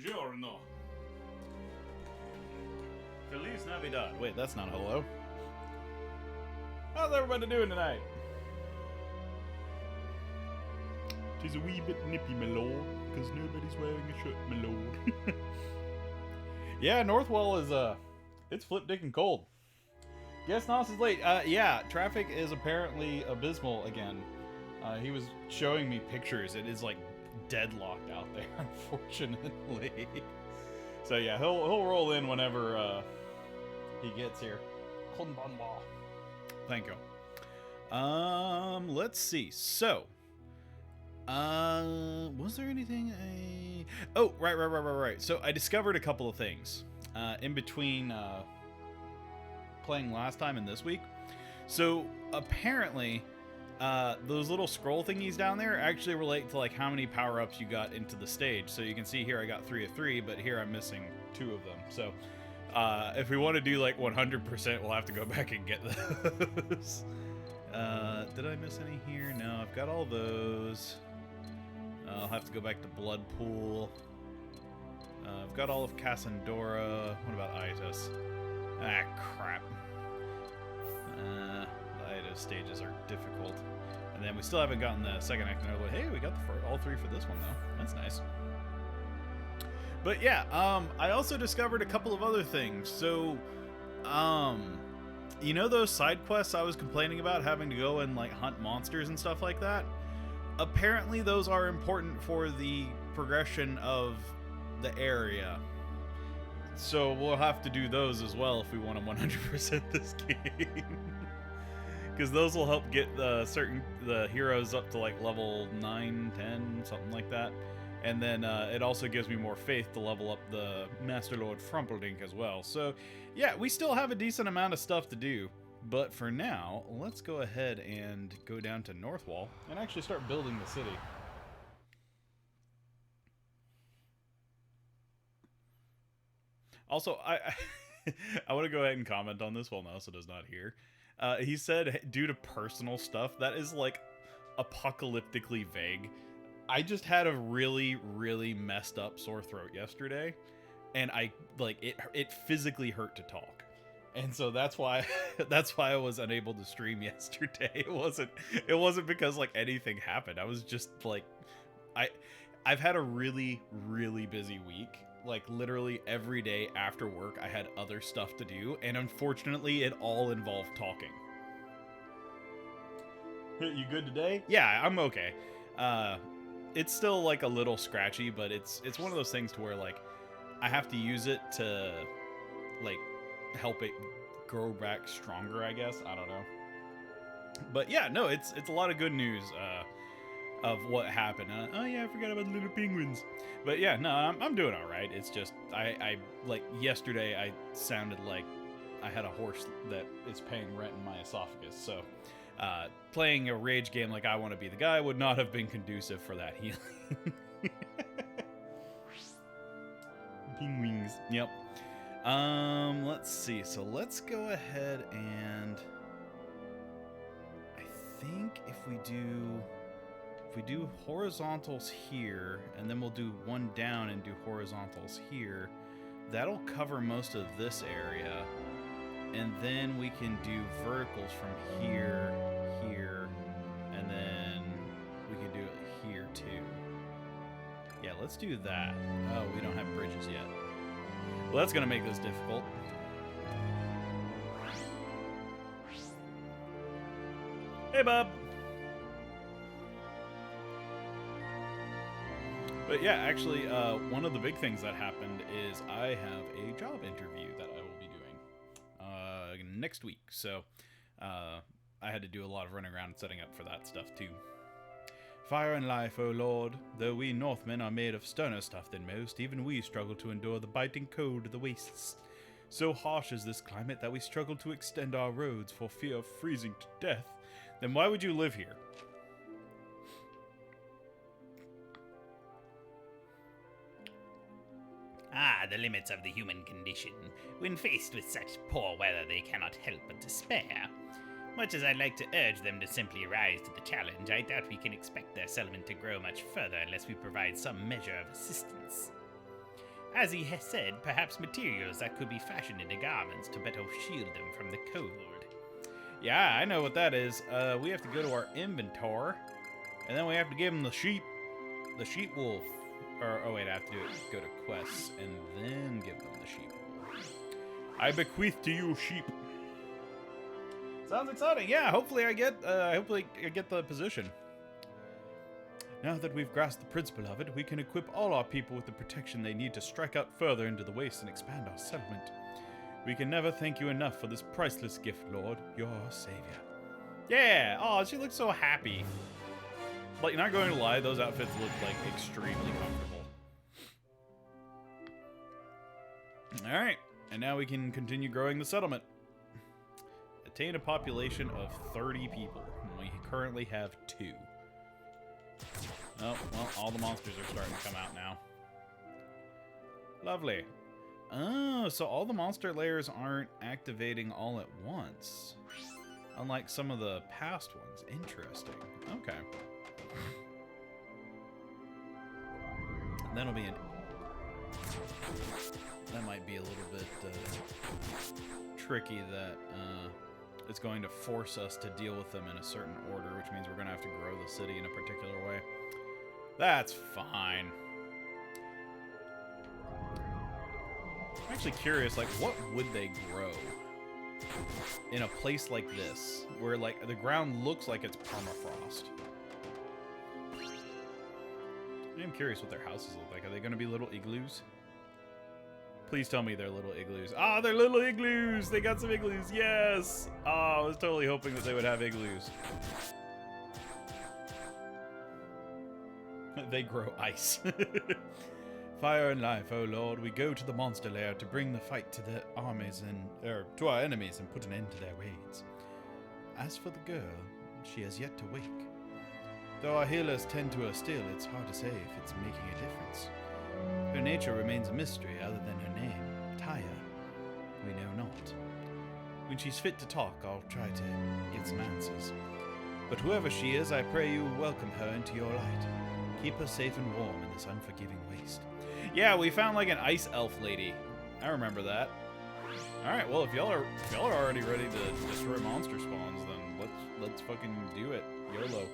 Buongiorno. Feliz Navidad. Wait, that's not hello. How's everybody doing tonight? Tis a wee bit nippy, my lord, because nobody's wearing a shirt, my lord. Yeah, Northwell is, it's flip-dickin' cold. Guess Nos is late. Yeah, traffic is apparently abysmal again. He was showing me pictures. It is, like, deadlocked out there, unfortunately. So, yeah, he'll roll in whenever, he gets here. Konbanwa. Thank you. Let's see. So, was there anything Oh, right. So I discovered a couple of things in between playing last time and this week. So apparently, those little scroll thingies down there actually relate to like how many power-ups you got into the stage. So you can see here I got 3 of 3, but here I'm missing 2 of them. So if we want to do like 100%, we'll have to go back and get those. Did I miss any here? No, I've got all those. I'll have to go back to Blood Pool. I've got all of Cassandora. What about Itis? Ah, crap. The Itis stages are difficult. And then we still haven't gotten the second act. Hey, we got all 3 for this one, though. That's nice. But yeah, I also discovered a couple of other things. So, you know those side quests I was complaining about having to go and like hunt monsters and stuff like that? Apparently those are important for the progression of the area. So we'll have to do those as well if we want to 100% this game. Because those will help get the heroes up to like level 9, 10, something like that. And then it also gives me more faith to level up the Master Lord Frumpeldink as well. So yeah, we still have a decent amount of stuff to do. But for now, let's go ahead and go down to Northwall and actually start building the city. Also, I want to go ahead and comment on this while Nelson is not here. He said, due to personal stuff, that is like apocalyptically vague. I just had a really, really messed up sore throat yesterday, and it physically hurt to talk. And so that's why I was unable to stream yesterday. It wasn't because like anything happened. I was just like I've had a really, really busy week. Like literally every day after work I had other stuff to do, and unfortunately it all involved talking. You good today? Yeah, I'm okay. It's still like a little scratchy, but it's one of those things to where like I have to use it to like help it grow back stronger, I guess. I don't know. But yeah, no, it's a lot of good news of what happened. Oh yeah, I forgot about the little penguins. But yeah, no, I'm doing all right. It's just I like yesterday I sounded like I had a horse that is paying rent in my esophagus. So playing a rage game like I Want to Be the Guy would not have been conducive for that healing. Penguins. Yep. Let's see. So let's go ahead and I think if we do horizontals here, and then we'll do one down and do horizontals here, that'll cover most of this area. And then we can do verticals from here, and then we can do it here too. Yeah, let's do that. Oh, we don't have bridges yet. Well, that's going to make this difficult. Hey, Bob. But yeah, actually, one of the big things that happened is I have a job interview that I will be doing next week. So I had to do a lot of running around and setting up for that stuff too. Fire and life, O Lord, though we Northmen are made of sterner stuff than most, even we struggle to endure the biting cold of the wastes. So harsh is this climate that we struggle to extend our roads for fear of freezing to death. Then why would you live here? Ah, the limits of the human condition. When faced with such poor weather, they cannot help but despair. Much as I'd like to urge them to simply rise to the challenge, I doubt we can expect their settlement to grow much further unless we provide some measure of assistance. As he has said, perhaps materials that could be fashioned into garments to better shield them from the cold. Yeah, I know what that is. We have to go to our inventory, and then we have to give him the sheep wolf. Or, oh wait, I have to go to quests, and then give them the sheep wolf. I bequeath to you sheep. Sounds exciting. Yeah, hopefully I get the position. Now that we've grasped the principle of it, we can equip all our people with the protection they need to strike out further into the waste and expand our settlement. We can never thank you enough for this priceless gift, Lord, your savior. Yeah! Oh, she looks so happy. Like, not going to lie, those outfits look, like, extremely comfortable. Alright, and now we can continue growing the settlement. Attain a population of 30 people. We currently have 2. Oh, well, all the monsters are starting to come out now. Lovely. Oh, so all the monster layers aren't activating all at once. Unlike some of the past ones. Interesting. Okay. That'll be that might be a little bit tricky that it's going to force us to deal with them in a certain order, which means we're going to have to grow the city in a particular way. That's fine. I'm actually curious, like, what would they grow in a place like this, where, like, the ground looks like it's permafrost? I'm curious what their houses look like. Are they going to be little igloos? Please tell me they're little igloos. Ah, they're little igloos! They got some igloos, yes! Oh, I was totally hoping that they would have igloos. They grow ice. Fire and life, oh Lord, we go to the monster lair to bring the fight to the armies and to our enemies and put an end to their raids. As for the girl, she has yet to wake. Though our healers tend to her still, it's hard to say if it's making a difference. Her nature remains a mystery other than her name, Taya. We know not. When she's fit to talk, I'll try to get some answers. But whoever she is, I pray you welcome her into your light. Keep her safe and warm in this unforgiving waste. Yeah, we found like an ice elf lady. I remember that. Alright, well if y'all are already ready to destroy monster spawns, then let's fucking do it. YOLO.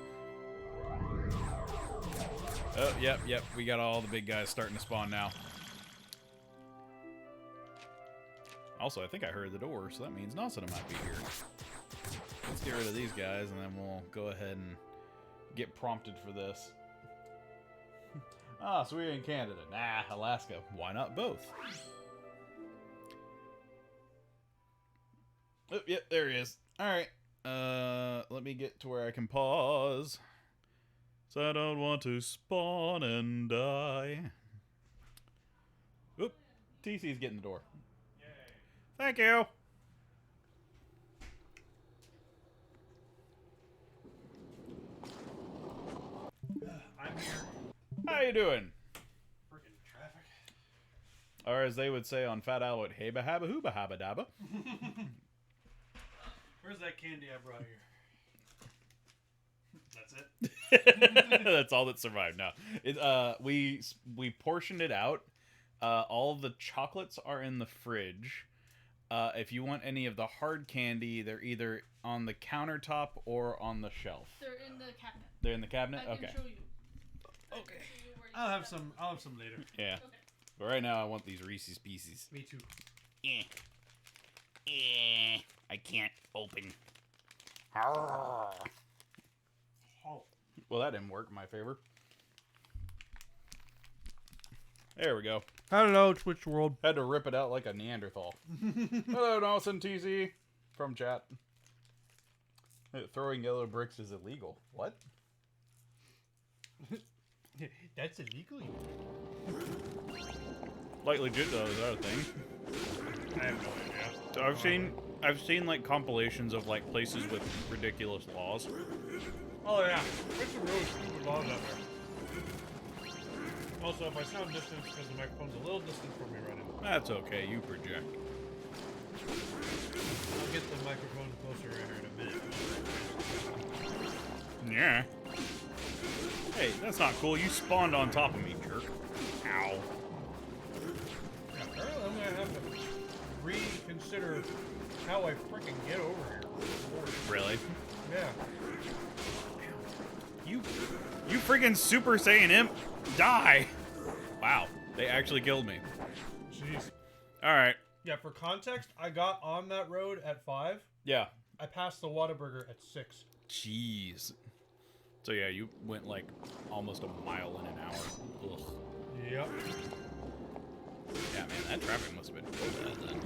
Oh, yep, we got all the big guys starting to spawn now. Also, I think I heard the door, so that means Nasana might be here. Let's get rid of these guys, and then we'll go ahead and get prompted for this. Ah, so we're in Canada. Nah, Alaska. Why not both? Oh, yep, there he is. Alright. Let me get to where I can pause. So I don't want to spawn and die. Oop. TC's getting the door. Yay. Thank you. I'm here. How you doing? Freaking traffic. Or as they would say on Fat Albert, hey ba habba hooba habba dabba. Where's that candy I brought here? That's it? That's all that survived. No, we portioned it out. All of the chocolates are in the fridge. If you want any of the hard candy, they're either on the countertop or on the shelf. They're in the cabinet. They're in the cabinet. I can Okay. show you. Okay. I'll have some later. Yeah. Okay. But right now, I want these Reese's Pieces. Me too. I can't open. Oh. Well, that didn't work in my favor. There we go. Hello, Twitch world. Had to rip it out like a Neanderthal. Hello, Nelson TZ from chat. Throwing yellow bricks is illegal. What? That's illegal. Like legit though, is that a thing? I have no idea. I've seen like compilations of like places with ridiculous laws. Oh yeah, there's some really stupid laws out there. Also, if I sound distant, it's because the microphone's a little distant from me right now. That's okay, you project. I'll get the microphone closer here in a minute. Yeah. Hey, that's not cool. You spawned on top of me, jerk. Ow. reconsider how I freaking get over here. Really? Yeah. You freaking Super Saiyan Imp, die! Wow, they actually killed me. Jeez. All right. Yeah, for context, I got on that road at 5. Yeah. I passed the Whataburger at 6. Jeez. So yeah, you went like almost a mile in an hour. Ugh. Yep. Yeah, man, that traffic must have been real bad then.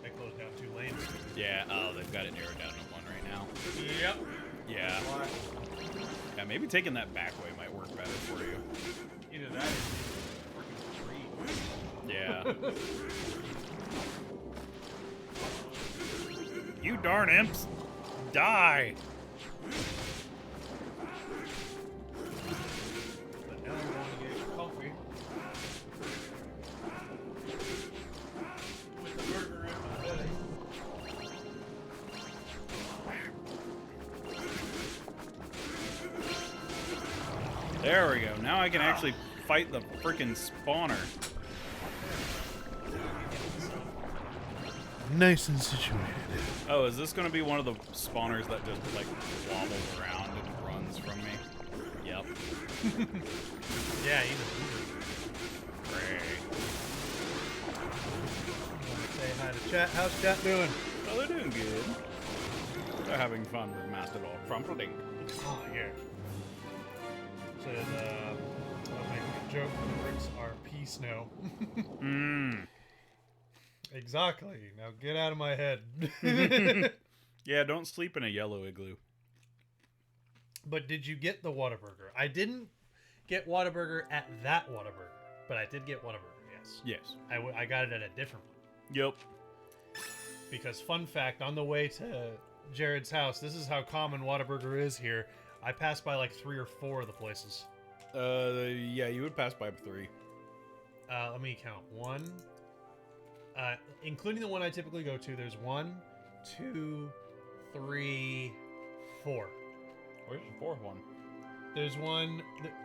They closed down 2 lanes. Yeah. Oh, they've got it narrowed down to 1 right now. Yep. Yeah. Yeah, maybe taking that back way might work better for you. Either that or freaking tree. Yeah. You darn imps, die! But now I'm going to get coffee. With the burger in my belly. There we go. Now I can actually fight the freaking spawner. Nice and situated. Oh, is this going to be one of the spawners that just, like, wobbles around and runs from me? Yep. Yeah, even. Great. Say hi to chat. How's chat doing? Oh, they're doing good. They're having fun with Master Lord Frumpledink. Oh, yeah. Said, I'll make a joke. The bricks are pea snow. Mmm. Exactly. Now get out of my head. Yeah, don't sleep in a yellow igloo. But did you get the Whataburger? I didn't get Whataburger at that Whataburger, but I did get Whataburger, yes. Yes. I got it at a different one. Yep. Because, fun fact, on the way to Jared's house, this is how common Whataburger is here. I passed by like 3 or 4 of the places. Yeah, you would pass by 3. Let me count. 1, including the one I typically go to, there's 1, 2, 3, 4. Where's the 4th one? There's one,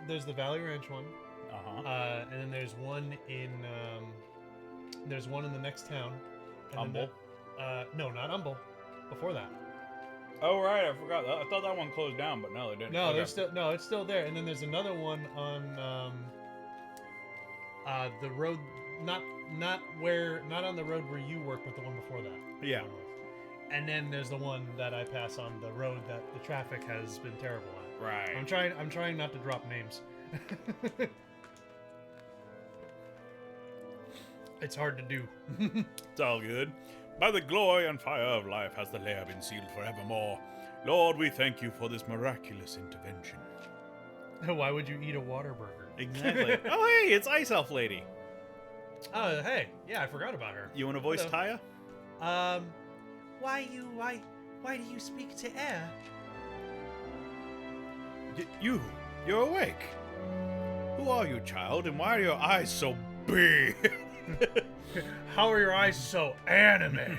there's the Valley Ranch one. Uh-huh. And then there's one in, there's one in the next town. And Humble? No, not Humble. Before that. Oh, right, I forgot that. I thought that one closed down, but no, it didn't. No, Okay. there's still, no, it's still there. And then there's another one on, the road, not on the road where you work, but the one before that. Yeah. And then there's the one that I pass on the road that the traffic has been terrible at. Right. I'm trying not to drop names. It's hard to do. It's all good. By the glory and fire of life has the lair been sealed forevermore. Lord, we thank you for this miraculous intervention. Why would you eat a Whataburger? Exactly. Oh, hey, it's Ice Elf Lady. Oh, hey. Yeah, I forgot about her. You want to voice Hello. Taya? Why do you speak to air? You're awake. Who are you, child, and why are your eyes so big? How are your eyes so anime?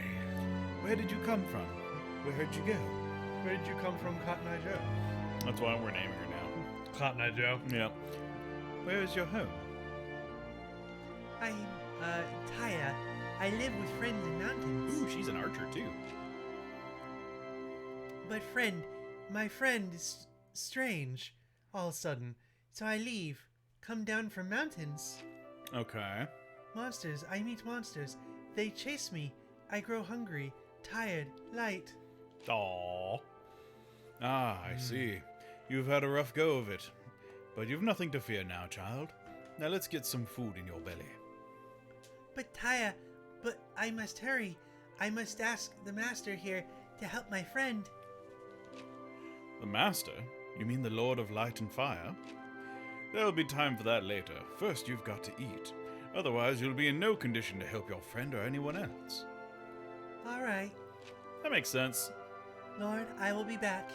Where did you come from? Where'd you go? Where did you come from, Cotton Eye Joe? That's why we're naming her now. Cotton Eye Joe. Yeah. Where is your home? I'm, Taya. I live with friends in mountains. Ooh, she's an archer, too. But my friend is strange all of a sudden. So I leave, come down from mountains. Okay. Monsters, I meet monsters. They chase me. I grow hungry, tired, light. Aww. Ah, I see. You've had a rough go of it. But you've nothing to fear now, child. Now let's get some food in your belly. But Taya, I must hurry. I must ask the master here to help my friend. The master? You mean the Lord of Light and Fire? There'll be time for that later. First, you've got to eat. Otherwise, you'll be in no condition to help your friend or anyone else. All right, That makes sense. Lord, I will be back.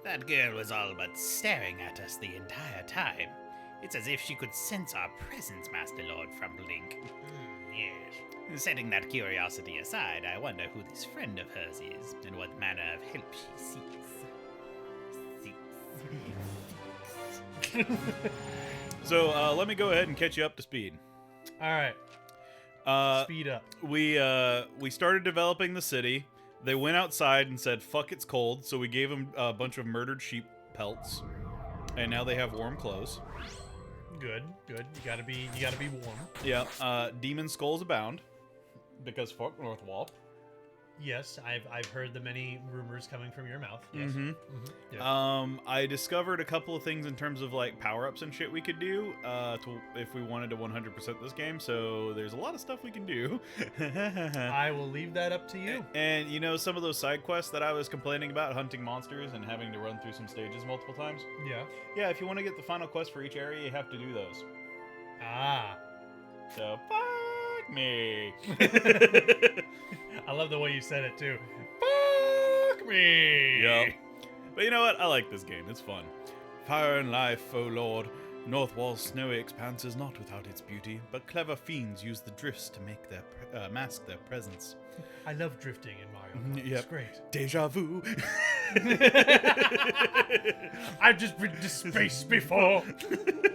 That girl was all but staring at us the entire time. It's as if she could sense our presence, Master Lord Frumpledink. Yes. Setting that curiosity aside, I wonder who this friend of hers is, and what manner of help she seeks. So, let me go ahead and catch you up to speed. right. Uh, Speed up. we started developing the city. They went outside and said, "Fuck, it's cold." So we gave them a bunch of murdered sheep pelts, and now they have warm clothes. Good. You gotta be warm. Yeah. Demon skulls abound, because fuck Northwall. Yes, I've heard the many rumors coming from your mouth. Yes. Mm-hmm. Yeah. I discovered a couple of things in terms of like power-ups and shit we could do if we wanted to 100% this game. So there's a lot of stuff we can do. I will leave that up to you. And you know, some of those side quests that I was complaining about, hunting monsters and having to run through some stages multiple times. Yeah. Yeah, if you want to get the final quest for each area, you have to do those. Ah. So fuck me. I love the way you said it too. Fuck me. Yep. But you know what? I like this game. It's fun. Fire and life, O Lord. Northwall's snowy expanse is not without its beauty, but clever fiends use the drifts to make their mask their presence. I love drifting in Mario Kart. Yep. It's great. Deja vu. I've just been to space before.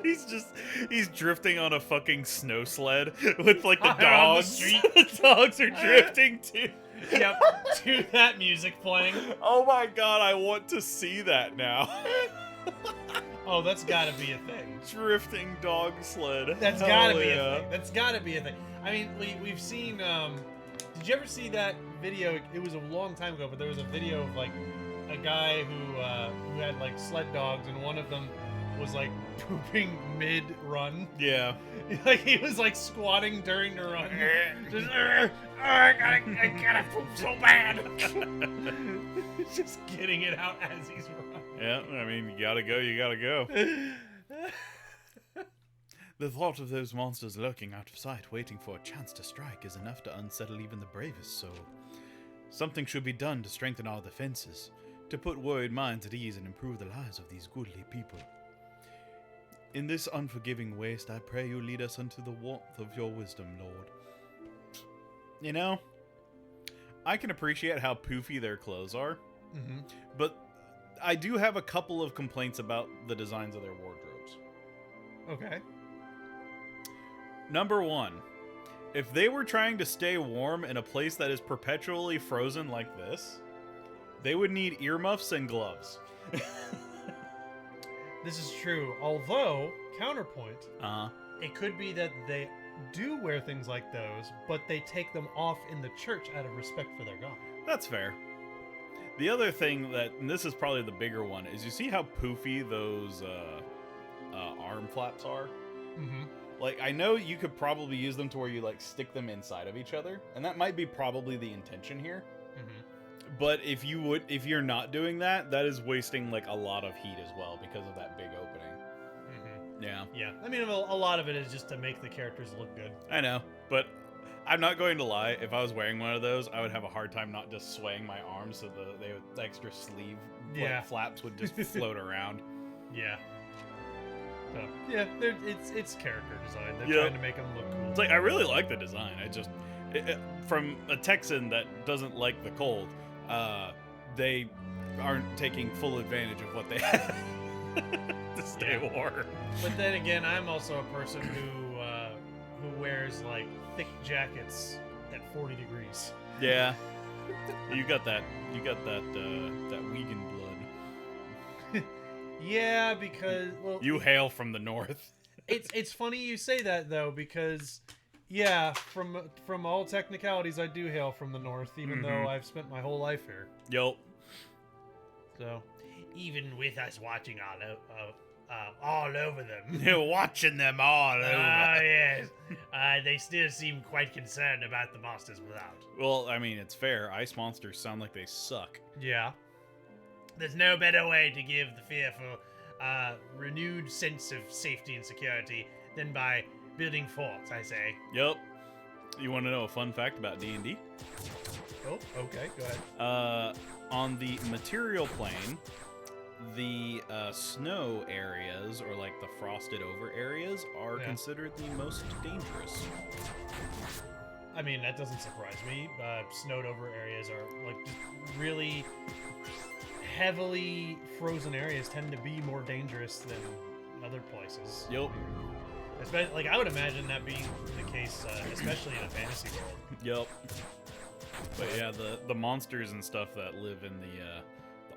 he's drifting on a fucking snow sled with like the On the dogs. street. The dogs are drifting too. Yep, to that music playing. Oh my god, I want to see that now. Oh, that's gotta be a thing. Drifting dog sled. That's Hell gotta be yeah. a thing. That's gotta be a thing. I mean, we've seen. Did you ever see that video? It was a long time ago, but there was a video of like a guy who had like sled dogs, and one of them was like pooping mid-run. Yeah. Like he was like squatting during the run. Just, I gotta poop so bad. Just getting it out as he's running. Yeah, I mean, you gotta go. The thought of those monsters lurking out of sight, waiting for a chance to strike, is enough to unsettle even the bravest soul. Something should be done to strengthen our defenses, to put worried minds at ease and improve the lives of these goodly people. In this unforgiving waste, I pray you lead us unto the warmth of your wisdom, Lord. You know, I can appreciate how poofy their clothes are, but I do have a couple of complaints about the designs of their wardrobes. Okay. Number one, if they were trying to stay warm in a place that is perpetually frozen like this, they would need earmuffs and gloves. This is true. Although, counterpoint, Uh-huh. it could be that they do wear things like those, but they take them off in the church out of respect for their God. That's fair. The other thing that, and this is probably the bigger one, is you see how poofy those arm flaps are? Mm-hmm. Like, I know you could probably use them to where you, like, stick them inside of each other, and that might be probably the intention here. Mm-hmm. But if you're not doing that, that is wasting, like, a lot of heat as well because of that big opening. Mm-hmm. Yeah. Yeah. I mean, a lot of it is just to make the characters look good. I know, but I'm not going to lie. If I was wearing one of those, I would have a hard time not just swaying my arms so the extra sleeve flaps would just float around. Yeah. So, yeah, it's character design. They're trying to make them look cool. It's like, I really like the design. I just, from a Texan that doesn't like the cold, they aren't taking full advantage of what they have to stay warm. But then again, I'm also a person who wears like thick jackets at 40 degrees. Yeah, you got that vegan blood. Yeah, because well, You hail from the north. it's funny you say that though, because yeah, from all technicalities, I do hail from the north, even though I've spent my whole life here. Yup. So, even with us watching all over them. You're watching them all over. Yes. They still seem quite concerned about the monsters without. Well, I mean, it's fair. Ice monsters sound like they suck. Yeah. There's no better way to give the fearful renewed sense of safety and security than by building forts, I say. Yup. You want to know a fun fact about D&D? Oh, okay, go ahead. On the material plane, the snow areas, or like the frosted over areas, are considered the most dangerous. I mean, that doesn't surprise me. Snowed over areas are like just really heavily frozen areas tend to be more dangerous than other places. Yup. Especially, like, I would imagine that being the case, especially in a fantasy world. Yep. But yeah, the monsters and stuff that live in the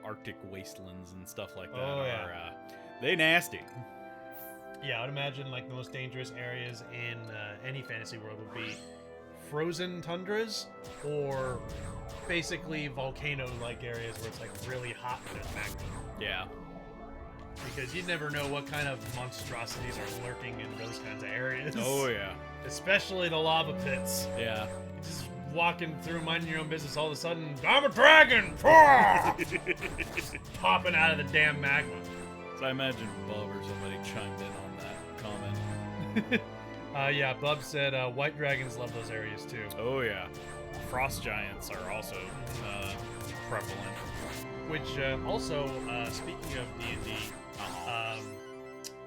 Arctic wastelands and stuff like that are they nasty. Yeah, I would imagine like the most dangerous areas in any fantasy world would be frozen tundras or basically volcano-like areas where it's like really hot and there's magma. Yeah. Because you never know what kind of monstrosities are lurking in those kinds of areas. Oh yeah. Especially the lava pits. Yeah. You're just walking through, minding your own business, all of a sudden, I'm a dragon! Popping out of the damn magma. So I imagine Bub or somebody chimed in on that comment. Yeah, Bub said white dragons love those areas too. Oh yeah. Frost giants are also prevalent. Which also, speaking of D&D,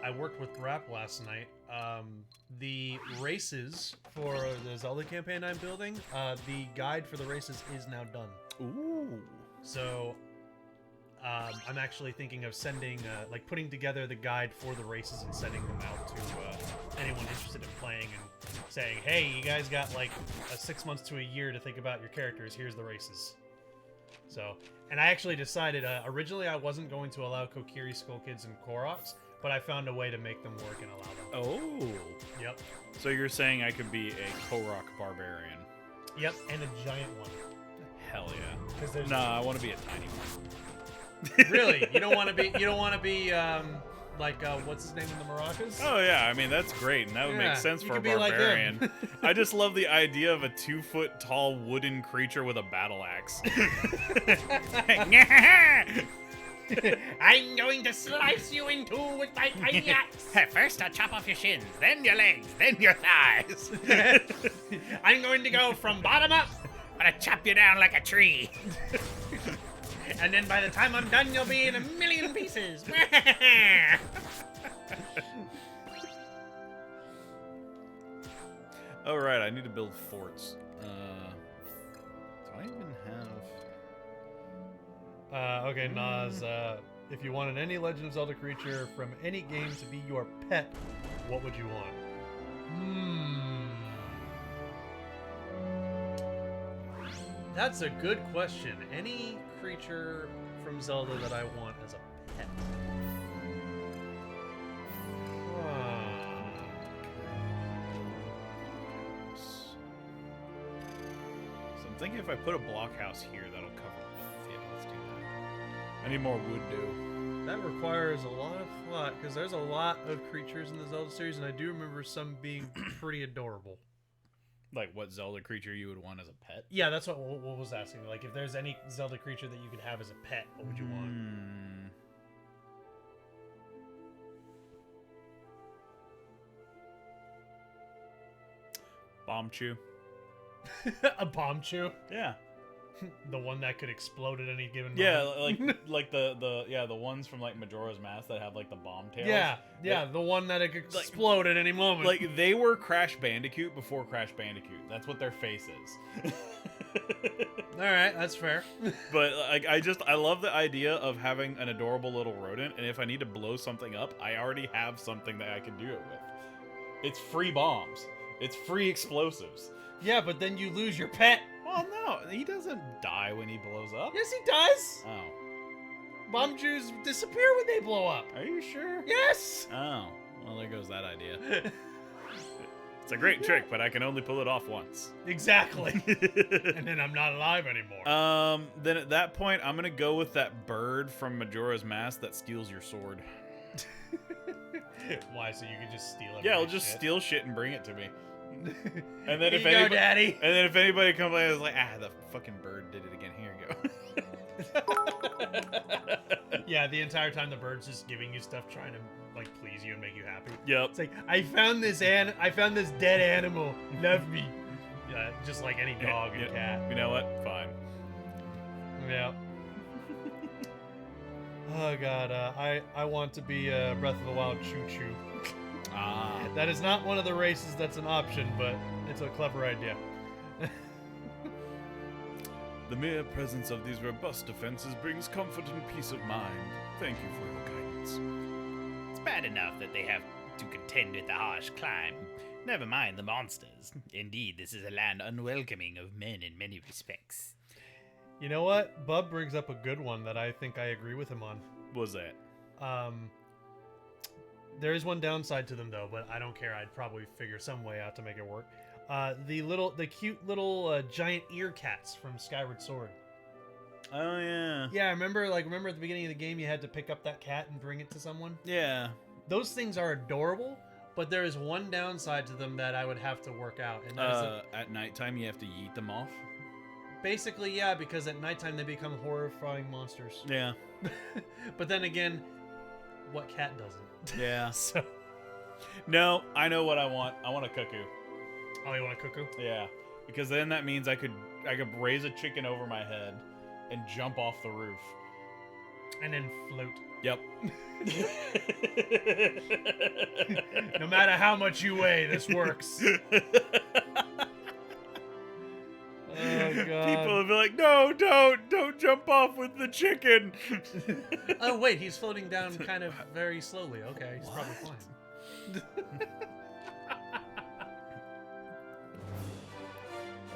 I worked with Rap last night. The races for the Zelda campaign I'm building, the guide for the races is now done. Ooh. So I'm actually thinking of sending, like putting together the guide for the races and sending them out to anyone interested in playing and saying, hey, you guys got like 6 months to a year to think about your characters. Here's the races. So, and I actually decided, originally I wasn't going to allow Kokiri, Skull Kids, and Koroks, but I found a way to make them work and allow them. Oh. Yep. So you're saying I could be a Korok barbarian? Yep, and a giant one. Hell yeah. 'Cause there's Nah, I want to be a tiny one. Really? You don't want to be, like, what's his name in the maracas? Oh yeah, I mean that's great, and that would Yeah, make sense you for a could be like barbarian. him. I just love the idea of a 2-foot tall wooden creature with a battle axe. I'm going to slice you in two with my tiny axe. First, I'll chop off your shins, then your legs, then your thighs. I'm going to go from bottom up. I'm gonna chop you down like a tree. And then by the time I'm done, you'll be in a million pieces. Oh right, I need to build forts. Do I even have? Okay, Nas, if you wanted any Legend of Zelda creature from any game to be your pet, what would you want? That's a good question. Any creature from Zelda that I want as a pet? So I'm thinking if I put a blockhouse here, that'll cover both. Yeah, let's do that. I need more wood do. That requires a lot of thought, because there's a lot of creatures in the Zelda series, and I do remember some being pretty adorable. Like what Zelda creature you would want as a pet? Yeah, that's what was asking. Like, if there's any Zelda creature that you could have as a pet, what would you want? Bomb chew. A bomb chew? Yeah. The one that could explode at any given Yeah, moment. like the ones from like Majora's Mask that have like the bomb tails. Yeah, the one that could explode at any moment. Like they were Crash Bandicoot before Crash Bandicoot. That's what their face is. All right, that's fair. But like I love the idea of having an adorable little rodent, and if I need to blow something up, I already have something that I can do it with. It's free bombs. It's free explosives. Yeah, but then you lose your pet. Well, no, he doesn't die when he blows up. Yes, he does. Oh. Bomb chews disappear when they blow up. Are you sure? Yes. Oh. Well, there goes that idea. It's a great trick, but I can only pull it off once. Exactly. And then I'm not alive anymore. Then at that point, I'm gonna go with that bird from Majora's Mask that steals your sword. Why? So you can just steal it? Yeah, I'll just steal shit and bring it to me. And then Here you go, Daddy. And then if anybody comes by, it's like, the fucking bird did it again. Here you go. Yeah, the entire time the bird's just giving you stuff, trying to like please you and make you happy. Yep. It's like, I found this dead animal. Love me. Yeah, just like any dog and cat. You know what? Fine. Yeah. Oh god, I want to be Breath of the Wild Choo Choo. That is not one of the races that's an option, but it's a clever idea. The mere presence of these robust defenses brings comfort and peace of mind. Thank you for your guidance. It's bad enough that they have to contend with the harsh climb. Never mind the monsters. Indeed, this is a land unwelcoming of men in many respects. You know what? Bub brings up a good one that I think I agree with him on. What was that? There is one downside to them though, but I don't care. I'd probably figure some way out to make it work. The cute little giant ear cats from Skyward Sword. Oh yeah. Yeah, remember at the beginning of the game you had to pick up that cat and bring it to someone? Yeah. Those things are adorable, but there is one downside to them that I would have to work out, and that is at nighttime you have to yeet them off. basically, yeah, because at nighttime they become horrifying monsters. Yeah. But then again, what cat doesn't? Yeah. So, No, I know what I want. I want a cuckoo. oh, you want a cuckoo? Yeah, because then that means I could raise a chicken over my head and jump off the roof. And then float. Yep. No matter how much you weigh, this works. Oh god. People will be like, "No, don't jump off with the chicken." Oh wait, he's floating down kind of very slowly. Okay, he's probably fine.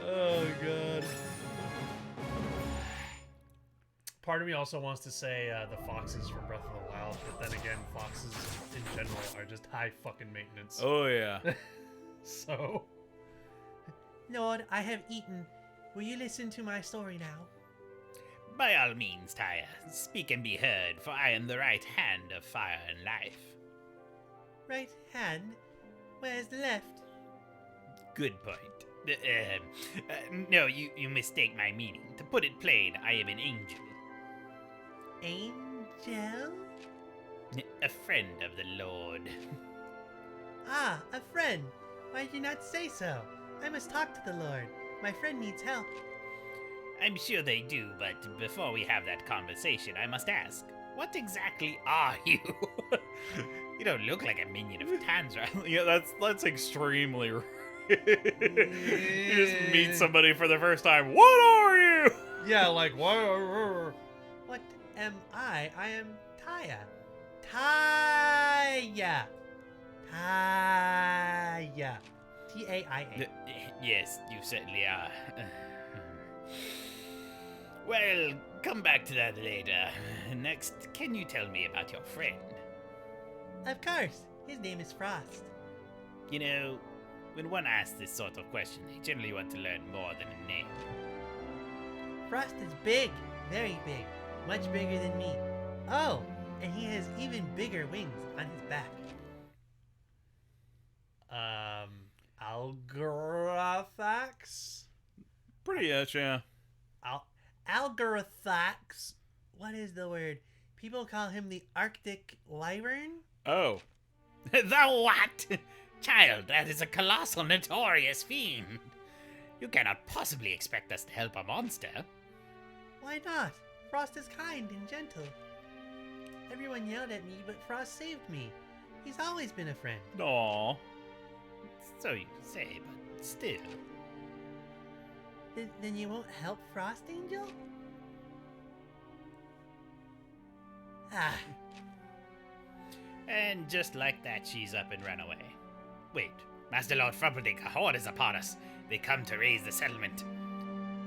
Oh god. Part of me also wants to say the foxes from Breath of the Wild, but then again, foxes in general are just high fucking maintenance. Oh yeah. So, Lord, I have eaten. Will you listen to my story now? By all means, Tyre, speak and be heard, for I am the right hand of fire and life. Right hand? Where's the left? Good point. No, you mistake my meaning. To put it plain, I am an angel. Angel? A friend of the Lord. Ah, a friend. Why did you not say so? I must talk to the Lord. My friend needs help. I'm sure they do, but before we have that conversation, I must ask, what exactly are you? You don't look like a minion of Tanzra. Yeah, that's extremely rude. You just meet somebody for the first time. What are you? yeah, like what? What am I? I am Taya. Taya. Taya. T-A-I-A. Yes, you certainly are. Well, come back to that later. Next, can you tell me about your friend? Of course. His name is Frost. You know, when one asks this sort of question, they generally want to learn more than a name. Frost is big. Very big. Much bigger than me. Oh, and he has even bigger wings on his back. Algorathax? Pretty much, yeah. Algorathax. What is the word? People call him the Arctic Wyvern? Oh. The what? Child, that is a colossal, notorious fiend. You cannot possibly expect us to help a monster. Why not? Frost is kind and gentle. Everyone yelled at me, but Frost saved me. He's always been a friend. Aw. So you say, but still. Then you won't help Frost, Angel? Ah, And just like that, she's up and ran away. Wait, Master Lord Frumperdink, a horde is upon us. They come to raise the settlement.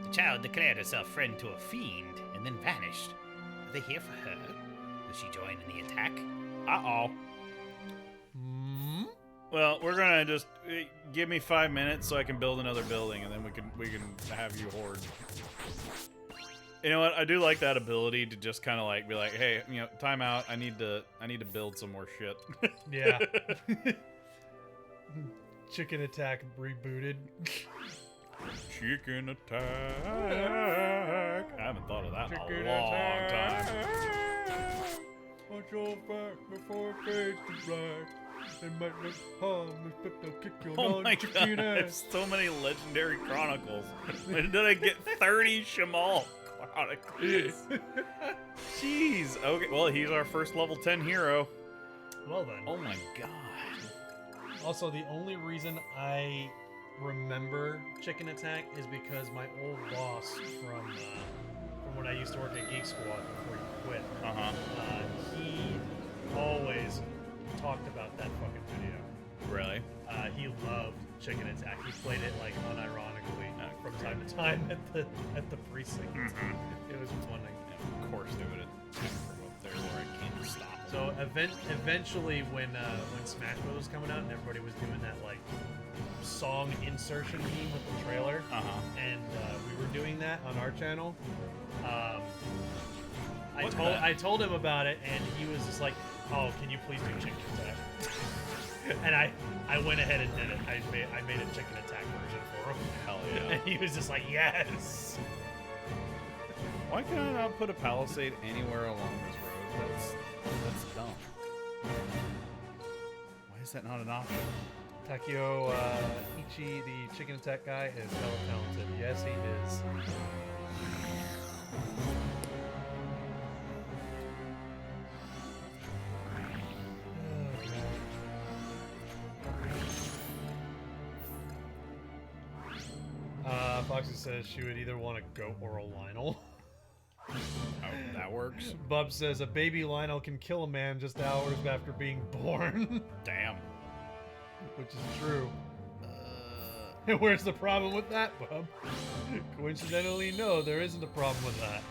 The child declared herself friend to a fiend and then vanished. Are they here for her? Will she join in the attack? Uh-oh. Well, we're gonna just give me 5 minutes so I can build another building, and then we can have you horde. You know what? I do like that ability to just kind of like be like, hey, you know, time out. I need to build some more shit. Yeah. Chicken Attack rebooted. Chicken attack. I haven't thought of that in a long time. Watch your back before it fades to black. They might look harmless, but they'll kick your Oh my chicken god, ass. so many legendary chronicles. When did I get 30 Shamal chronicles? Jeez. Okay, well, he's our first level 10 hero. Well then. Oh my god. Also, the only reason I remember Chicken Attack is because my old boss from when I used to work at Geek Squad before he quit, Uh-huh. he always talked about that fucking video. Chicken Attack. He played it like unironically from time to time at the precinct. It was funny. And of course they would attack from up there where I can't stop them. So eventually, when Smash Bros was coming out and everybody was doing that like song insertion meme with the trailer, and we were doing that on our channel. I told him about it, and he was just like, "Oh, can you please do Chicken Attack?" And I went ahead and did it. I made a Chicken Attack version for him. Hell yeah! And he was just like, "Yes." Why can I not put a palisade anywhere along this road? That's dumb. Why is that not an option? Takeo Ichi, the Chicken Attack guy, is hella talented. Yes, he is. Foxy says she would either want a goat or a Lionel. Oh, that works. Bub says a baby Lionel can kill a man just hours after being born. Damn. Which is true. And where's the problem with that, Bub? Coincidentally, no, there isn't a problem with that.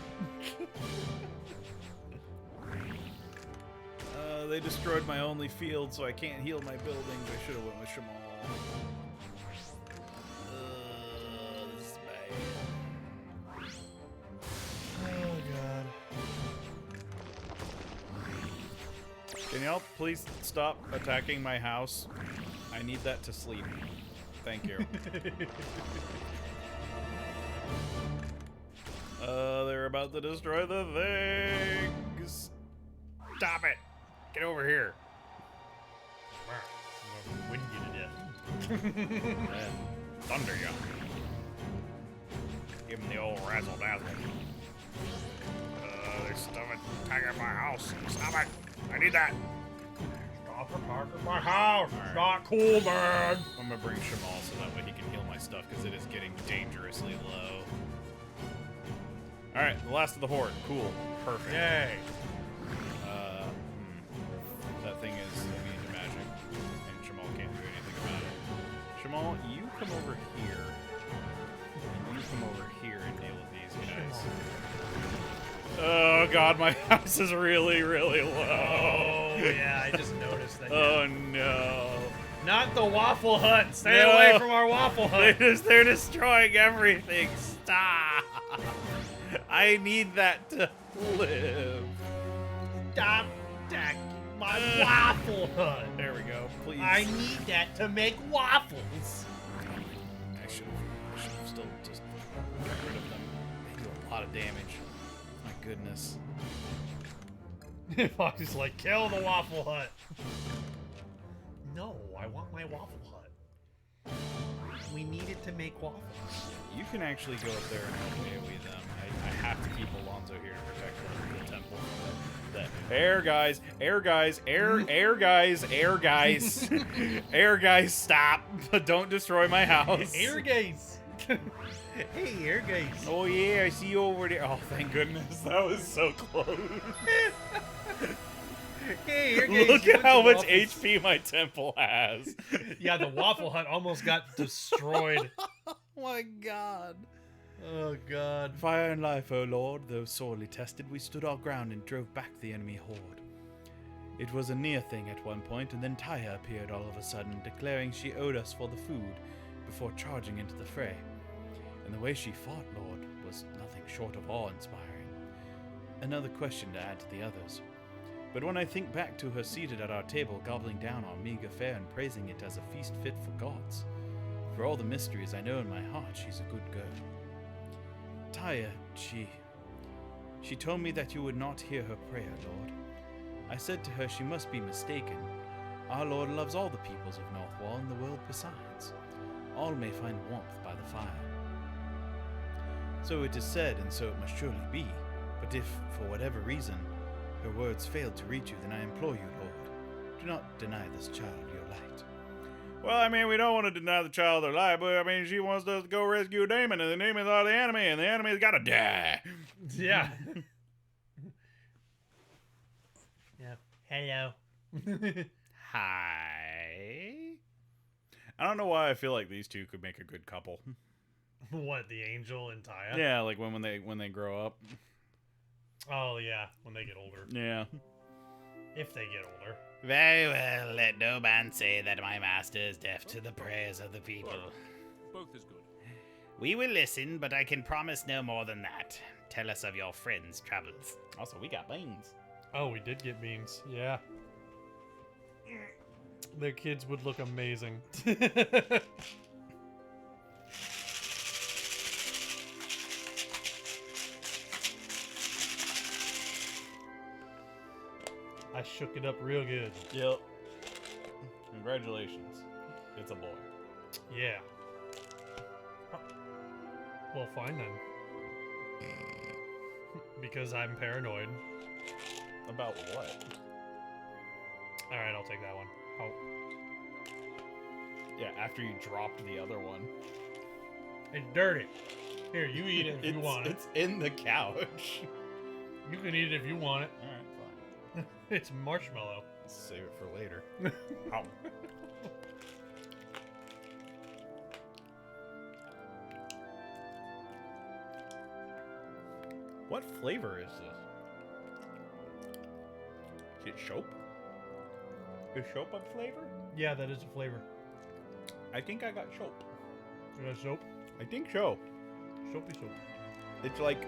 They destroyed my only field, so I can't heal my buildings. I should have went with Shamal. This is bad. Oh, God. Can y'all please stop attacking my house? I need that to sleep. Thank you. They're about to destroy the things. Stop it! Get over here. I'm gonna wind you to death. Thunder you. Give him the old razzle dazzle. There's stuff attacking my house. Stop it! I need that. Stop attacking my house. It's not cool, man. I'm gonna bring Shamal so that way he can heal my stuff because it is getting dangerously low. All right, the last of the horde. Cool. Perfect. Yay. That thing is immune to magic, and Shamal can't do anything about it. Shamal, you come over here. And you come over here and deal with these guys. Oh god, my house is really, really low. Oh, yeah, I just noticed that. Oh no. Not the Waffle Hut. Stay away from our Waffle Hut. They're destroying everything. Stop. I need that to live. Stop attacking my Waffle Hut. There we go. Please. I need that to make waffles. I should have still just got rid of them. They do a lot of damage. My goodness. Fox is like, kill the Waffle Hut. No, I want my Waffle Hut. We need it to make waffles. You can actually go up there and help AoE them. I have to keep Alonzo here to protect the temple. Air guys, air guys, air guys, air guys, stop. Don't destroy my house. Air guys. Hey, air guys. Oh yeah, I see you over there. Oh, thank goodness. That was so close. Hey, air guys. Look at how much HP my temple has. Yeah, the Waffle Hut almost got destroyed. Oh my god. Oh god. Fire and life, O Lord, though sorely tested, we stood our ground and drove back the enemy horde. It was a near thing at one point, and then Taya appeared all of a sudden, declaring she owed us for the food, before charging into the fray. And the way she fought, Lord, was nothing short of awe-inspiring. Another question to add to the others. But when I think back to her seated at our table, gobbling down our meager fare and praising it as a feast fit for gods, for all the mysteries I know in my heart, she's a good girl. Taya, she told me that you would not hear her prayer, Lord. I said to her she must be mistaken. Our Lord loves all the peoples of Northwall and the world besides. All may find warmth by the fire. So it is said, and so it must surely be. But if, for whatever reason, her words failed to reach you, then I implore you, Lord, do not deny this child your light. Well, I mean, we don't want to deny the child their life, but I mean, she wants us to go rescue a demon, and the demons are the enemy, and the enemy's gotta die. Yeah. Yeah. Hello. Hi. I don't know why I feel like these two could make a good couple. What, the Angel and Taya? Yeah, like when they grow up. Oh yeah, when they get older. Yeah. If they get older. Very well, let no man say that my master is deaf to the prayers of the people. Both is good. We will listen, but I can promise no more than that. Tell us of your friends' troubles. Also, we got beans. Oh, we did get beans. Yeah. Their kids would look amazing. I shook it up real good. Yep. Congratulations. It's a boy. Yeah. Well, fine then. Because I'm paranoid. About what? Alright, I'll take that one. Oh. Yeah, after you dropped the other one. It's dirty. Here, you eat it if you want it. It's in the couch. You can eat it if you want it. Alright, fine. It's marshmallow. Save it for later. Ow. What flavor is this? Is it soap? Is soap a flavor? Yeah, that is a flavor. I think I got soap. You got soap? I think so. Soapy soap. It's like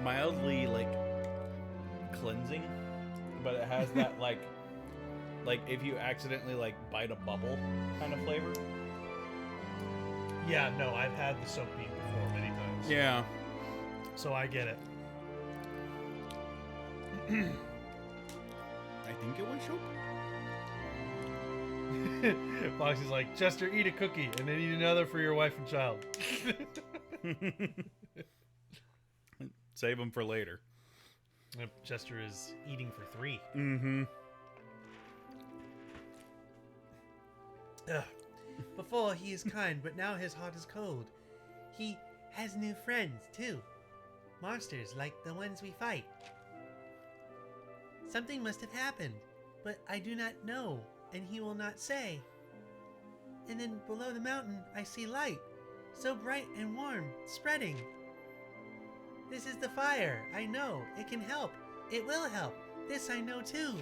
mildly like cleansing, but it has that like if you accidentally like bite a bubble kind of flavor. Yeah, no, I've had the soap bean before many times. Yeah. So I get it. I think it was soap. Foxy's like, Chester, eat a cookie and then eat another for your wife and child. Save them for later. Yep, Chester is eating for 3. Mm-hmm. Ugh. Before he is kind, but now his heart is cold. He has new friends, too. Monsters like the ones we fight. Something must have happened, but I do not know, and he will not say. And then below the mountain, I see light, so bright and warm, spreading. This is the fire. I know. It can help. It will help. This I know, too.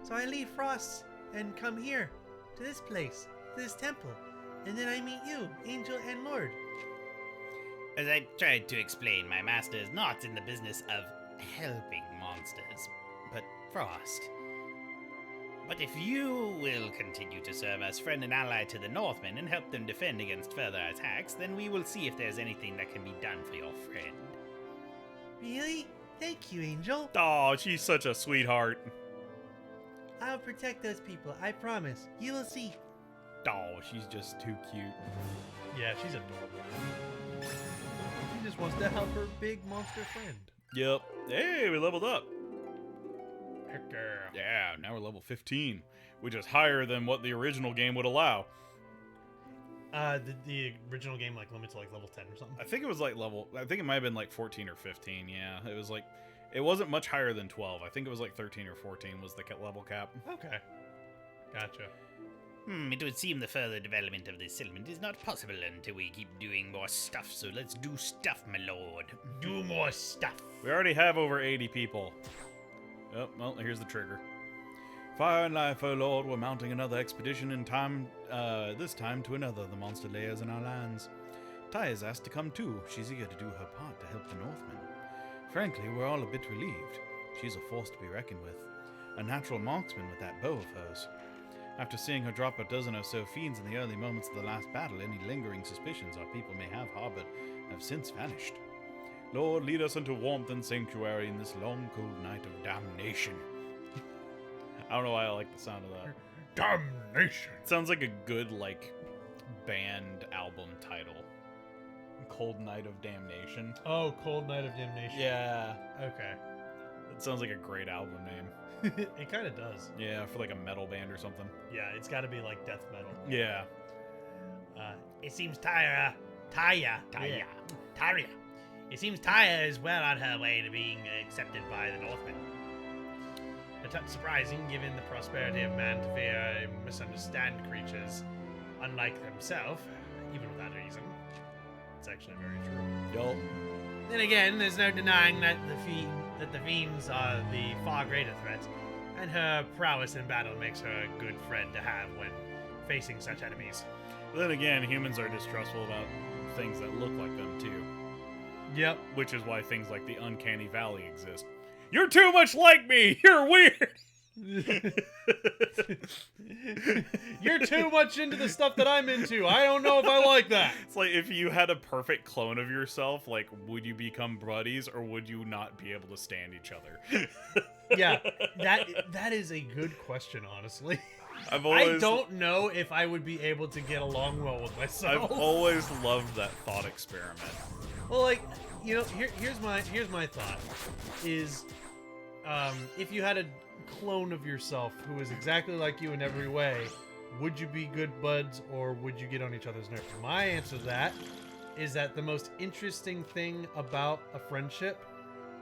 So I leave Frost and come here, to this place, to this temple, and then I meet you, Angel and Lord. As I tried to explain, my master is not in the business of helping monsters, but Frost. But if you will continue to serve as friend and ally to the Northmen and help them defend against further attacks, then we will see if there's anything that can be done for your friend. Really? Thank you, Angel. Oh, she's such a sweetheart. I'll protect those people, I promise. You will see. Oh, she's just too cute. Yeah, she's adorable. She just wants to help her big monster friend. Yep. Hey, we leveled up. Heck yeah. Yeah, now we're level 15, which is higher than what the original game would allow. The original game like limits to like level 10 or something. I think it was like I think it might have been like 14 or 15, yeah. It was like, it wasn't much higher than 12. I think it was like 13 or 14 was the level cap. Okay. Gotcha. It would seem the further development of this settlement is not possible until we keep doing more stuff, so let's do stuff, my lord. Do more stuff. We already have over 80 people. Oh, well, here's the trigger. Fire and life, O Lord, we're mounting another expedition in time, this time to another of the monster layers in our lands. Ty is asked to come too. She's eager to do her part to help the Northmen. Frankly, we're all a bit relieved. She's a force to be reckoned with. A natural marksman with that bow of hers. After seeing her drop a dozen or so fiends in the early moments of the last battle, any lingering suspicions our people may have harbored have since vanished. Lord, lead us into warmth and sanctuary in this long, cold night of damnation. I don't know why I like the sound of that. Damnation. It sounds like a good, like, band album title. Cold Night of Damnation. Oh, Cold Night of Damnation. Yeah. Okay. It sounds like a great album name. It kind of does. Yeah, for like a metal band or something. Yeah, it's got to be like death metal. Yeah. It seems Tyra. It seems Tyra is well on her way to being accepted by the Northmen. A touch surprising given the prosperity of man to fear and misunderstand creatures unlike themselves, even without reason. It's actually very true. Yup. Then again, there's no denying that the fiends are the far greater threat, and her prowess in battle makes her a good friend to have when facing such enemies. Then again, humans are distrustful about things that look like them too. Yep. Which is why things like the uncanny valley exist. You're too much like me! You're weird! You're too much into the stuff that I'm into. I don't know if I like that. It's like if you had a perfect clone of yourself, like, would you become buddies or would you not be able to stand each other? Yeah, that is a good question, honestly. I I don't know if I would be able to get along well with myself. I've always loved that thought experiment. Well, like, you know, here's my thought is, if you had a clone of yourself who was exactly like you in every way, would you be good buds or would you get on each other's nerves? My answer to that is that the most interesting thing about a friendship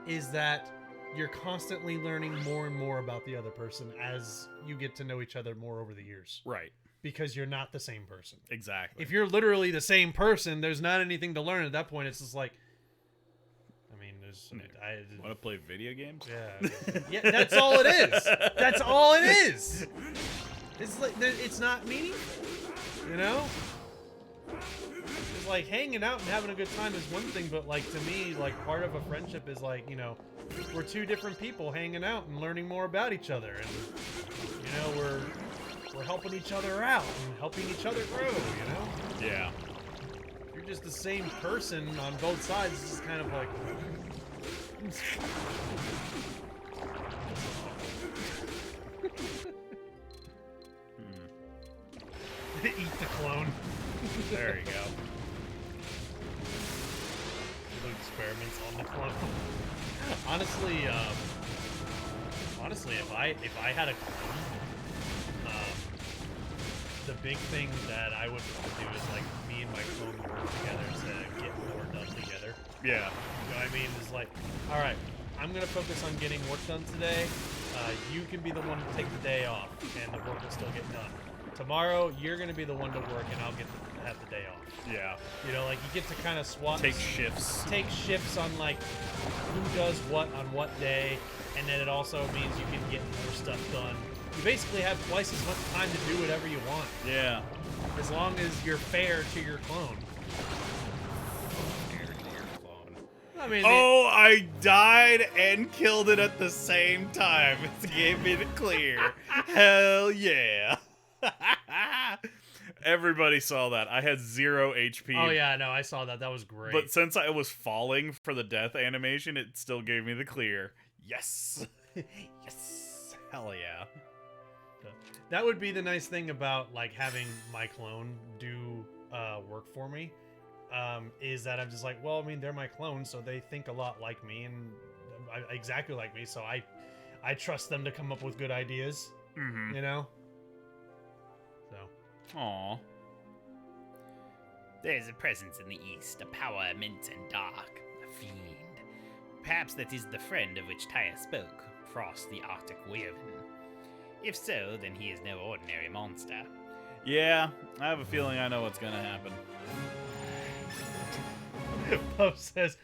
is that you're constantly learning more and more about the other person as you get to know each other more over the years. Right. Because you're not the same person. Exactly. If you're literally the same person, there's not anything to learn at that point. It's just like, I mean, there's... Want to play video games? Yeah. Yeah, that's all it is. That's all it is. It's like, it's not meaningful, you know? It's like hanging out and having a good time is one thing, but like to me, like part of a friendship is like, you know, we're two different people hanging out and learning more about each other, and you know, we're helping each other out and helping each other grow, you know? Yeah. If you're just the same person on both sides, it's just kind of like eat the clone. There you go. Do experiments on the clone. Honestly, if I had a clone, the big thing that I would do is like me and my clone work together to get more done together. Yeah. You know what I mean? It's like, all right, I'm gonna focus on getting work done today. You can be the one to take the day off, and the work will still get done. Tomorrow, you're gonna be the one to work, and I'll get to have the day off. Yeah. You know, like you get to kind of swap. Take shifts. Take shifts on like who does what on what day, and then it also means you can get more stuff done. You basically have twice as much time to do whatever you want. Yeah. As long as you're fair to your clone. Fair to your clone. I mean, Oh, I died and killed it at the same time. It gave me the clear. Hell yeah. Everybody saw that. I had 0 HP. oh yeah, no, I saw that. That was great. But since I was falling for the death animation, it still gave me the clear. Yes. Yes. Hell yeah. That would be the nice thing about like having my clone do work for me, is that I'm just like, well, I mean, they're my clone, so they think a lot like me and exactly like me, so I trust them to come up with good ideas. Mm-hmm. You know. So. Aw. There's a presence in the east, a power immense and dark, a fiend. Perhaps that is the friend of which Tyre spoke, Frost the Arctic Wyvern. If so, then he is no ordinary monster. Yeah, I have a feeling I know what's gonna happen. Puff says,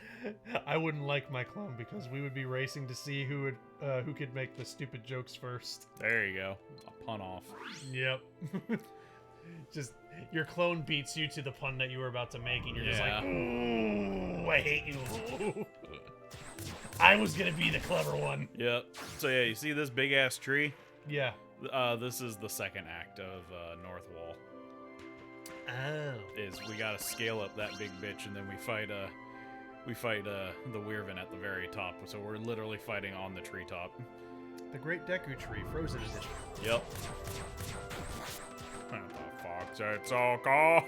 I wouldn't like my clone because we would be racing to see who could make the stupid jokes first. There you go. A pun off. Yep. Just your clone beats you to the pun that you were about to make, and you're just Yeah. like, ooh, I hate you. I was gonna be the clever one. Yep. So yeah, you see this big ass tree? Yeah. This is the second act of North Wall. Oh. Is we gotta scale up that big bitch, and then we fight the Wyvern at the very top. So we're literally fighting on the treetop. The Great Deku Tree, Frozen Edition. Yep. What the fuck's it so called?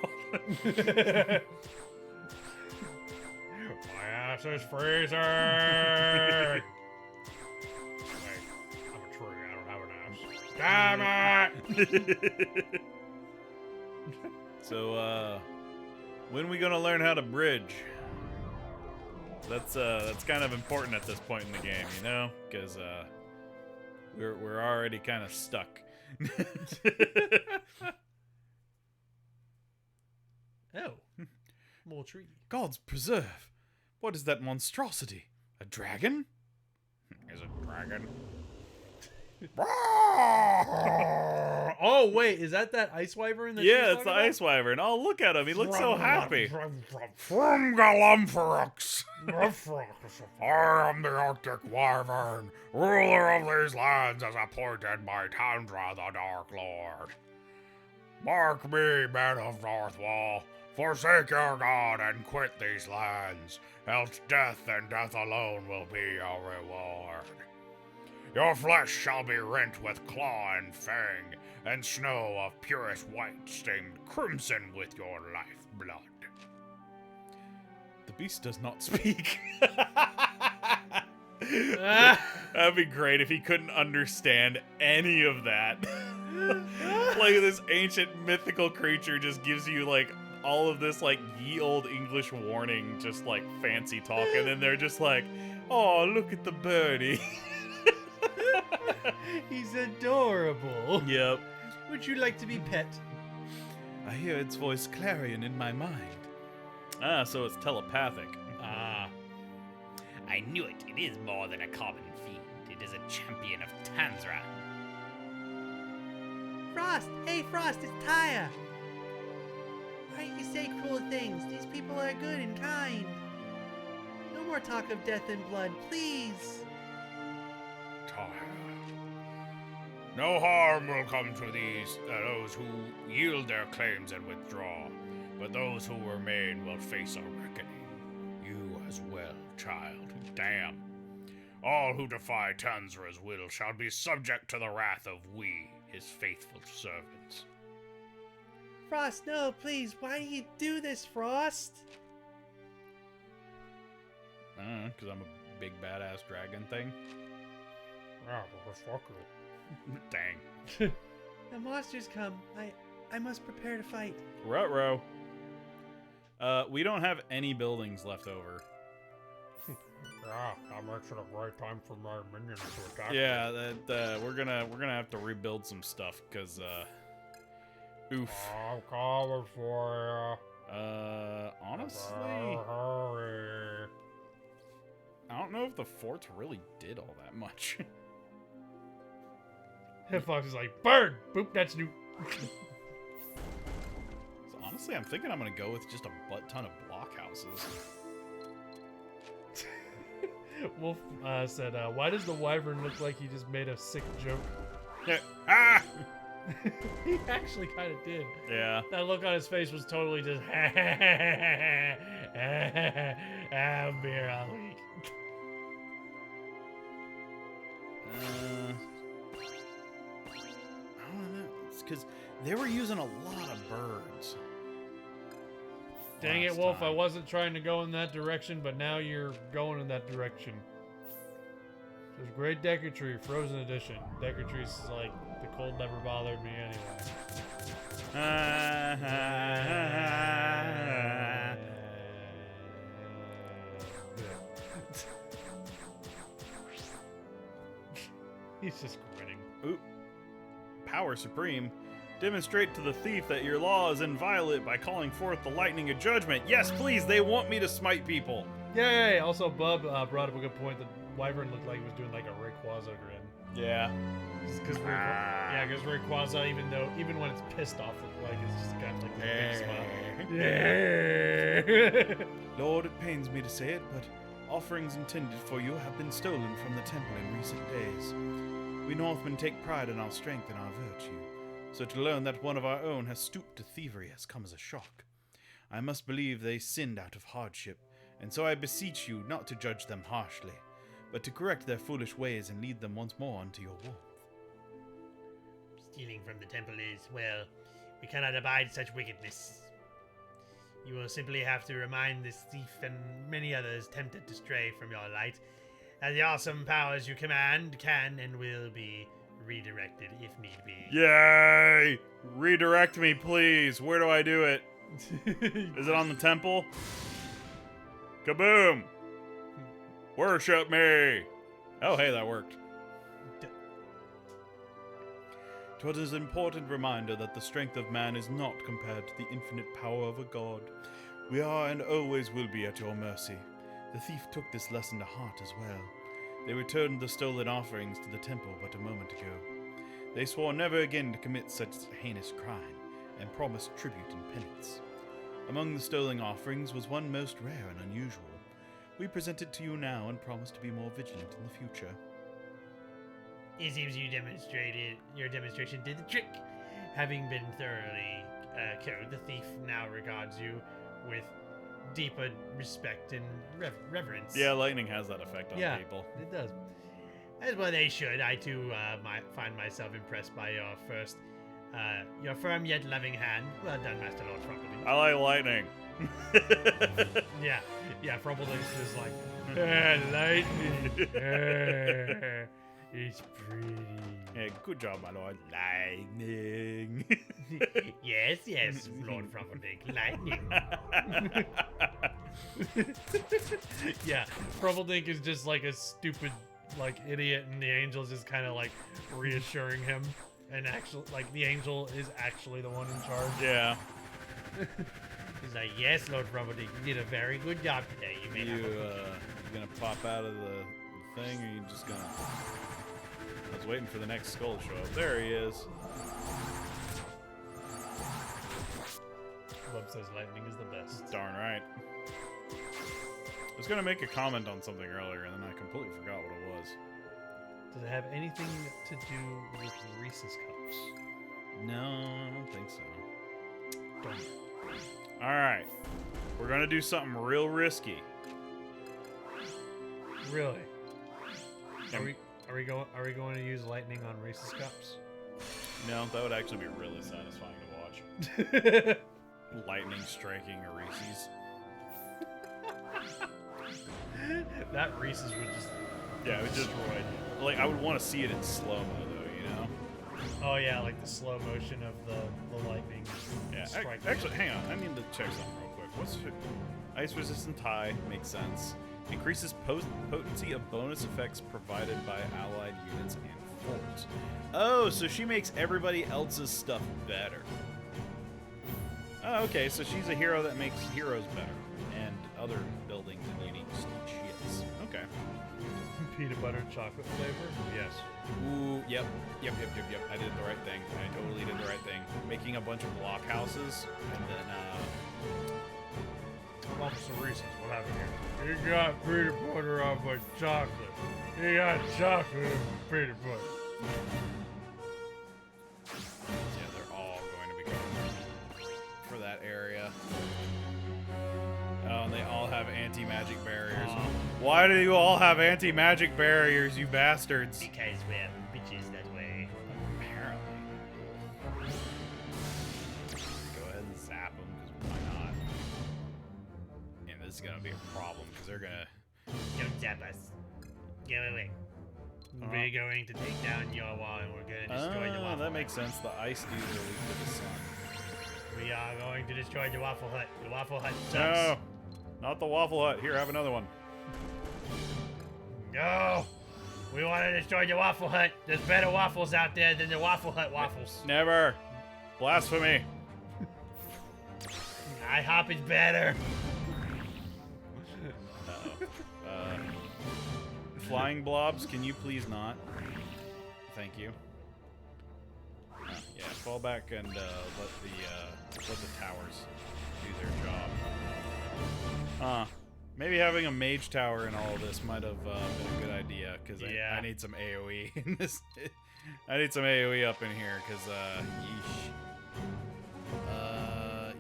My ass is freezing! Wait, I'm a tree, I don't have an ass. Damn it! So, when we gonna learn how to bridge? That's kind of important at this point in the game, you know? Because, We're already kind of stuck. Oh. More tree. Gods preserve. What is that monstrosity? A dragon? Is it a dragon? Oh, wait. Is that ice wyvern? That Yeah, it's the ice wyvern. Oh, look at him. He looks so happy. From Galumphorux. I am the Arctic Wyvern, ruler of these lands as appointed by Tundra the Dark Lord. Mark me, men of Northwall, forsake your god and quit these lands, else death and death alone will be your reward. Your flesh shall be rent with claw and fang, and snow of purest white stained crimson with your life blood. The beast does not speak. That'd be great if he couldn't understand any of that. Like this ancient mythical creature just gives you like all of this like ye old English warning, just like fancy talk, and then they're just like, oh, look at the birdie. He's adorable. Yep. Would you like to be pet? I hear its voice clarion in my mind. Ah, so it's telepathic. Ah. I knew it. It is more than a common fiend. It is a champion of Tanzra. Frost! Hey, Frost, it's Taya! Why don't you say cruel things? These people are good and kind. No more talk of death and blood, please. No harm will come to those who yield their claims and withdraw, but those who remain will face a reckoning. You as well, child. Damn. All who defy Tanzra's will shall be subject to the wrath of we, his faithful servants. Frost, no, please. Why do you do this, Frost? Because I'm a big badass dragon thing. Ah, motherfucker. Dang. The monsters come. I must prepare to fight. Ruh-roh. We don't have any buildings left over. Yeah, that makes it a great time for my minions to attack. Yeah, that we're gonna have to rebuild some stuff because oof. I'm coming for Honestly, hurry. I don't know if the forts really did all that much. Fox is like, bird! Boop, that's new. So honestly, I'm thinking I'm gonna go with just a butt ton of blockhouses. Wolf said, why does the wyvern look like he just made a sick joke? Ah! He actually kind of did. Yeah. That look on his face was totally just, beer all week. I don't know. It's because they were using a lot of birds. Dang it, last Wolf, I time. wasn't trying to go in that direction, but now you're going in that direction. There's great Decatry, Frozen Edition. Decatry's is like, the cold never bothered me anyway. He's just grinning. Ooh. Power supreme. Demonstrate to the thief that your law is inviolate by calling forth the lightning of judgment. Yes, please, they want me to smite people. Yay! Also, Bub brought up a good point. The wyvern looked like he was doing like a Rayquaza grin. Yeah. Because Rayquaza, even when it's pissed off, looked like it's just got like this big smile. Yeah. Lord, it pains me to say it, but offerings intended for you have been stolen from the temple in recent days. We Northmen take pride in our strength and our virtue, so to learn that one of our own has stooped to thievery has come as a shock. I must believe they sinned out of hardship, and so I beseech you not to judge them harshly, but to correct their foolish ways and lead them once more unto your warmth. Stealing from the temple is, well, we cannot abide such wickedness. You will simply have to remind this thief and many others tempted to stray from your light that the awesome powers you command can and will be redirected if need be. Yay! Redirect me, please. Where do I do it? Is it on the temple? Kaboom! Worship me! Oh, hey, that worked. 'Twas an important reminder that the strength of man is not compared to the infinite power of a god. We are and always will be at your mercy. The thief took this lesson to heart as well. They returned the stolen offerings to the temple but a moment ago. They swore never again to commit such heinous crime, and promised tribute and penance. Among the stolen offerings was one most rare and unusual. We present it to you now and promise to be more vigilant in the future. It seems your demonstration did the trick. Having been thoroughly killed, the thief now regards you with deeper respect and reverence. Yeah, lightning has that effect on people. It does. As well they should. I too might find myself impressed by your firm yet loving hand. Well done, Master Lord Frumpledink. I like lightning. Yeah, Frumpledink is like, lightning. It's pretty. Yeah, good job, my lord. Lightning. Yes, Lord Frumpledink. Lightning. Yeah, Frumpledink is just like a stupid, like, idiot, and the angel's just kind of like reassuring him. And actually, like, the angel is actually the one in charge. Yeah. He's like, yes, Lord Frumpledink, you did a very good job today. You gonna pop out of the thing, or you just gonna... I was waiting for the next skull to show up. There he is. Love says lightning is the best. Darn right. I was gonna make a comment on something earlier, and then I completely forgot what it was. Does it have anything to do with Reese's Cups? No, I don't think so. Don't. Alright. We're gonna do something real risky. Really? And- Are we going to use lightning on Reese's Cups? No, that would actually be really satisfying to watch. Lightning striking a Reese's. That Reese's would just... Yeah, it would just... Like, I would want to see it in slow-mo, though, you know? Oh yeah, like the slow motion of the lightning. Yeah, striking. actually, hang on. I need to check something real quick. What's ice-resistant tie? Makes sense. Increases potency of bonus effects provided by allied units and forts. Oh, so she makes everybody else's stuff better. Oh, okay, so she's a hero that makes heroes better. And other buildings and unique shits. Okay. Peanut butter and chocolate flavor? Yes. Ooh, yep. I did the right thing. I totally did the right thing. Making a bunch of blockhouses, and then, Officer Reese's, what happened here? You got peanut butter on my chocolate. You got chocolate and peanut butter. yeah, they're all going to be going for that area. Oh, and they all have anti-magic barriers. Why do you all have anti-magic barriers, you bastards? Because we're bitches that way. Apparently. Go ahead and zap them, because why not? And this is going to be a problem, because they're going to... Don't zap us. Go away. We're going to take down your wall and we're going to destroy the waffle that hut. makes sense. The ice dudes are weak to the sun. We are going to destroy the waffle hut. The waffle hut sucks. No! Not the Waffle Hut. Here, have another one. No! We want to destroy the waffle hut. There's better waffles out there than the waffle hut waffles. Never. Blasphemy. IHOP is better. Flying blobs, can you please not? Thank you. Yeah, fall back and let the towers do their job. Maybe having a mage tower in all of this might have been a good idea, because I need some AoE in this. I need some AoE up in here, because yeesh.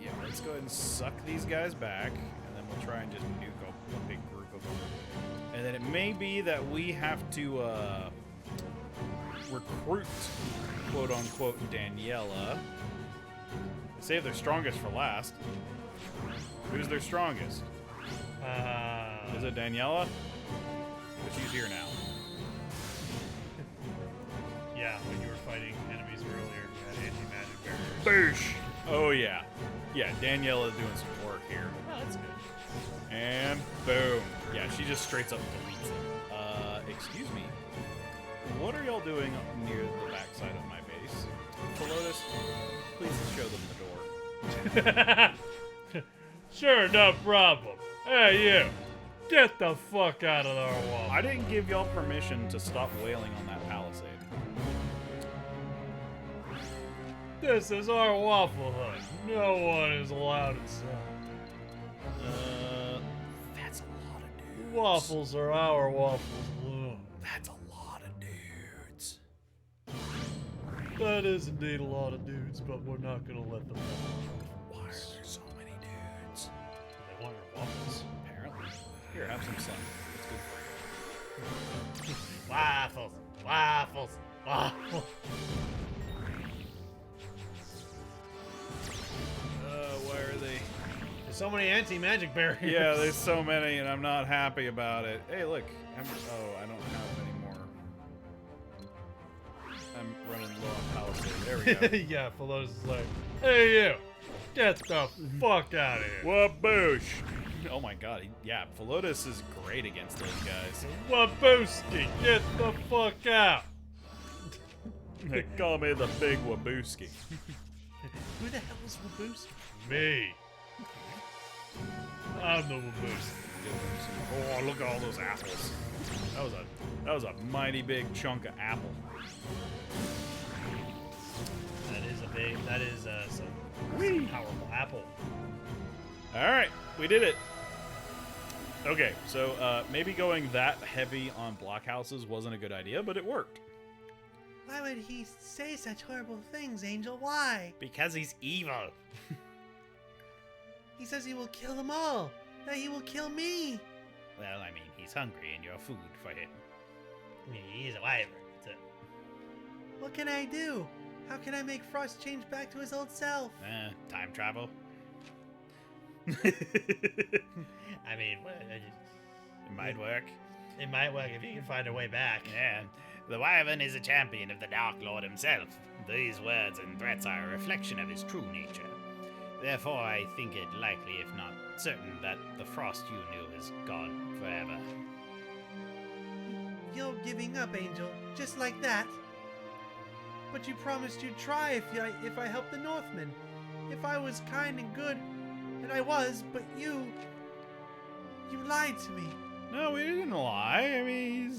Yeah, let's go ahead and suck these guys back, and then we'll try and just nuke a big group of them. And then it may be that we have to recruit, quote unquote, Daniela. Save their strongest for last. Who's their strongest? Is it Daniela? But she's here now. Yeah, when you were fighting enemies earlier, you had anti-magic barriers. Boosh! Oh yeah. Yeah, Daniela's doing some work here. Oh, that's good. And boom. Yeah, she just straight up deletes it. Excuse me. What are y'all doing up near the backside of my base? just please show them the door. Sure, no problem. Hey, you. Get the fuck out of our wall. I didn't give y'all permission to stop wailing on that palisade. This is our Waffle Hut. No one is allowed inside. That's a lot of dudes. Waffles are our waffles. Ugh. That's a lot of dudes. That is indeed a lot of dudes, but we're not gonna let them know. Why are there so many dudes? They want your waffles. Apparently. Here, have some sun. It's good for you. Waffles, waffles, waffles. Why are they? There's so many anti-magic barriers. Yeah, there's so many, and I'm not happy about it. Hey, look. I don't have any more. I'm running low on palisade. There we go. Yeah, Philo's is like, hey you, get the fuck out of here. Waboosh! Oh my god, yeah, Philotis is great against those guys. Wabooski, get the fuck out. They call me the big Wabooski. Who the hell is Wabooski? Me. I'm the Wabooski. Oh, look at all those apples. That was a mighty big chunk of apple. That is some powerful apple. Alright, we did it. Okay, so maybe going that heavy on blockhouses wasn't a good idea, but it worked. Why would he say such horrible things, Angel? Why? Because he's evil. He says he will kill them all. That he will kill me. Well, I mean, he's hungry and you're food for him. He's a wyvern. What can I do? How can I make Frost change back to his old self? Time travel. I mean, It might work. it might work if you can find a way back. Yeah, the Wyvern is a champion of the Dark Lord himself. These words and threats are a reflection of his true nature. Therefore, I think it likely, if not certain, that the Frost you knew is gone forever. You're giving up, Angel, just like that. But you promised you'd try if I helped the Northmen. If I was kind and good, and I was, but you lied to me. No, we didn't lie. I mean,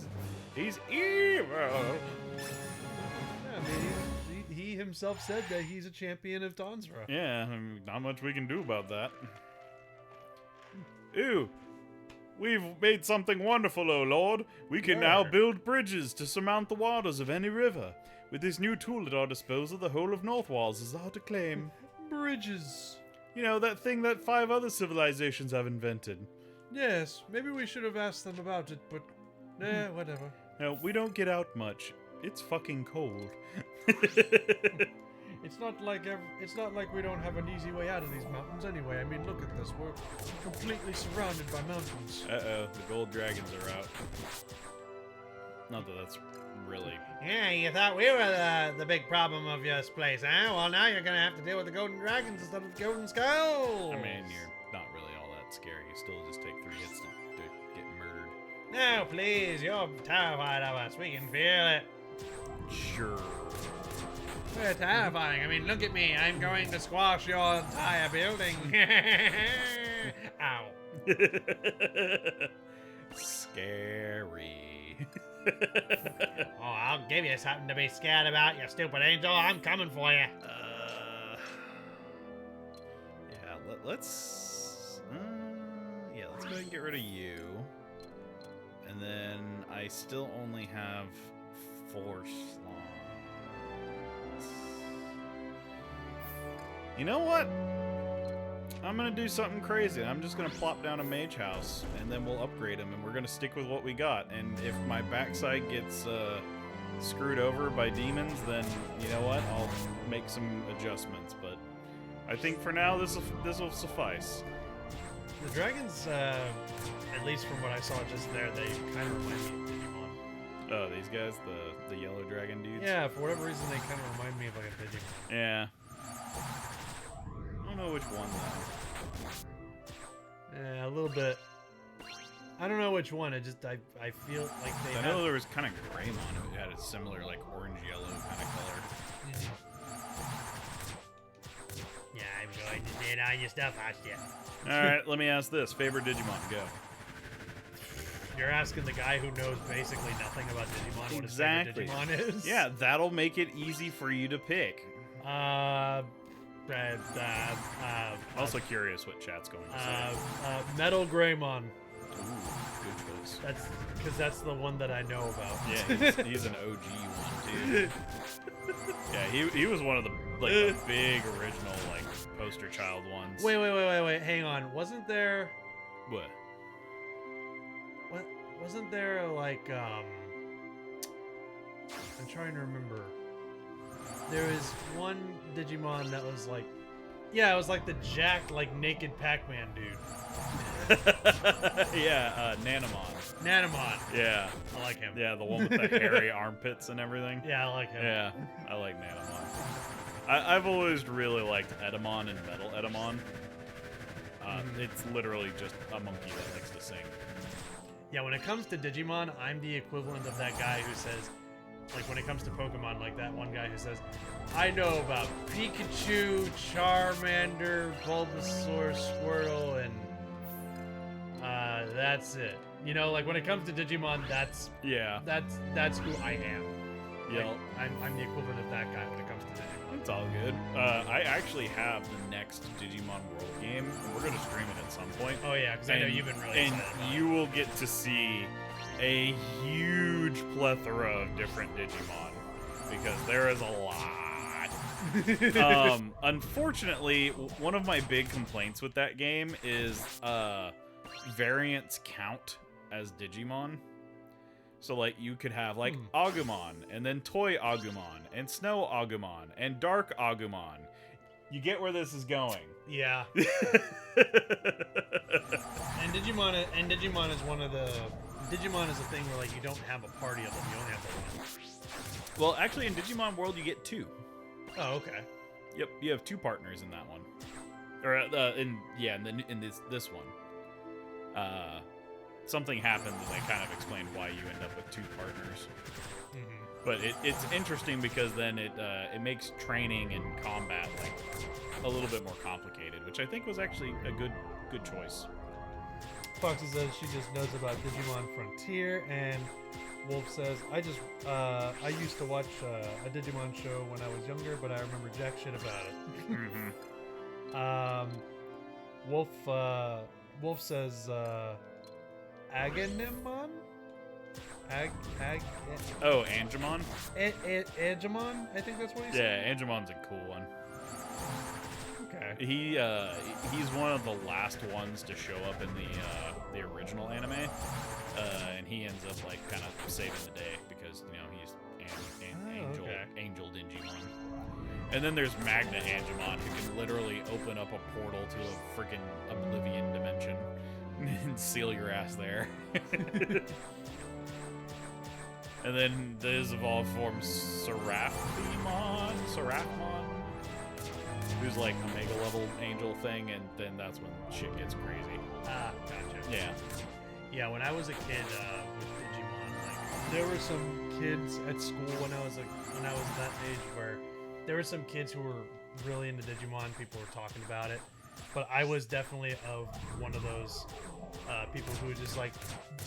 he's evil. Yeah, I mean, he himself said that he's a champion of Tonsra. Yeah, I mean, not much we can do about that. Ooh, we've made something wonderful, O Lord. We can now build bridges to surmount the waters of any river. With this new tool at our disposal, the whole of Northwalls is ours to claim. Bridges. You know, that thing that 5 other civilizations have invented. Yes, maybe we should have asked them about it, but whatever. No, we don't get out much. It's fucking cold. It's not like we don't have an easy way out of these mountains anyway. I mean, look at this. We're completely surrounded by mountains. Uh-oh, the gold dragons are out. Not that that's really... Yeah, you thought we were the big problem of your place, huh? Well, now you're gonna have to deal with the golden dragons instead of the golden skulls. I mean, you're not really all that scary. You still just take 3 hits to get murdered. No, please, you're terrified of us. We can feel it. Sure. We're terrifying. I mean, look at me. I'm going to squash your entire building. Ow. Scary. Oh, I'll give you something to be scared about, you stupid angel. I'm coming for you. Yeah, let's go ahead and get rid of you. And then I still only have 4 slots. You know what? I'm gonna do something crazy. I'm just gonna plop down a mage house, and then we'll upgrade him, and we're gonna stick with what we got. And if my backside gets screwed over by demons, then you know what? I'll make some adjustments. But I think for now, this will suffice. The dragons, at least from what I saw just there, they kind of remind me of Digimon. Oh, these guys, the yellow dragon dudes. Yeah, for whatever reason, they kind of remind me of like a Digimon. Yeah. I don't know which one though. Yeah, a little bit. I don't know which one. I feel like they. I know there was kind of Greymon who had a similar like orange yellow kind of color. Get on your stuff, Hostia. All right, let me ask this. Favorite Digimon, go. You're asking the guy who knows basically nothing about Digimon what Exactly. his favorite Digimon is? Yeah, that'll make it easy for you to pick. Also curious what chat's going to say. Metal Greymon. Ooh, good choice. That's because that's the one that I know about. Yeah, he's an OG one too. Yeah, he was one of the the big original poster child ones. Wait. Hang on. Wasn't there? What? What? Wasn't there I'm trying to remember. There was one Digimon that was yeah, it was like the jacked, naked Pac-Man dude. Yeah, Nanamon. Nanamon. Yeah. I like him. Yeah, the one with the hairy armpits and everything. Yeah, I like him. Yeah, I like Nanamon. I've always really liked Edamon and Metal Edamon. It's literally just a monkey that likes to sing. Yeah, when it comes to Digimon, I'm the equivalent of that guy who says, when it comes to Pokemon, that one guy who says, I know about Pikachu, Charmander, Bulbasaur, Squirtle, and that's it. You know, when it comes to Digimon, that's who I am. Yeah, I'm the equivalent of that guy when it comes to Digimon. it's all good. I actually have the next Digimon World game. We're gonna stream it at some point. Oh yeah, because I know you've been really and excited about you will get to see a huge plethora of different Digimon because there is a lot. Unfortunately, one of my big complaints with that game is variants count as Digimon. So you could have Agumon and then Toy Agumon and Snow Agumon and Dark Agumon. You get where this is going. Yeah. And Digimon is one of the Digimon is a thing where you don't have a party of them, you only have the one. Well, actually in Digimon World you get 2. Oh, okay. Yep, you have 2 partners in that one. Or in this one. Something happens and they kind of explain why you end up with 2 partners. Mm-hmm. But it's interesting because then it makes training and combat a little bit more complicated, which I think was actually a good choice. Foxy says she just knows about Digimon Frontier, and Wolf says I used to watch a Digimon show when I was younger, but I remember jack shit about it. Mm-hmm. Wolf says Aganimon? Oh, Angemon? Angemon? I think that's what he said. Yeah, Angemon's a cool one. Okay. He's one of the last ones to show up in the original anime, and he ends up kind of saving the day because he's Angel Digimon. And then there's Magna Angemon, who can literally open up a portal to a freaking Oblivion dimension and seal your ass there. And then there's evolved form Seraphimon, who's a mega level angel thing, and then that's when shit gets crazy. Ah, gotcha. Yeah. Yeah, when I was a kid with Digimon, there were some kids at school when I was that age where there were some kids who were really into Digimon. People were talking about it, but I was definitely of one of those people who were just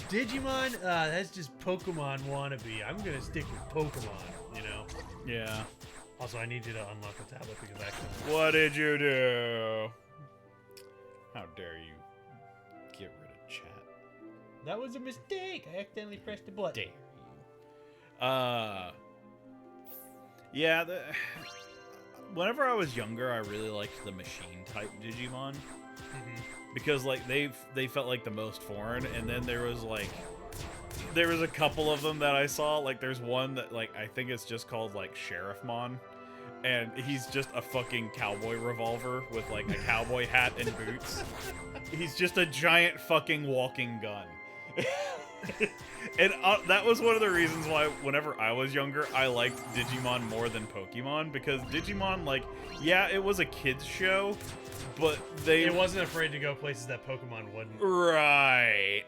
Digimon, that's just Pokemon wannabe. I'm gonna stick with Pokemon, you know? Yeah. Also, I need you to unlock the tablet because I can. What did you do? How dare you get rid of chat? That was a mistake. I accidentally pressed the button. Dare you? Yeah. Whenever I was younger, I really liked the machine type Digimon. Mm-hmm. Because they felt like the most foreign, and then there was a couple of them that I saw. There's one that I think it's just called Sheriffmon, and he's just a fucking cowboy revolver with a cowboy hat and boots. He's just a giant fucking walking gun. And that was one of the reasons why whenever I was younger I liked Digimon more than Pokemon, because Digimon it was a kids show, but it wasn't afraid to go places that Pokemon wouldn't. Right.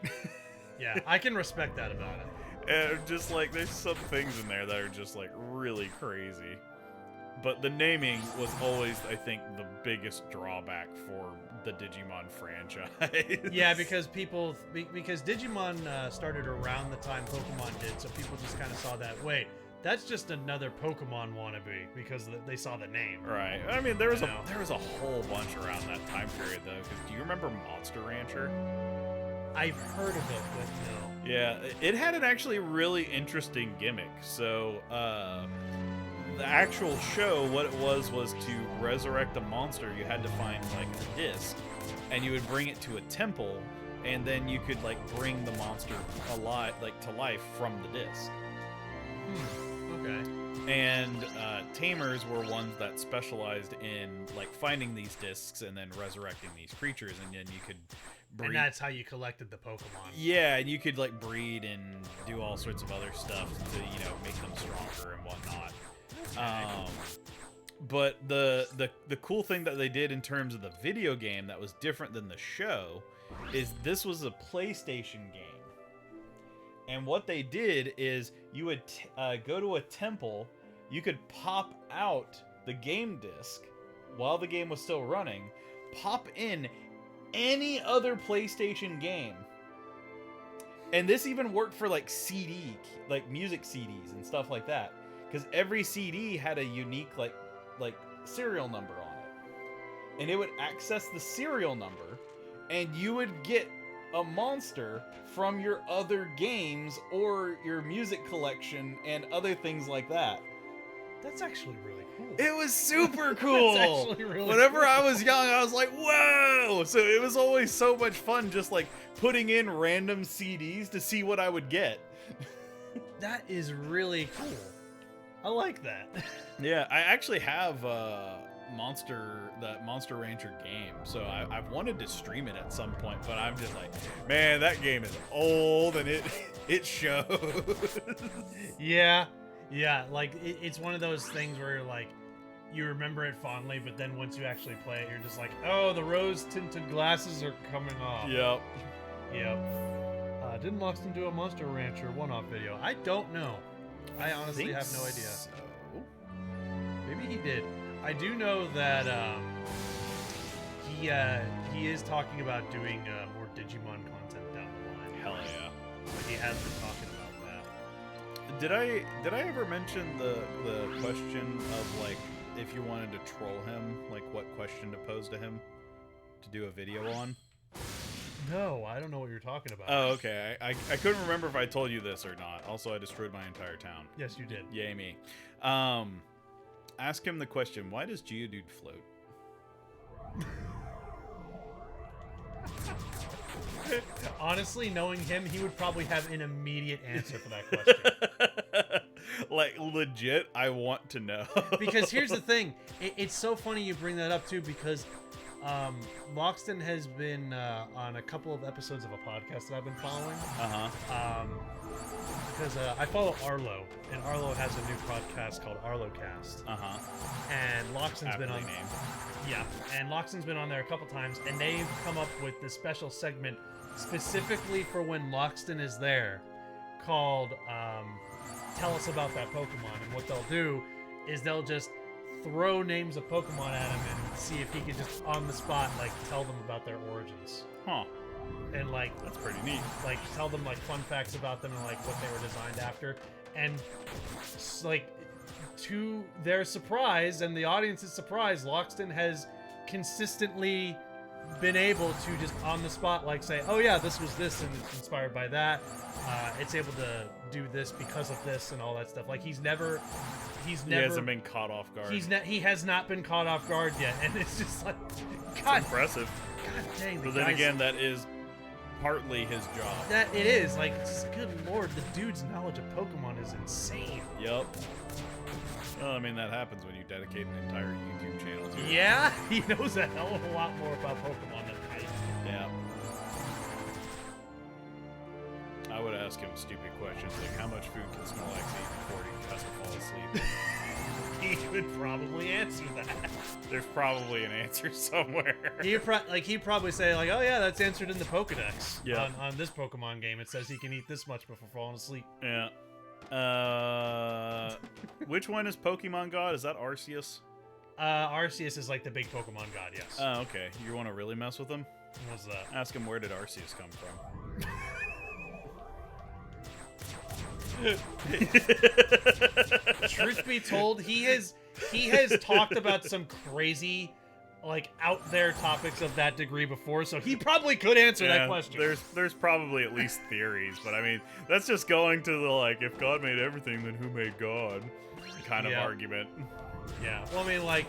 Yeah, I can respect that about it. And just there's some things in there that are just really crazy. But the naming was always, I think, the biggest drawback for the Digimon franchise. Yeah, because because Digimon started around the time Pokemon did, so people just kind of saw that. Wait, that's just another Pokemon wannabe because they saw the name. Right. I mean, there was a whole bunch around that time period though. Because do you remember Monster Rancher? I've heard of it, but no. Yeah, it had an actually really interesting gimmick. So, the actual show, what it was to resurrect a monster, you had to find like a disc, and you would bring it to a temple, and then you could like bring the monster alive, like to life from the disc. Okay. And tamers were ones that specialized in like finding these discs and then resurrecting these creatures, and then you could breed. And that's how you collected the Pokemon. Yeah, and you could like breed and do all sorts of other stuff to make them stronger and whatnot. But the cool thing that they did in terms of the video game that was different than the show is this was a PlayStation game. And what they did is you would go to a temple, you could pop out the game disc while the game was still running, pop in any other PlayStation game. And this even worked for like CD, like music CDs and stuff like that. Because every CD had a unique like serial number on it, and it would access the serial number, and you would get a monster from your other games or your music collection and other things like that. That's actually really cool. It was super cool. That's actually really Whenever cool. I was young, I was like, whoa! So it was always so much fun just like putting in random CDs to see what I would get. That is really cool. I like that. Yeah, I actually have Monster Rancher game, so I've wanted to stream it at some point, but I'm just like, man, that game is old and it shows. Yeah, like it's one of those things where you're like, you remember it fondly, but then once you actually play it, you're just like, oh, the rose-tinted glasses are coming off. Yep. Didn't Loxton do a Monster Rancher one-off video? I don't know. I honestly have no idea. So. Maybe he did. I do know that he is talking about doing more Digimon content down the line. Hell yeah. Like he has been talking about that. Did I ever mention the question of like if you wanted to troll him, like what question to pose to him to do a video on? No, I don't know what you're talking about. Oh, okay. I couldn't remember if I told you this or not. Also, I destroyed my entire town. Yes, you did. Yay me. Ask him the question, why does Geodude float? Honestly, knowing him, he would probably have an immediate answer for that question. Like, legit, I want to know. Because here's the thing. It's so funny you bring that up, too, because Loxton has been on a couple of episodes of a podcast that I've been following. Because I follow Arlo, and Arlo has a new podcast called ArloCast. And Loxton's been on. Yeah, and Loxton's been on there a couple times, and they've come up with this special segment specifically for when Loxton is there, called "Tell Us About That Pokemon." And what they'll do is they'll just throw names of Pokemon at him and see if he can just on the spot like tell them about their origins. Huh. And like That's pretty neat. like tell them like fun facts about them and like what they were designed after. And like to their surprise and the audience's surprise, Loxton has consistently been able to just on the spot like say, oh yeah, this was this and it's inspired by that. It's able to do this because of this and all that stuff. Like he hasn't been caught off guard. He has not been caught off guard yet, and it's just like, It's God, impressive. God dang. But then again, that is partly his job. That it is like, it's just, good lord, the dude's knowledge of Pokemon is insane. Yep. Well, I mean, that happens when you dedicate an entire YouTube channel to it. Yeah, he knows a hell of a lot more about Pokemon than I do. Yeah. I would ask him stupid questions like, how much food can Snorlax eat before he has to fall asleep? He would probably answer that. There's probably an answer somewhere. He'd probably say like, oh yeah, that's answered in the Pokedex. Yeah. On this Pokemon game, it says he can eat this much before falling asleep. Yeah. Which one is Pokemon God? Is that Arceus? Arceus is like the big Pokemon god, yes. Oh, okay. You want to really mess with him? What's that? Ask him, where did Arceus come from? Truth be told, he has talked about some crazy, like, out there topics of that degree before, so he probably could answer that question. There's probably at least theories, but I mean, that's just going to the, like, if God made everything, then who made God kind of argument. Yeah. Well, I mean, like,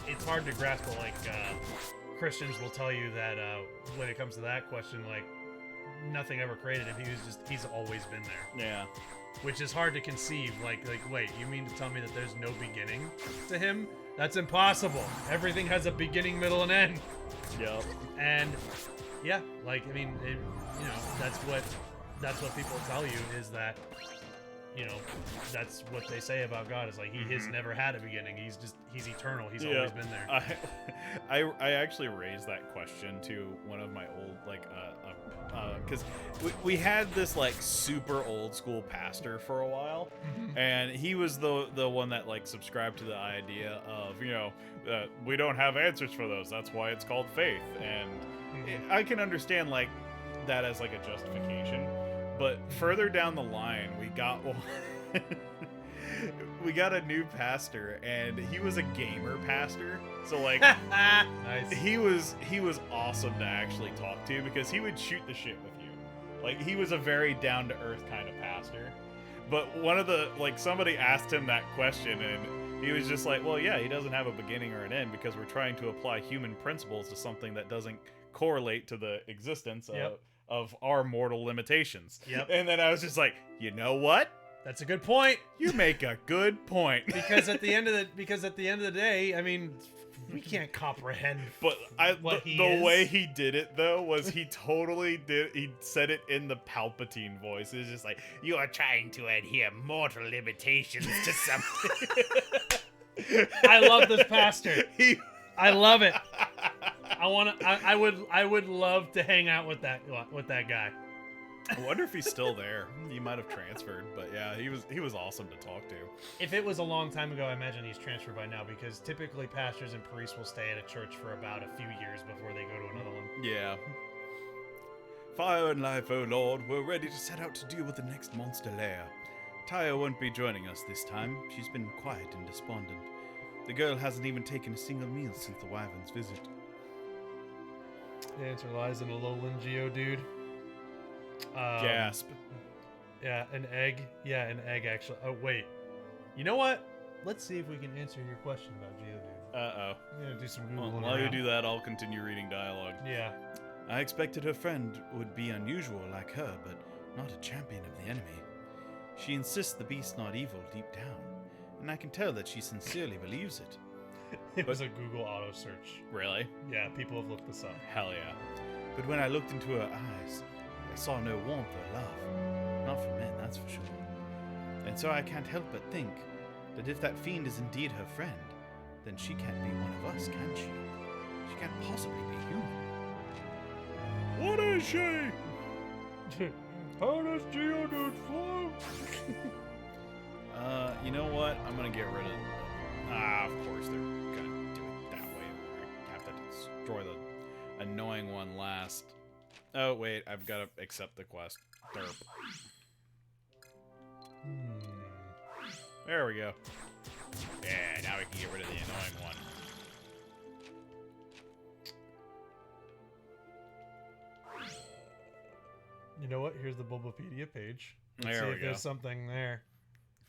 it's hard to grasp, but, like, Christians will tell you that when it comes to that question, like, nothing ever created him. He's always been there. Yeah. Which is hard to conceive. Like, wait, you mean to tell me that there's no beginning to him? That's impossible. Everything has a beginning, middle, and end. Yep. And yeah, like, I mean, that's what people tell you is that, that's what they say about God is like he has never had a beginning. He's eternal. He's always been there. I actually raised that question to one of my old because we had this like super old school pastor for a while, and he was the one that like subscribed to the idea of we don't have answers for those. That's why it's called faith, and I can understand like that as like a justification. But further down the line, we got a new pastor, and he was a gamer pastor. So like, nice. He was awesome to actually talk to because he would shoot the shit with you. Like he was a very down to earth kind of pastor. But somebody asked him that question, and he was just like, well, yeah, he doesn't have a beginning or an end because we're trying to apply human principles to something that doesn't correlate to the existence of our mortal limitations. Yep. And then I was just like, you know what? That's a good point. You make a good point. Because at the end of the day, I mean, we can't comprehend. But the way he did it though was he said it in the Palpatine voice. It was just like, You are trying to adhere mortal limitations to something. I love this pastor. I love it. I would love to hang out with that guy. I wonder if he's still there. He might have transferred, but yeah, he was awesome to talk to. If it was a long time ago, I imagine he's transferred by now because typically pastors and priests will stay at a church for about a few years before they go to another one. Yeah. Fire and life, O Lord, we're ready to set out to deal with the next monster lair. Taya won't be joining us this time. She's been quiet and despondent. The girl hasn't even taken a single meal since the wyvern's visit. The answer lies in a Lowland Geodude. Gasp. Yeah, an egg. Yeah, an egg, actually. Oh, wait. You know what? Let's see if we can answer your question about Geodude. Uh-oh. I'm going to do some Googling While you around. do that, I'll continue reading dialogue. Yeah. I expected her friend would be unusual like her, but not a champion of the enemy. She insists the beast's not evil deep down, and I can tell that she sincerely believes it. It was a Google auto search. Really? Yeah, people have looked this up. Hell yeah. But when I looked into her eyes, I saw no warmth or love. Not from men, that's for sure. And so I can't help but think that if that fiend is indeed her friend, then she can't be one of us, can she? She can't possibly be human. What is she? How does Geodude flow? You know what? I'm gonna get rid of... of course they're gonna do it that way. I have to destroy the annoying one last. Oh, wait. I've got to accept the quest. Derp. There we go. Yeah, now we can get rid of the annoying one. You know what? Here's the Bulbapedia page. Let's There see we if go. there's something there.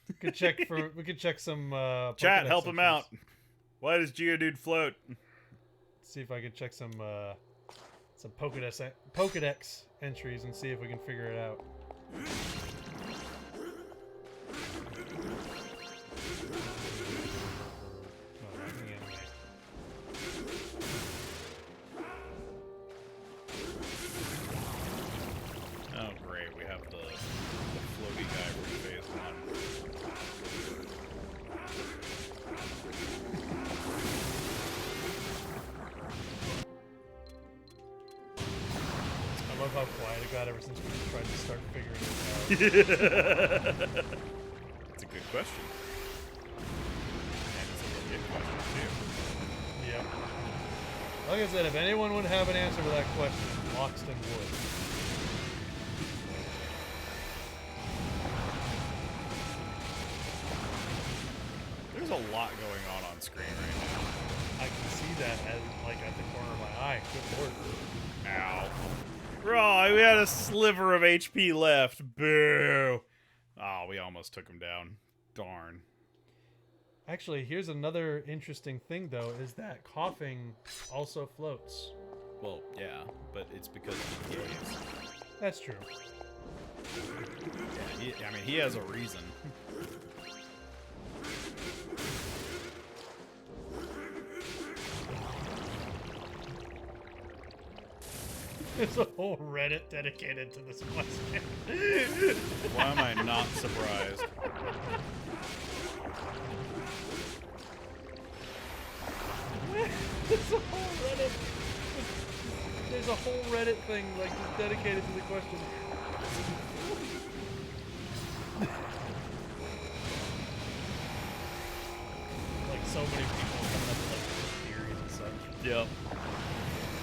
We could check some Chat, Pokédex help him out. entries. Why does Geodude float? See if I can check some Pokédex entries and see if we can figure it out. Oh, nothing anime. Oh, great. We have the floaty guy from phase 1. I love how quiet it got ever since we tried to start figuring it out. That's a good question. And it's a legit question, too. Yep. Like I said, if anyone would have an answer to that question, Loxton would. There's a lot going on screen right now. I can see that at the corner of my eye. Good lord. Ow. Oh, we had a sliver of HP left. Boo. Oh, we almost took him down. Darn. Actually, here's another interesting thing, though, is that coughing also floats. Well, yeah, but it's because of the caves. That's true. Yeah, he has a reason. There's a whole Reddit dedicated to this question. Why am I not surprised? There's a whole Reddit thing like just dedicated to the question. Like so many people coming up with like theories and such. Yep.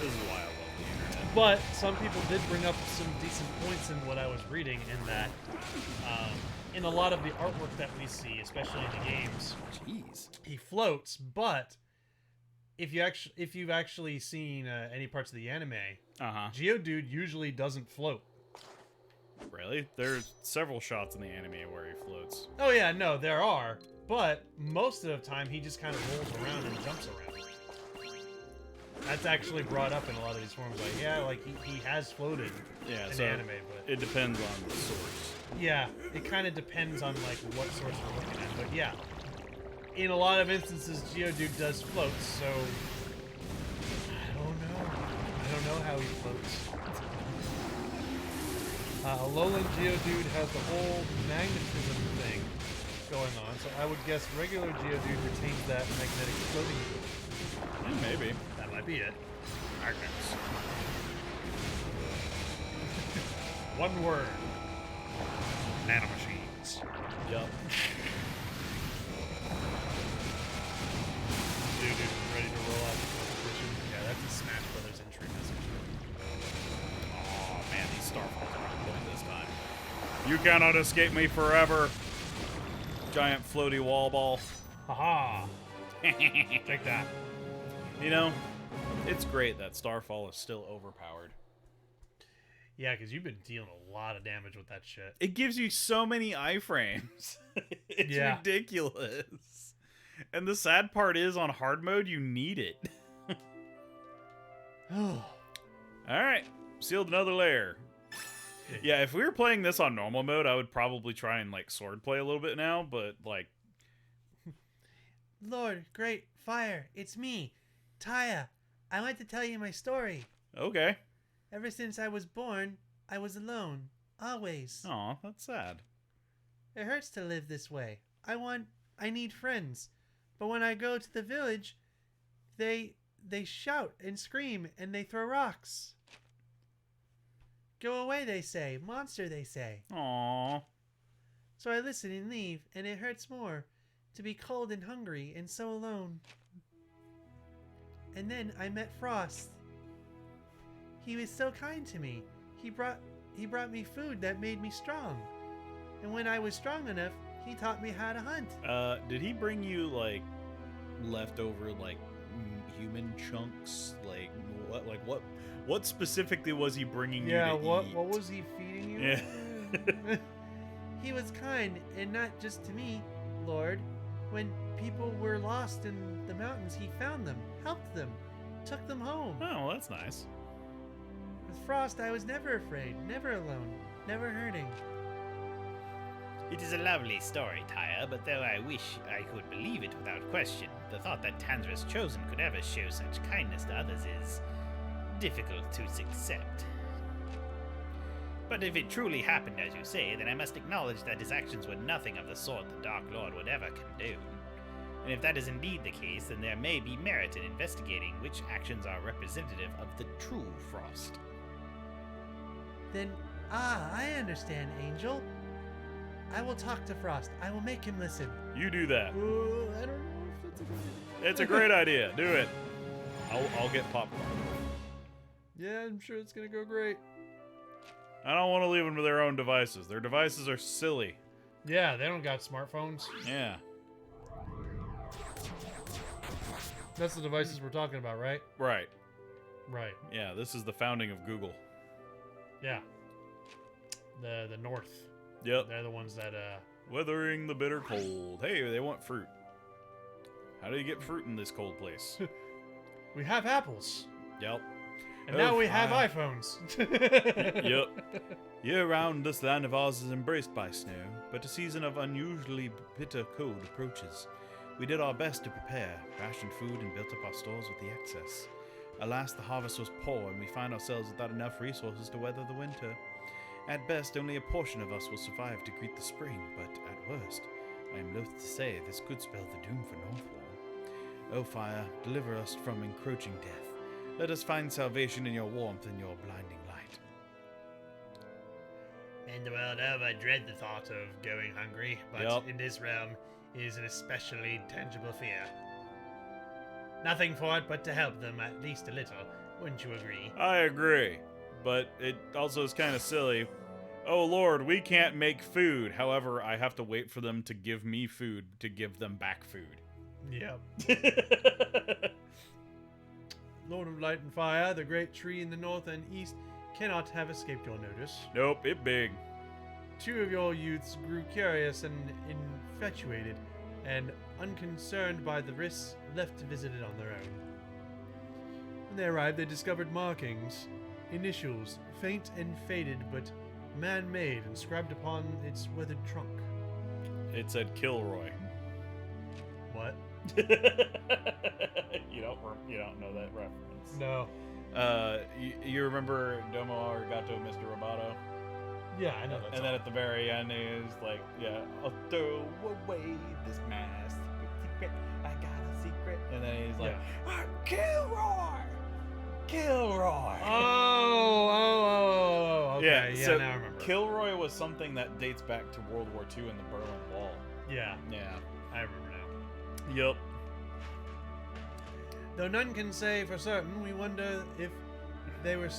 This is why I love the internet. But some people did bring up some decent points in what I was reading, in that in a lot of the artwork that we see, especially in the games, Jeez. he floats. But if you've actually seen any parts of the anime, Geodude usually doesn't float. Really? There's several shots in the anime where he floats. Oh yeah, no, there are. But most of the time, he just kind of rolls around and jumps around. That's actually brought up in a lot of these forums. Like, yeah, like he has floated in the anime, but it depends on the source. yeah, it kind of depends on like what source we're looking at. But yeah, in a lot of instances, Geodude does float. So I don't know how he floats. Alolan Geodude has the whole magnetism thing going on, so I would guess regular Geodude retains that magnetic floating ability. Yeah, maybe. That might be it. Magnets. One word. Nanomachines. Yep. Geodude is ready to roll out the competition. Yeah, that's a Smash Brothers entry message. Oh man, these Starfalls are on point this time. You cannot escape me forever. Giant floaty wall ball. Haha. Take that. You know, it's great that Starfall is still overpowered. Yeah, because you've been dealing a lot of damage with that shit. It gives you so many iframes. It's ridiculous. And the sad part is, on hard mode, you need it. Alright, sealed another layer. Yeah, if we were playing this on normal mode, I would probably try and, like, sword play a little bit now, but, like... Lord, great, fire, it's me, Taya. I want to tell you my story. Okay. Ever since I was born, I was alone. Always. Aw, that's sad. It hurts to live this way. I need friends. But when I go to the village, they shout and scream and they throw rocks. Go away, they say. Monster, they say. Aw. So I listen and leave, and it hurts more to be cold and hungry and so alone. And then I met Frost. He was so kind to me. He brought me food that made me strong. And when I was strong enough, he taught me how to hunt. Did he bring you, like, leftover, like, human chunks? Like, what specifically was he bringing you to eat? What was he feeding you? Yeah. He was kind, and not just to me, Lord. When people were lost in the mountains, he found them, helped them, took them home. Oh, well, that's nice. With Frost, I was never afraid, never alone, never hurting. It is a lovely story, Tyre, but though I wish I could believe it without question, the thought that Tandra's Chosen could ever show such kindness to others is difficult to accept. But if it truly happened as you say, then I must acknowledge that his actions were nothing of the sort the Dark Lord would ever condone. And if that is indeed the case, then there may be merit in investigating which actions are representative of the true Frost. Then, I understand, Angel. I will talk to Frost. I will make him listen. You do that. I don't know if that's a good idea. It's a great idea. Do it. I'll get popcorn. Yeah, I'm sure it's gonna go great. I don't want to leave them to their own devices. Their devices are silly. Yeah, they don't got smartphones. Yeah. That's the devices we're talking about, right? Right. Right. Yeah, this is the founding of Google. Yeah. The North. Yep. They're the ones that Weathering the bitter cold. Hey, they want fruit. How do you get fruit in this cold place? we have apples. Yep. And Oh, now we have fine. iPhones. Yep. Year-round, this land of ours is embraced by snow, but a season of unusually bitter cold approaches. We did our best to prepare, rationed food, and built up our stores with the excess. Alas, the harvest was poor, and we find ourselves without enough resources to weather the winter. At best, only a portion of us will survive to greet the spring, but at worst, I am loath to say this could spell the doom for Northwall. O fire, deliver us from encroaching death. Let us find salvation in your warmth and your blinding light. And the world over dread the thought of going hungry, but Yup. in this realm it is an especially tangible fear. Nothing for it but to help them at least a little, wouldn't you agree? I agree, but it also is kind of silly. Oh Lord, we can't make food. However, I have to wait for them to give me food to give them back food. Yep. Lord of Light and Fire, the great tree in the north and east, cannot have escaped your notice. Nope, it big. Two of your youths grew curious and infatuated, and unconcerned by the risks, left to visit it on their own. When they arrived, they discovered markings, initials, faint and faded, but man-made, inscribed upon its weathered trunk. It said Kilroy. What? You don't know that reference. No. You remember Domo Arigato, Mr. Roboto? Yeah, I know that. And then at the very end, he's like, "Yeah, I'll throw away this mask. Secret, I got a secret." And then he's like, "I'm Kilroy, Kilroy." Oh, okay. Yeah, so now I remember. Kilroy was something that dates back to World War II and the Berlin Wall. Yeah, Yeah. I remember now. Yep. Though none can say for certain, we wonder if they were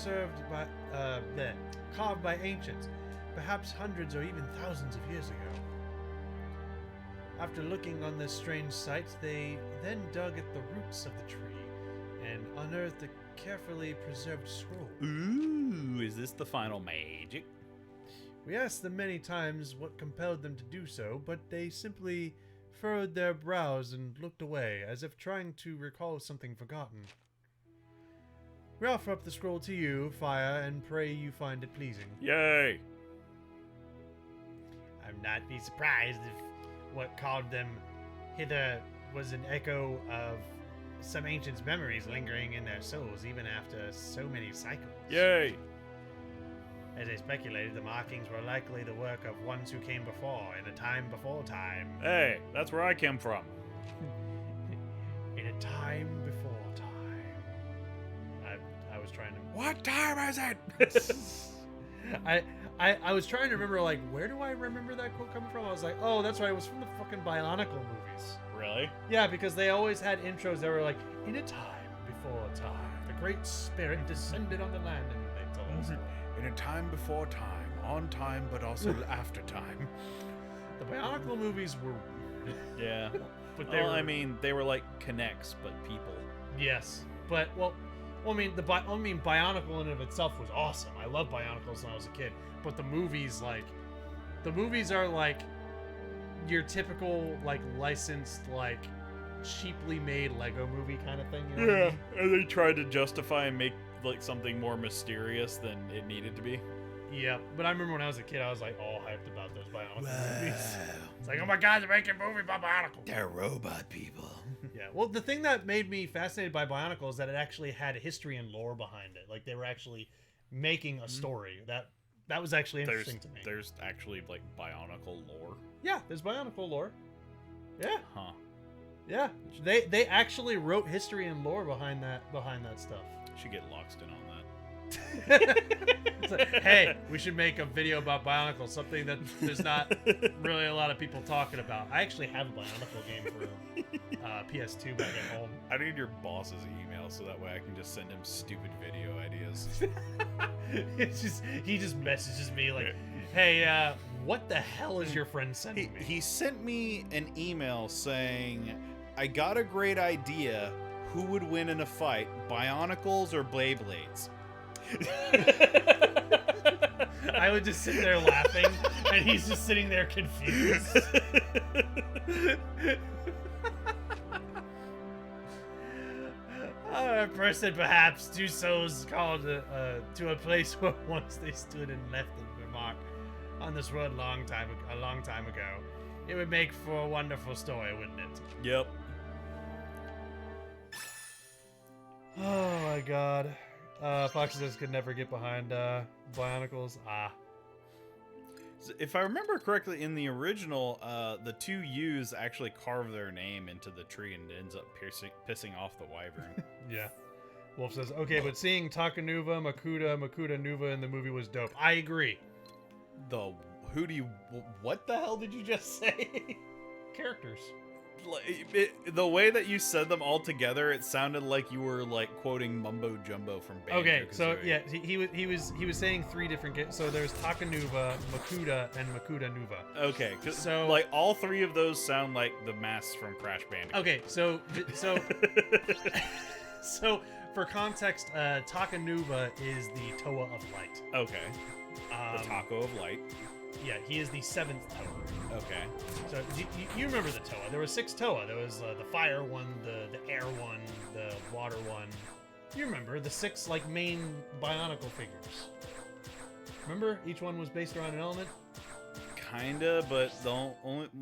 carved by ancients, perhaps hundreds or even thousands of years ago. After looking on this strange sight, they then dug at the roots of the tree and unearthed a carefully preserved scroll. Ooh, is this the final magic? We asked them many times what compelled them to do so, but they simply furrowed their brows and looked away, as if trying to recall something forgotten. We offer up the scroll to you, Fire, and pray you find it pleasing. Yay! I'd not be surprised if what called them hither was an echo of some ancients' memories lingering in their souls even after so many cycles. Yay! As I speculated, the markings were likely the work of ones who came before, in a time before time. Hey, that's where I came from. In a time before time. I was trying to... What time is it? I was trying to remember, like, where do I remember that quote coming from? I was like, oh, that's right, it was from the fucking Bionicle movies. Really? Yeah, because they always had intros that were like, in a time before time, the Great Spirit descended on the land, and they told us. In a time before time, on time, but also after time. The Bionicle movies were weird. Yeah. But they Well, were, I mean, they were like connects, but people. yes. But, I mean, Bionicle in and of itself was awesome. I loved Bionicles when I was a kid. But the movies are like your typical, like, licensed, like, cheaply made Lego movie kind of thing. You know what I mean? and they tried to justify and make like something more mysterious than it needed to be. Yeah, but I remember when I was a kid, I was like all hyped about those Bionicle movies. It's like, oh my god, they're making a movie about Bionicle. They're robot people. Yeah, well, the thing that made me fascinated by Bionicle is that it actually had history and lore behind it. Like, they were actually making a story. That was actually interesting to me. There's actually like Bionicle lore. Yeah, there's Bionicle lore. Yeah, Huh. yeah. They actually wrote history and lore behind that stuff. Should get Loxton on that. It's like, hey, we should make a video about Bionicles, something that there's not really a lot of people talking about. I actually have a Bionicle game for PS2 back at home. I need your boss's email so that way I can just send him stupid video ideas. He just messages me like, hey, what the hell is your friend sending me? He sent me an email saying, I got a great idea. Who would win in a fight, Bionicles or Beyblades? I would just sit there laughing, and he's just sitting there confused. A person perhaps two souls called to a place where once they stood and left a remark on this road a long time ago. It would make for a wonderful story, wouldn't it? Yep. Oh my god. Foxes could never get behind Bionicles. So if I remember correctly, in the original, the two U's actually carve their name into the tree and it ends up pissing off the wyvern. Yeah. Wolf says, okay, but seeing Takanuva, Makuta Nuva in the movie was dope. I agree. What the hell did you just say? Characters. The way that you said them all together, it sounded like you were like quoting mumbo jumbo from Banjo. Okay, so yeah, he was saying three different. So there's Takanuva, Makuta, and Makuta Nuva. Okay, so like all three of those sound like the masks from Crash Bandicoot. Okay, so so for context, Takanuva is the Toa of Light. Okay. The Taco of Light. Yeah, he is the seventh Toa. Okay. So you remember the Toa? There were 6 Toa. There was the fire one, the air one, the water one. You remember the 6 like main Bionicle figures? Remember, each one was based around an element. Kinda, but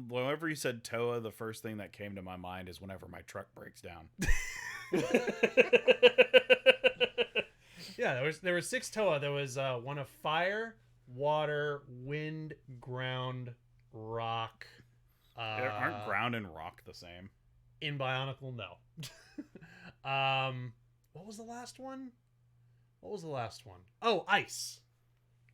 whenever you said Toa, the first thing that came to my mind is whenever my truck breaks down. Yeah, there was 6 Toa. There was one of fire, water, wind, ground, rock. Aren't ground and rock the same? In Bionicle, no. What was the last one? Oh, ice.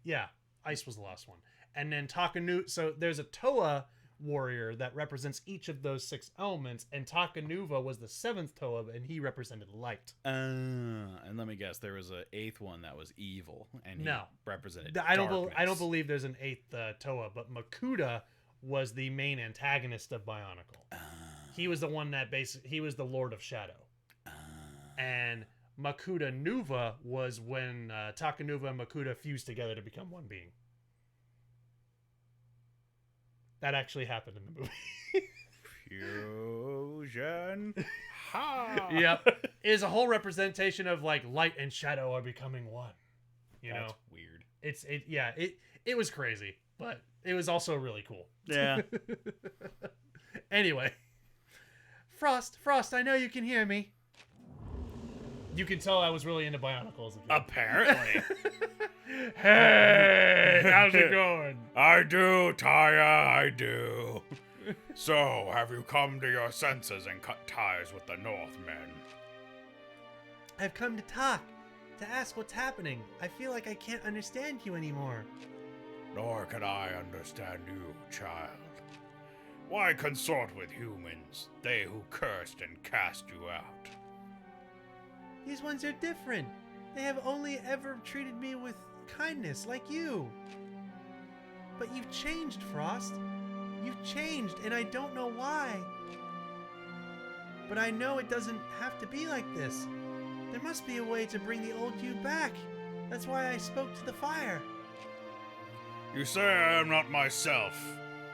Yeah, ice was the last one. And then Takanu. So there's a Toa warrior that represents each of those 6 elements, and Takanuva was the 7th Toa, and he represented light. And let me guess, there was an 8th one that was evil, and he represented I don't darkness. believe there's an 8th Toa, but Makuta was the main antagonist of Bionicle. He was the one that he was the Lord of Shadow. And Makuta Nuva was when Takanuva and Makuta fused together to become one being. That actually happened in the movie. Fusion. Ha! Yep. It is a whole representation of like light and shadow are becoming one. That's weird. It was crazy, but it was also really cool. Yeah. Anyway. Frost, I know you can hear me. You can tell I was really into Bionicles. Apparently. Hey, how's it going? I do, Taya, I do. So, have you come to your senses and cut ties with the Northmen? I've come to talk, to ask what's happening. I feel like I can't understand you anymore. Nor can I understand you, child. Why consort with humans, they who cursed and cast you out? These ones are different. They have only ever treated me with kindness, like you. But you've changed, Frost. You've changed, and I don't know why. But I know it doesn't have to be like this. There must be a way to bring the old you back. That's why I spoke to the fire. You say I am not myself,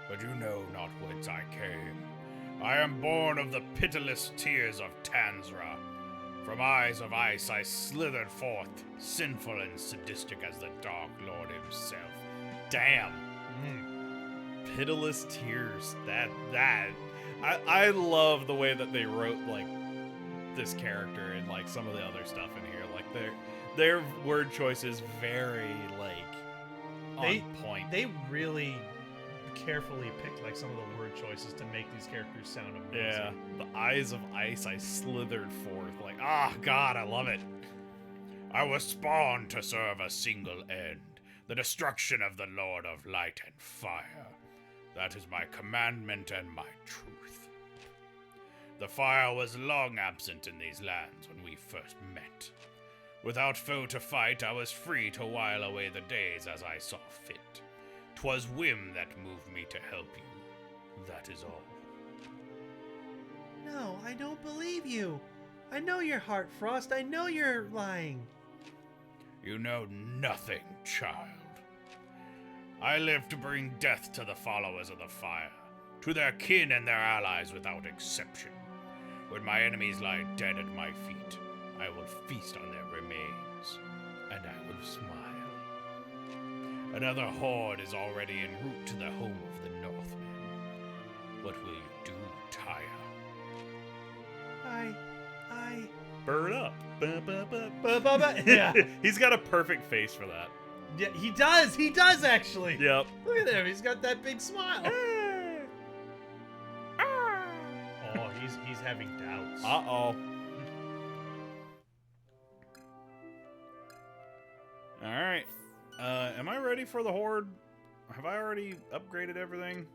but you know not whence I came. I am born of the pitiless tears of Tanzra. From eyes of ice I slithered forth, sinful and sadistic as the Dark Lord himself. Damn. Pitiless tears. I love the way that they wrote like this character and like some of the other stuff in here. Like their word choice is very like on point. They really carefully picked like some of the word choices to make these characters sound amazing. Yeah, the eyes of ice I slithered forth. Like, God, I love it. I was spawned to serve a single end, the destruction of the Lord of Light and Fire. That is my commandment and my truth. The fire was long absent in these lands when we first met. Without foe to fight, I was free to while away the days as I saw fit. 'Twas whim that moved me to help you. That is all. No, I don't believe you. I know your heart, Frost. I know you're lying. You know nothing, child. I live to bring death to the followers of the fire, to their kin and their allies without exception. When my enemies lie dead at my feet, I will feast on their remains, and I will smile. Another horde is already en route to the home of the Northmen. What will you do, Tyre? I... Bird up. Ba, ba, ba. Yeah. He's got a perfect face for that. Yeah, he does. He does actually. Yep. Look at him. He's got that big smile. Oh, he's having doubts. Uh-oh. Alright. Am I ready for the horde? Have I already upgraded everything?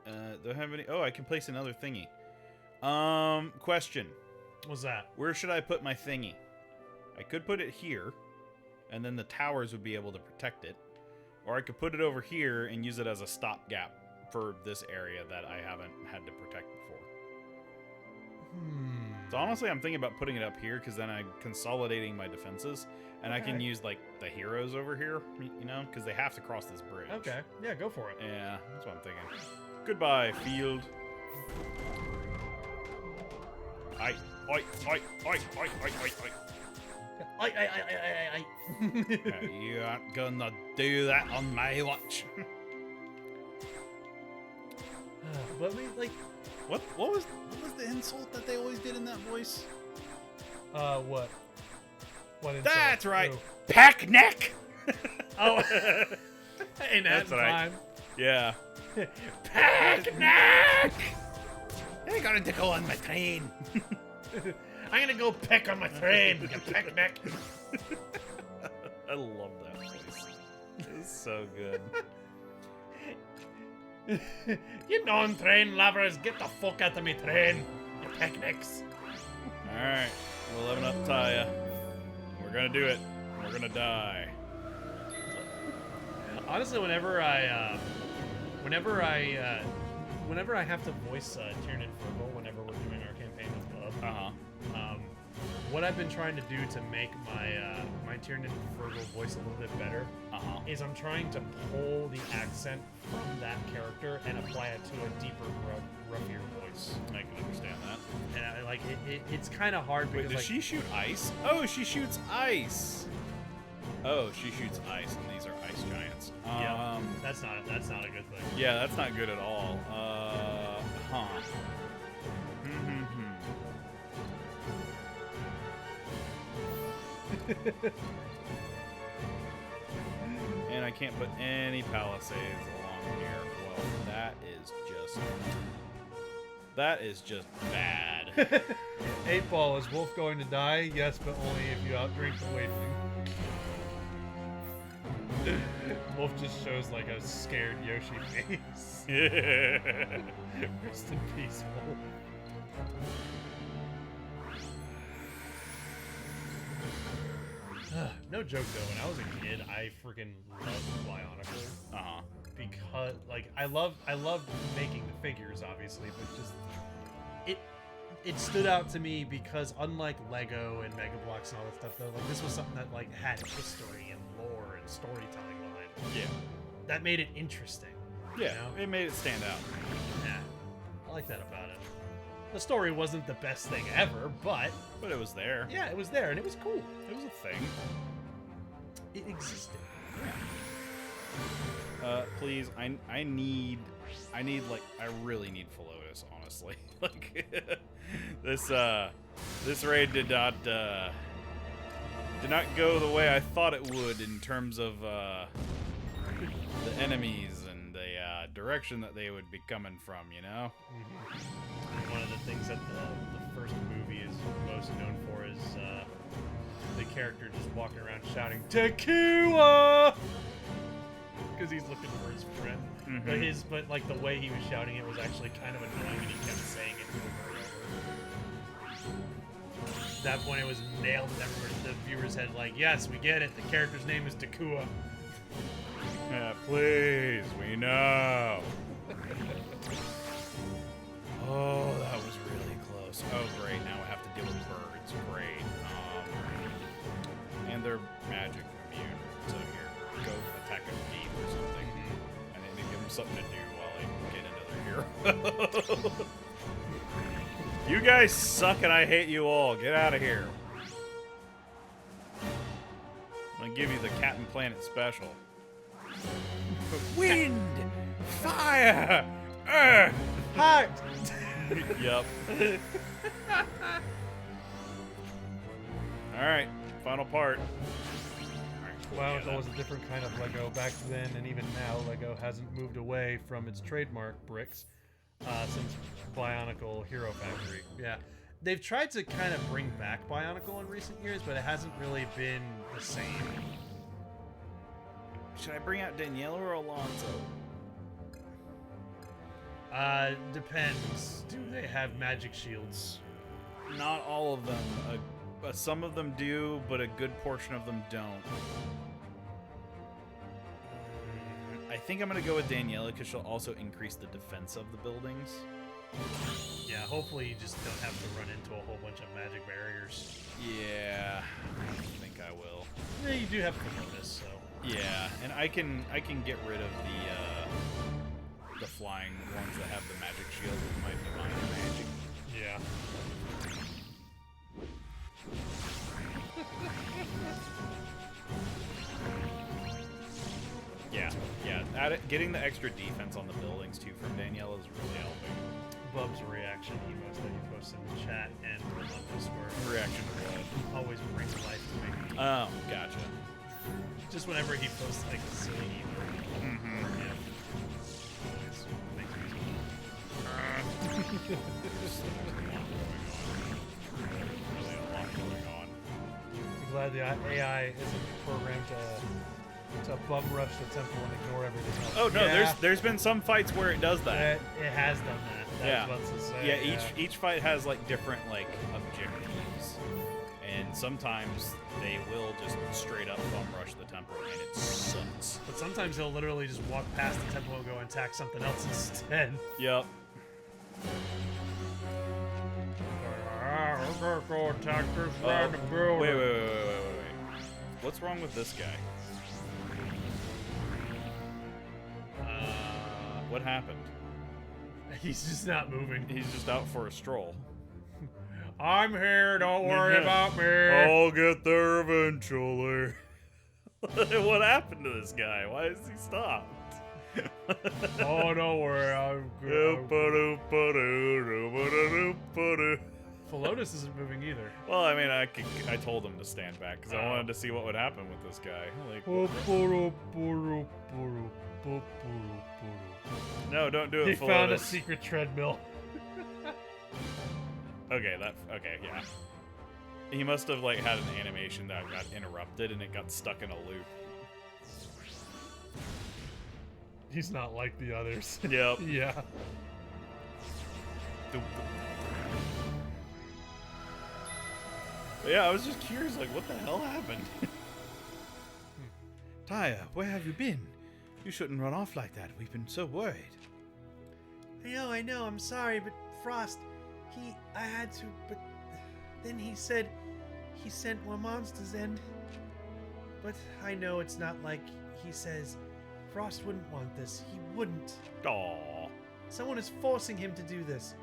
Do I have any... Oh, I can place another thingy. Question. What's that? Where should I put my thingy? I could put it here, and then the towers would be able to protect it. Or I could put it over here and use it as a stopgap for this area that I haven't had to protect before. So honestly, I'm thinking about putting it up here, because then I'm consolidating my defenses, and I can use, like, the heroes over here, you know, because they have to cross this bridge. Okay. Yeah, go for it. Yeah, that's what I'm thinking. Goodbye, field. Oi, oi, oi, oi, oi, oi, oi, oi. You aren't gonna do that on my watch. But we, like... What was the insult that they always did in that voice? What? What insult? That's right. Who? Pack neck. Oh. In That's that right. time. Yeah. Pack neck! I got to go on my train. I'm gonna go peck on my train. You peck neck. I love that voice. It's so good. You non-train lovers, get the fuck out of me train. You peck necks. Alright, we'll level up Taya. We're gonna do it. We're gonna die. Honestly, whenever I have to voice Tiernan Fergal whenever we're doing our campaign with Club, what I've been trying to do to make my Tiernan Fergal voice a little bit better is I'm trying to pull the accent from that character and apply it to a deeper, ruffier voice. I can understand that. And I, like it's kind of hard Wait, because does like, she shoot ice? Oh, she shoots ice. Oh, she shoots ice, and these are ice giants. yeah, that's not a good thing. Yeah, that's not good at all. And I can't put any palisades along here. Well, that is just bad. 8 Ball, is Wolf going to die? Yes, but only if you outdrink the waiting. Wolf just shows like a scared Yoshi face. Rest in peace, Wolf. No joke though, when I was a kid, I freaking loved Bionicle. Because like I loved making the figures, obviously, but just it stood out to me because unlike Lego and Mega Bloks and all that stuff, though, like this was something that like had history and lore and storytelling behind it. Yeah. That made it interesting. Yeah, you know? it made it stand out. Yeah. I like that about it. The story wasn't the best thing ever, but it was there. yeah, it was there and it was cool. It was a thing. It existed. Please, I really need Philotus, honestly. Like, this raid did not go the way I thought it would in terms of the enemies and the direction that they would be coming from, you know? One of the things that the first movie is most known for is the character just walking around shouting "Tequila!" because he's looking for his friend. But like the way he was shouting it was actually kind of annoying, and he kept saying it over and over. At that point, it was nailed, and the viewers had like, "Yes, we get it. The character's name is Tequila." Yeah, please, we know. Oh, that was really close. Oh, great. Now I have to deal with birds. Great. And they're magic immune. So here, go attack a bee or something. And then give them something to do while I get another hero. You guys suck and I hate you all. Get out of here. I'm gonna give you the Captain Planet special. Wind! Fire! Earth! Heart. Yep. Alright, final part. Well, it was a different kind of Lego back then, and even now, Lego hasn't moved away from its trademark bricks since Bionicle Hero Factory. Yeah, they've tried to kind of bring back Bionicle in recent years, but it hasn't really been the same. Should I bring out Danielle or Alonso? Depends. Do they have magic shields? Not all of them. Some of them do, but a good portion of them don't. I think I'm going to go with Daniela because she'll also increase the defense of the buildings. Yeah, hopefully you just don't have to run into a whole bunch of magic barriers. Yeah, I think I will. Yeah, you do have Colonis, so... Yeah, and I can get rid of the flying ones that have the magic shield with my divine magic. Yeah. Yeah. Getting the extra defense on the buildings too from Danielle is really helping. Bub's reaction emotes that he posts in the chat and on Discord. Reaction to what? Always brings life to me. Oh, gotcha. Just whenever he posts like a silly emote. Yeah. Always makes me Really a lot going on. I'm glad the AI isn't programmed to bum rush the temple and ignore everything else. Oh no, there's been some fights where it does that. It has done that. That's what's to say. Yeah, each fight has like different like objectives, and sometimes they will just straight up bum rush the temple, and it sucks. But sometimes he'll literally just walk past the temple and go and attack something else instead. Yep. Go attack this Wait. What's wrong with this guy? What happened? He's just not moving. He's just out for a stroll. I'm here, don't worry about me. I'll get there eventually. What happened to this guy? Why has he stopped? Oh, don't worry, I'm good. Philonis isn't moving either. Well, I mean, I told him to stand back because I wanted to see what would happen with this guy. Like, no, don't do it. He found a secret treadmill. Okay, yeah. He must have like had an animation that got interrupted and it got stuck in a loop. He's not like the others. Yep. Yeah. Yeah, I was just curious, like, what the hell happened? Taya, where have you been? You shouldn't run off like that. We've been so worried. I know, I'm sorry, but Frost, I had to, but then he said he sent more monsters in. But I know it's not like he says. Frost wouldn't want this. He wouldn't. Aww. Someone is forcing him to do this.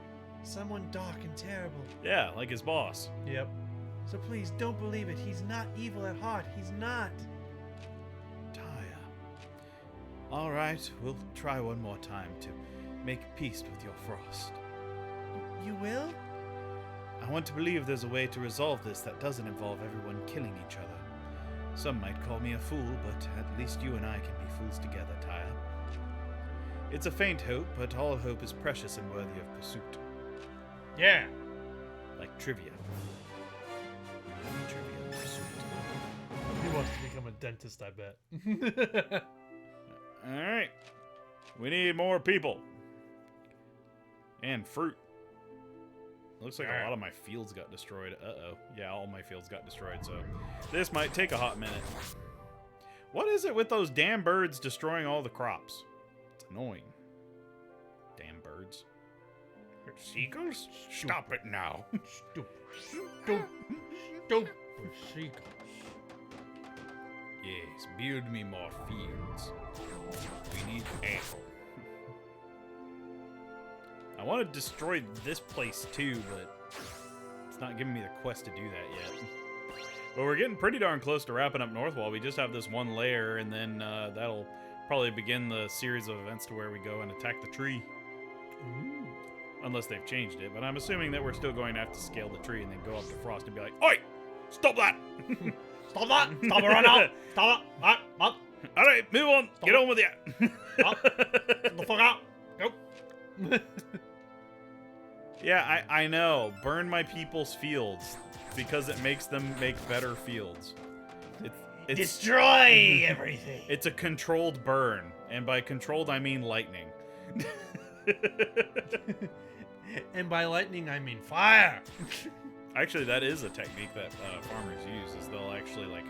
Someone dark and terrible. Yeah, like his boss. Yep. So please, don't believe it. He's not evil at heart. He's not. Taya. All right, we'll try one more time to make peace with your Frost. You will? I want to believe there's a way to resolve this that doesn't involve everyone killing each other. Some might call me a fool, but at least you and I can be fools together, Taya. It's a faint hope, but all hope is precious and worthy of pursuit. Yeah. Like trivia. Trivia pursuit. He wants to become a dentist, I bet. Alright. We need more people. And fruit. Looks like a lot of my fields got destroyed. Uh-oh. Yeah, all my fields got destroyed, so this might take a hot minute. What is it with those damn birds destroying all the crops? It's annoying. Damn birds. Seagulls? Stop it now. Stupid seagulls. Yes, build me more fields. We need apple. I want to destroy this place too, but it's not giving me the quest to do that yet. But we're getting pretty darn close to wrapping up Northwall. We just have this one layer, and then that'll probably begin the series of events to where we go and attack the tree. Ooh. Unless they've changed it, but I'm assuming that we're still going to have to scale the tree and then go up to Frost and be like, "Oi! Stop that! Stop that! Stop it right now! Stop it! Up! All right, move on. Stop Get it. on with it." Up! Get the fuck out! Go! Yeah, I know. Burn my people's fields because it makes them make better fields. It's Destroy everything! It's a controlled burn, and by controlled I mean lightning. And by lightning, I mean fire! Actually, that is a technique that farmers use. Is they'll actually like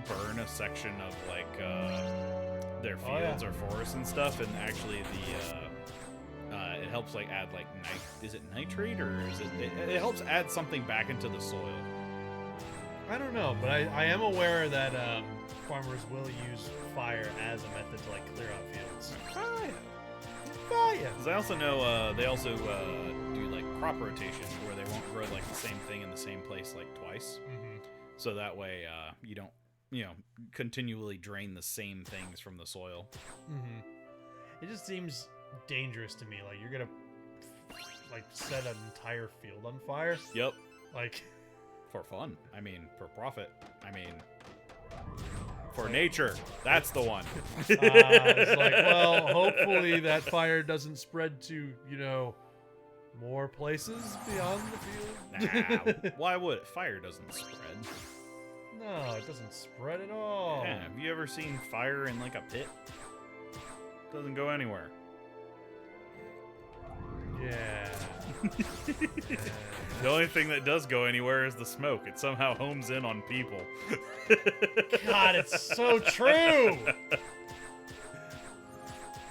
burn a section of like their fields or forests and stuff, and actually it helps like add like is it nitrate or is it helps add something back into the soil. I don't know, but I am aware that farmers will use fire as a method to like clear out fields. Fire. Fire! 'Cause I also know they also do like crop rotation where they won't grow like the same thing in the same place like twice. Mm-hmm. So that way you don't, continually drain the same things from the soil. Mm-hmm. It just seems dangerous to me. Like, you're gonna like set an entire field on fire. Yep. Like, For fun. I mean, for profit. I mean, for nature. That's the one. it's like, well, hopefully that fire doesn't spread to, more places beyond the field. Nah, why would it? Fire doesn't spread. No, it doesn't spread at all. Yeah, have you ever seen fire in like a pit? Doesn't go anywhere. Yeah. The only thing that does go anywhere is the smoke. It somehow homes in on people. God, it's so true.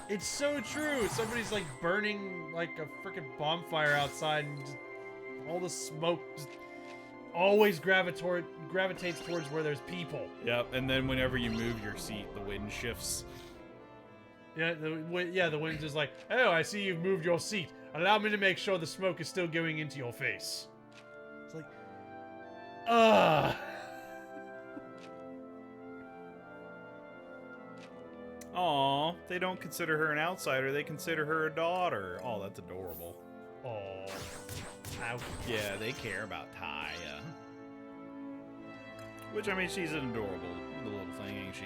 It's so true. Somebody's like burning like a freaking bonfire outside, and just, all the smoke just always gravitates towards where there's people. Yep, and then whenever you move your seat, the wind shifts. Yeah, the wind's just like, oh, I see you've moved your seat. Allow me to make sure the smoke is still going into your face. It's like, ugh. Aw, they don't consider her an outsider. They consider her a daughter. Oh, that's adorable. Oh. Ouch. Yeah, they care about Taya. Which, I mean, she's an adorable little thing, ain't she?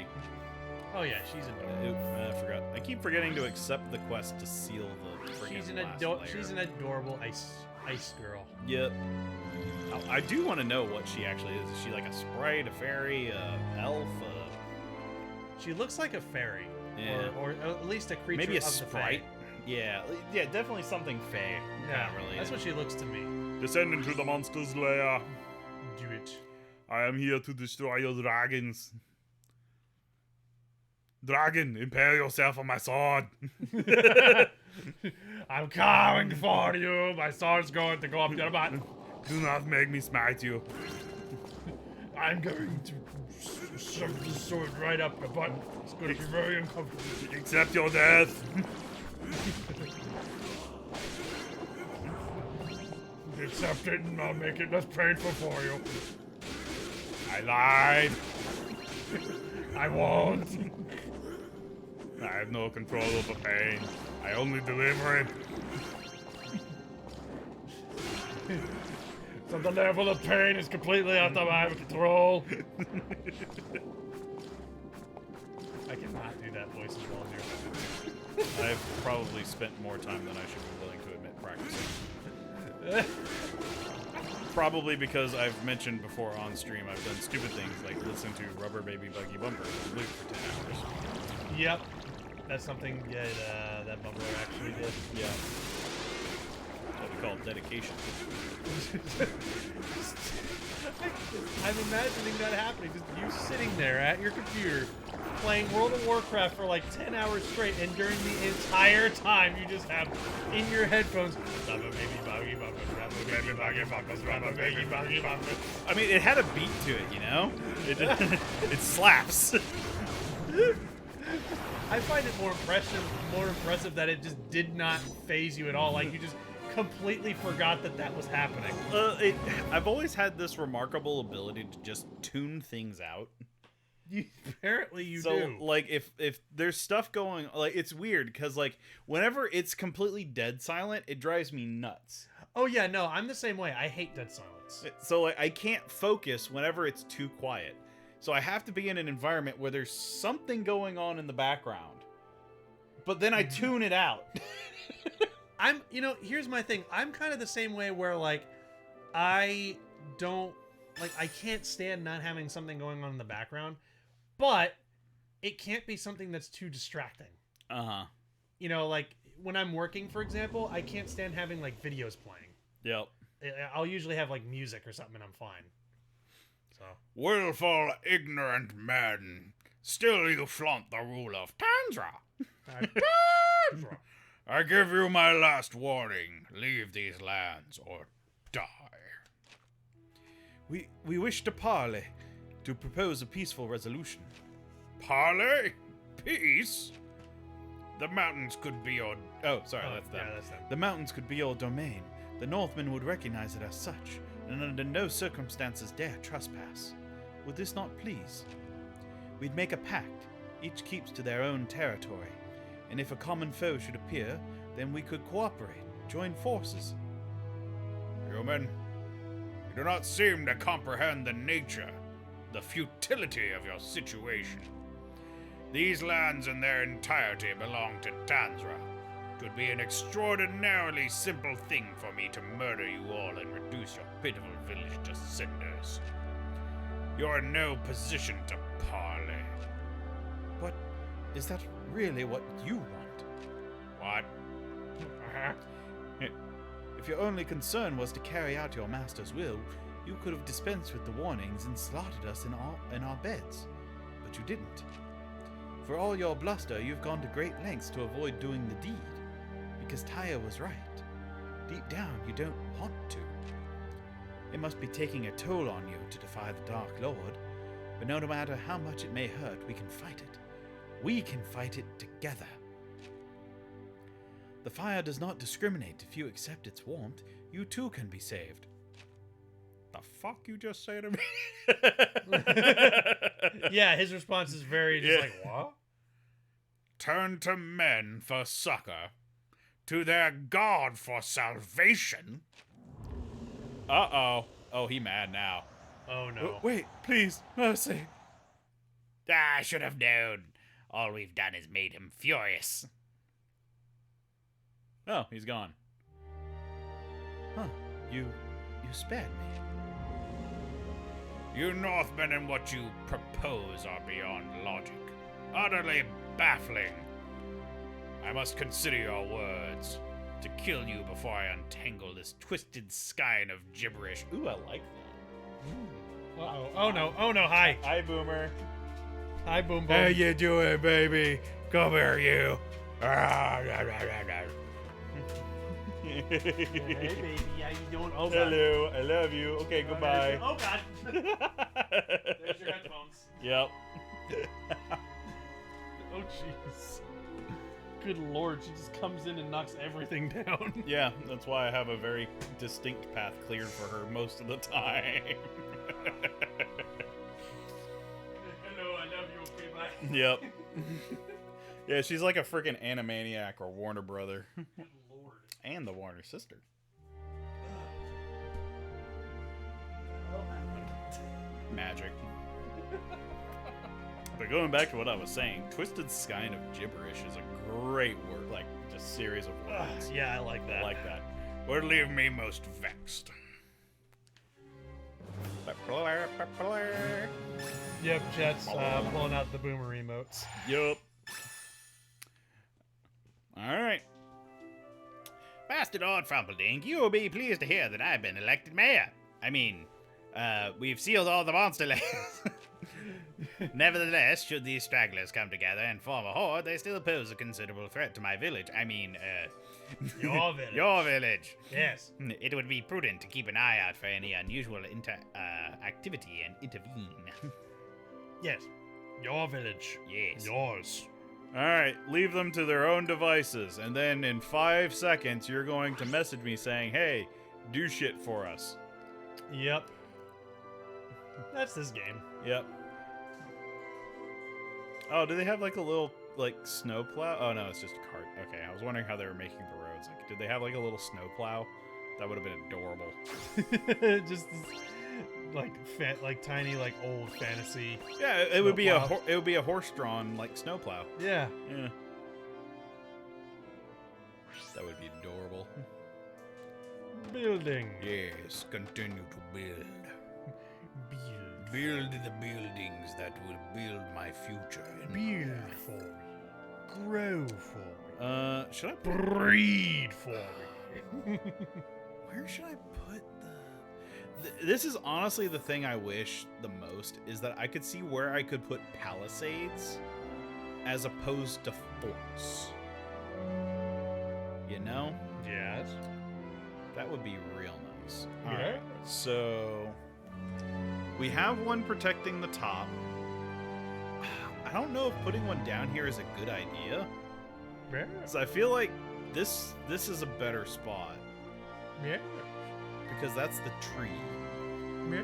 Oh yeah, she's adorable. Oop, I forgot. I keep forgetting to accept the quest to seal the friggin' She's last layer. an adorable ice girl. Yep. I do want to know what she actually is. Is she like a sprite, a fairy, a elf? She looks like a fairy, Yeah. or at least a creature Maybe a of the sprite? fae. Yeah, definitely something fae. Yeah, really. that's what she looks to me. Descend into the monster's lair. Do it. I am here to destroy your dragons. Dragon, impale yourself on my sword. I'm coming for you. My sword's going to go up your butt. Do not make me smite you. I'm going to shove the sword right up your butt. It's going to be very uncomfortable. Accept your death. Accept it and I'll make it less painful for you. I lied. I won't. I have no control over pain. I only deliver it. So the level of pain is completely out of my control. I cannot do that voice as well as you. I've probably spent more time than I should be willing to admit practicing. Probably because I've mentioned before on stream, I've done stupid things like listen to Rubber Baby Buggy Bumper on loop for 10 hours. Yep. That's something that Bumper actually did. Yeah. That's what we call dedication. I'm imagining that happening. Just you sitting there at your computer playing World of Warcraft for like 10 hours straight, and during the entire time you just have in your headphones Rubber Baby Buggy Bumper, Rubber Baby Buggy Bumper, Rubber Baby Buggy Bumper. I mean, it had a beat to it, you know? It slaps. I find it more impressive that it just did not phase you at all. Like you just completely forgot that was happening. I've always had this remarkable ability to just tune things out. Apparently you do. So, like, if there's stuff going, like, it's weird because, like, whenever it's completely dead silent, it drives me nuts. Oh yeah, no, I'm the same way. I hate dead silence. So, like, I can't focus whenever it's too quiet. So I have to be in an environment where there's something going on in the background. But then I tune it out. Here's my thing. I'm kind of the same way where, like, I can't stand not having something going on in the background, but it can't be something that's too distracting. Uh-huh. You know, like, when I'm working, for example, I can't stand having, like, videos playing. Yep. I'll usually have, like, music or something and I'm fine. So. Willful, ignorant man, still you flaunt the rule of Tanzra. I give you my last warning. Leave these lands or die. We wish to parley, to propose a peaceful resolution. Parley? Peace? The mountains could be your... Oh, sorry, that's them. Yeah, that's them. The mountains could be your domain. The Northmen would recognize it as such, and under no circumstances dare trespass. Would this not please? We'd make a pact. Each keeps to their own territory. And if a common foe should appear, then we could cooperate, join forces. Human, you do not seem to comprehend the nature, the futility of your situation. These lands in their entirety belong to Tanzra. It would be an extraordinarily simple thing for me to murder you all and reduce your pitiful village to cinders. You're in no position to parley. But is that really what you want? What? If your only concern was to carry out your master's will, you could have dispensed with the warnings and slaughtered us in our beds. But you didn't. For all your bluster, you've gone to great lengths to avoid doing the deed. Because Tyre was right. Deep down, you don't want to. It must be taking a toll on you to defy the Dark Lord. But no matter how much it may hurt, we can fight it. We can fight it together. The fire does not discriminate if you accept its warmth. You too can be saved. The fuck you just say to me? Yeah, his response is very just like, what? Turn to men for succor, to their God for salvation. Uh-oh. Oh, he mad now. Oh, no. Wait, please, mercy. I should have known. All we've done is made him furious. Oh, he's gone. Huh. You spared me. You Northmen and what you propose are beyond logic. Utterly baffling. I must consider your words. To kill you before I untangle this twisted skein of gibberish. Ooh, I like that. Uh-oh. Oh, no. Oh, no. Hi. Hi, Boomer. Hi, Boom Boom. How you doing, baby? Come here, you. Hey, baby. How you doing? Oh, God. Hello, I love you. Okay, goodbye. Oh, God. There's your headphones. Yep. Oh, jeez. Good Lord, she just comes in and knocks everything down. Yeah, that's why I have a very distinct path cleared for her most of the time. Hello, I love you. Okay, bye. Yep. Yeah, she's like a freaking Animaniac or Warner brother. Good Lord. And the Warner sister. Magic. But going back to what I was saying, Twisted Skein of Gibberish is a great word, like just series of words. Yeah, I like that. I like that. Would leave me most vexed. Yep, Chet's pulling out the boomer emotes. Yup. Alright. Master Lord Frumpledink, you will be pleased to hear that I've been elected mayor. I mean, we've sealed all the monster lairs. Nevertheless, should these stragglers come together and form a horde, they still pose a considerable threat to my village. I mean, Your village. your village. Yes. It would be prudent to keep an eye out for any unusual activity and intervene. Yes. Your village. Yes. Yours. Alright, leave them to their own devices, and then in 5 seconds you're going to message me saying, hey, do shit for us. Yep. That's this game. Yep. Oh, do they have like a little, like, snow plow? Oh, no, it's just a cart. Okay, I was wondering how they were making the roads. Like, did they have like a little snow plow? That would have been adorable. Just this, like tiny, like old fantasy. Yeah, it would be Snowplow. it would be a horse-drawn like snowplow. Yeah. Yeah. That would be adorable. Building. Yes, continue to build. Build. Build the buildings that will build my future. Build for me. Grow for me. Should I Breed for me. Where should I put the... This is honestly the thing I wish the most, is that I could see where I could put palisades as opposed to forts. You know? Yes. That would be real nice. Yeah. Alright, so we have one protecting the top. I don't know if putting one down here is a good idea, Yeah. because I feel like this is a better spot, Yeah. because that's the tree. Yeah.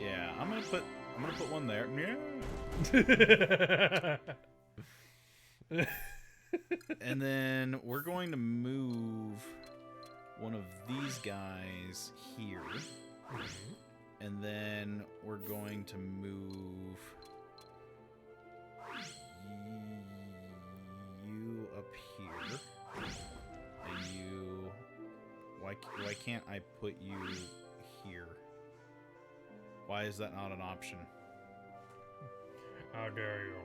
Yeah, I'm gonna put one there. Yeah. And then we're going to move one of these guys here. And then we're going to move you up here. And you... Why can't I put you here? Why is that not an option? How dare you?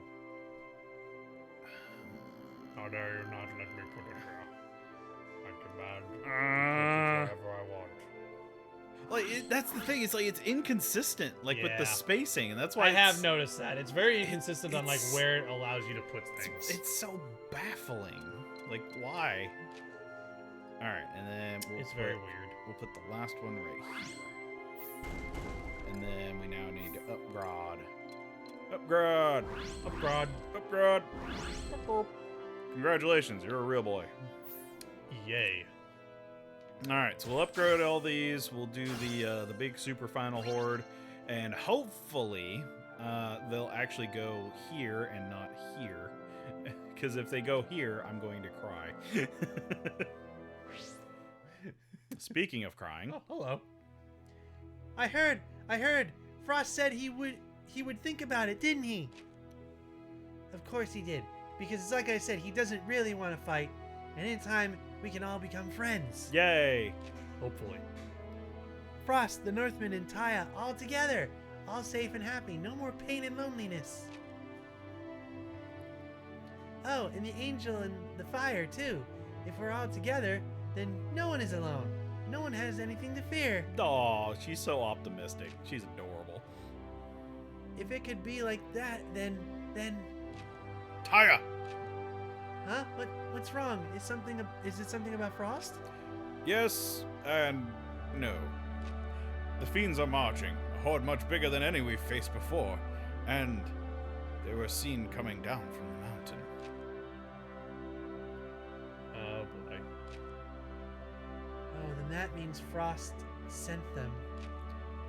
How dare you not let me put it here? I demand to put it wherever I want. Like, that's the thing. It's like, it's inconsistent, like, with the Yeah. spacing, and that's why I have noticed that. It's very inconsistent on like it's- where it allows you to put things. It's so baffling. Like, why? All right, and then It's very weird. We'll put the last one right here, and then we now need to upgrade. Upgrade. Abroad. Upgrade. Congratulations, you're a real boy. Yay. All right, so we'll upgrade all these. We'll do the big super final horde, and hopefully they'll actually go here and not here. Because if they go here, I'm going to cry. Speaking of crying, Oh, hello. I heard. Frost said he would think about it, didn't he? Of course he did. Because like I said, he doesn't really want to fight. And in time, we can all become friends. yay! Hopefully. Frost, the Northmen, and Taya, all together. All safe and happy. No more pain and loneliness. Oh, and the angel and the fire, too. If we're all together, then no one is alone. No one has anything to fear. Oh, she's so optimistic. She's adorable. If it could be like that, then... Taya! Huh? What's wrong? Is it something about Frost? Yes and no. The fiends are marching, a horde much bigger than any we've faced before, and they were seen coming down from the mountain. Oh boy. Oh, then that means Frost sent them.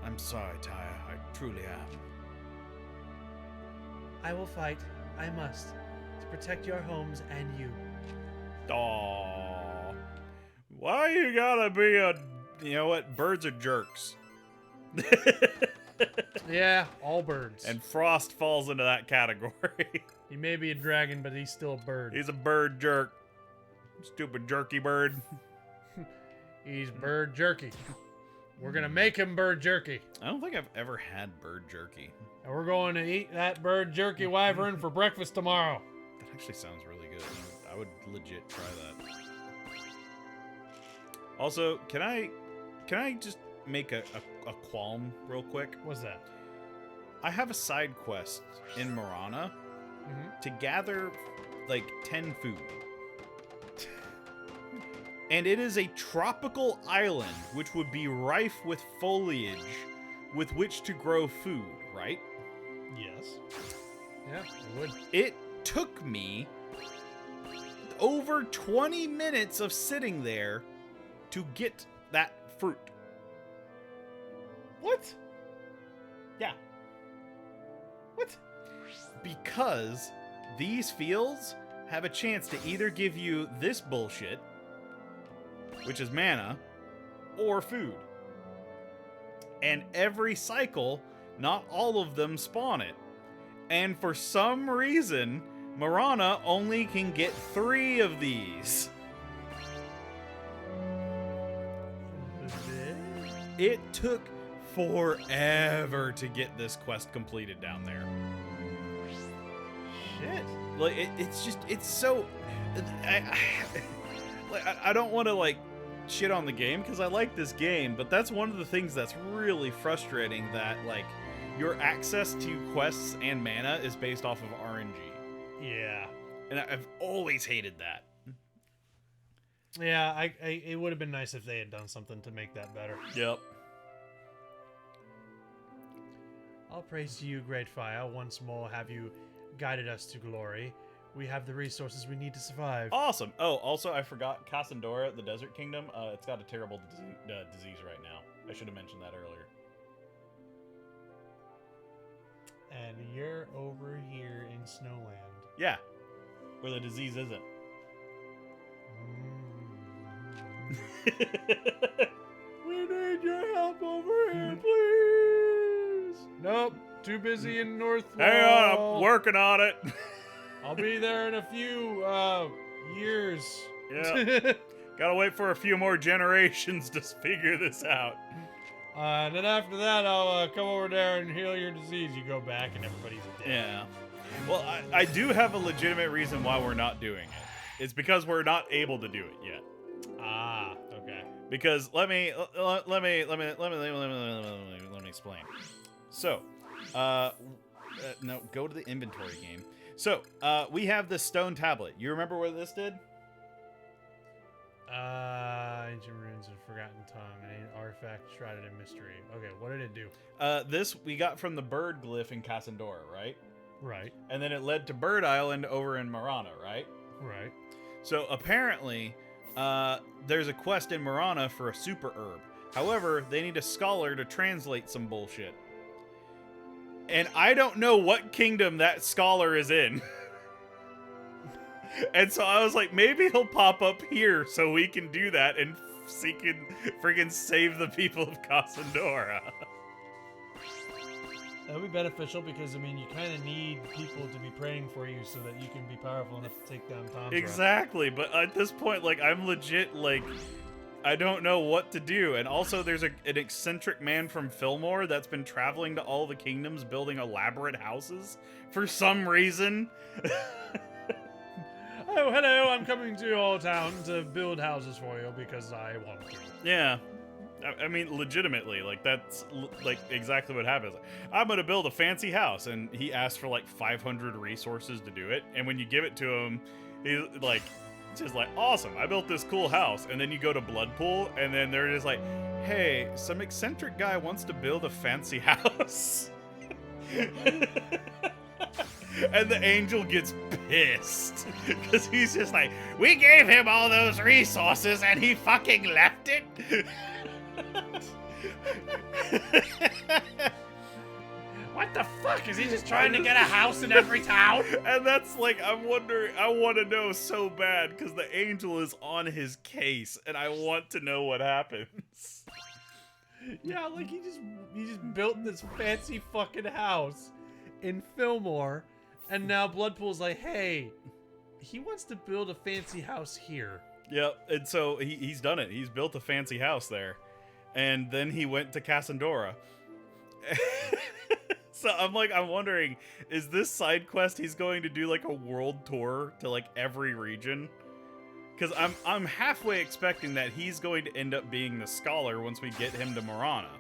I'm sorry, Taya. I truly am. I will fight. I must. To protect your homes and you. Aww. Why you gotta be a... You know what? Birds are jerks. Yeah, all birds. And Frost falls into that category. He may be a dragon, but he's still a bird. He's a bird jerk. Stupid jerky bird. He's bird jerky. We're gonna make him bird jerky. I don't think I've ever had bird jerky. And we're going to eat that bird jerky wyvern for breakfast tomorrow. That actually sounds really good. I would legit try that. Also, can I just make a qualm real quick? What's that? I have a side quest in Marana to gather like 10 food. And it is a tropical island which would be rife with foliage with which to grow food, right? Yes. Yeah, it would. It took me over 20 minutes of sitting there to get that fruit. What? Yeah. What? Because these fields have a chance to either give you this bullshit, which is mana, or food. And every cycle, not all of them spawn it. And for some reason, Marana only can get 3 of these. It took forever to get this quest completed down there. Shit. Like, it's so... I don't want to, like, shit on the game, because I like this game, but that's one of the things that's really frustrating, that, like, your access to quests and mana is based off of RNG. Yeah. And I've always hated that. Yeah, it would have been nice if they had done something to make that better. Yep. All praise to you, great fire. Once more have you guided us to glory. We have the resources we need to survive. Awesome. Oh, also, I forgot Cassandora, the Desert Kingdom. It's got a terrible disease right now. I should have mentioned that earlier. And you're over here in Snowland. Yeah, where the disease isn't. We need your help over here, please. Nope, too busy in North. Hang on, I'm working on it. I'll be there in a few years. Yeah. Gotta wait for a few more generations to figure this out. And then after that, I'll come over there and heal your disease. You go back and everybody's dead. Yeah. Well, I do have a legitimate reason why we're not doing it. It's because we're not able to do it yet. Ah, okay. Because let me explain. So, no, go to the inventory game. So, we have this stone tablet. You remember what this did? Ancient runes of forgotten tongue, an artifact shrouded in mystery. Okay, what did it do? This we got from the bird glyph in Cassandora, right? Right. And then it led to Bird Island over in Marana, right? Right. So apparently, there's a quest in Marana for a super herb. However, they need a scholar to translate some bullshit. And I don't know what kingdom that scholar is in. And so I was like, maybe he'll pop up here so we can do that and freaking save the people of Cassandora. That would be beneficial because, I mean, you kind of need people to be praying for you so that you can be powerful enough to take down Tom's Exactly, but at this point, like, I'm legit, like, I don't know what to do. And also, there's an eccentric man from Fillmore that's been traveling to all the kingdoms building elaborate houses for some reason. Oh, hello, I'm coming to your town to build houses for you because I want to. Yeah. I mean, legitimately, like, that's, like, exactly what happens. I'm gonna build a fancy house, and he asks for, like, 500 resources to do it, and when you give it to him, he's, like, just like, awesome, I built this cool house, and then you go to Bloodpool, and then they're just like, hey, some eccentric guy wants to build a fancy house. And the angel gets pissed, because he's just like, we gave him all those resources, and he fucking left it? What the fuck? Is he just trying to get a house in every town? And that's like, I'm wondering, I want to know so bad because the angel is on his case and I want to know what happens. Yeah, like he just built this fancy fucking house in Fillmore, and now Bloodpool's like, hey, he wants to build a fancy house here. Yep, and so he's done it. He's built a fancy house there. And then he went to Cassandora. So I'm wondering, is this side quest he's going to do like a world tour to like every region? Because I'm halfway expecting that he's going to end up being the scholar once we get him to Marana.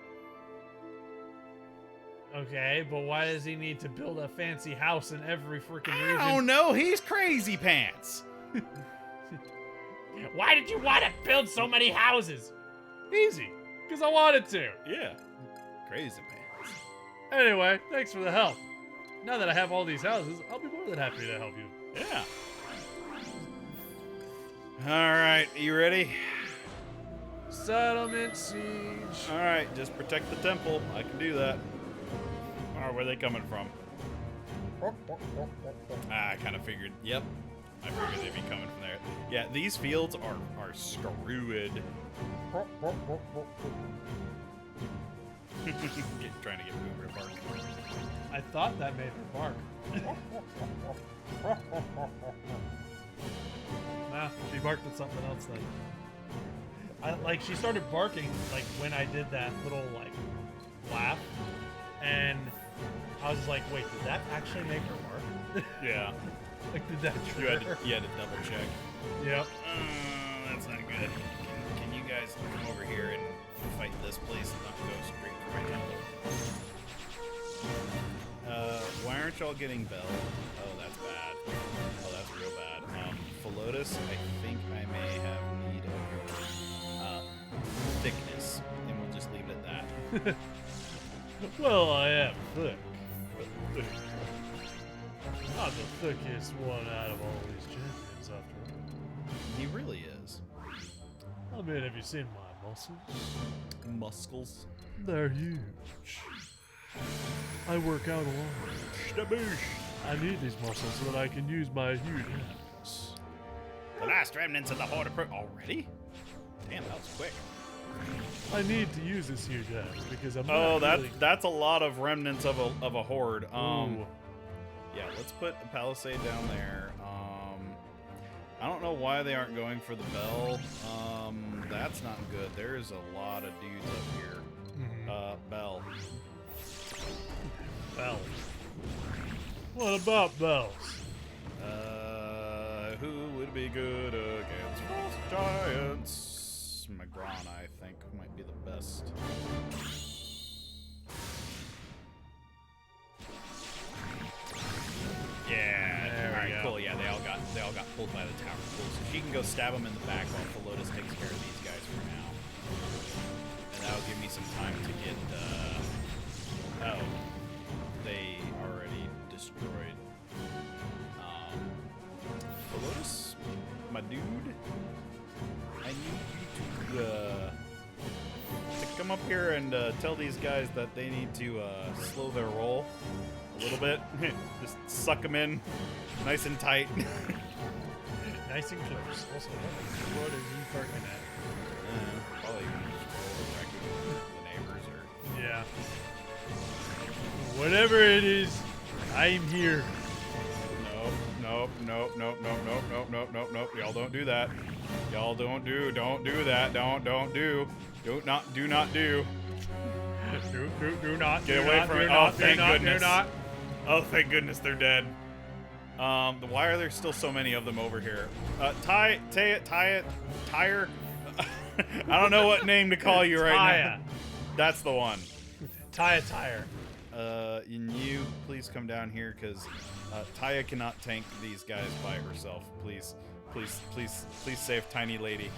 Okay, but why does he need to build a fancy house in every freaking region? I don't know. He's crazy pants. Why did you want to build so many houses? Easy, because I wanted to. Yeah, crazy pants. Anyway, thanks for the help. Now that I have all these houses, I'll be more than happy to help you. Yeah. All right, you ready? Settlement siege. All right, just protect the temple. I can do that. All right, where are they coming from? I kind of figured. Yep, I figured they'd be coming from there. Yeah, these fields are screwed. Trying to get Boomer to bark. I thought that made her bark. Nah, she barked at something else then. She started barking like when I did that little like laugh, and I was like, wait, did that actually make her bark? Yeah. Like, did that You had trigger? to double check. Yep. That's not good. Can you guys come over here and fight this place and not go straight for my temple? Why aren't y'all getting Bell? Oh, that's bad. Oh, that's real bad. Philotus, I think I may have need of your thickness, and we'll just leave it at that. Well, I am thick. Not the thickest one out of all these champions, after all. He really is. I mean, have you seen my muscles? Muscles. They're huge. I work out a lot. I need these muscles so that I can use my huge hands. The last remnants of the Horde already? Damn, that was quick. I need to use this huge hand because I'm Oh, not really... that's a lot of remnants of a horde. Ooh. Yeah, let's put a palisade down there. I don't know why they aren't going for the bell. That's not good. There's a lot of dudes up here. Bell. Bell. What about bells? Who would be good against Frost Giants? Magron, I think, might be the best. Yeah. All right. Cool. Yeah, they all got pulled by the tower. Cool. So she can go stab them in the back while Philotus takes care of these guys for now. And that'll give me some time to get. Oh, they already destroyed. Philotus, my dude. I need you to come up here and tell these guys that they need to slow their roll a little bit. Just suck them in nice and tight. Nice and close. Also, what are you barking at? Probably the neighbors or... Yeah. Whatever it is, I'm here. Nope. Y'all don't do that. Y'all don't do that. Don't do. Do not do. Do not. Get away from it. Oh, thank goodness. Oh, thank goodness they're dead. Why are there still so many of them over here? Tire. I don't know what name to call you right now. That's the one. Tire. And you please come down here because Taya cannot tank these guys by herself. Please save Tiny Lady.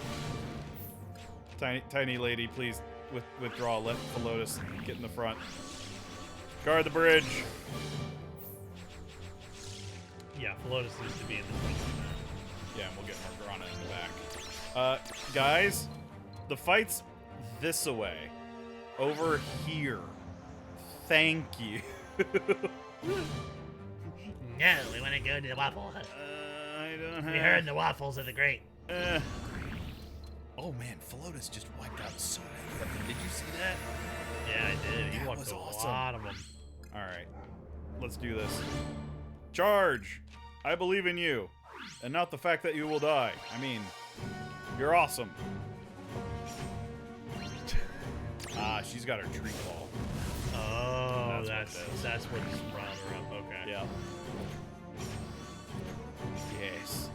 Tiny Lady, please withdraw. Let Philotus get in the front. Guard the bridge. Yeah, Philotus needs to be in the front. Yeah, and we'll get Morgana in the back. Guys, the fight's this way. Over here. Thank you. No, we want to go to the Waffle Hut. I don't have... We heard the waffles are the great. Oh man, Philotas just wiped out so many of them. Did you see that? Yeah, I did. He That wiped was a awesome. lot of them. All right, let's do this. Charge! I believe in you, and not the fact that you will die. I mean, you're awesome. Ah, she's got her tree ball. Oh, That's what it is. that's what's brought her up. Okay. Yeah. Yes.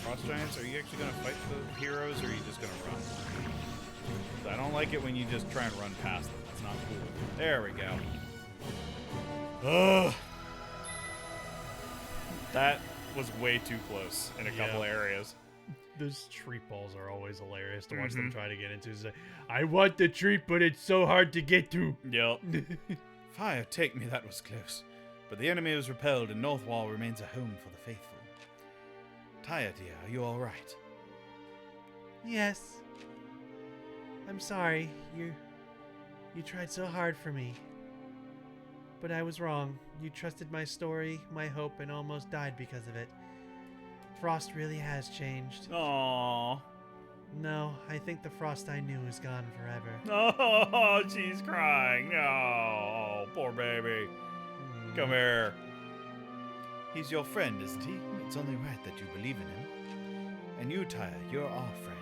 Frost Giants, are you actually going to fight the heroes, or are you just going to run? 'Cause I don't like it when you just try and run past them. That's not cool. There we go. Ugh. That was way too close in a couple areas. Those treat balls are always hilarious to watch them try to get into. It's like, I want the treat, but it's so hard to get to. Yep. Fire, take me, that was close. But the enemy was repelled, and North Wall remains a home for the faithful. Taya, dear, are you all right? Yes. I'm sorry. You tried so hard for me. But I was wrong. You trusted my story, my hope, and almost died because of it. Frost really has changed. Aww. No, I think the Frost I knew is gone forever. Oh, she's crying. Oh, poor baby. Come here. He's your friend, isn't he? It's only right that you believe in him. And you, Taya, you're our friend.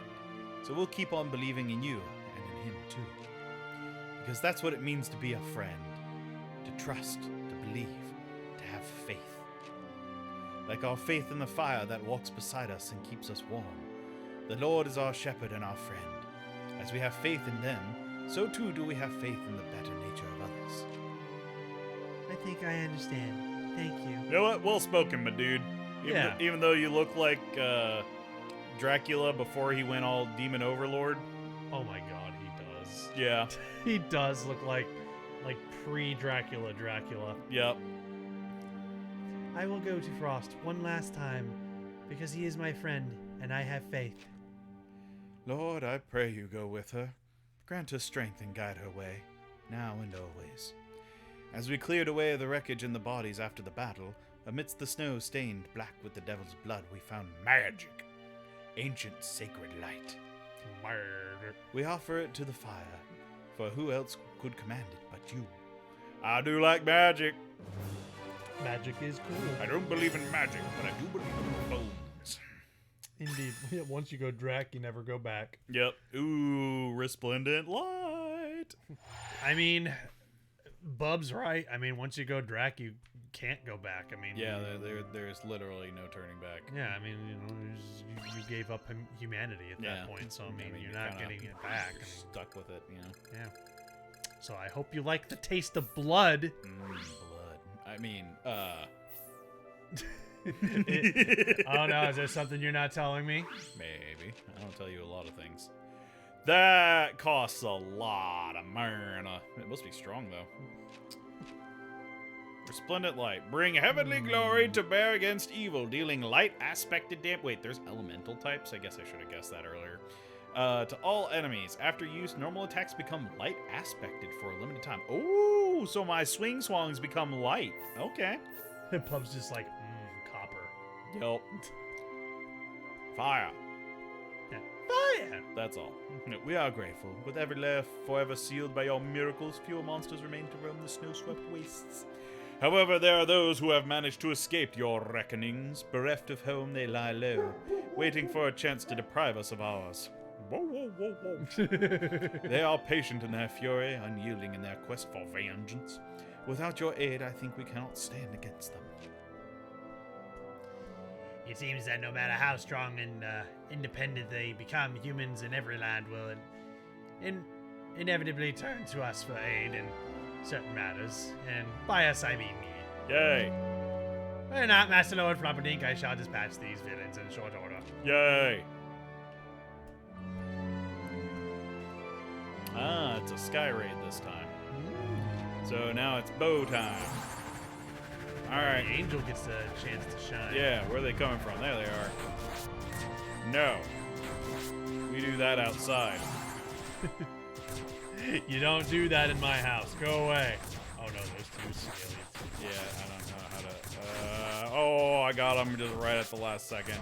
So we'll keep on believing in you and in him too. Because that's what it means to be a friend. To trust, to believe, to have faith. Like our faith in the fire that walks beside us and keeps us warm. The Lord is our shepherd and our friend. As we have faith in them, so too do we have faith in the better nature of others. I think I understand. Thank you. You know what? Well spoken, my dude. Even though you look like Dracula before he went all demon overlord. Oh my god, he does. Yeah. He does look like pre-Dracula Dracula. Yep. I will go to Frost one last time, because he is my friend, and I have faith. Lord, I pray you go with her. Grant her strength and guide her way, now and always. As we cleared away the wreckage and the bodies after the battle, amidst the snow stained black with the devil's blood, we found magic. Ancient sacred light. Murder. We offer it to the fire, for who else could command it but you? I do like magic. Magic is cool. I don't believe in magic, but I do believe in bones. Indeed. Once you go Drac, you never go back. Yep. Ooh, resplendent light. I mean, Bub's right. I mean, once you go Drac, you can't go back. I mean, Yeah, there's literally no turning back. yeah. I mean, you gave up humanity at that point. So I mean, you're not getting it back. I mean, Stuck with it, you know. yeah. So I hope you like the taste of blood. Blood. I mean, Oh no, is there something you're not telling me? maybe. I don't tell you a lot of things. That costs a lot of mana. It must be strong, though. Resplendent light. Bring heavenly glory to bear against evil, dealing light aspected damage. Wait, there's elemental types? I guess I should have guessed that earlier. To all enemies. After use, normal attacks become light aspected for a limited time. Oh, so my swing swongs become light. Okay. Pub's just like, copper. Yup. Fire. Fire! That's all. We are grateful. With every lair forever sealed by your miracles, fewer monsters remain to roam the snow-swept wastes. However, there are those who have managed to escape your reckonings. Bereft of home, they lie low, waiting for a chance to deprive us of ours. Whoa, whoa, whoa, whoa. They are patient in their fury, unyielding in their quest for vengeance. Without your aid, I think we cannot stand against them. It seems that no matter how strong and independent they become, humans in every land will inevitably turn to us for aid in certain matters. And by us, I mean me. Yay! Fear not, Master Lord Flopperdink, I shall dispatch these villains in short order. Yay! Ah, it's a sky raid this time. So now it's bow time. Alright. The angel gets a chance to shine. Yeah, where are they coming from? There they are. No. We do that outside. You don't do that in my house. Go away. Oh no, there's two scaly. Yeah, I don't know how to... oh, I got him just right at the last second.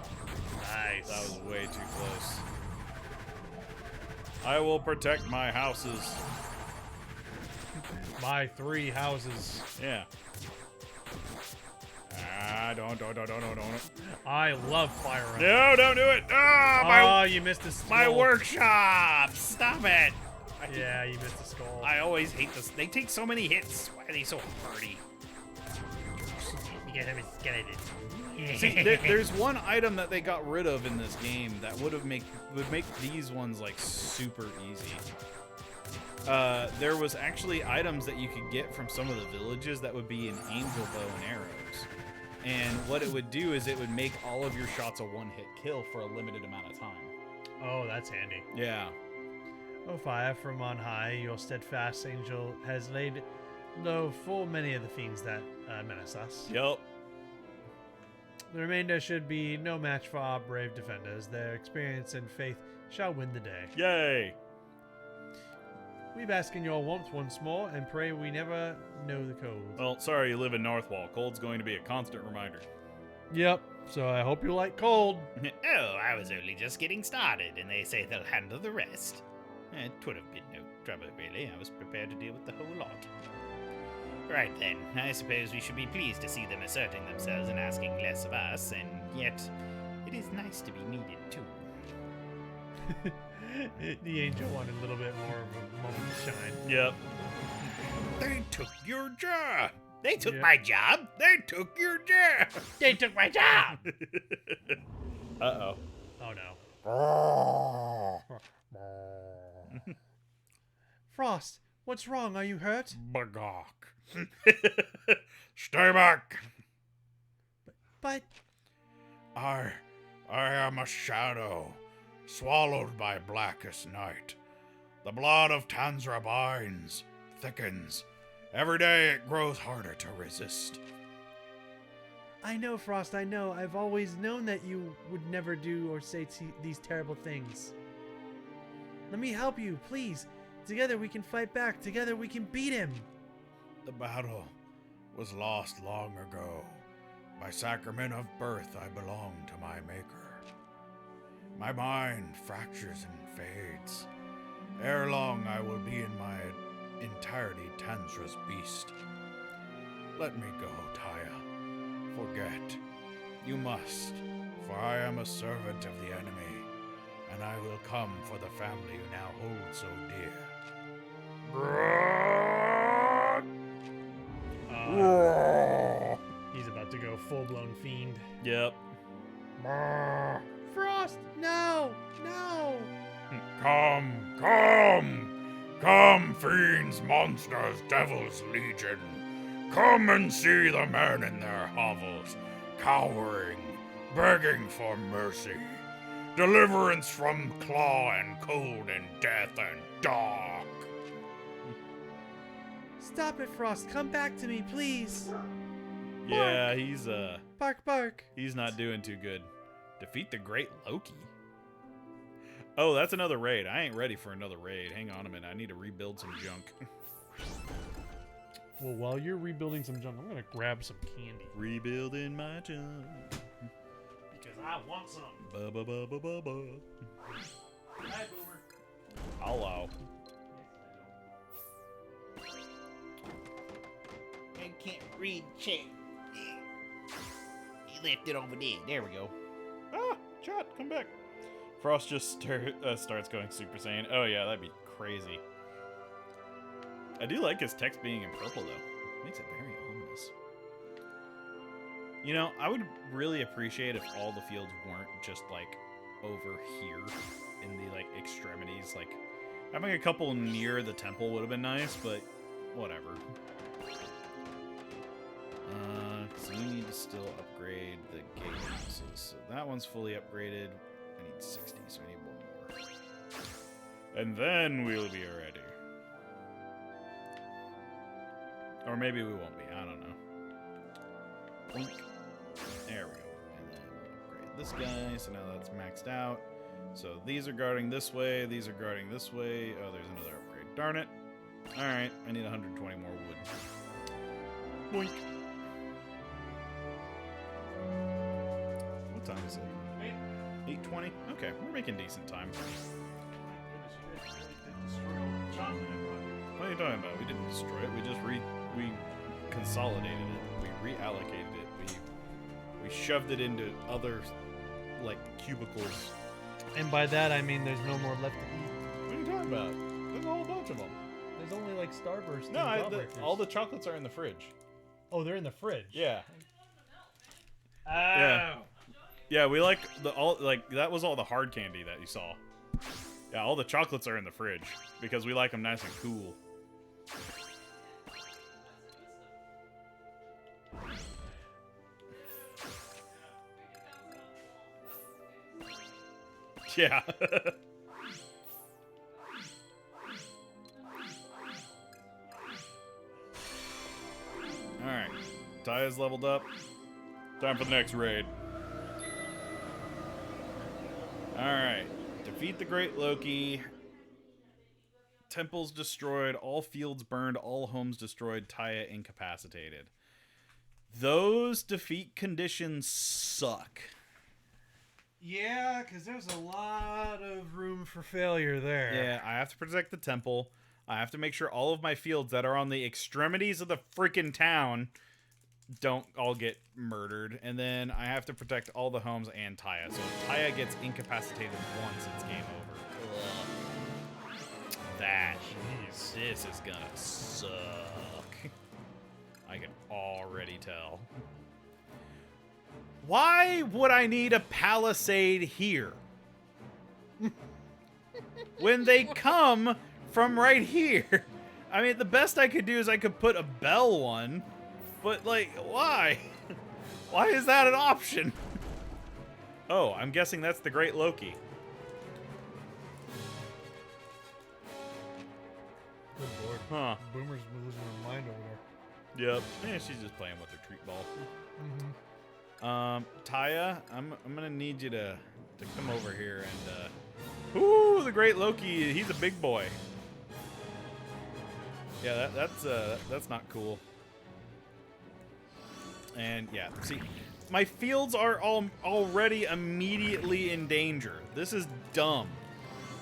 Nice. That was way too close. I will protect my houses. My 3 houses. Yeah. Ah, don't. I love fire running. No, don't do it. Oh, you missed a skull. My workshop! Stop it! Yeah, you missed a skull. I always hate this. They take so many hits. Why are they so hardy? Because I'm a skeleton. See, there's one item that they got rid of in this game that would make these ones like super easy. There was actually items that you could get from some of the villages that would be an angel bow and arrows. And what it would do is it would make all of your shots a one-hit kill for a limited amount of time. Oh, that's handy. Yeah. O fire from on high, your steadfast angel has laid low full many of the fiends that menace us. Yup. The remainder should be no match for our brave defenders. Their experience and faith shall win the day. Yay. We bask in your warmth once more and pray we never know the cold. Well, sorry you live in Northwall. Cold's going to be a constant reminder. Yep, so I hope you like cold. Oh, I was only just getting started, and they say they'll handle the rest. It would have been no trouble, really. I was prepared to deal with the whole lot. Right then, I suppose we should be pleased to see them asserting themselves and asking less of us, and yet it is nice to be needed too. The angel wanted a little bit more of a moment to shine. Yep. They took your job! They took Yeah. my job! They took your job! They took my job! Uh-oh. Oh no. Frost, what's wrong? Are you hurt? Bagok. Stay back. But I am a shadow, swallowed by blackest night. The blood of Tanzra binds, thickens. Every day it grows harder to resist. I know, Frost, I know. I've always known that you would never do or say these terrible things. Let me help you, please. Together we can fight back. Together we can beat him. The battle was lost long ago. By sacrament of birth I belong to my maker. My mind fractures and fades. Ere long I will be in my entirety Tanzra's beast. Let me go, Taya. Forget. You must, for I am a servant of the enemy, and I will come for the family you now hold so dear. He's about to go full-blown fiend. Yep. Frost, no! No! Come, fiends, monsters, devils, legion. Come and see the men in their hovels, cowering, begging for mercy. Deliverance from claw and cold and death and dark. Stop it, Frost. Come back to me, please. Yeah, he's Bark, bark. he's not doing too good. Defeat the great Loki. Oh, that's another raid. I ain't ready for another raid. Hang on a minute. I need to rebuild some junk. Well, while you're rebuilding some junk, I'm gonna grab some candy. Rebuilding my junk. Because I want some. Ba-ba-ba-ba-ba-ba. Hi, Boomer. Hello. I can't read chat. You left it over there. There we go. Ah, chat, come back. Frost just starts going Super Saiyan. Oh yeah, that'd be crazy. I do like his text being in purple though. Makes it very ominous. You know, I would really appreciate if all the fields weren't just like over here in the like extremities. Like having a couple near the temple would have been nice, but whatever. So we need to still upgrade the gate houses. So that one's fully upgraded. I need 60, so I need one more. And then we'll be ready. Or maybe we won't be. I don't know. Boink. There we go. And then we'll upgrade this guy. So now that's maxed out. So these are guarding this way. These are guarding this way. Oh, there's another upgrade. Darn it. Alright. I need 120 more wood. Boink. What time is it? 8:20? Okay, we're making decent time. talking about? We didn't destroy it. We just we consolidated it. We reallocated it. We shoved it into other like cubicles. And by that I mean there's no more left to eat. What are you talking about? There's a whole bunch of them. There's only like Starburst. No, and Jawbreakers. all the chocolates are in the fridge. Oh, they're in the fridge. Yeah. Oh. Yeah. Yeah, we like that was all the hard candy that you saw. Yeah, all the chocolates are in the fridge because we like them nice and cool. Yeah. Alright. Taya's leveled up. Time for the next raid. Alright. Defeat the Great Loki. Temples destroyed. All fields burned. All homes destroyed. Taya incapacitated. Those defeat conditions suck. Yeah, because there's a lot of room for failure there. Yeah, I have to protect the temple. I have to make sure all of my fields that are on the extremities of the freaking town don't all get murdered. And then I have to protect all the homes and Taya. So if Taya gets incapacitated once, it's game over. Ugh. That. Jeez. This is gonna suck. I can already tell. Why would I need a palisade here? When they come from right here. I mean, the best I could do is I could put a bell one. But, like, why? Why is that an option? Oh, I'm guessing that's the Great Loki. Good lord. Huh. Boomer's losing her mind over there. Yep. Yeah, she's just playing with her treat ball. Mm-hmm. Taya, I'm gonna need you to come over here and, ooh, the Great Loki, he's a big boy. Yeah, that's not cool. And yeah, see, my fields are all already immediately in danger. This is dumb.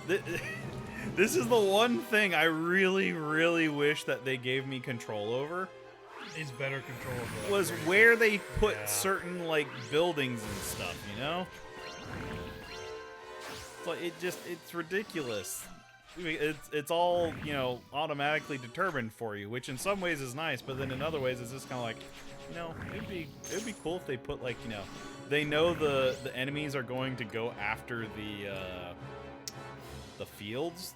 This is the one thing I really, really wish that they gave me control over. Is better control of the Was upgrades. where they put Yeah. certain like buildings and stuff, you know? But it's ridiculous. I mean, it's all, you know, automatically determined for you, which in some ways is nice, but then in other ways it's just kind of like, you know, it'd be cool if they put like, you know, they know the enemies are going to go after the fields.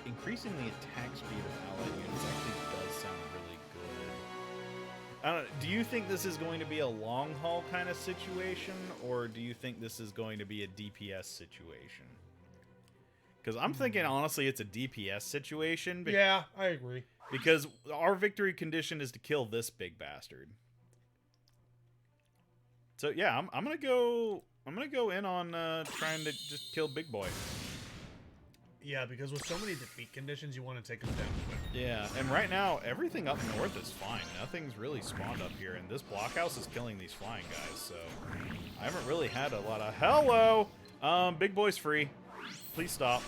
Increasing the attack speed of allied units actually does sound really good. I don't know, do you think this is going to be a long haul kind of situation, or do you think this is going to be a DPS situation? Because I'm thinking, honestly, it's a DPS situation. Yeah, I agree. Because our victory condition is to kill this big bastard. So yeah, I'm gonna go in on trying to just kill Big Boy. Yeah, because with so many defeat conditions, you want to take them down quick. Yeah, and right now, everything up north is fine. Nothing's really spawned up here, and this blockhouse is killing these flying guys, so I haven't really had a lot of... Hello! Big Boy's free. Please stop.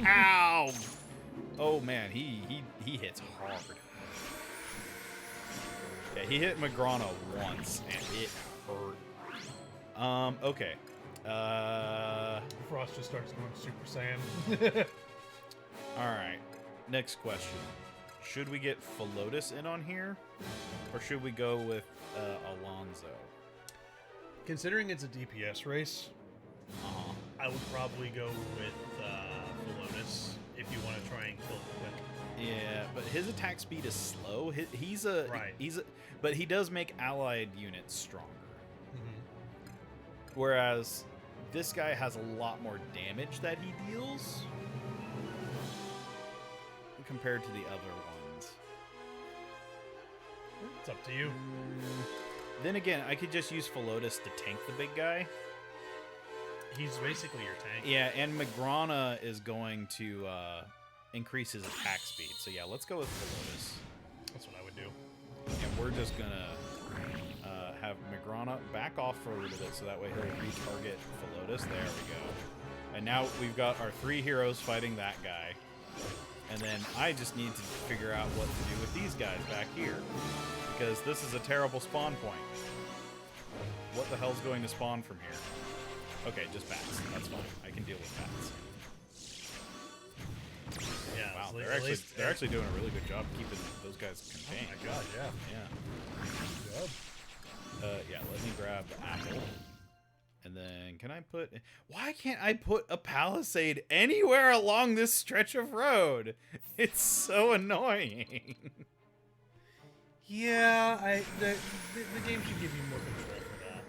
Ow! Oh, man, he hits hard. Yeah, he hit Magrana once, and it hurt. Okay. Frost just starts going Super Saiyan. Alright, next question. Should we get Philotus in on here? Or should we go with Alonzo? Considering it's a DPS race, I would probably go with Philotus if you want to try and kill it quick. Yeah, but his attack speed is slow. Right. But he does make allied units stronger. Mm-hmm. Whereas this guy has a lot more damage that he deals compared to the other ones. It's up to you. Then again, I could just use Philotus to tank the big guy. He's basically your tank. Yeah, and Magrana is going to increase his attack speed. So yeah, let's go with Philotus. That's what I would do. And we're just gonna have Magrana back off for a little bit so that way he'll retarget Philotus. There we go. And now we've got our 3 heroes fighting that guy. And then I just need to figure out what to do with these guys back here. Because this is a terrible spawn point. What the hell's going to spawn from here? Okay, just bats. That's fine. I can deal with bats. Yeah. Wow, at least, they're actually doing a really good job keeping those guys contained. Oh my god, yeah. Yeah. Good job. Yeah, let me grab the apple. And then, can I put... Why can't I put a palisade anywhere along this stretch of road? It's so annoying. Yeah, the game should give you more control for that.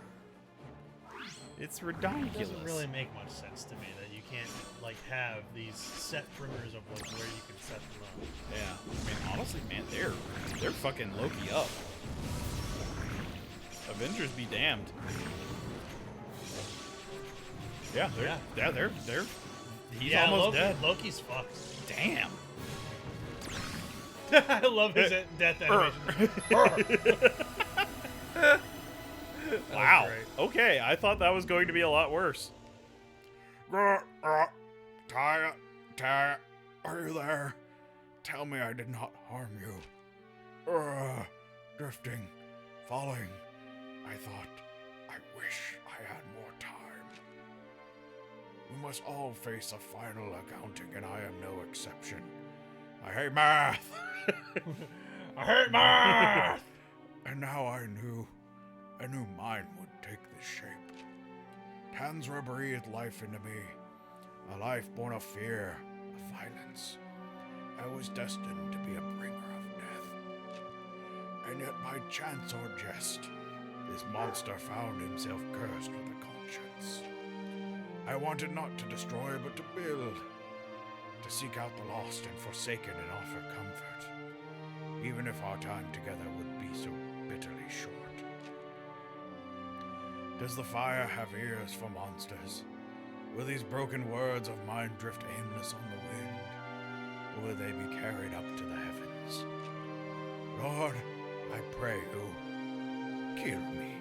It's It ridiculous. doesn't really make much sense to me that you can't, like, have these set perimeters of like, where you can set them up. Yeah. I mean, honestly, man, they're fucking Loki up. Avengers be damned. Yeah, they're he's almost dead. Loki's fucked. Damn. I love his death animation. Wow. Great. Okay, I thought that was going to be a lot worse. Taya, are you there? Tell me I did not harm you. Drifting, falling. I thought, I wish I had more time. We must all face a final accounting, and I am no exception. I hate math. I hate math! And now I knew mine would take this shape. Tanzra breathed life into me, a life born of fear, of violence. I was destined to be a bringer of death. And yet by chance or jest, this monster found himself cursed with a conscience. I wanted not to destroy, but to build, to seek out the lost and forsaken and offer comfort, even if our time together would be so bitterly short. Does the fire have ears for monsters? Will these broken words of mine drift aimless on the wind? Or will they be carried up to the heavens? Lord, I pray you, kill me.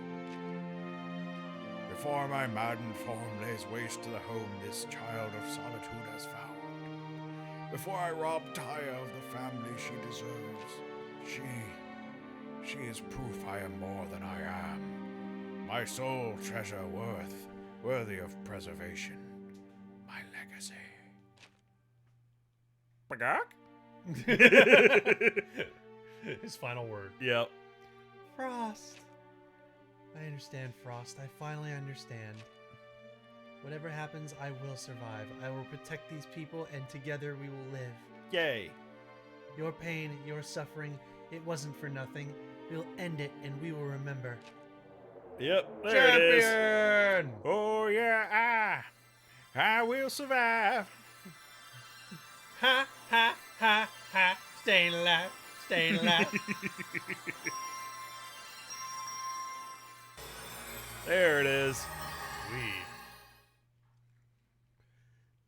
Before my maddened form lays waste to the home this child of solitude has found. Before I rob Taya of the family she deserves, she is proof I am more than I am. My sole treasure worthy of preservation. My legacy. Bagak? His final word. Yep. Frost. I understand, Frost. I finally understand. Whatever happens, I will survive. I will protect these people, and together we will live. Yay. Your pain, your suffering, it wasn't for nothing. We'll end it, and we will remember. Yep, there it is. Champion! Oh yeah, I will survive. Ha, ha, ha, ha. Staying alive, staying alive. There it is. Sweet.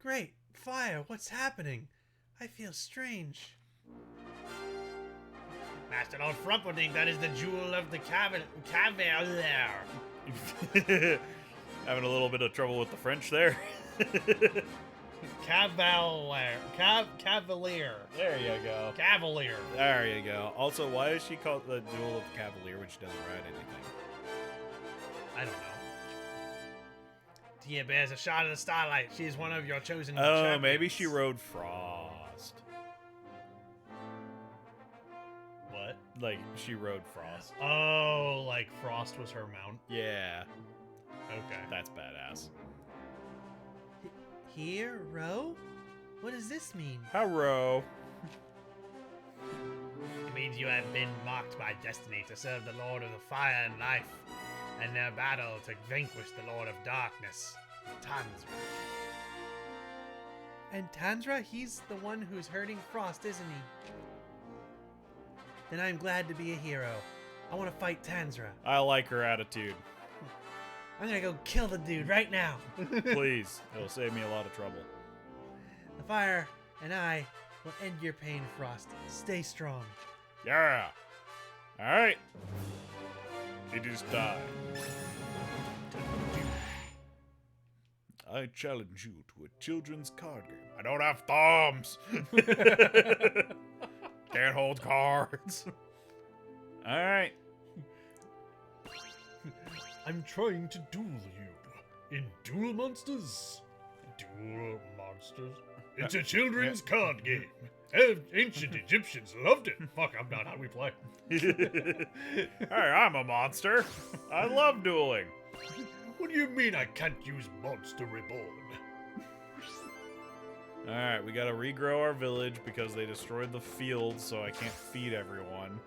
Great! Fire, what's happening? I feel strange. Master Lord Frumperdink, that is the jewel of the cavalier. Having a little bit of trouble with the French there. Cavalier. There you go. Cavalier. There you go. Also, why is she called the Jewel of the Cavalier, which doesn't ride anything? I don't know. Tia bears a shot of the starlight. She is one of your chosen Oh, champions. maybe she rode Frost. What? Like, she rode Frost. Oh, like Frost was her mount. Yeah, Okay. that's badass. Hero? What does this mean? Hello. It means you have been marked by destiny to serve the Lord of the Fire and Life, and their battle to vanquish the Lord of Darkness, Tanzra. And Tanzra, he's the one who's hurting Frost, isn't he? Then I'm glad to be a hero. I want to fight Tanzra. I like her attitude. I'm gonna go kill the dude right now. Please. It'll save me a lot of trouble. The fire and I will end your pain, Frost. Stay strong. Yeah. Alright. It is time. I challenge you to a children's card game. I don't have thumbs. Can't hold cards. All right. I'm trying to duel you in Duel Monsters. Duel Monsters? It's a children's card game. Ancient Egyptians loved it. Fuck, I'm not how we play. Hey, I'm a monster. I love dueling. What do you mean I can't use Monster Reborn? Alright, we gotta regrow our village because they destroyed the fields, so I can't feed everyone.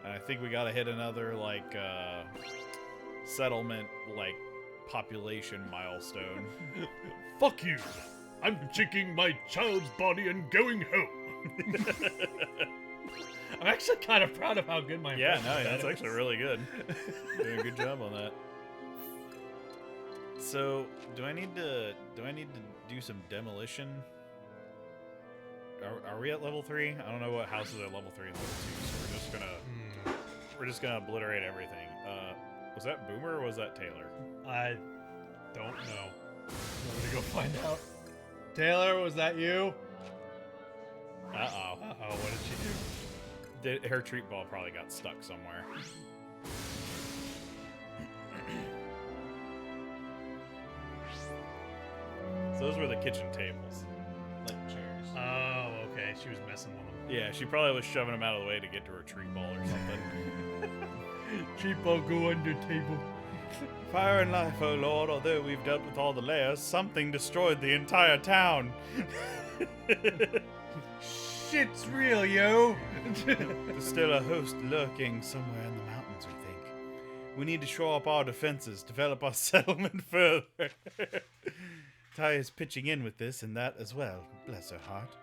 And I think we gotta hit another, like, settlement, like, population milestone. Fuck you! I'm taking my child's body and going home. I'm actually kind of proud of how good my Yeah, impression no, of that that's is. actually really good. Doing a good job on that. So, do I need to do some demolition? Are we at level 3? I don't know what houses are level 3 and level 2, so we're just gonna obliterate everything. Was that Boomer or was that Taylor? I don't know. I'm gonna go find out. Taylor, was that you? Uh-oh. Uh-oh, what did she do? Her treat ball probably got stuck somewhere. So those were the kitchen tables. Like chairs. Oh, okay. She was messing with them. Yeah, she probably was shoving them out of the way to get to her treat ball or something. Cheap ball go under table. Fire and life, O Lord, although we've dealt with all the layers, something destroyed the entire town. Shit's real, yo. There's still a host lurking somewhere in the mountains, we think. We need to shore up our defenses, develop our settlement further. Ty is pitching in with this and that as well, bless her heart.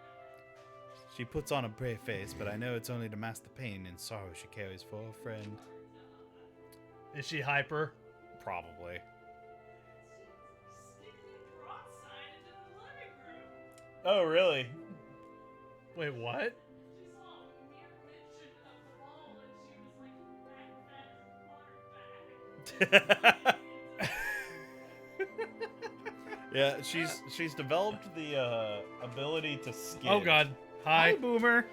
She puts on a brave face, but I know it's only to mask the pain and sorrow she carries for her friend. Is she hyper? Probably. Oh, really? Wait, what? Yeah, she's developed the ability to skid. Oh god. Hi. Boomer.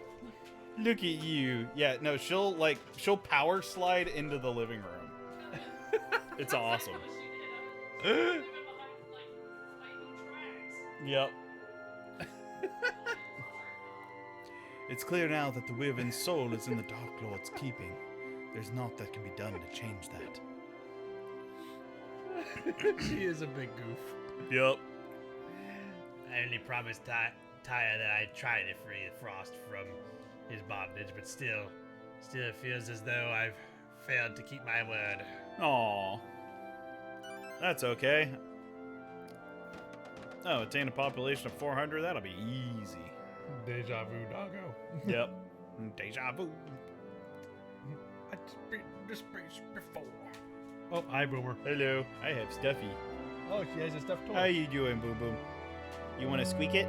Look at you. Yeah, no, she'll power slide into the living room. It's awesome. Yep. It's clear now that the Wyvern's soul is in the Dark Lord's keeping. There's naught that can be done to change that. She is a big goof. Yep. I only promised Tyre that I'd try to free Frost from his bondage, but still it feels as though I've failed to keep my word. Aw. That's okay. Oh, attain a population of 400? That'll be easy. Deja vu, doggo. Yep. Deja vu. I've been to space before. Oh, hi, Boomer. Hello. I have Stuffy. Oh, she has a stuffed toy. How you doing, Boom Boom? You want to squeak it?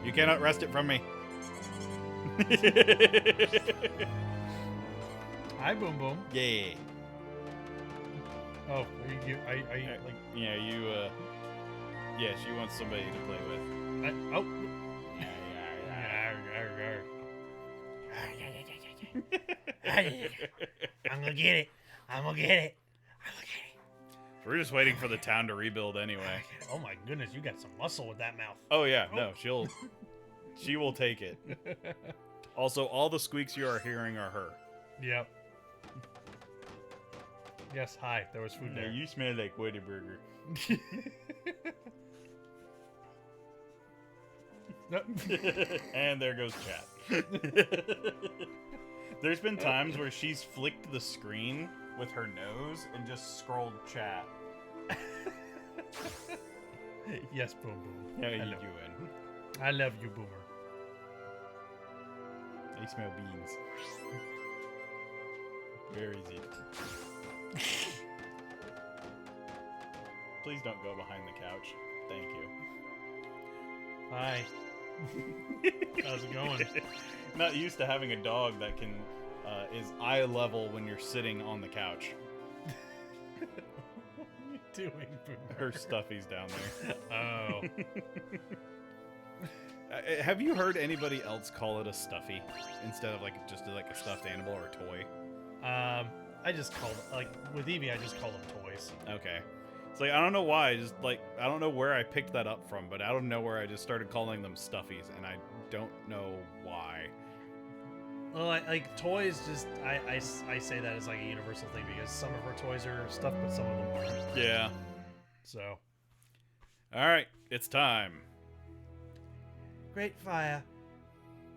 You cannot wrest it from me. Hi, Boom Boom. Yeah. Oh, are you like... Yeah, yeah, she wants somebody to play with. Oh. I'm gonna get it. I'm gonna get it. We're just waiting for the town to rebuild anyway. Oh my goodness, you got some muscle with that mouth. Oh yeah, no, she will take it. Also, all the squeaks you are hearing are her. Yep. Yes, hi. There was food there. You smell like Whataburger. No. And there goes chat. There's been times where she's flicked the screen with her nose and just scrolled chat. Yes, Boom Boom. How you Hello. doing? I love you, Boomer. I smell beans. Where is it? Please don't go behind the couch. Thank you. Hi. How's it going? Not used to having a dog that can is eye level when you're sitting on the couch. What are you doing, Boomer? Her stuffy's down there. Oh. Have you heard anybody else call it a stuffy instead of like just like a stuffed animal or a toy? I just called like with Evie. I just call them toys. Okay. It's like I don't know why. I don't know where I picked that up from, but out of nowhere I just started calling them stuffies, and I don't know why. Well, like toys, just I say that as like a universal thing because some of her toys are stuffed, but some of them aren't. Yeah. So. All right, it's time. Great fire.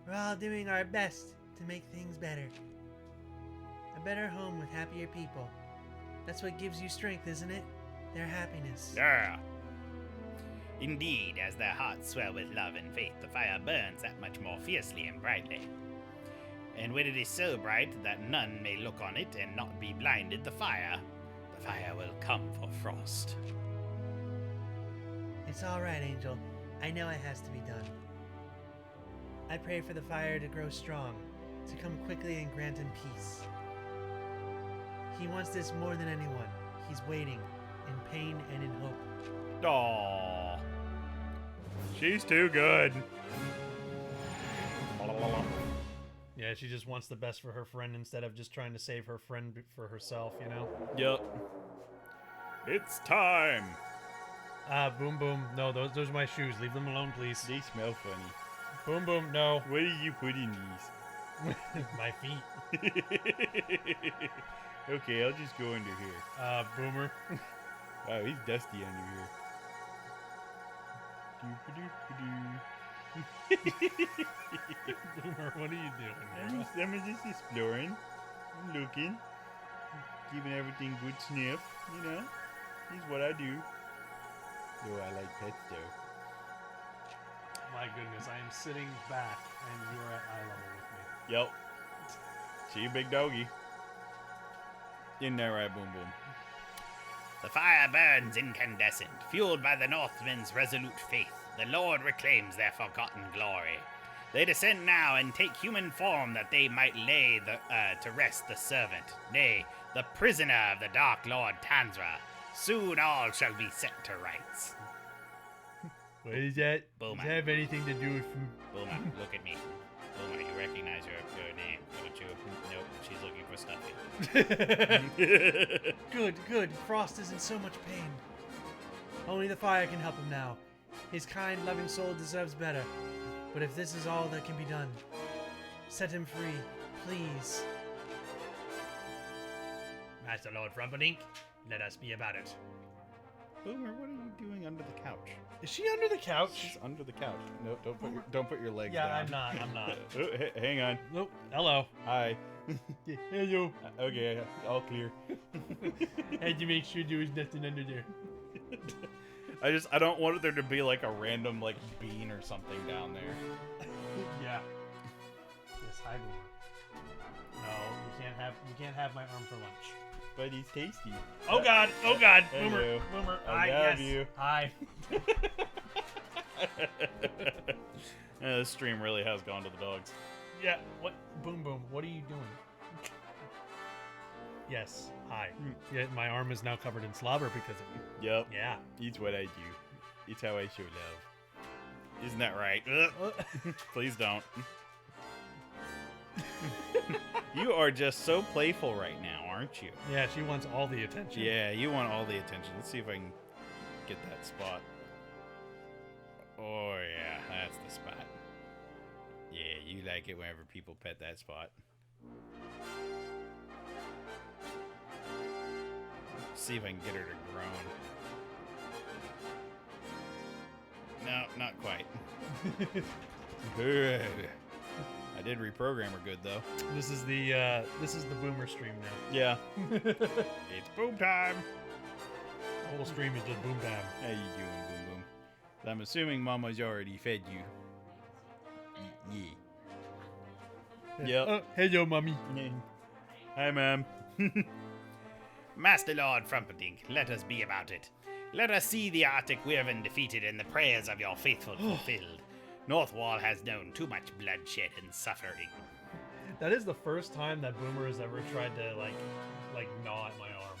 We're all doing our best to make things better. A better home with happier people. That's what gives you strength, isn't it? Their happiness. Yeah. Indeed, as their hearts swell with love and faith, the fire burns that much more fiercely and brightly. And when it is so bright that none may look on it and not be blinded, the fire will come for frost. It's all right, Angel. I know it has to be done. I pray for the fire to grow strong, to come quickly and grant him peace. He wants this more than anyone. He's waiting, in pain and in hope. Aww. She's too good. Yeah, she just wants the best for her friend instead of just trying to save her friend for herself, you know? Yep. It's time. Boom Boom. No, those are my shoes. Leave them alone, please. They smell funny. Boom Boom, no. What do you put in these? My feet. Okay, I'll just go under here. Boomer. Wow, he's dusty under here. Doo-ba-doo-ba-doo. Boomer, what are you doing? I'm just exploring. I'm looking. Giving everything good sniff, you know? This is what I do. Though I like pets, though. My goodness, I am sitting back and you're at eye level with me. Yep. See you, big doggy. In there, right, Boom Boom. The fire burns incandescent, fueled by the Northmen's resolute faith. The Lord reclaims their forgotten glory. They descend now and take human form that they might lay to rest the servant, nay, the prisoner of the Dark Lord Tanzra. Soon all shall be set to rights. What is that? Boomer. Does that have anything to do with food? Boomer, look at me. Boomer, you recognize your name, don't you? Nope, she's looking for stuffing. Good. Frost is in so much pain. Only the fire can help him now. His kind, loving soul deserves better. But if this is all that can be done, set him free, please. Master Lord Frumperdink, let us be about it. Boomer, what are you doing under the couch? Is she under the couch? She's under the couch. No, don't put your legs Yeah, down. I'm not. Oh, hang on. Nope. Hello. Hi. Hello. Okay, all clear. Had to make sure there was nothing under there. I don't want there to be like a random like bean or something down there. Yeah. Yes, hi, Boomer. No, you can't have my arm for lunch. But he's tasty. Oh God! Hello. Boomer. I love you. Hi. This stream really has gone to the dogs. Yeah. What? Boom. What are you doing? Yes. Hi. Yeah, my arm is now covered in slobber because of you. Yep. Yeah. It's what I do. It's how I show love. Isn't that right? Please don't. You are just so playful right now, aren't you? Yeah, she wants all the attention. Yeah, you want all the attention. Let's see if I can get that spot. Oh, yeah, that's the spot. Yeah, you like it whenever people pet that spot. See if I can get her to groan. No, not quite. Good. I did reprogram her good though. This is the Boomer stream now. Yeah. It's boom time. The whole stream is just boom time. How you doing, Boom Boom? I'm assuming Mama's already fed you. Yeah. Yep. Hello, mommy. Hi, ma'am. Master Lord Frumperdink, let us be about it. Let us see the Arctic Wyvern defeated and the prayers of your faithful fulfilled. Northwall has known too much bloodshed and suffering. That is the first time that Boomer has ever tried to like gnaw at my arm.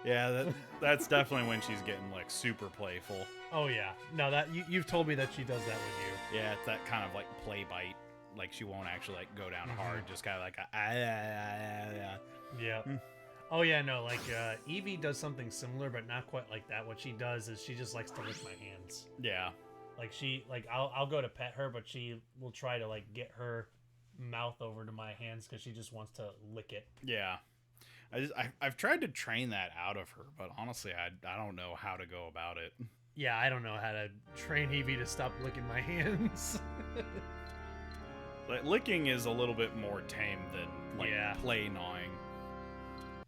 Yeah, that's definitely when she's getting like super playful. Oh yeah, no, that you've told me that she does that with you. Yeah, it's that kind of like play bite. Like she won't actually like go down hard, just kind of like Yeah. Oh yeah, no, like Evie does something similar, but not quite like that. What she does is she just likes to lick my hands. Yeah. Like I'll go to pet her, but she will try to like get her mouth over to my hands because she just wants to lick it. Yeah. I've tried to train that out of her, but honestly, I don't know how to go about it. Yeah, I don't know how to train Evie to stop licking my hands. Like licking is a little bit more tame than like play gnawing.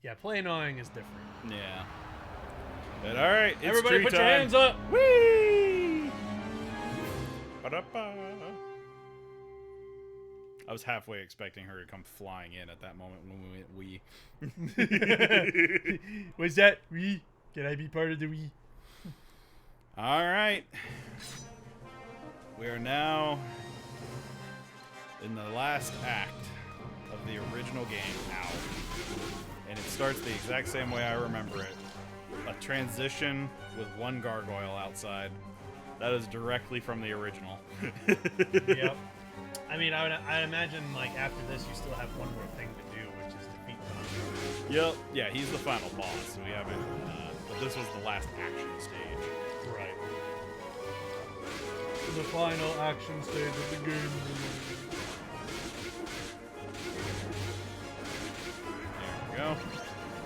Yeah, play gnawing is different. Yeah. But all right, it's everybody, tree put time. your hands up. Whee! Ba-da-ba. I was halfway expecting her to come flying in at that moment when we went we. What's that? We? Can I be part of the we? All right. We are now in the last act of the original game now. And it starts the exact same way I remember it. A transition with one gargoyle outside. That is directly from the original. Yep. I mean, I imagine, like, after this, you still have one more thing to do, which is defeat Tom. Yep. Yeah, he's the final boss, so we haven't... but this was the last action stage. Right. The final action stage of the game. There we go.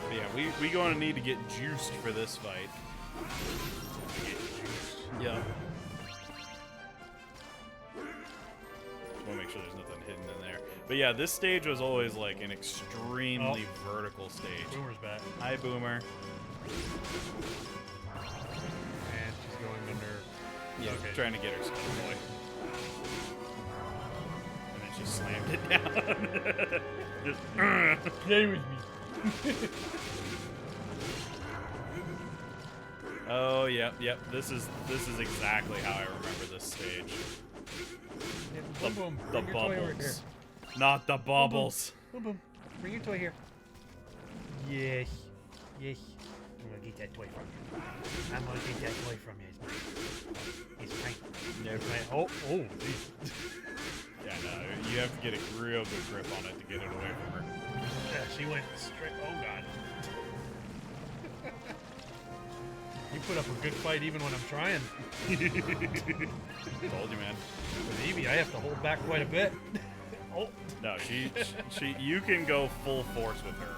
But yeah, we going to need to get juiced for this fight. Yep. Want to make sure there's nothing hidden in there. But yeah, this stage was always like an extremely vertical stage. Boomer's back. Hi, Boomer. And she's going under. Yeah, Okay. trying to get her skin boy. And then she slammed it down. Just, Play with me. oh, yep. This is exactly how I remember this stage. Boom, boom. The Bring your toy over here. bubbles. Not the bubbles. Boom, boom. Bring your toy here. Yes. Yes. I'm gonna get that toy from you. I'm gonna get that toy from you. It's mine. It's mine. Oh, geez. Yeah, no, you have to get a real good grip on it to get it away from her. Yeah, she went straight. Oh, God. You put up a good fight even when I'm trying. Told you, man. With Evie, I have to hold back quite a bit. Oh. No, she, you can go full force with her,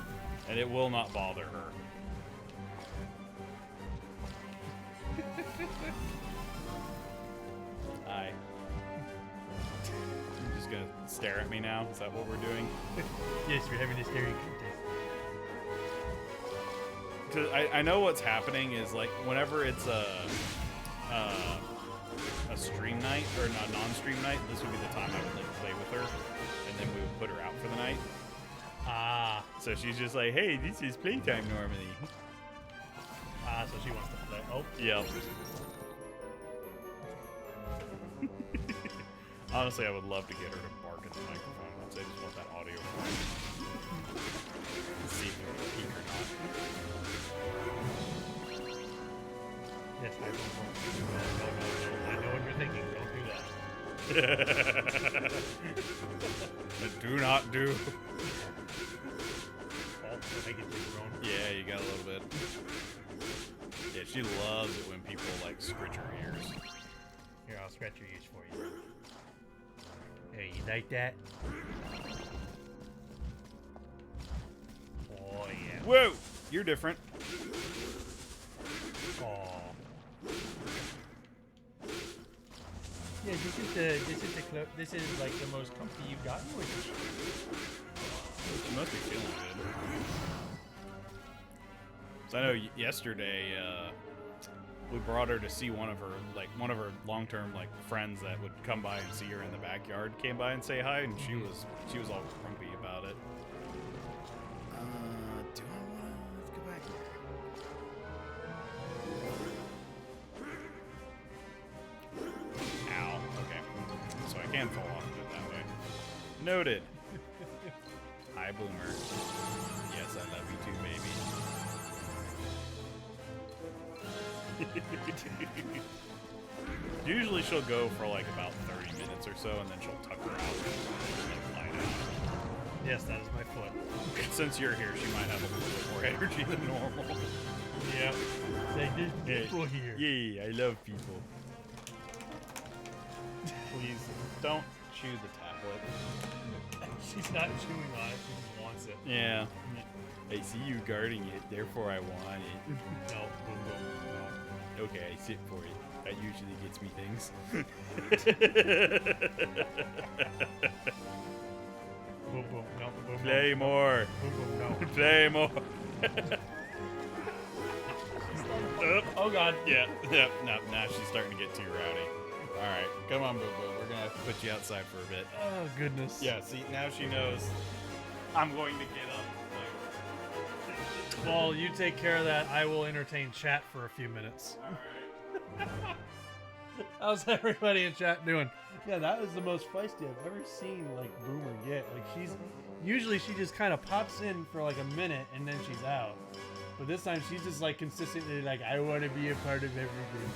and it will not bother her. Hi. You're just gonna stare at me now? Is that what we're doing? Yes, we're having a staring contest. Because I know what's happening is like whenever it's a stream night or a non-stream night, this would be the time I would like play with her, and then we would put her out for the night. Ah. So she's just like, hey, this is playtime normally. Ah, so she wants to play. Oh. Yep. Honestly, I would love to get her to bark at the microphone once. I just want that audio. See if it can peak or not. Yes, I don't know. No. I know what you're thinking. Don't do that. Do not do. Oh, I get you grown. Yeah, you got a little bit. Yeah, she loves it when people like scratch her ears. Here, I'll scratch your ears for you. Hey, you like that? Oh yeah. Whoa, you're different. Oh. Yeah, this is like the most comfy you've gotten with you. She must be feeling good. So I know yesterday we brought her to see one of her long-term like friends that would come by and see her in the backyard. Came by and say hi, and she was all grumpy about it. Do I wanna? Let's go back here. Ow. Okay. So I can fall off of it that way. Noted. Boomer. Yes, I love you too, baby. Usually she'll go for like about 30 minutes or so, and then she'll tuck her out and then lie down. Yes, that is my foot. Since you're here, she might have a little bit more energy than normal. Yeah. Say, there's people here. Yeah, I love people. Please don't chew the tablet. She's not chewing on it. She just wants it. Yeah. I see you guarding it, therefore I want it. No, boom, boom. No. Okay, I sit for it. That usually gets me things. Boom, boom, no, boom, Play boom, more. boom, boom, no. Play more. Oh God. Yeah. No, now she's starting to get too rowdy. All right, come on, Boo Boo. We're gonna have to put you outside for a bit. Oh goodness. Yeah. See, now she knows I'm going to get up. Well, you take care of that. I will entertain chat for a few minutes. All right. How's everybody in chat doing? Yeah, that was the most feisty I've ever seen like Boomer get. Like usually she just kind of pops in for like a minute and then she's out. But this time she's just like consistently like, I want to be a part of everything.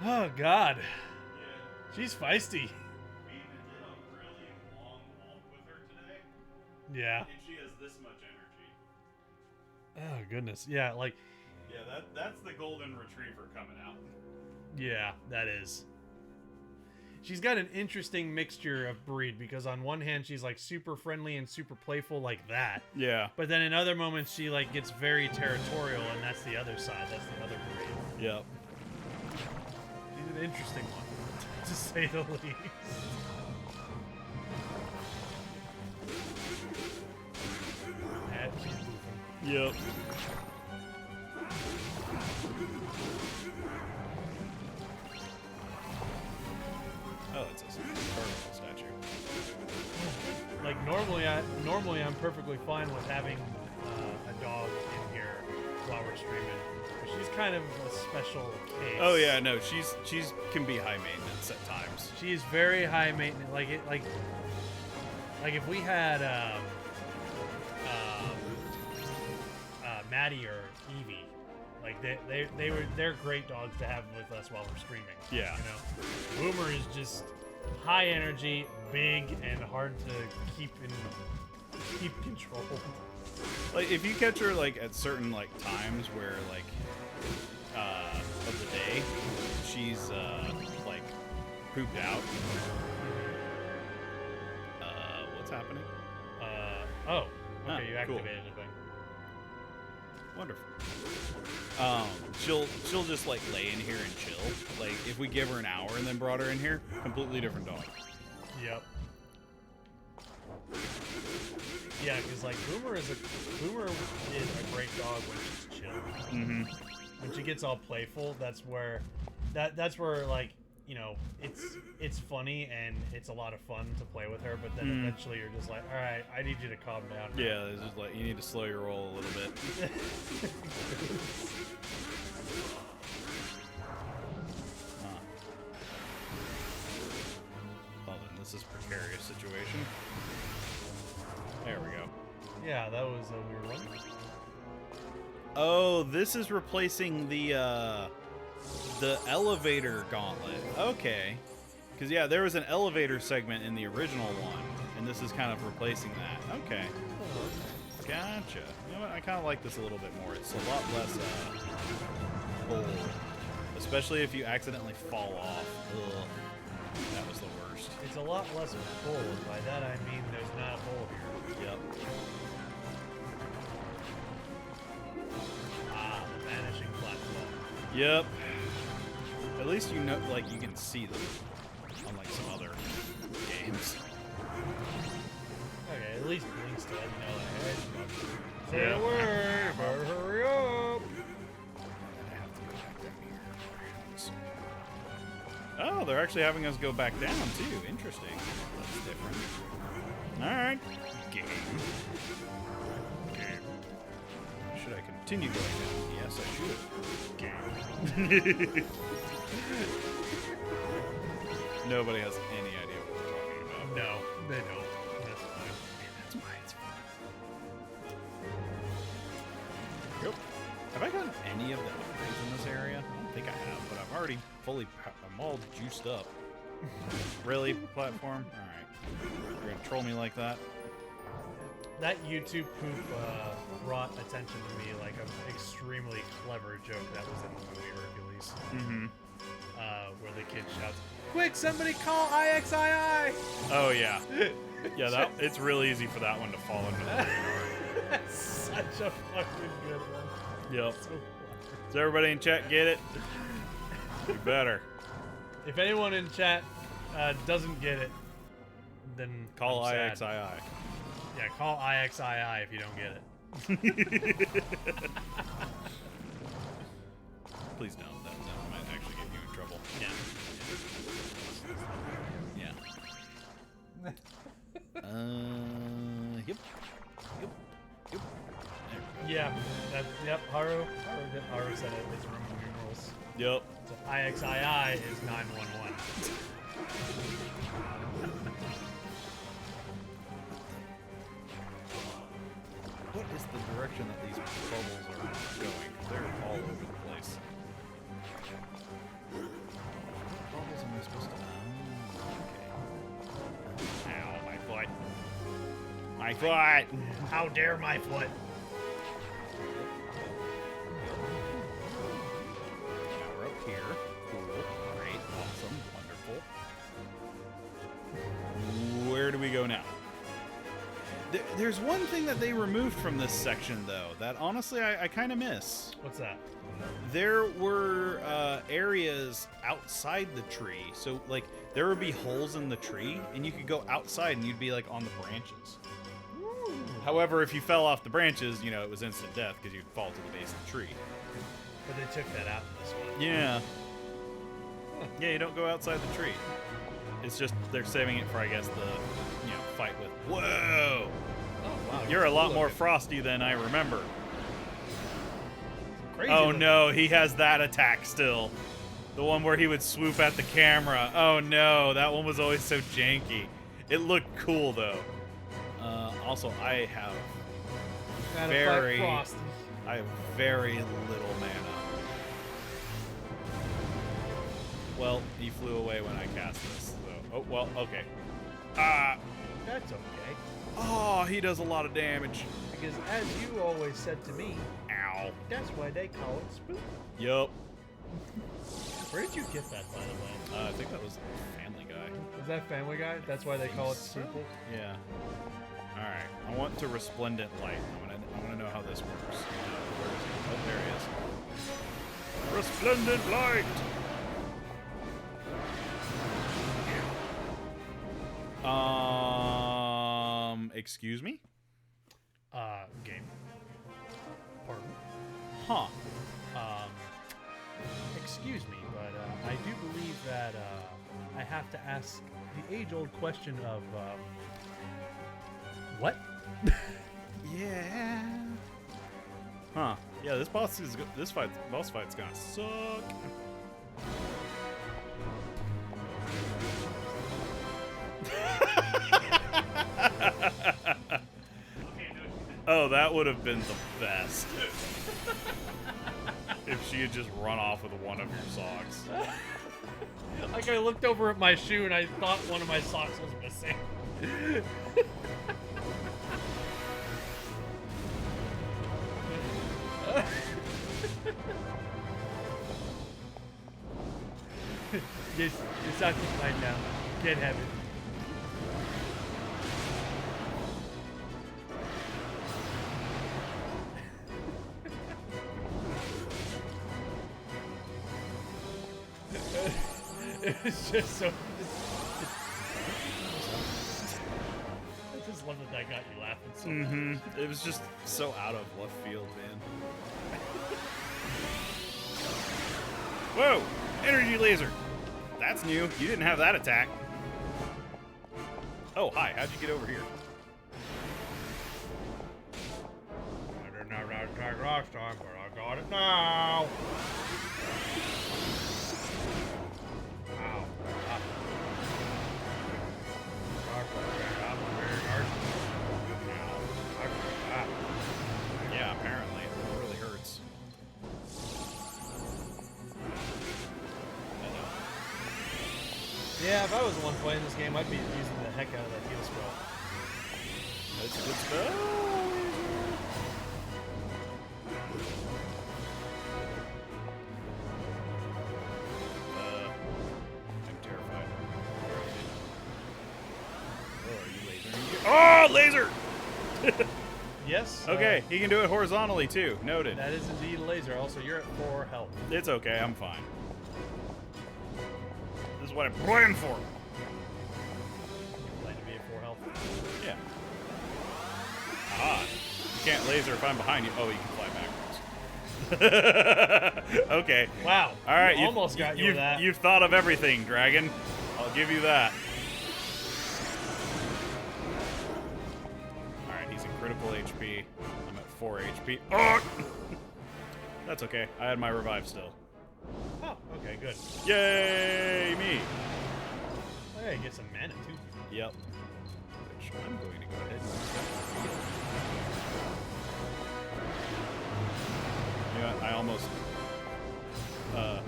Oh God. She's feisty. We did a really long walk with her today, Yeah. and she has this much energy. Oh goodness. Yeah, like Yeah, that's the golden retriever coming out. yeah, that is. She's got an interesting mixture of breed because on one hand she's like super friendly and super playful like that. Yeah. But then in other moments she like gets very territorial and that's the other side. That's the other breed. Yep. She's an interesting one, to say the least. And she's moving. Yep. Oh, it's a vertical statue. Like normally I'm perfectly fine with having a dog in here while we're streaming. But she's kind of a special case. Oh yeah, no, she's can be high maintenance at times. She's very high maintenance. Like if we had Maddie or Evie, like they're great dogs to have with us while we're streaming. Yeah. You know, Boomer is just high energy, big, and hard to keep control. Like if you catch her like at certain like times where like of the day she's like pooped out. What's happening? Oh, okay, Ah, you cool. activated the thing. Wonderful. She'll just like lay in here and chill. Like if we give her an hour and then brought her in here, completely different dog. Yep. Yeah, because like Boomer is a great dog when she's chill. Mm-hmm. When she gets all playful, that's where like, you know, it's funny and it's a lot of fun to play with her, but then eventually you're just like, all right, I need you to calm down now. Yeah, it's just like you need to slow your roll a little bit. Well then, this is a precarious situation. There we go. Yeah, that was a weird one. Oh, this is replacing the elevator gauntlet. Okay. Because, yeah, there was an elevator segment in the original one, and this is kind of replacing that. Okay. Gotcha. You know what? I kind of like this a little bit more. It's a lot less bold. Especially if you accidentally fall off. Ugh. That was the worst. It's a lot less bold. By that I mean there's not a hole here. Yep. Ah, the vanishing platform. Yep. At least you know, like, you can see them. Unlike some other games. Okay, at least Blink's to let you know that. Say Yeah. a word, better hurry up. I have to go back down here. Oh, they're actually having us go back down, too. Interesting. That's different. Alright. Game. Should I continue going down. Yes, I should. Nobody has any idea what we're talking about. No, they don't. That's fine. That's why it's fun. Yep. Have I gotten any of the upgrades in this area? I don't think I have, but I'm already I'm all juiced up. Really? Platform? Alright. You're gonna troll me like that? That YouTube poop brought attention to me like an extremely clever joke that was in the movie Hercules. Mm-hmm. Where the kid shouts, "Quick, somebody call IXII!" Oh, yeah. Yeah, it's real easy for that one to fall into the radar. That's such a fucking good one. Yep. So clever. Does everybody in chat get it? You better. If anyone in chat doesn't get it, then Call I'm sad. IXII. Yeah, call IXII if you don't get it. Please don't. That might actually get you in trouble. Yeah. Yeah. Yep. Yep. Yep. There we go. Yeah. Yep. Haru said it. It's Roman numerals. Yep. So IXII is 911. What is the direction that these bubbles are going? They're all over the place. What bubbles am I supposed to... Oh, okay. Ow, my foot. My foot! How dare my foot? Now we're up here. Cool. Great. Awesome. Wonderful. Where do we go now? There's one thing that they removed from this section, though, that honestly I kind of miss. What's that? There were areas outside the tree. So, like, there would be holes in the tree, and you could go outside and you'd be, like, on the branches. Ooh. However, if you fell off the branches, you know, it was instant death because you'd fall to the base of the tree. But they took that out in this one. Yeah. Yeah, you don't go outside the tree. It's just they're saving it for, I guess, the, fight with. Whoa! Oh, wow. You're a lot more looking. frosty than I remember. Crazy Oh looking. no, he has that attack still. The one where he would swoop at the camera. Oh no, that one was always so janky. It looked cool though. Also, I have Gotta very, fight Frosty. I have very little mana. Well, he flew away when I cast this. So, oh well, okay. That's okay. Oh, he does a lot of damage. Because as you always said to me, Ow. that's why they call it spook. Yup. Where did you get that, by the way? I think that was Family Guy. Is that Family Guy? That's why they call it So? spook? Yeah. All right. I want to resplendent light. I want to know how this works. Where is he? Oh, there he is. Resplendent light. Excuse me? Game. Pardon? Huh. Excuse me, but I do believe that I have to ask the age-old question of, what? Yeah. Huh. Yeah, this boss fight's gonna suck. Oh, that would have been the best. If she had just run off with one of your socks. Like, I looked over at my shoe and I thought one of my socks was missing. Your socks is mine now. Can't have it. It's just so. I just love that got you laughing so much. Mm-hmm. It was just so out of left field, man. Whoa! Energy laser! That's new. You didn't have that attack. Oh, hi. How'd you get over here? attack last time, but I got it now. Ow. Ah. Yeah, apparently. It really hurts. Yeah, if I was the one playing this game, I'd be using the heck out of that heal spell. That's a good spell. I'm terrified. Oh, laser! Yes. Okay, he can do it horizontally too. Noted. That is indeed a laser. Also, you're at 4 health. It's okay, I'm fine. This is what I planned for. You plan to be at 4 health. Yeah. Ah. You can't laser if I'm behind you. Oh, you can fly backwards. Okay. Wow. All right. Almost got you with that. You've thought of everything, Dragon. I'll give you that. All right. He's in critical HP. I'm at 4 HP. Oh! That's okay. I had my revive still. Oh, okay, good. Yay, me. Oh, yeah, you get some mana, too. Yep. Which I'm going to go ahead and use that. You know what? I almost... Oh,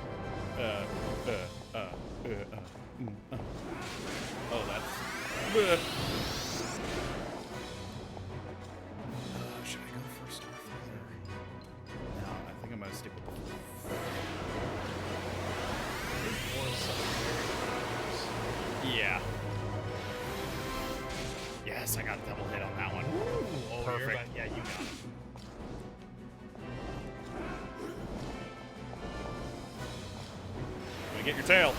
that's... should I go for Starfire? No, I think I'm going to stick with the... Yeah. Yes, I got a double hit on that one. Ooh, oh, Perfect. Yeah, you got it. Gonna get your tail.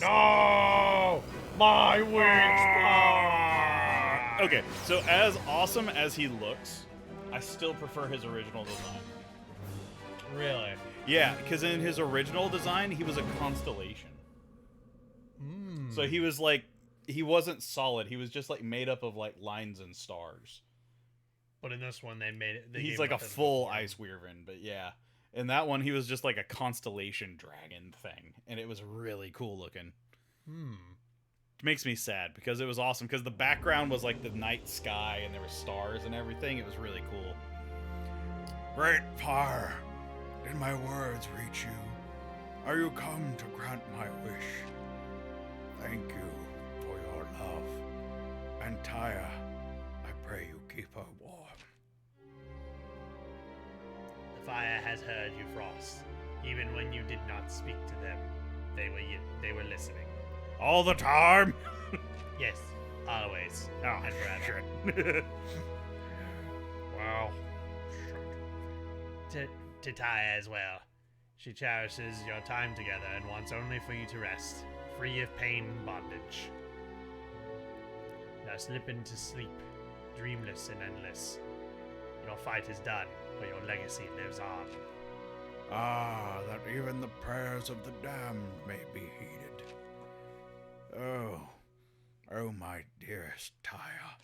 No! My wings! Okay, so as awesome as he looks, I still prefer his original design. Really? Yeah, because in his original design, he was a constellation. So he was like, he wasn't solid. He was just like made up of like lines and stars. But in this one, they made it. He's like a full ice wyvern, but yeah. In that one, he was just like a constellation dragon thing, and it was really cool looking. It makes me sad because it was awesome because the background was like the night sky and there were stars and everything. It was really cool. Great fire, did my words reach you? Are you come to grant my wish? Thank you for your love. And Tyre, I pray you keep her warm. The fire has heard you, Frost. Even when you did not speak to them, they were listening. All the time? Yes, always. Oh, and forever. shit. Wow. To Tyre as well. She cherishes your time together and wants only for you to rest, free of pain and bondage. Now slip into sleep, dreamless and endless. Your fight is done, but your legacy lives on. Ah, that even the prayers of the damned may be heeded. Oh my dearest Tyre.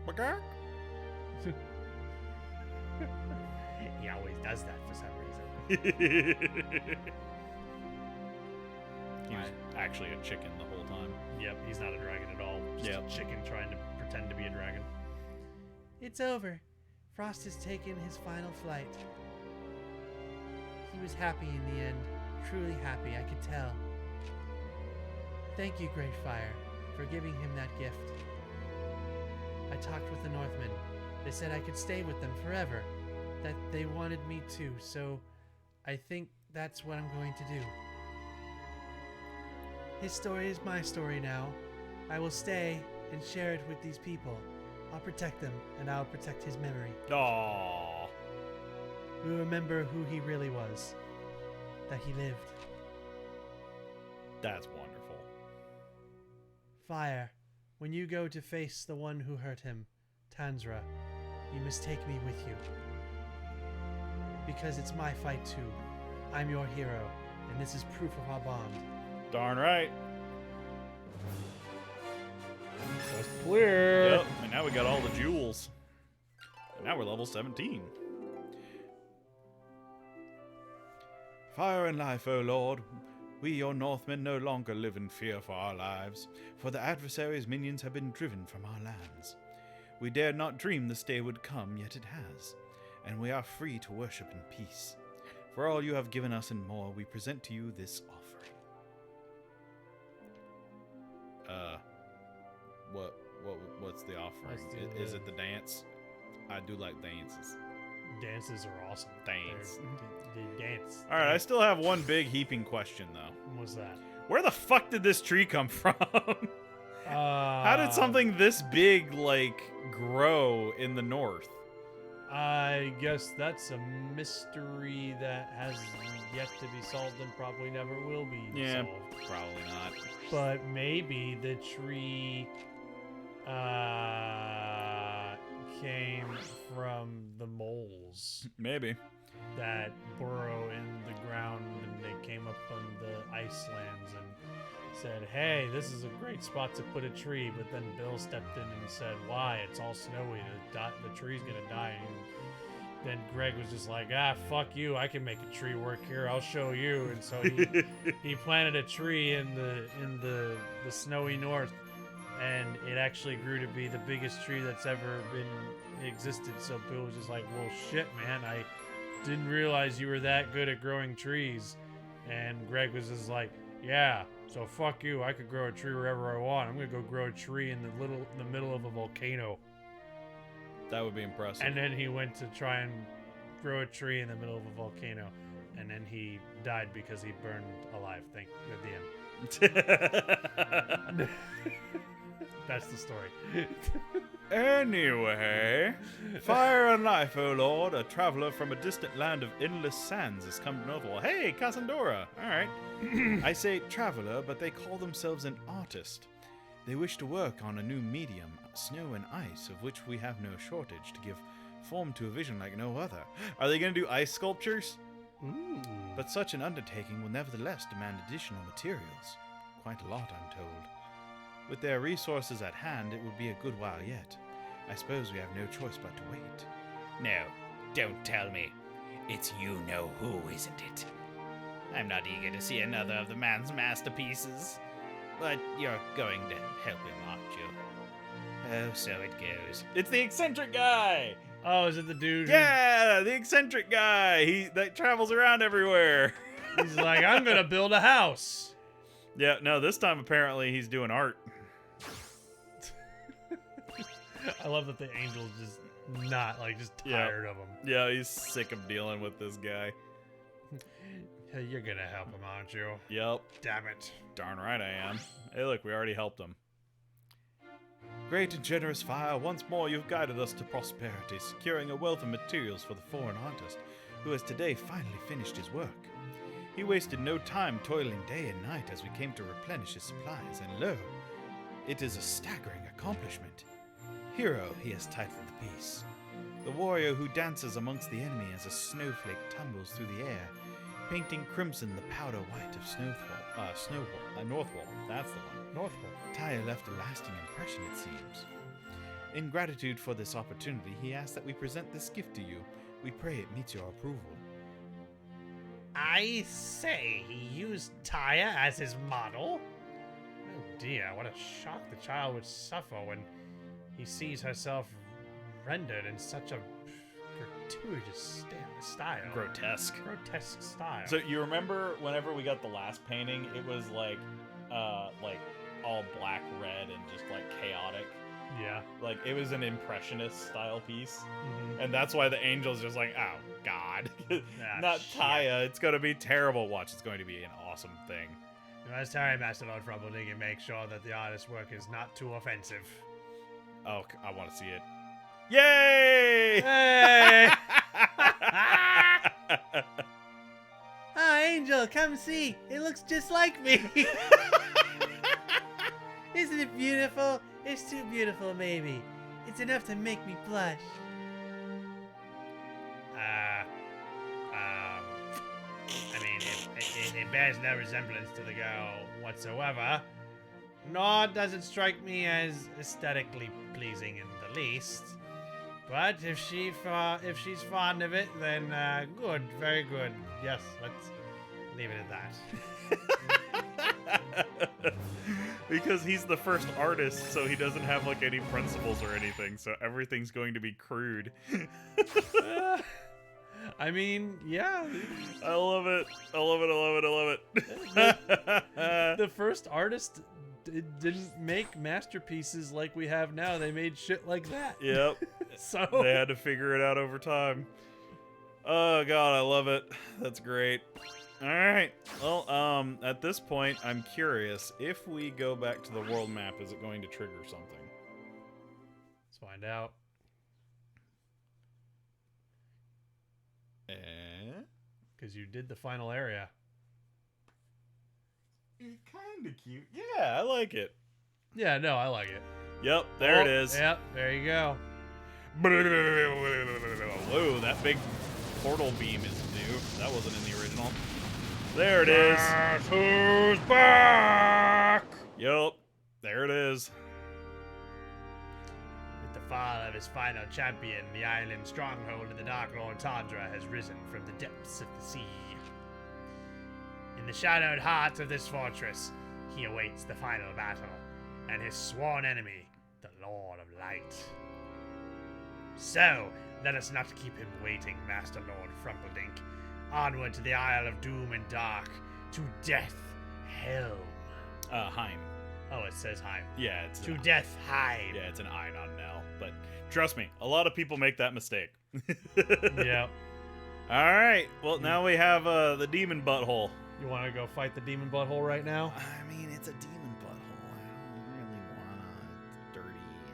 Bagak? He always does that for some reason. He was actually a chicken the whole time. Yep, he's not a dragon at all. Just a chicken trying to pretend to be a dragon. It's over. Frost has taken his final flight. He was happy in the end. Truly happy, I could tell. Thank you, Great Fire, for giving him that gift. I talked with the Northmen. They said I could stay with them forever. That they wanted me to, so I think that's what I'm going to do. His story is my story now. I will stay and share it with these people. I'll protect them, and I'll protect his memory. Aww. We'll remember who he really was. That he lived. That's wonderful. Fire, when you go to face the one who hurt him, Tanzra, you must take me with you. Because it's my fight too. I'm your hero, and this is proof of our bond. Darn right. That's clear. Yep, and now we got all the jewels. And now we're level 17. Fire and life, O Lord. We, your Northmen, no longer live in fear for our lives, for the adversary's minions have been driven from our lands. We dared not dream this day would come, yet it has, and we are free to worship in peace. For all you have given us and more, we present to you this offering. What's the offering? Is it the dance? I do like dances. Dances are awesome. Dance. They dance. All right, I still have one big heaping question though. What's that? Where the fuck did this tree come from? How did something this big like grow in the north? I guess that's a mystery that has yet to be solved and probably never will be solved. Probably not. But maybe the tree came from the moles Maybe. that burrow in the ground, and they came up on the icelands and said, hey, this is a great spot to put a tree. But then Bill stepped in and said, why? It's all snowy. The tree's gonna die. And then Greg was just like, fuck you. I can make a tree work here. I'll show you. And so he planted a tree in the snowy north, and it actually grew to be the biggest tree that's ever been existed. So Bill was just like, well, shit, man. I didn't realize you were that good at growing trees. And Greg was just like, yeah, so fuck you. I could grow a tree wherever I want. I'm gonna go grow a tree in the middle of a volcano. That would be impressive. And then he went to try and grow a tree in the middle of a volcano, and then he died because he burned alive. At the end. That's the story. Anyway, fire and life, O Lord. A traveler from a distant land of endless sands has come to Northwall. Hey, Cassandora. All right. I say traveler, but they call themselves an artist. They wish to work on a new medium, snow and ice, of which we have no shortage, to give form to a vision like no other. Are they going to do ice sculptures? Ooh. But such an undertaking will nevertheless demand additional materials. Quite a lot, I'm told. With their resources at hand, it will be a good while yet. I suppose we have no choice but to wait. No, don't tell me. It's you-know-who, isn't it? I'm not eager to see another of the man's masterpieces. But you're going to help him, aren't you? Oh, so it goes. It's the eccentric guy! Oh, is it the dude? Yeah, the eccentric guy. That travels around everywhere. He's like, I'm gonna build a house. Yeah, no, this time apparently he's doing art. I love that the angel's just just tired of him. Yeah, he's sick of dealing with this guy. Hey, you're gonna help him, aren't you? Yep. Damn it. Darn right I am. Hey, look, we already helped him. Great and generous fire, once more you've guided us to prosperity, securing a wealth of materials for the foreign artist, who has today finally finished his work. He wasted no time toiling day and night as we came to replenish his supplies, and lo, it is a staggering accomplishment. Hero, he has titled the piece. The warrior who dances amongst the enemy as a snowflake tumbles through the air, painting crimson the powder white of Northwall. That's the one. Northwall. Tyre left a lasting impression, it seems. In gratitude for this opportunity, he asks that we present this gift to you. We pray it meets your approval. I say, he used Taya as his model? Oh dear, what a shock the child would suffer when he sees herself rendered in such a gratuitous style. Grotesque style. So you remember whenever we got the last painting, it was like all black, red, and just like chaotic. Yeah. Like it was an impressionist style piece. Mm-hmm. And that's why the angel's just like, oh god. Not shit. Taya, it's gonna be terrible. Watch, it's going to be an awesome thing. You must hurry, Master Lord Frumpleding, and make sure that the artist's work is not too offensive. Oh, I want to see it. Yay! Hey! Oh, Angel, come see. It looks just like me. Isn't it beautiful? It's too beautiful, maybe. It's enough to make me blush. I mean, it bears no resemblance to the girl whatsoever. Nor does it strike me as aesthetically pleasing in the least. But if she's fond of it, then good, very good. Yes, let's leave it at that. Because he's the first artist, so he doesn't have like any principles or anything, so everything's going to be crude. I mean, yeah. I love it. I love it. I love it. I love it. The first artist didn't make masterpieces like we have now. They made shit like that. Yep. So they had to figure it out over time. Oh god, I love it. That's great. All right. Well, at this point, I'm curious. If we go back to the world map, is it going to trigger something? Let's find out. Because you did the final area. It's kind of cute. Yeah, I like it. Yeah, no, I like it. Yep, there it is. Yep, there you go. Whoa, that big portal beam is new. That wasn't in the original. There it is. Who's back? Yep, there it is. With the fall of his final champion, the island stronghold of the Dark Lord Tundra has risen from the depths of the sea. In the shadowed heart of this fortress, he awaits the final battle, and his sworn enemy, the Lord of Light. So, let us not keep him waiting, Master Lord Frumpledink. Onward to the Isle of Doom and Dark, to Death Helm. Heim. Oh, it says Heim. Yeah, it's To Death Heim. Yeah, it's an I, not an L. But trust me, a lot of people make that mistake. Yep. All right. Well, now we have the demon butthole. You want to go fight the demon butthole right now? I mean, it's a demon butthole. I don't really wanna. It's dirty and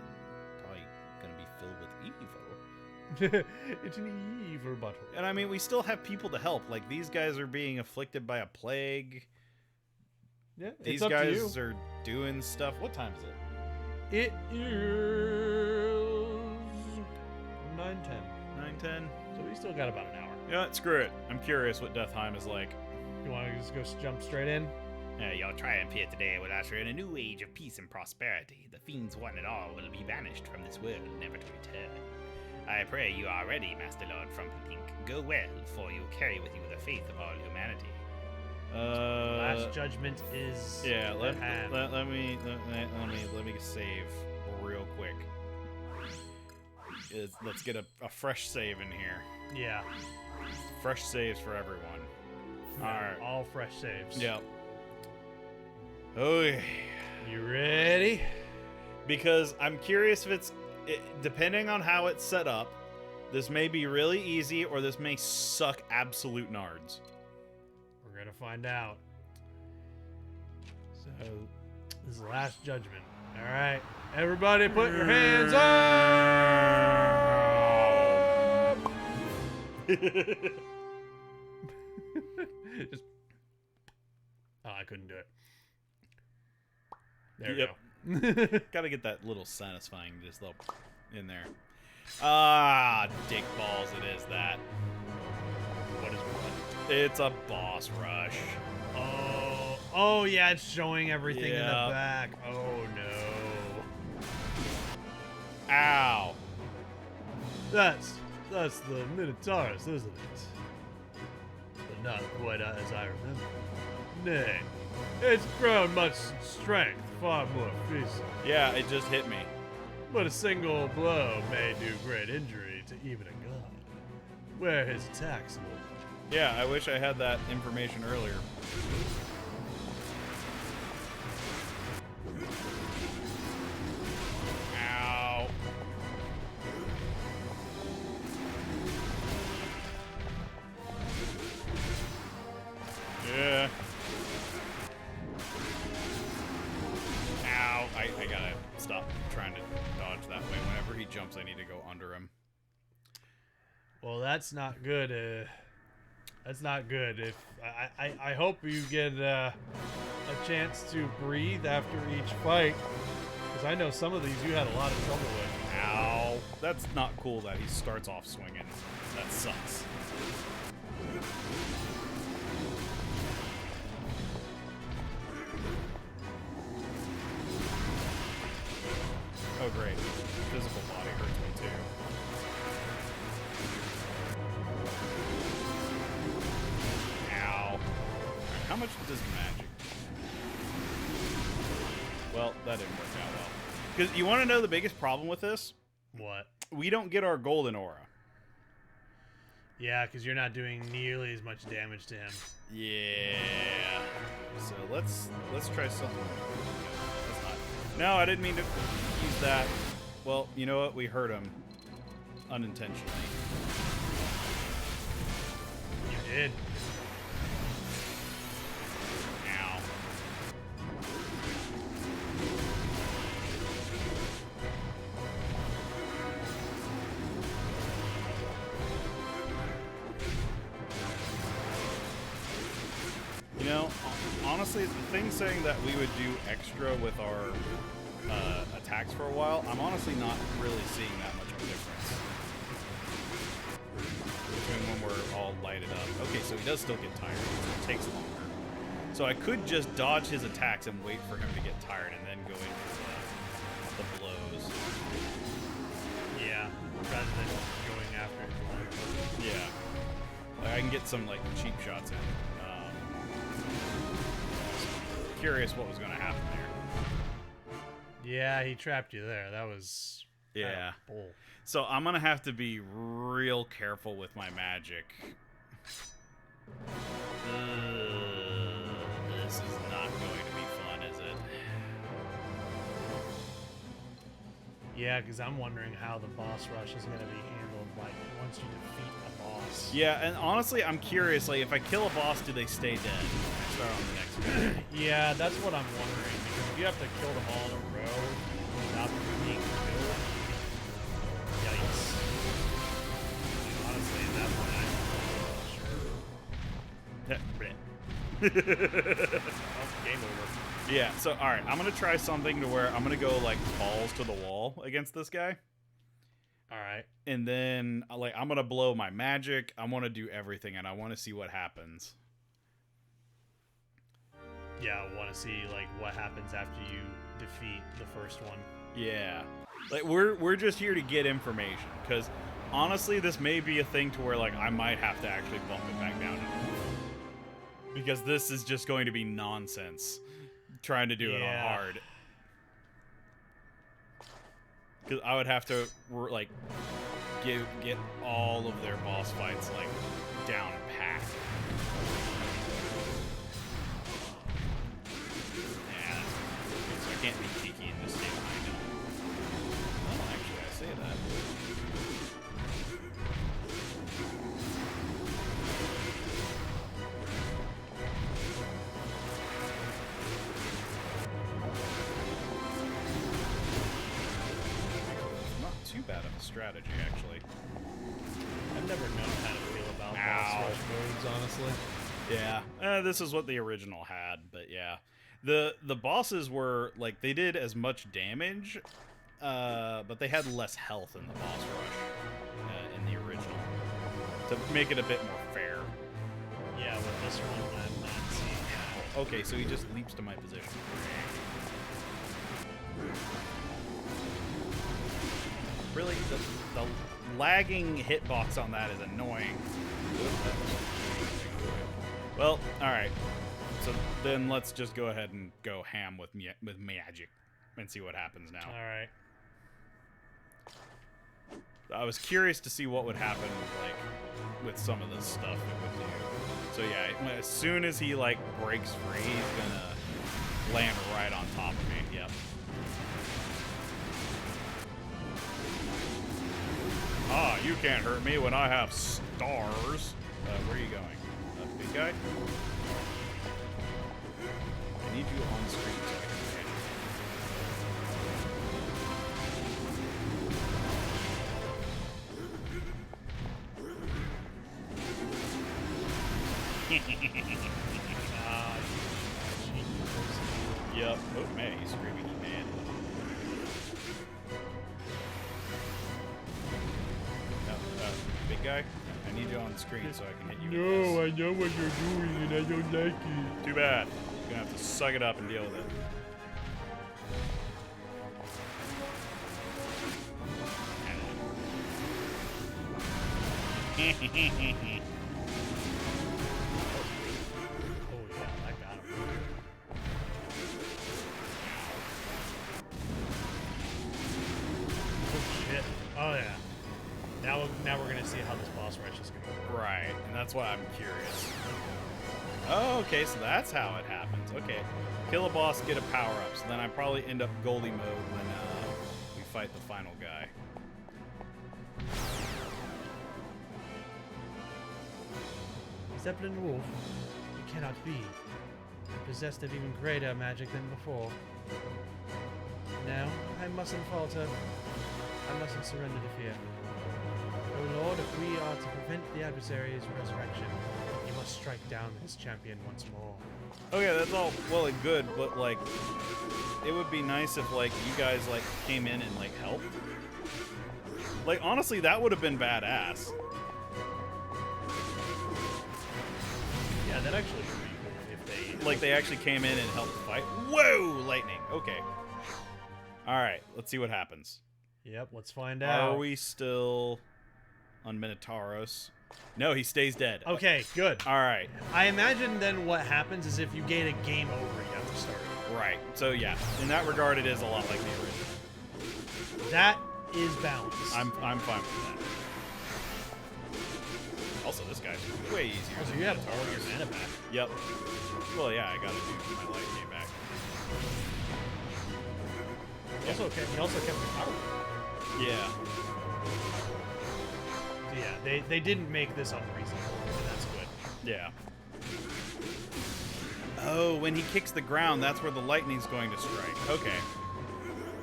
probably gonna be filled with evil. It's an evil butthole. And I mean, we still have people to help. Like, these guys are being afflicted by a plague. Yeah, These it's up guys to you. are doing stuff. What time is it? It is 9:10. 9:10. So we still got about an hour. Yeah, screw it. I'm curious what Deathheim is like. You want to just go jump straight in? Your triumph here today will usher in a new age of peace and prosperity. The fiends one and all will be banished from this world, never to return. I pray you are ready, Master Lord Frumpledink. Go well, for you carry with you the faith of all humanity. Last judgment is Yeah, let at hand. me save real quick. Let's get a fresh save in here. Yeah. Fresh saves for everyone. All right. All fresh saves. Yep. Oh yeah. You ready? Because I'm curious if depending on how it's set up, this may be really easy or this may suck absolute nards. We're gonna find out. So this is the last judgment. All right, everybody, put your hands up. Just, I couldn't do it. There Yep. we go. Gotta get that little satisfying just little in there. Ah, dick balls, it is that. What is what? It's a boss rush. Oh yeah, it's showing everything in the Yeah. back. Oh no. Ow. That's the Minotaurus, isn't it? But not quite as I remember. Nay, it's grown much in strength, far more fearsome. Yeah, it just hit me. But a single blow may do great injury to even a god. Where his attacks will. Yeah, I wish I had that information earlier. Ow. Yeah. Ow. I gotta stop trying to dodge that way. Whenever he jumps, I need to go under him. Well, that's not good. That's not good. If I hope you get a chance to breathe after each fight, because I know some of these you had a lot of trouble with. Ow. That's not cool that he starts off swinging. That sucks. Oh, great. Physical body hurts me too. how much does magic? Well, that didn't work out well. Because you want to know the biggest problem with this? What? We don't get our golden aura. Yeah, because you're not doing nearly as much damage to him. Yeah. So let's try something. That's not. No, I didn't mean to use that. Well, you know what? We hurt him unintentionally. You did. Ow. You know, honestly, the thing saying that we would do extra with our attacks for a while, I'm honestly not really seeing that much of a difference between when we're all lighted up. Okay, so he does still get tired. It takes longer. So I could just dodge his attacks and wait for him to get tired and then go in for the blows. Yeah, rather than going after him. Yeah. Like I can get some like cheap shots in. Curious what was going to happen there. Yeah, he trapped you there. That was Yeah. bull. So I'm going to have to be real careful with my magic. This is not going to be fun, is it? Yeah, because I'm wondering how the boss rush is going to be handled. Like once you defeat a boss. Yeah, and honestly, I'm curious. Like, if I kill a boss, do they stay dead? I start on the next guy. Yeah, that's what I'm wondering. Because if you have to kill them all in a row without them being killed, yikes. Honestly, at that point, I'm sure. Oh, game over. Yeah, so, alright, I'm going to try something to where I'm going to go, like, balls to the wall against this guy. Alright. And then, like, I'm going to blow my magic. I want to do everything, and I want to see what happens. Yeah, I want to see, like, what happens after you defeat the first one. Yeah. Like, we're just here to get information, because, honestly, this may be a thing to where, like, I might have to actually bump it back down. Because this is just going to be nonsense. Trying to do it on hard. Because I would have to, like, get all of their boss fights, like, down pat. Yeah, so I can't be cheeky and just stay behind him. Well, actually, I say that. Too bad of a strategy, actually. I've never known how to feel about boss rush modes, honestly. Yeah, this is what the original had, but yeah. The bosses were, like, they did as much damage, but they had less health in the boss rush in the original. To make it a bit more fair. Yeah, with this one, I'm not seeing that. Okay, so he just leaps to my position. Really, the lagging hitbox on that is annoying. Well, alright. So then let's just go ahead and go ham with magic and see what happens now. Alright. I was curious to see what would happen, like, with some of this stuff it would do. So yeah, as soon as he, like, breaks free, he's gonna land right on top of me. Yep. Ah, you can't hurt me when I have stars. Where are you going? Big guy? I need you on screen so I can Yep. Oh man, he's screaming man. Big guy, I need you on screen so I can hit you with this. No, I know what you're doing and I don't like it. Too bad. You're gonna have to suck it up and deal with it. Oh yeah, That's why I'm curious. Oh, okay, so that's how it happens. Okay. Kill a boss, get a power-up. So then I probably end up Goldie mode when we fight the final guy. Zeppelin Wolf, you cannot be. You're possessed of even greater magic than before. No, I mustn't falter. I mustn't surrender to fear. O Lord, if we are to prevent the adversary's resurrection, you must strike down his champion once more. Okay, that's all well and good, but like, it would be nice if like you guys like came in and like helped. Like honestly, that would have been badass. Yeah, that actually would be cool if they Like they actually came in and helped fight. Whoa, lightning. Okay. All right, let's see what happens. Yep, let's find out. Are we still on Minotauros? No, he stays dead. Okay, good. All right. I imagine then what happens is if you gain a game over, you have to start. Right. So yeah, in that regard, it is a lot like the original. That is balanced. I'm fine with that. Also, this guy's way easier. So than you have all Minotauros. your mana back. Yep. Well, yeah, I gotta do my life game back. He also kept the power. Yeah. So yeah, they didn't make this unreasonable, and that's good. Yeah. Oh, when he kicks the ground, that's where the lightning's going to strike. Okay.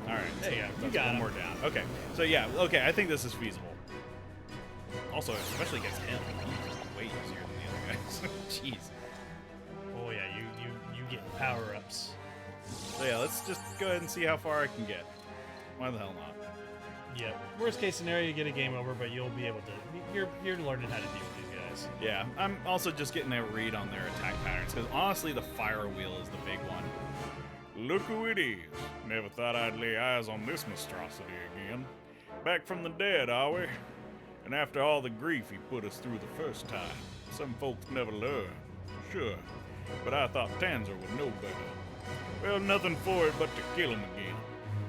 All right. There you go. That's You got one him. more down. Okay. So yeah. Okay. I think this is feasible. Also, especially against him, he's way easier than the other guys. Jeez. Oh yeah, you get power ups. So yeah, let's just go ahead and see how far I can get. Why the hell not? Yep. Worst case scenario, you get a game over, but you'll be able to. You're learning how to deal with these guys. Yeah, I'm also just getting a read on their attack patterns, because honestly, the fire wheel is the big one. Look who it is. Never thought I'd lay eyes on this monstrosity again. Back from the dead, are we? And after all the grief he put us through the first time, some folks never learn. Sure, but I thought Tanzer would know better. Well, nothing for it but to kill him again.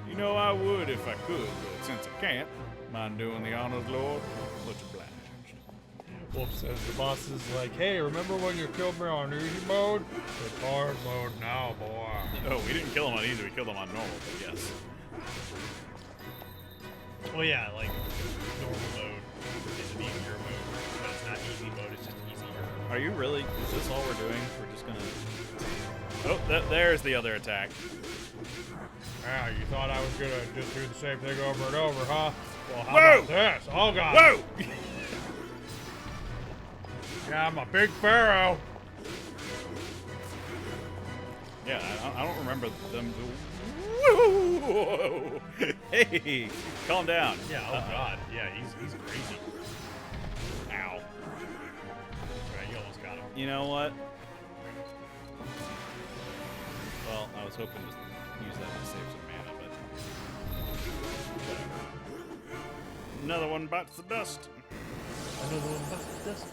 You know, I would if I could, but since I can't, mind doing the honors, Lord? Much obliged. Wolf says the boss is like, hey, remember when you killed me on easy mode? It's hard mode now, boy. Oh, we didn't kill him on easy, we killed him on normal, but yes. Well, yeah, like normal mode is an easier mode, but it's not easy mode. It's just easier. Are you really? Is this all we're doing? We're just gonna... Oh, there's the other attack. Ah, you thought I was gonna just do the same thing over and over, huh? Well, how Whoa! about this? Oh god! Whoa! Yeah, I'm a big pharaoh. Yeah, I don't remember them. Whoa! Hey, calm down. Yeah. Oh god. Yeah, he's crazy. Ow. Right, you almost got him. You know what? Well, I was hoping to use that to save some mana, but whatever. Another one bites the dust. Another one bites the dust.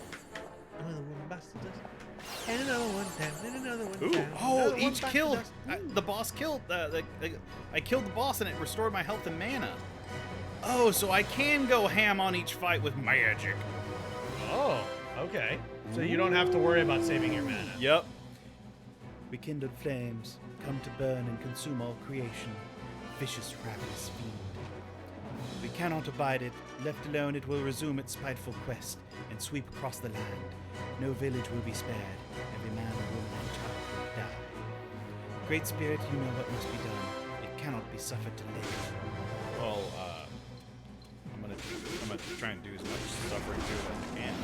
Another one bites the dust. And another one down. And another one Ooh! down. Oh, Another one each bites kill. the dust. The boss killed. I killed the boss, and it restored my health and mana. Oh, so I can go ham on each fight with magic. Oh, okay. So you don't have to worry about saving your mana. Yep. Rekindled flames come to burn and consume all creation. Vicious, ravenous fiend. We cannot abide it. Left alone, it will resume its spiteful quest and sweep across the land. No village will be spared. Every man, woman, and child will die. Great Spirit, you know what must be done. It cannot be suffered to live. Well, I'm gonna try and do as much suffering to it as I can.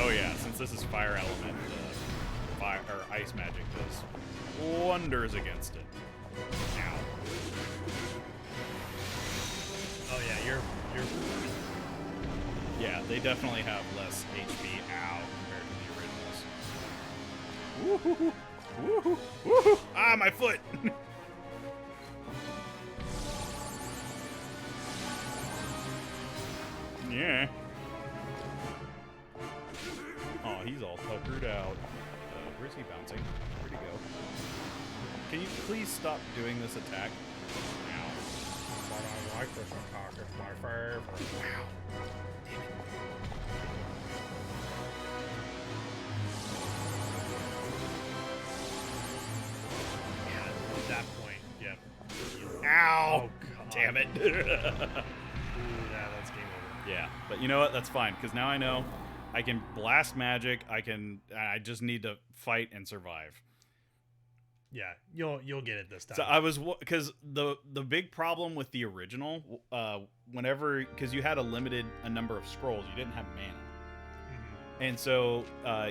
Oh yeah, since this is fire element, fire or ice magic does wonders against it. Ow. Oh yeah, you're. Yeah, they definitely have less HP. Ow, compared to the originals. Woohoo! Woohoo! Woohoo! Ah, my foot! Yeah. Oh, he's all puckered out. Where's he bouncing? Where'd he go? Can you please stop doing this attack? Ow. But I like this attack. It's my favorite. Wow. Ow! Oh, God. Damn it. Ooh, that's game over. Yeah, but you know what? That's fine, because now I know I can blast magic. I just need to fight and survive. Yeah, you'll get it this time. So I was, because the big problem with the original, because you had a number of scrolls, you didn't have mana. And so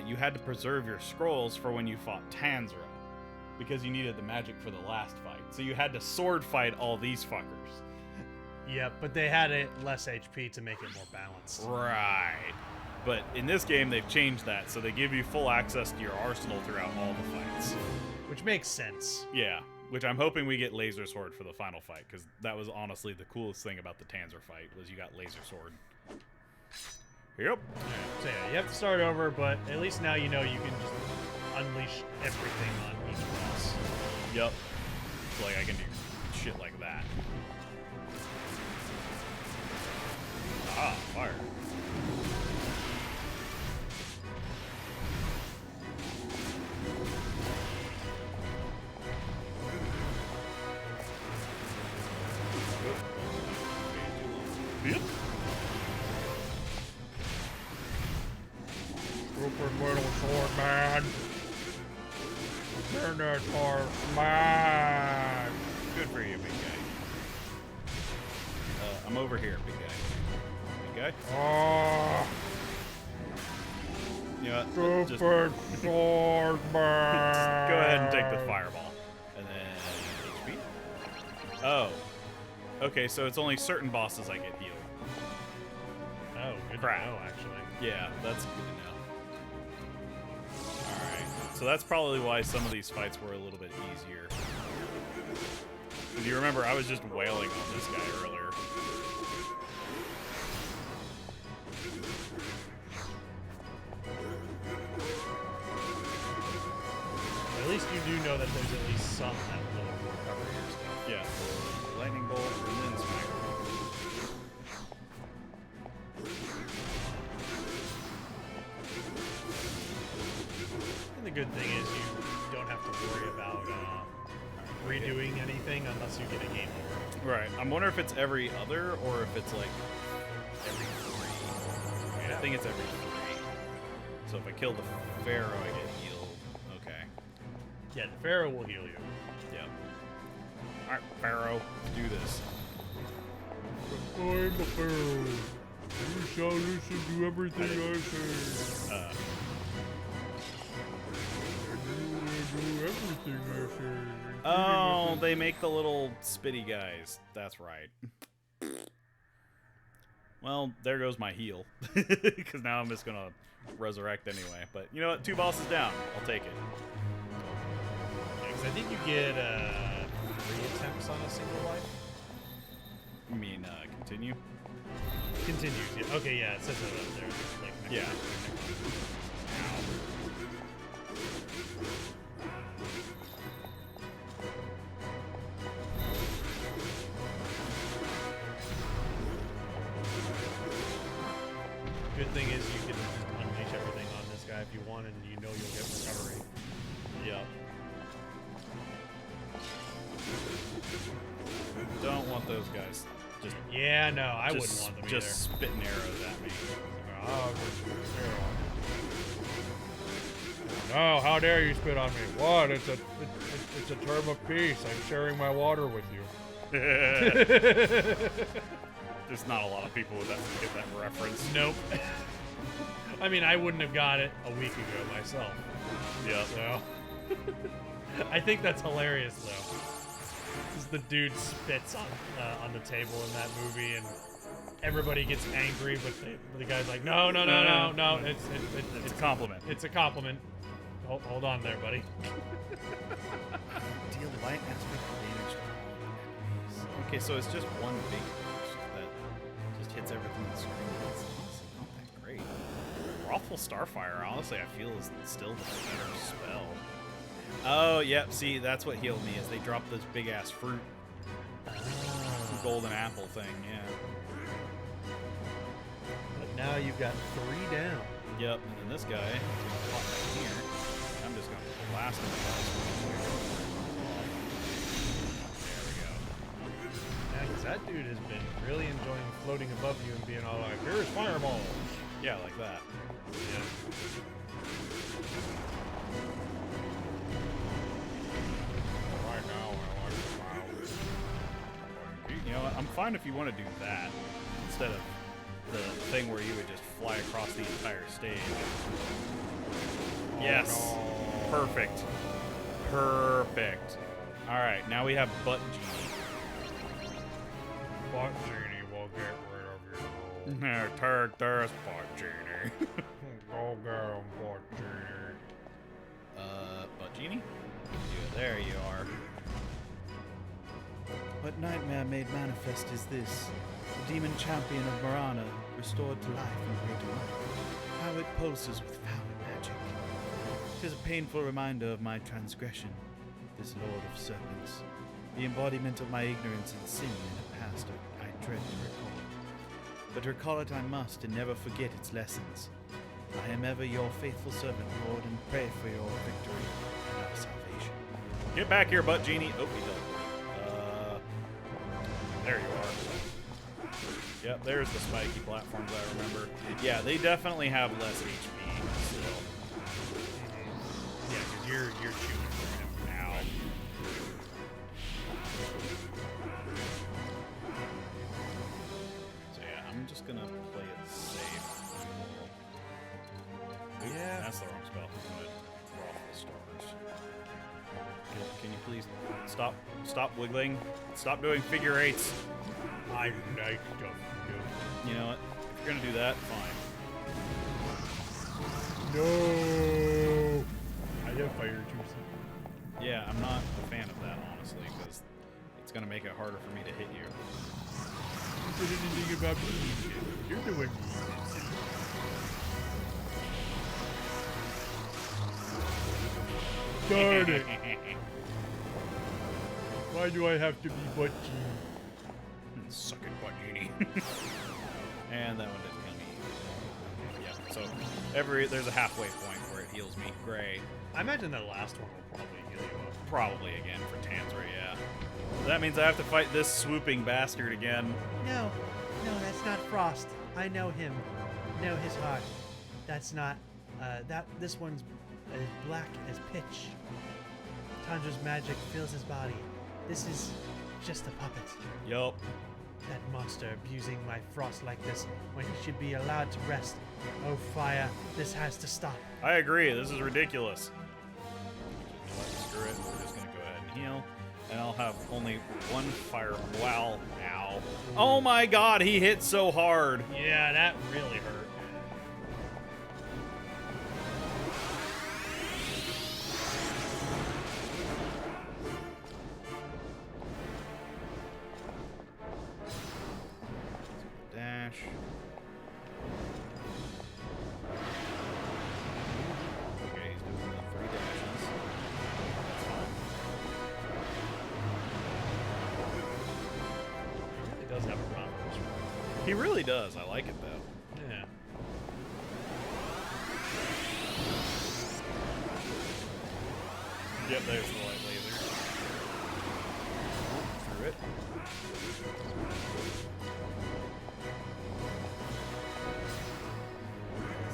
you had to preserve your scrolls for when you fought Tanzra, because you needed the magic for the last fight. So you had to sword fight all these fuckers. Yeah, but they had it less HP to make it more balanced. Right. But in this game, they've changed that, so they give you full access to your arsenal throughout all the fights. Which makes sense. Yeah, which I'm hoping we get Laser Sword for the final fight, because that was honestly the coolest thing about the Tanzra fight, was you got Laser Sword. Yep. Alright, so yeah, you have to start over, but at least now you know you can just unleash everything on each boss. Yep. So, like, I can do shit like that. Ah, fire. Yep. Super Metal Sword Man. Minotaur Man. Good for you, big guy. I'm over here, big guy. Big guy? Oh, You know what? Just Super Sword Man. go ahead and take the fireball. And then HP. Oh. Okay, so it's only certain bosses I get healed. Oh, good Crap. to know, actually. Yeah, that's good to know. Alright. So that's probably why some of these fights were a little bit easier. If you remember, I was just wailing on this guy earlier. At least you do know that there's at least some that will recover your stuff. Yeah. Lightning bolt and then smack. And the good thing is you don't have to worry about redoing anything unless you get a game over. Right. I'm wondering if it's every other or if it's like every 3. I think it's every 3. So if I kill the Pharaoh, I get healed. Okay. Yeah, the Pharaoh will heal you. Yep. Alright, Pharaoh, let's do this. I'm the Pharaoh. You shall listen to everything I say. Do everything I say. Oh, they make the little spitty guys. That's right. Well, there goes my heal. Because now I'm just going to resurrect anyway. But you know what? 2 bosses down. I'll take it. Yeah, 'cause I think you get 3 attempts on a single life. You mean, continue? Continues. Yeah. Okay. Yeah. It says it up there. Like, Yeah. Good thing is you can just unleash everything on this guy if you want, and you know you'll get recovery. Yep. Don't want those guys. Just, Yeah. No, I wouldn't just, want them just spitting arrows at me. either. No, how dare you spit on me? What? It's a term of peace. I'm sharing my water with you. There's not a lot of people that get that reference. Nope. I mean, I wouldn't have got it a week ago myself. Yeah. So I think that's hilarious, though. 'Cause the dude spits on the table in that movie, and everybody gets angry, but the guy's like, no, it's It's a compliment. It's a compliment. Hold on there, buddy. Deal light aspect damage. Okay, so it's just one big burst that just hits everything in the screen. It's honestly not that great. Wrathful Starfire, honestly, I feel is still the better spell. Oh, yep, see, that's what healed me, is they dropped this big-ass fruit. Golden apple thing, yeah. But now you've got 3 down. Yep, and then this guy is gonna pop back here. I'm just gonna blast him. There we go. Because that dude has been really enjoying floating above you and being all like, here's fireball. Yeah, like that. Yeah. Right now, I like the flowers. You know what? I'm fine if you want to do that instead of the thing where you would just fly across the entire stage. Yes. No. Perfect. Perfect. All right, now we have Butt Genie. Butt Genie will get rid of you. No, turd, there's Butt Genie. Go get him, Butt Genie. Butt Genie? There you are. What nightmare made manifest is this? The demon champion of Marana, restored to life in greater might. How it pulses with foul magic. 'Tis a painful reminder of my transgression, this Lord of Serpents. The embodiment of my ignorance and sin in a past I dread to recall. But recall it I must, and never forget its lessons. I am ever your faithful servant, Lord, and pray for your victory and our salvation. Get back here, Butt Genie. Oh, he does. There you are. Yep, there's the spiky platforms I remember. Yeah, they definitely have less HP still. Yeah, because you're shooting for him now. So yeah, I'm just gonna play it safe. Oop, Yeah. that's the wrong spell. I'm gonna draw the stars. Can you please stop wiggling? Stop doing figure eights. I like to do. You know what? If you're gonna do that, fine. No. I have fire juice. Yeah, I'm not a fan of that, honestly, because it's gonna make it harder for me to hit you. You said anything about me? You're the one Darn it. Why do I have to be Butt Genie? Suck it, Butt Genie. And that one didn't kill me. Yeah, so there's a halfway point where it heals me. Gray. I imagine that last one will probably heal you up. Probably again for Tanzra, yeah. So that means I have to fight this swooping bastard again. No, that's not Frost. I know him. Know his heart. That's not. This one's as black as pitch. Tandra's magic fills his body. This is just a puppet. Yup. That monster abusing my Frost like this when he should be allowed to rest. Oh, fire! This has to stop. I agree. This is ridiculous. You know what? Screw it. We're just gonna go ahead and heal, and I'll have only one fire. Wow! Ow! Oh my God! He hit so hard. Yeah, that really hurt. Dash. Okay, he's doing the 3 dashes. That's fine. It does have a run. He really does. I like it though. Yeah. Yep, there's the light laser. Through it.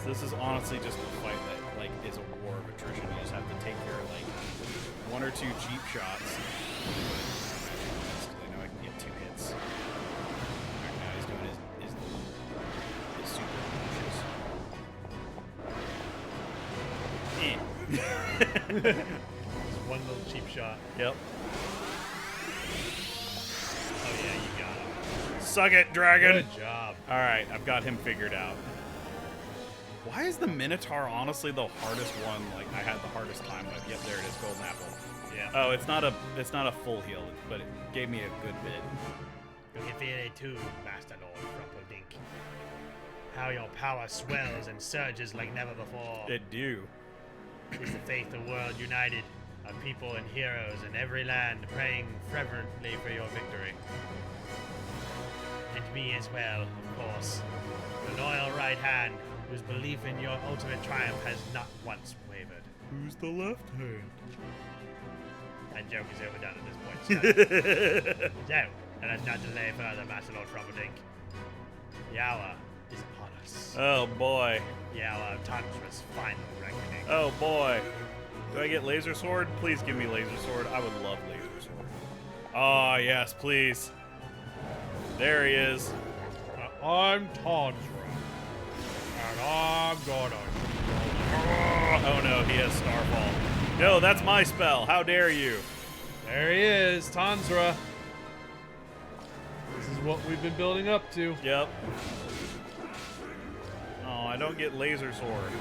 So this is honestly just a fight that like is a war of attrition. You just have to take your like 1 or 2 cheap shots. Because I know I can get 2 hits. Right now he's doing his super pushes. Just one little cheap shot. Yep. Oh yeah, you got him. Suck it, dragon! Good job. Alright, I've got him figured out. Why is the Minotaur honestly the hardest one? Like, I had the hardest time with. Yep, there it is, golden apple. Yeah. Oh, it's not a full heal, but it gave me a good bit. You feel it too, Master Lord Rumpledink. How your power swells and surges like never before. It do. Is the faith of the world united, of people and heroes in every land praying fervently for your victory. And me as well, of course. The loyal right hand, whose belief in your ultimate triumph has not once wavered. Who's the left hand? That joke is overdone at this point. So, Let us not delay further, Master Lord Frumperdink. The hour is upon us. Oh boy. The hour of Tandra's final reckoning. Oh boy. Do I get laser sword? Please give me laser sword. I would love laser sword. Oh yes, please. There he is. I'm Tandra. And I'm gonna... Oh no, he has Starfall. No, that's my spell. How dare you? There he is, Tandra. This is what we've been building up to. Yep. Oh, I don't get laser sword.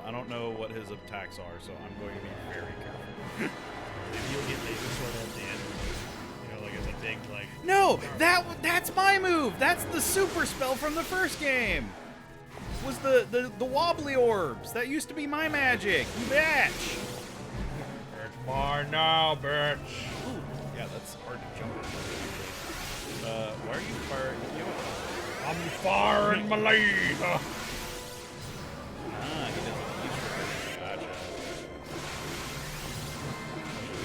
I don't know what his attacks are, so I'm going to be very careful. Maybe you'll get laser sword at the end. You know, like as a big, like... No, that's my move. That's the super spell from the first game. Was the wobbly orbs. That used to be my magic. You bitch. It's mine now, bitch. Ooh, yeah, that's hard to jump into. Why are you firing? You know, I'm firing my lead. he doesn't use it. Gotcha.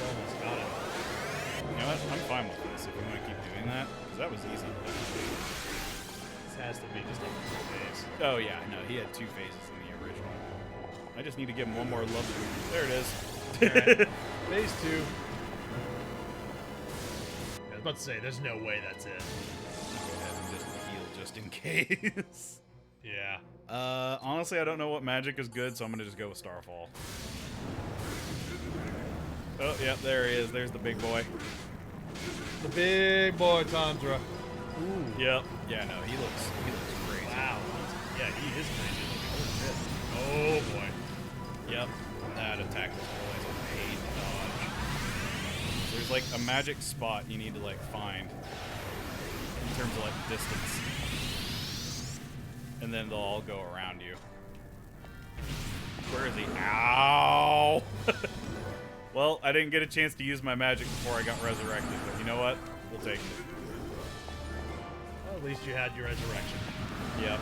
Almost got it. You know what? I'm fine with this if you want to keep doing that, because that was easy. This has to be just a phase. Oh yeah, no, he had 2 phases in the original. I just need to give him one more love. There it is. Alright. Phase 2. I was about to say, there's no way that's it. Go ahead and just heal just in case. Yeah. Honestly, I don't know what magic is good, so I'm gonna just go with Starfall. Oh, yeah, there he is. There's the big boy. The big boy, Tandra. Ooh. Yep. Yeah, no, he looks crazy. Wow. Yeah, he is crazy looking. Holy shit. Oh, boy. Yep. That attack was always a pain to dodge. There's like a magic spot you need to like find in terms of like distance. And then they'll all go around you. Where is he? Ow! Well, I didn't get a chance to use my magic before I got resurrected, but you know what? We'll take it. Well, at least you had your resurrection. Yep.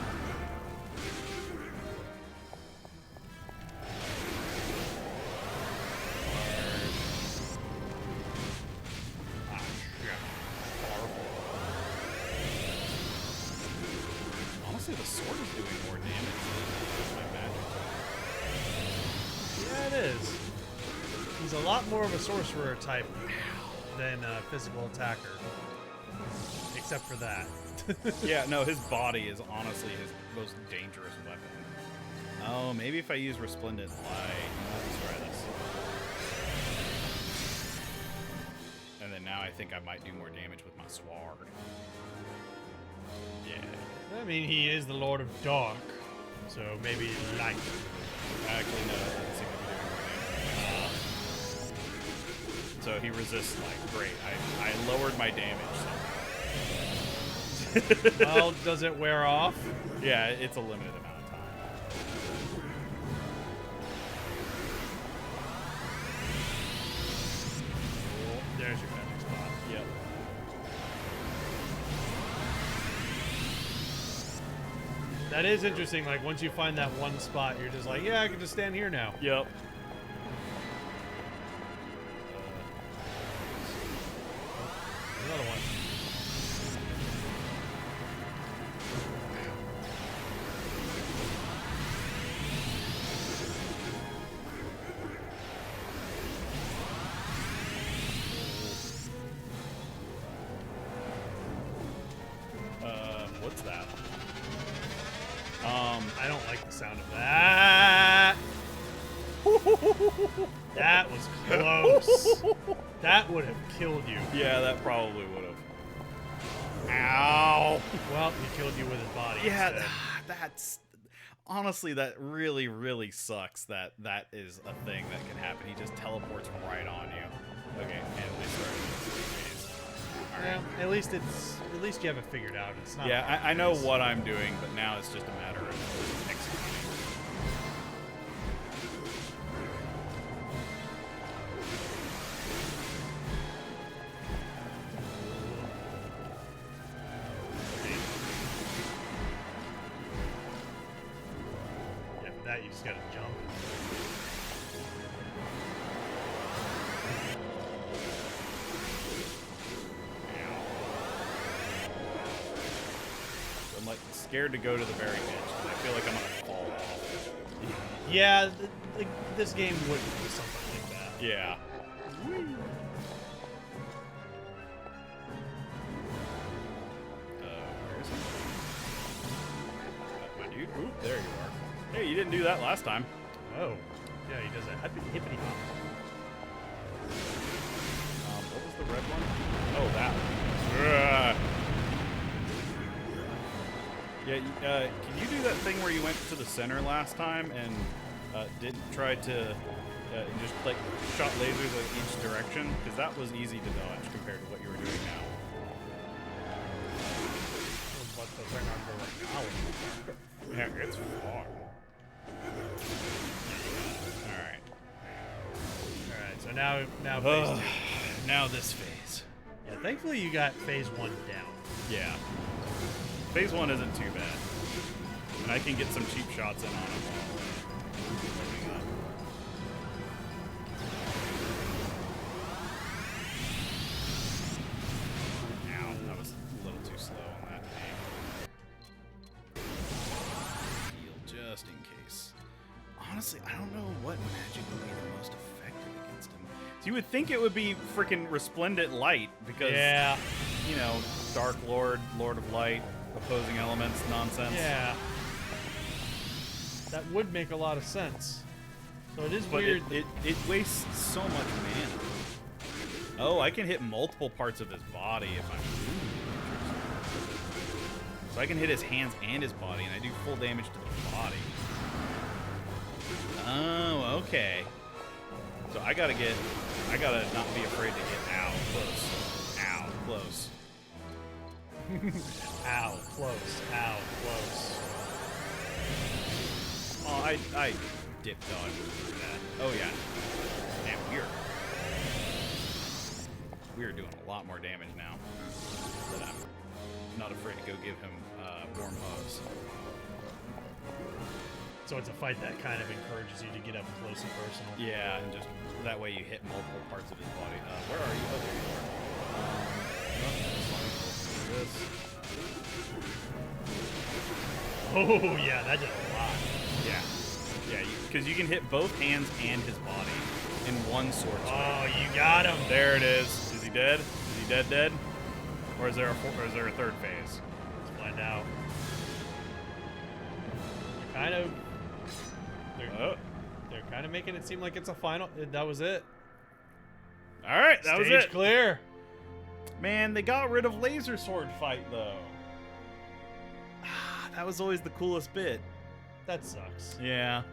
Ah, shit. Honestly, the sword is doing more damage than my magic. Yeah, it is. He's a lot more of a sorcerer type than a physical attacker. Except for that. Yeah, no, his body is honestly his most dangerous weapon. Oh, maybe if I use Resplendent Light. Let's try this. And then now I think I might do more damage with my sword. Yeah. I mean, he is the Lord of Dark, so maybe light. Actually, no, that doesn't seem to be doing more damage. So he resists light. Great. I lowered my damage somehow. Well, does it wear off? Yeah, it's a limited amount of time. There's your magic spot. Yep. That is interesting. Like, once you find that one spot, you're just like, yeah, I can just stand here now. Yep. Another one. What's that? I don't like the sound of that. That was close. That would have killed you. Yeah, that probably would have. Ow! Well, he killed you with his body. Yeah, instead. that's honestly that really sucks. That is a thing that can happen. He just teleports right on you. Okay, and we started this phase. All right. Yeah, at least you have it figured out. It's not. Yeah, I know what I'm doing, but now it's just a matter of executing. Yeah, for that you just gotta jump. scared to go to the very edge. I feel like I'm gonna fall off. Yeah, this game wouldn't do something like that. Yeah. Where is he? My dude. Oop, there you are. Hey, you didn't do that last time. Oh. Yeah, he does a hippity hop. What was the red one? Oh, that one. Ugh. Yeah, can you do that thing where you went to the center last time and didn't try to just like shot lasers in each direction? Because that was easy to dodge compared to what you were doing now. What the thing I'm doing now? Yeah, it's far. Alright. Alright, so now phase 2. Now this phase. Yeah, thankfully you got phase 1 down. Yeah. Phase 1 isn't too bad. And I can get some cheap shots in on him while loading up. Ow, that was a little too slow on that aim. Heal just in case. Honestly, I don't know what magic would be the most effective against him. So you would think it would be freaking Resplendent Light, because, Yeah. you know, Dark Lord, Lord of Light, opposing elements nonsense. Yeah. That would make a lot of sense. So it is But weird. it wastes so much mana. Oh, I can hit multiple parts of his body if I'm... So I can hit his hands and his body, and I do full damage to the body. Oh, okay. So I gotta not be afraid to get ow, close. Ow, close. Ow, close. Ow, close. Oh, I dip dodged through that. Oh, yeah. Damn, we're doing a lot more damage now. But I'm not afraid to go give him warm hugs. So it's a fight that kind of encourages you to get up close and personal. Yeah, and just that way you hit multiple parts of his body. Where are you? Oh, there you are. This. Oh, yeah, that did a lot. Yeah. Yeah, because you can hit both hands and his body in one sword stroke. Oh, you got him. There it is. Is he dead? Is he dead? Or is there a third phase? Let's find out. They're kind of making it seem like it's a final. That was it. All right, that was Stage it. clear. Man, they got rid of laser sword fight though. That was always the coolest bit. That sucks. Yeah,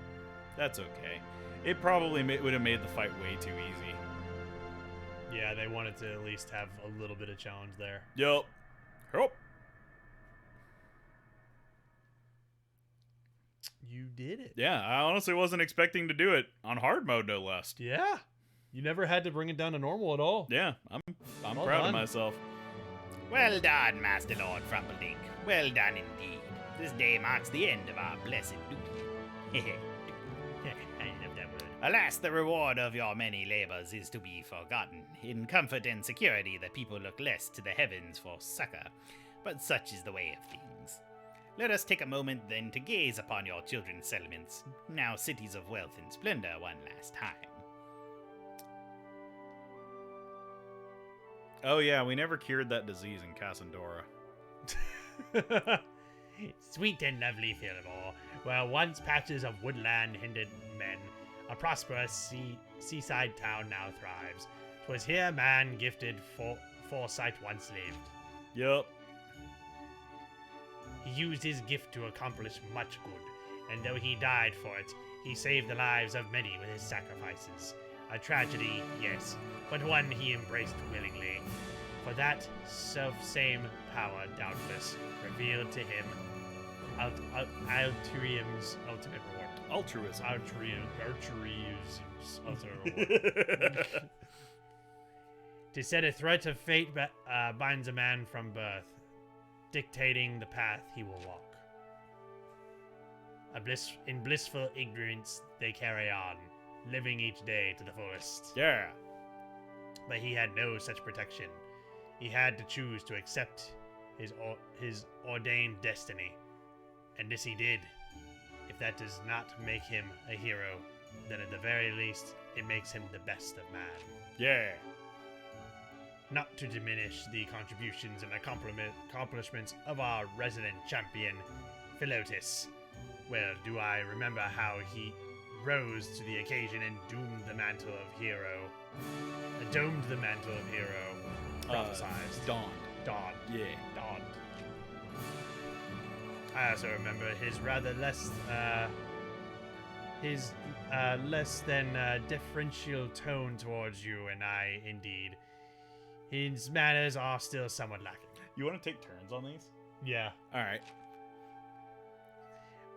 that's okay. It probably would have made the fight way too easy. Yeah, they wanted to at least have a little bit of challenge there. Yup. Help. You did it. Yeah, I honestly wasn't expecting to do it on hard mode, no less. Yeah. You never had to bring it down to normal at all. Yeah, I'm Well proud of done. myself. Well done, Master Lord Frumpelink. Well done indeed. This day marks the end of our blessed duty. I love that word. Alas, the reward of your many labors is to be forgotten. In comfort and security, the people look less to the heavens for succor. But such is the way of things. Let us take a moment then to gaze upon your children's settlements, now cities of wealth and splendor, one last time. Oh yeah, we never cured that disease in Cassandora. Sweet and lovely Fillmore, where once patches of woodland hindered men, a prosperous seaside town now thrives. 'Twas here man gifted foresight once lived. Yup. He used his gift to accomplish much good, and though he died for it, he saved the lives of many with his sacrifices. A tragedy, yes, but one he embraced willingly. For that self-same power, doubtless, revealed to him Altrium's ultimate reward. Altruism. Altrium's ultimate reward. To set a threat of fate binds a man from birth, dictating the path he will walk. In blissful ignorance they carry on, living each day to the fullest. Yeah. But he had no such protection. He had to choose to accept his ordained destiny, And this he did. If that does not make him a hero, then at the very least, it makes him the best of man. Yeah. Not to diminish the contributions and accomplishments of our resident champion, Philotis. Well, do I remember how he rose to the occasion and domed the mantle of hero. Domed the mantle of hero. Prophesized. Dawned. Dawned. Yeah. Dawned. I also remember his rather less, less than differential tone towards you, and I, indeed. His manners are still somewhat lacking. You want to take turns on these? Yeah. All right.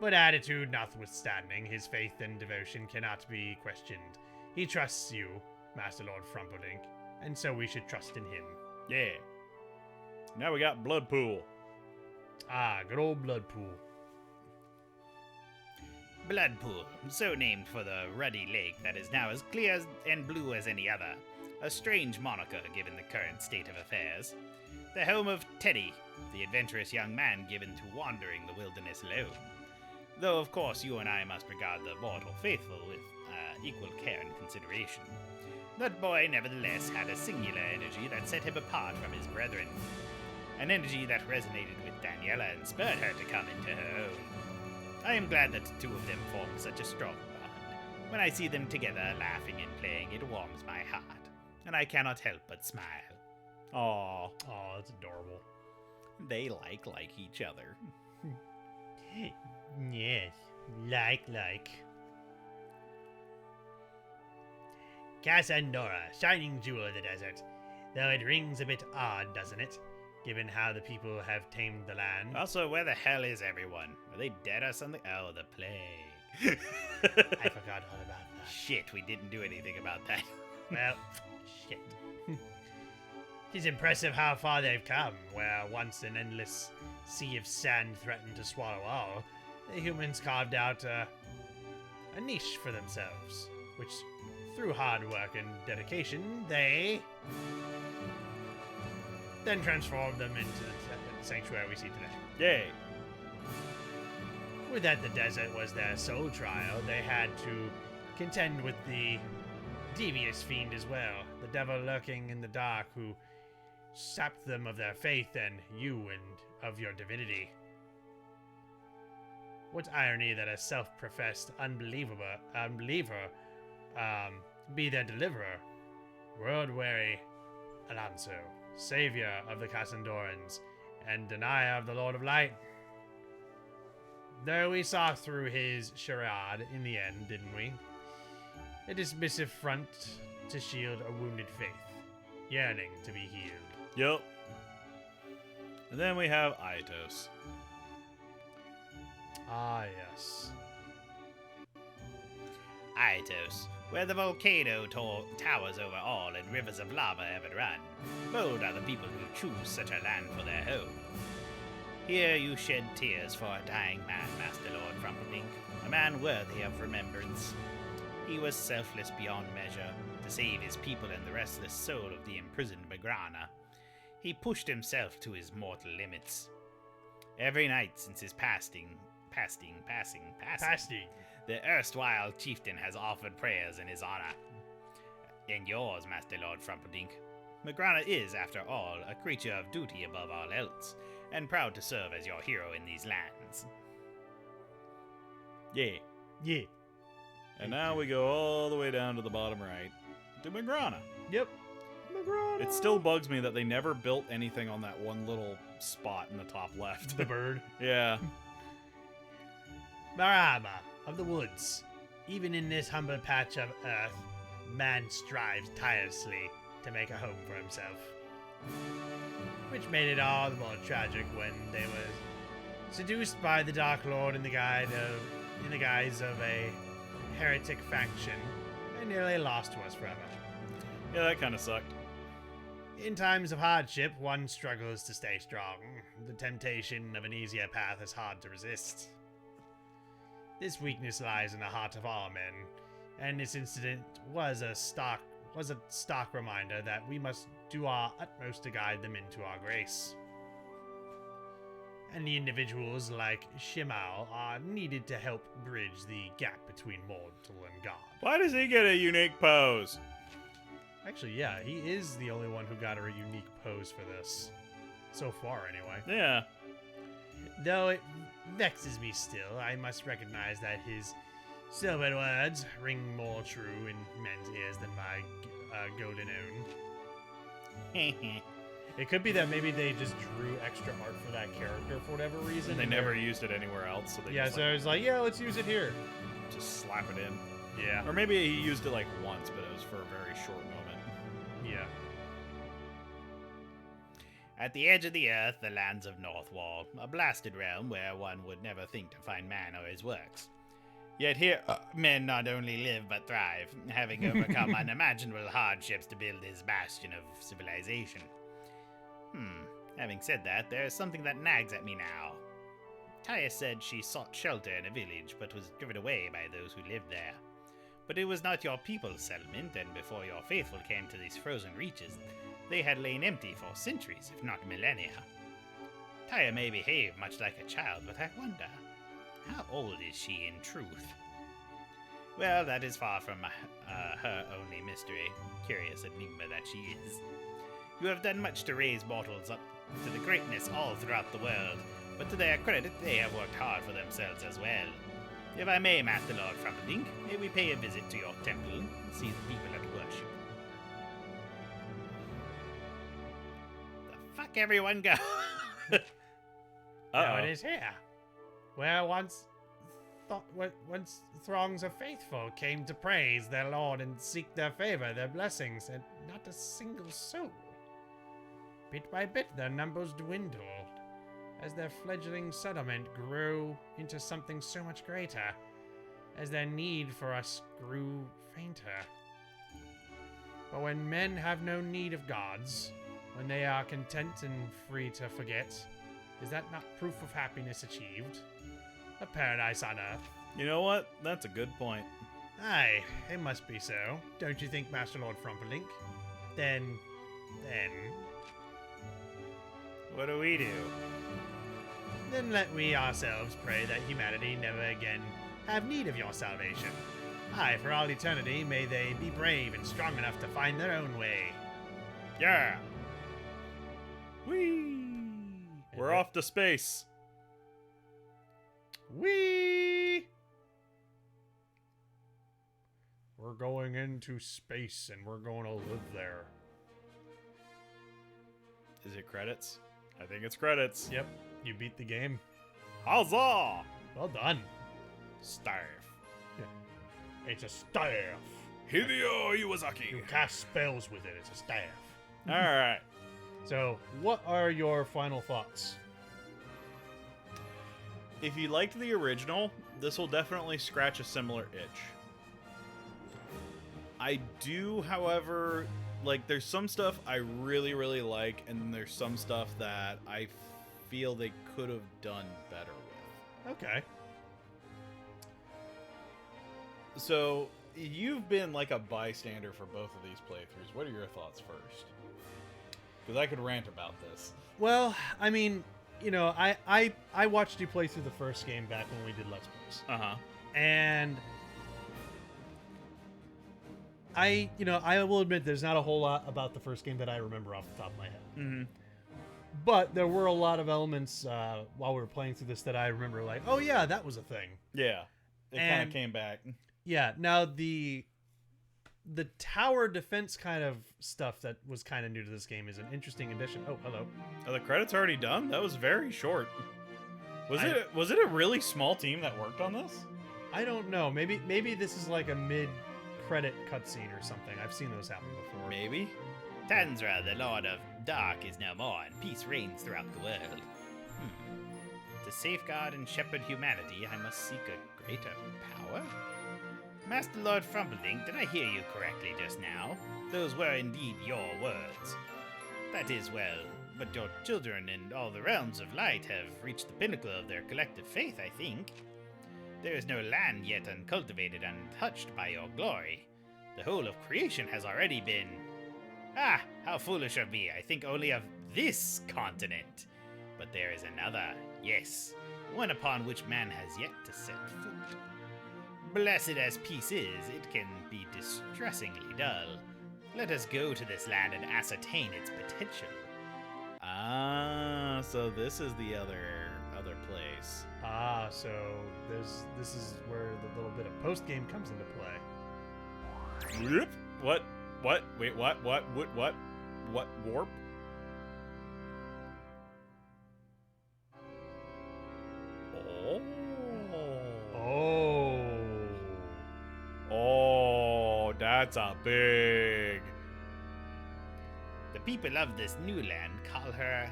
But attitude notwithstanding, his faith and devotion cannot be questioned. He trusts you, Master Lord Frumpledink, and so we should trust in him. Yeah. Now we got Bloodpool. Ah, good old Bloodpool. Bloodpool, so named for the ruddy lake that is now as clear and blue as any other. A strange moniker given the current state of affairs. The home of Teddy, the adventurous young man given to wandering the wilderness alone. Though, of course, you and I must regard the mortal faithful with equal care and consideration. That boy, nevertheless, had a singular energy that set him apart from his brethren. An energy that resonated with Daniela and spurred her to come into her own. I am glad that the two of them formed such a strong bond. When I see them together, laughing and playing, it warms my heart, and I cannot help but smile. Aw. Oh, that's adorable. They like each other. Yes, like. Cassandra, shining jewel of the desert. Though it rings a bit odd, doesn't it? Given how the people have tamed the land. Also, where the hell is everyone? Are they dead or something? Oh, the plague. I forgot all about that. Shit, we didn't do anything about that. Well, shit. It's impressive how far they've come, where once an endless sea of sand threatened to swallow all, the humans carved out a niche for themselves, which, through hard work and dedication, they then transformed them into the sanctuary we see today. Yay. With that, the desert was their sole trial. They had to contend with the devious fiend as well, the devil lurking in the dark who sapped them of their faith and you and of your divinity. What irony that a self-professed unbeliever be their deliverer, world-weary Alonso, savior of the Cassandorans, and denier of the Lord of Light. Though we saw through his charade in the end, didn't we? A dismissive front to shield a wounded faith, yearning to be healed. Yup. And then we have Aitos. Ah, yes. Aitos, where the volcano towers over all and rivers of lava ever run. Bold are the people who choose such a land for their home. Here you shed tears for a dying man, Master Lord Frumpledink, a man worthy of remembrance. He was selfless beyond measure, to save his people and the restless soul of the imprisoned Magrana. He pushed himself to his mortal limits. Every night since his passing, the erstwhile chieftain has offered prayers in his honor. And yours, Master Lord Frumpledink. Magrana is, after all, a creature of duty above all else, and proud to serve as your hero in these lands. Yeah. Yeah. And now we go all the way down to the bottom right to Magrana. Yep. Magrana. It still bugs me that they never built anything on that one little spot in the top left. The bird. Yeah. Marama of the woods. Even in this humble patch of earth, man strives tirelessly to make a home for himself. Which made it all the more tragic when they were seduced by the Dark Lord in the guise of a heretic faction and nearly lost to us forever. Yeah, that kind of sucked. In times of hardship, one struggles to stay strong. The temptation of an easier path is hard to resist. This weakness lies in the heart of all men, and this incident was a stark reminder that we must do our utmost to guide them into our grace. and the individuals like Shimal are needed to help bridge the gap between mortal and god. Why does he get a unique pose? Actually, yeah, he is the only one who got a unique pose for this. So far, anyway. Yeah. Though it vexes me still, I must recognize that his silvered words ring more true in men's ears than my golden own. It could be that maybe they just drew extra art for that character for whatever reason. And they and never used it anywhere else, so they Yeah, just, so it's like, yeah, let's use it here. just slap it in. Yeah. Or maybe he used it like once, but it was for a very short moment. Yeah. At the edge of the earth, the lands of Northwall, a blasted realm where one would never think to find man or his works. Yet here, men not only live but thrive, having overcome unimaginable hardships to build this bastion of civilization. Having said that, there is something that nags at me now. Taya said she sought shelter in a village, but was driven away by those who lived there. But it was not your people's settlement, and before your faithful came to these frozen reaches, they had lain empty for centuries, if not millennia. Taya may behave much like a child, but I wonder, how old is she in truth? Well, that is far from her only mystery, curious enigma that she is. You have done much to raise mortals up to the greatness all throughout the world, but to their credit, they have worked hard for themselves as well. If I may, Master Lord Frumperdink, may we pay a visit to your temple and see the people at worship. The fuck everyone go? Now it is here, where once throngs of faithful came to praise their Lord and seek their favor, their blessings, and not a single soul. Bit by bit, their numbers dwindled, as their fledgling settlement grew into something so much greater, as their need for us grew fainter. But when men have no need of gods, when they are content and free to forget, is that not proof of happiness achieved? A paradise on earth? You know what? That's a good point. Aye, it must be so. Don't you think, Master Lord Frumperdink? Then... What do we do? Then let we ourselves pray that humanity never again have need of your salvation. Aye, for all eternity, may they be brave and strong enough to find their own way. Yeah! Whee! We're off to space. Whee! We're going into space and we're going to live there. Is it credits? I think it's credits. Yep, you beat the game. Huzzah! Well done. Staff. It's a staff. Hideo Iwasaki. You cast spells with it. It's a staff. Alright. So, what are your final thoughts? If you liked the original, this will definitely scratch a similar itch. I do, however, like, there's some stuff I really, really like, and then there's some stuff that I feel they could have done better with. Okay. So, you've been like a bystander for both of these playthroughs. What are your thoughts first? Because I could rant about this. Well, I mean, you know, I watched you play through the first game back when we did Let's Plays. Uh-huh. And I will admit there's not a whole lot about the first game that I remember off the top of my head. Mm-hmm. But there were a lot of elements while we were playing through this that I remember like, oh yeah, that was a thing. Yeah. It kind And- of came back. Yeah, now the tower defense kind of stuff that was kind of new to this game is an interesting addition. Oh, hello. Are the credits already done? That was very short. Was I- it a really small team that worked on this? I don't know. Maybe this is like a mid-credit cutscene or something. I've seen those happen before. Maybe. Tanzra, the Lord of Dark, is no more, and peace reigns throughout the world. To safeguard and shepherd humanity, I must seek a greater power? Master Lord Frumperdink, did I hear you correctly just now? Those were indeed your words. That is well, but your children in all the realms of light have reached the pinnacle of their collective faith, I think. There is no land yet uncultivated and untouched by your glory. The whole of creation has already been... Ah, how foolish of me. I think only of this continent. But there is another, Yes, one upon which man has yet to set foot. Blessed as peace is, it can be distressingly dull. Let us go to this land and ascertain its potential. Ah, so this is the other place. Ah, so this is where the little bit of post game comes into play. Whoop. What? Wait, what? What warp? Oh, that's a big. The people of this new land call her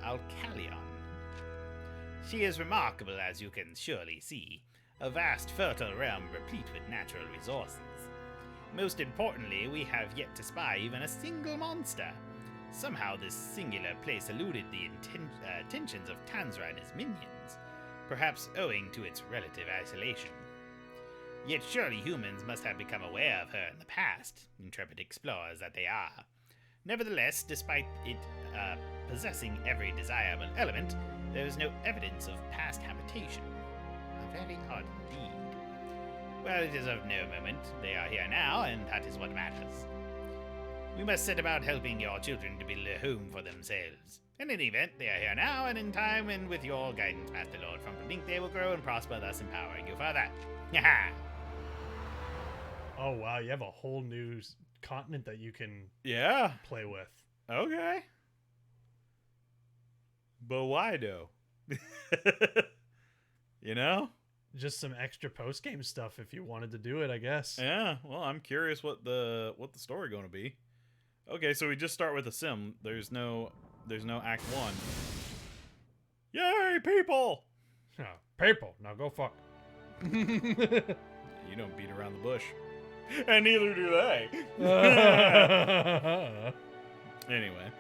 Alcalion. She is remarkable, as you can surely see, a vast fertile realm replete with natural resources. Most importantly, we have yet to spy even a single monster. Somehow this singular place eluded the attentions of Tanzra and his minions, perhaps owing to its relative isolation. Yet surely humans must have become aware of her in the past, intrepid explorers that they are. Nevertheless, despite it possessing every desirable element, there is no evidence of past habitation. Very odd indeed. Well, it is of no moment. They are here now, and that is what matters. We must set about helping your children to build a home for themselves. In any event, they are here now, and in time, and with your guidance, Master Lord from Link, they will grow and prosper, thus empowering you further. Haha! Oh wow, you have a whole new continent that you can play with. Okay. But why though? You know? Just some extra post game stuff if you wanted to do it, I guess. Yeah. Well, I'm curious what the story going to be. Okay, so we just start with a sim. There's no act 1. Yay, people! Oh, people, now go fuck. You don't beat around the bush. And neither do they. Anyway.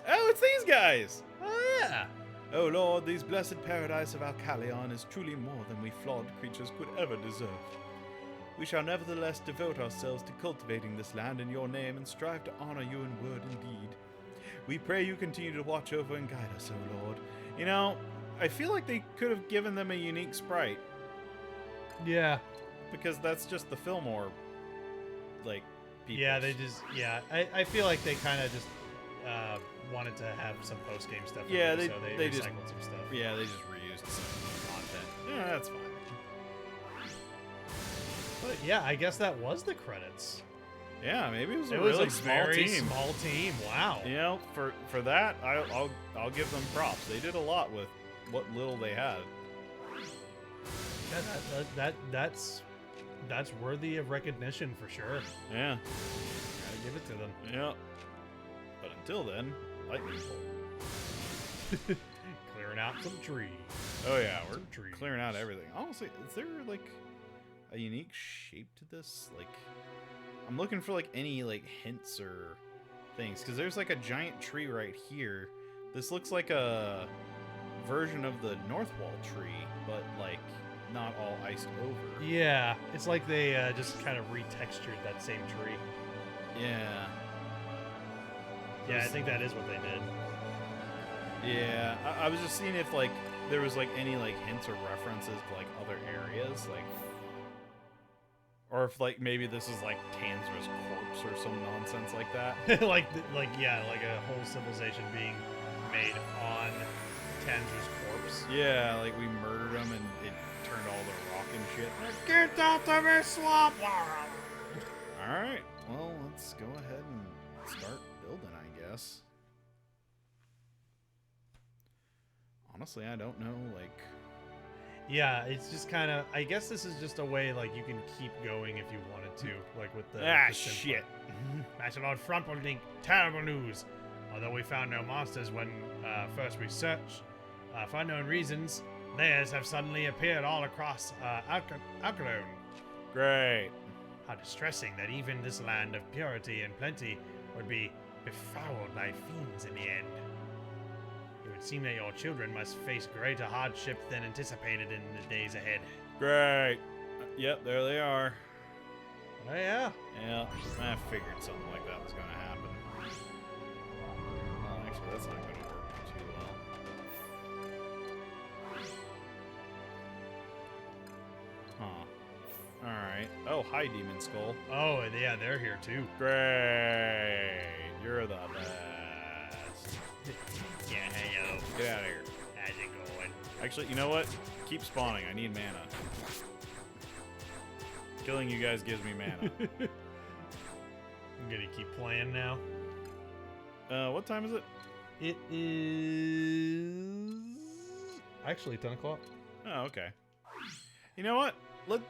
Oh, it's these guys! Oh, yeah. O Lord, this blessed paradise of Alcalion is truly more than we flawed creatures could ever deserve. We shall nevertheless devote ourselves to cultivating this land in your name and strive to honor you in word and deed. We pray you continue to watch over and guide us, O Lord. You know, I feel like they could have given them a unique sprite. Yeah. Because that's just the Fillmore, like, people. Yeah, I feel like they kind of just wanted to have some post game stuff. Yeah, so they just recycled some stuff. Yeah, they just reused some content. Yeah, that's fine. But yeah, I guess that was the credits. Yeah, maybe it was It a was really a small very team. small team. Wow. You know, for that, I'll give them props. They did a lot with what little they had. Yeah, that's worthy of recognition for sure. Yeah. Gotta give it to them. Yeah. But until then, lightning bolt. Clearing out some trees. Oh yeah, we're Some trees. clearing out everything. Honestly, is there like a unique shape to this? Like, I'm looking for like any like hints or things, because there's like a giant tree right here. This looks like a version of the North Wall tree, but like not all iced over. Yeah, it's like they just kind of retextured that same tree. Yeah. Yeah, I think that is what they did. Yeah, I was just seeing if like there was like any like hints or references to like other areas, like, or if like maybe this is like Tanzra's corpse or some nonsense like that. like a whole civilization being made on Tanzra's corpse. Yeah, like we murdered him and it turned all the rock and shit. Get out of my swamp! All right, well let's go ahead and start building, I guess. Honestly, I don't know, like... Yeah, it's just kind of... I guess this is just a way, like, you can keep going if you wanted to, like, with the... Ah, the simple- shit. Master Lord Frumpelink, terrible news. Although we found no monsters when first we searched, for unknown reasons, theirs have suddenly appeared all across Alcalone. Great. How distressing that even this land of purity and plenty would be befouled by fiends in the end. It would seem that your children must face greater hardship than anticipated in the days ahead. Great. Yep, there they are. Oh yeah. Yeah, I figured something like that was going to happen. Well, actually, that's not going to work too well. right? Oh, hi, Demon Skull. Oh, yeah, they're here too. Great. You're the best. Yeah, hello. Get out of here. How's it going? Actually, you know what? Keep spawning. I need mana. Killing you guys gives me mana. I'm gonna keep playing now. What time is it? It is actually 10 o'clock. Oh, okay. You know what?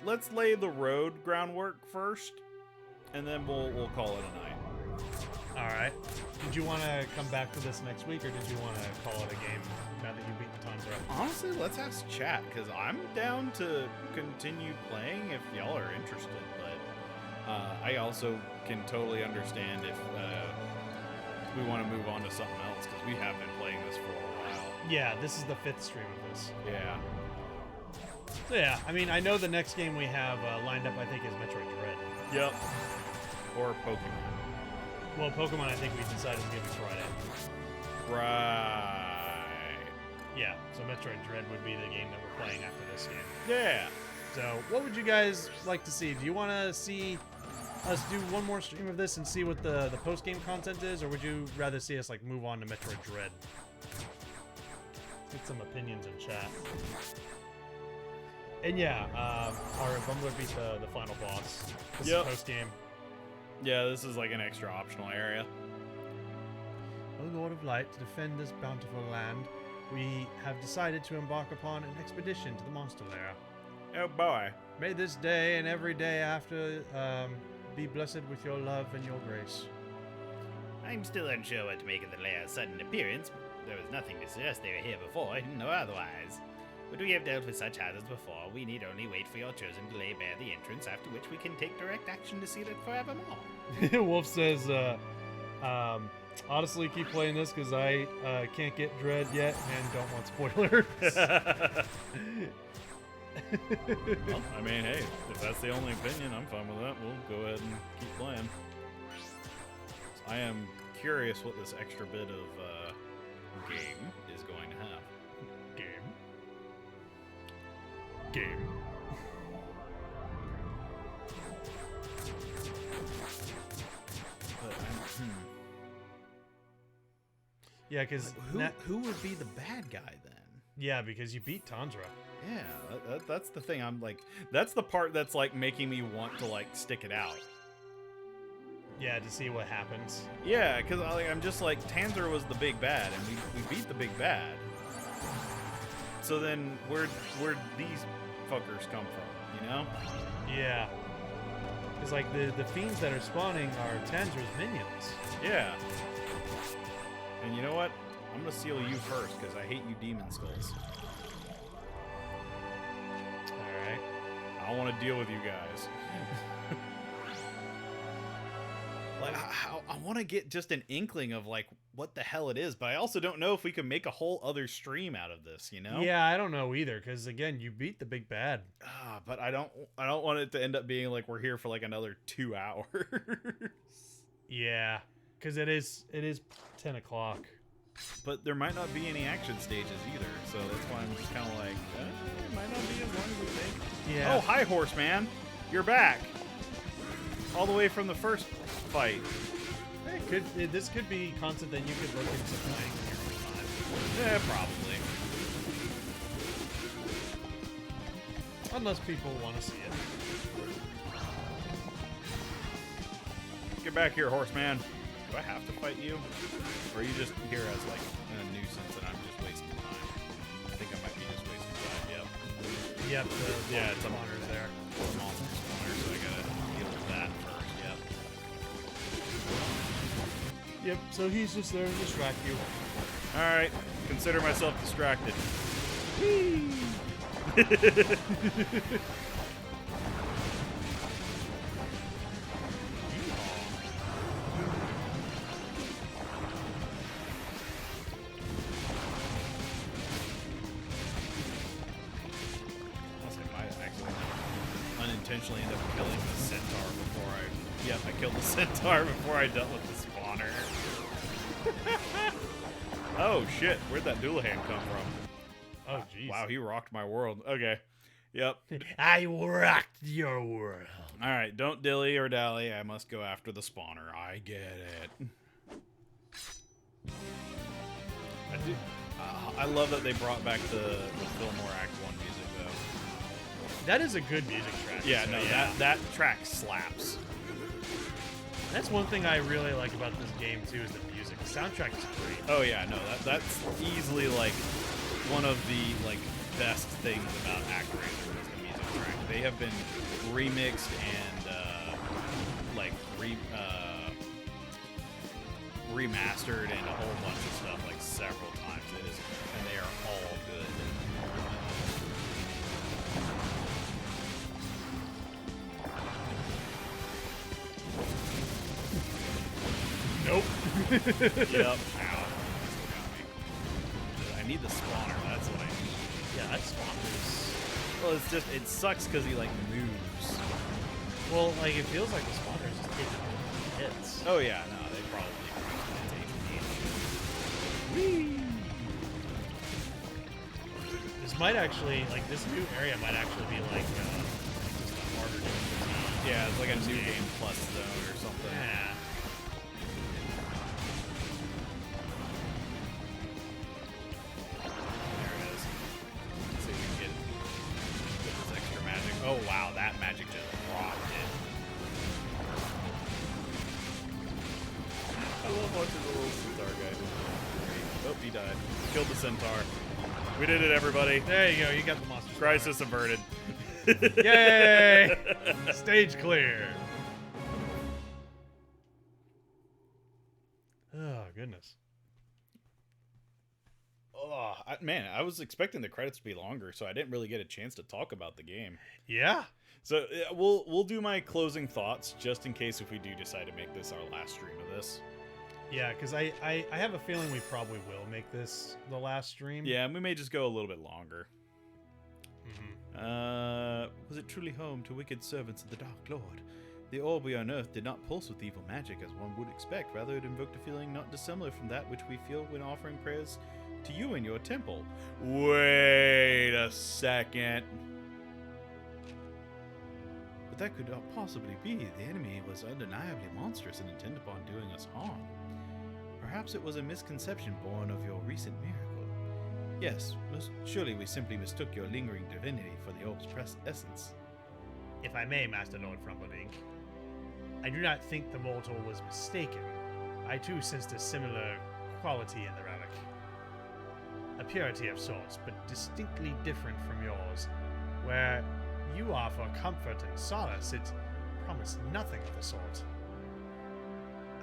Let's lay the road groundwork first, and then we'll call it a night. All right. Did you want to come back to this next week, or did you want to call it a game now that you beat the times up? Honestly, let's have some chat, because I'm down to continue playing if y'all are interested, but I also can totally understand if we want to move on to something else, because we have been playing this for a while. Yeah, this is the 5th stream of this. Yeah. So yeah, I mean, I know the next game we have lined up, I think, is Metroid Dread. Yep. Or Pokemon. Well, Pokemon, I think we decided is going to be Friday. Right. Yeah, so Metroid Dread would be the game that we're playing after this game. Yeah. So, what would you guys like to see? Do you want to see us do one more stream of this and see what the post-game content is, or would you rather see us like move on to Metroid Dread? Let's get some opinions in chat. And yeah, our Bumbler beat the final boss. This Yep. is post-game. Yeah, this is like an extra optional area. O Lord of Light, to defend this bountiful land, we have decided to embark upon an expedition to the monster lair. Oh boy. May this day and every day after be blessed with your love and your grace. I'm still unsure what to make of the lair's sudden appearance. There was nothing to suggest they were here before, nor otherwise. But we have dealt with such hazards before. We need only wait for your chosen to lay bare the entrance, after which we can take direct action to seal it forevermore. Wolf says, honestly, keep playing this because I can't get Dread yet and don't want spoilers. Well, I mean, hey, if that's the only opinion, I'm fine with that. We'll go ahead and keep playing. I am curious what this extra bit of game is going to have. Game. But Yeah, because who would be the bad guy then? yeah, because you beat Tundra. Yeah, that's the thing. I'm like, that's the part that's like making me want to like stick it out. Yeah, to see what happens. Yeah, because I'm just like, Tanzer was the big bad, and we beat the big bad. So then, where'd these fuckers come from? You know? Yeah. Because like the fiends that are spawning are Tandra's minions. Yeah. And you know what? I'm gonna seal you first because I hate you, demon skulls. All right. I don't want to deal with you guys. Like, I want to get just an inkling of like what the hell it is, but I also don't know if we can make a whole other stream out of this. You know? Yeah, I don't know either. Because again, you beat the big bad. But I don't want it to end up being like we're here for like another 2 hours. Yeah, because it is 10 o'clock. But there might not be any action stages either, so that's why I'm just kind of like, it might not be as long as we think. Yeah. Oh, hi, Horseman. You're back. All the way from the first fight. This could be content that you could look into playing in your own time. Yeah, probably. Unless people want to see it. Get back here, Horseman. Do I have to fight you? Or are you just here as like a nuisance and I'm just wasting time? I think I might be just wasting time, yep. Yep, Yeah, it's a spawner's there. monster spawner, so I gotta deal with that first, yep. Yep, so he's just there to distract you. Alright, consider myself distracted. Unintentionally end up killing the centaur before I... Yep, I killed the centaur before I dealt with the spawner. Oh shit, where'd that Doulahan come from? Oh, jeez. Wow, he rocked my world. Okay. Yep. I rocked your world. All right, don't dilly or dally. I must go after the spawner. I get it. I love that they brought back the Fillmore Act 1 music, though. That is a good music track. Yeah, so, no, yeah. that track slaps. That's one thing I really like about this game too is the music. The soundtrack is great. Oh yeah, no, that's easily like one of the like best things about Actraiser is the music track. They have been remixed and remastered and a whole bunch of stuff like several times. It is, and they are all good. Nope. Yep. Ow. Still got me. I need the spawner. That's what I need. Yeah, that spawners. Well, it's just it sucks because he like moves. Well, like it feels like the spawners just taking hits. Oh yeah, no, they probably Whee! This might actually, like, this new area might actually be like just a harder difficulty. Yeah, it's like a new game plus zone or something. Yeah. There it is. Let's see if we can get this extra magic. Oh wow, that magic just rocked it. I love watching the little centaur guy. Oh, he died. Killed the centaur. We did it, everybody. There you go. You got the monster. Crisis averted. Yay! Stage clear. Oh goodness. Oh man, I was expecting the credits to be longer, so I didn't really get a chance to talk about the game. Yeah. So we'll do my closing thoughts just in case if we do decide to make this our last stream of this. Yeah, because I have a feeling we probably will make this the last stream. Yeah, we may just go a little bit longer. Mm-hmm. Was it truly home to wicked servants of the Dark Lord? The orb we unearthed did not pulse with evil magic as one would expect. Rather, it invoked a feeling not dissimilar from that which we feel when offering prayers to you in your temple. Wait a second. But that could not possibly be. The enemy was undeniably monstrous and intent upon doing us harm. Perhaps it was a misconception born of your recent miracle. Yes, most surely we simply mistook your lingering divinity for the orb's pressed essence. If I may, Master Lord Frumpledink, I do not think the mortal was mistaken. I too sensed a similar quality in the relic. A purity of sorts, but distinctly different from yours. Where you offer comfort and solace, it promised nothing of the sort.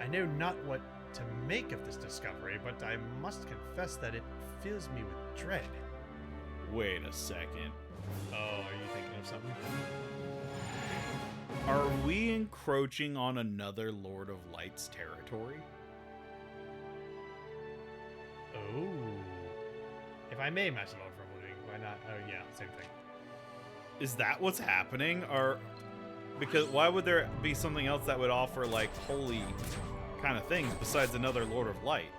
I know not what to make of this discovery, but I must confess that it fills me with dread. Wait a second. Oh, are you thinking of something? Are we encroaching on another Lord of Light's territory? Oh. If I may, Master Lord Frumpledink, why not? Oh, yeah, same thing. Is that what's happening? Or because why would there be something else that would offer like holy kind of things besides another Lord of Light?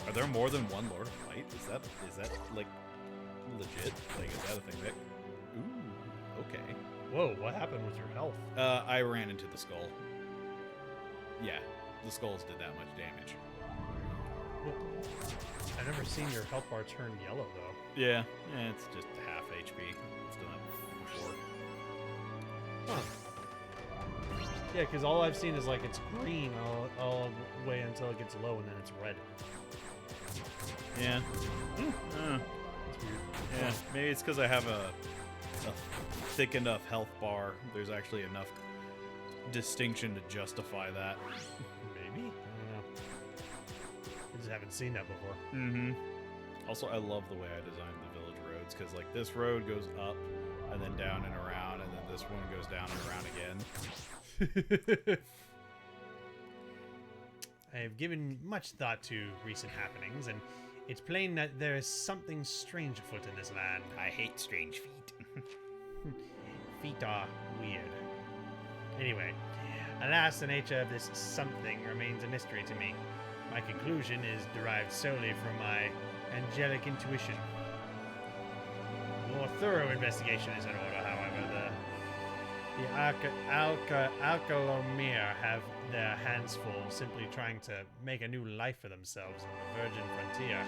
Are there more than one Lord of Light? Is that like legit? Like is that a thing that? Ooh, okay. Whoa, what happened with your health? I ran into the skull. Yeah, the skulls did that much damage. Well, I've never seen your health bar turn yellow though. Yeah, it's just half HP. It's done that before. Huh. Yeah, because all I've seen is like it's green all the way until it gets low and then it's red. Yeah. That's weird. Yeah, maybe it's because I have a thick enough health bar. There's actually enough distinction to justify that. Maybe? I don't know. I just haven't seen that before. Mm-hmm. Also, I love the way I designed the village roads, because like this road goes up and then down and around, and then this one goes down and around again. I have given much thought to recent happenings, and it's plain that there is something strange afoot in this land. I hate strange feet. Feet are weird. Anyway, alas, the nature of this something remains a mystery to me. My conclusion is derived solely from my angelic intuition. more thorough investigation is in order, however. The Alcalomir have their hands full simply trying to make a new life for themselves on the virgin frontier.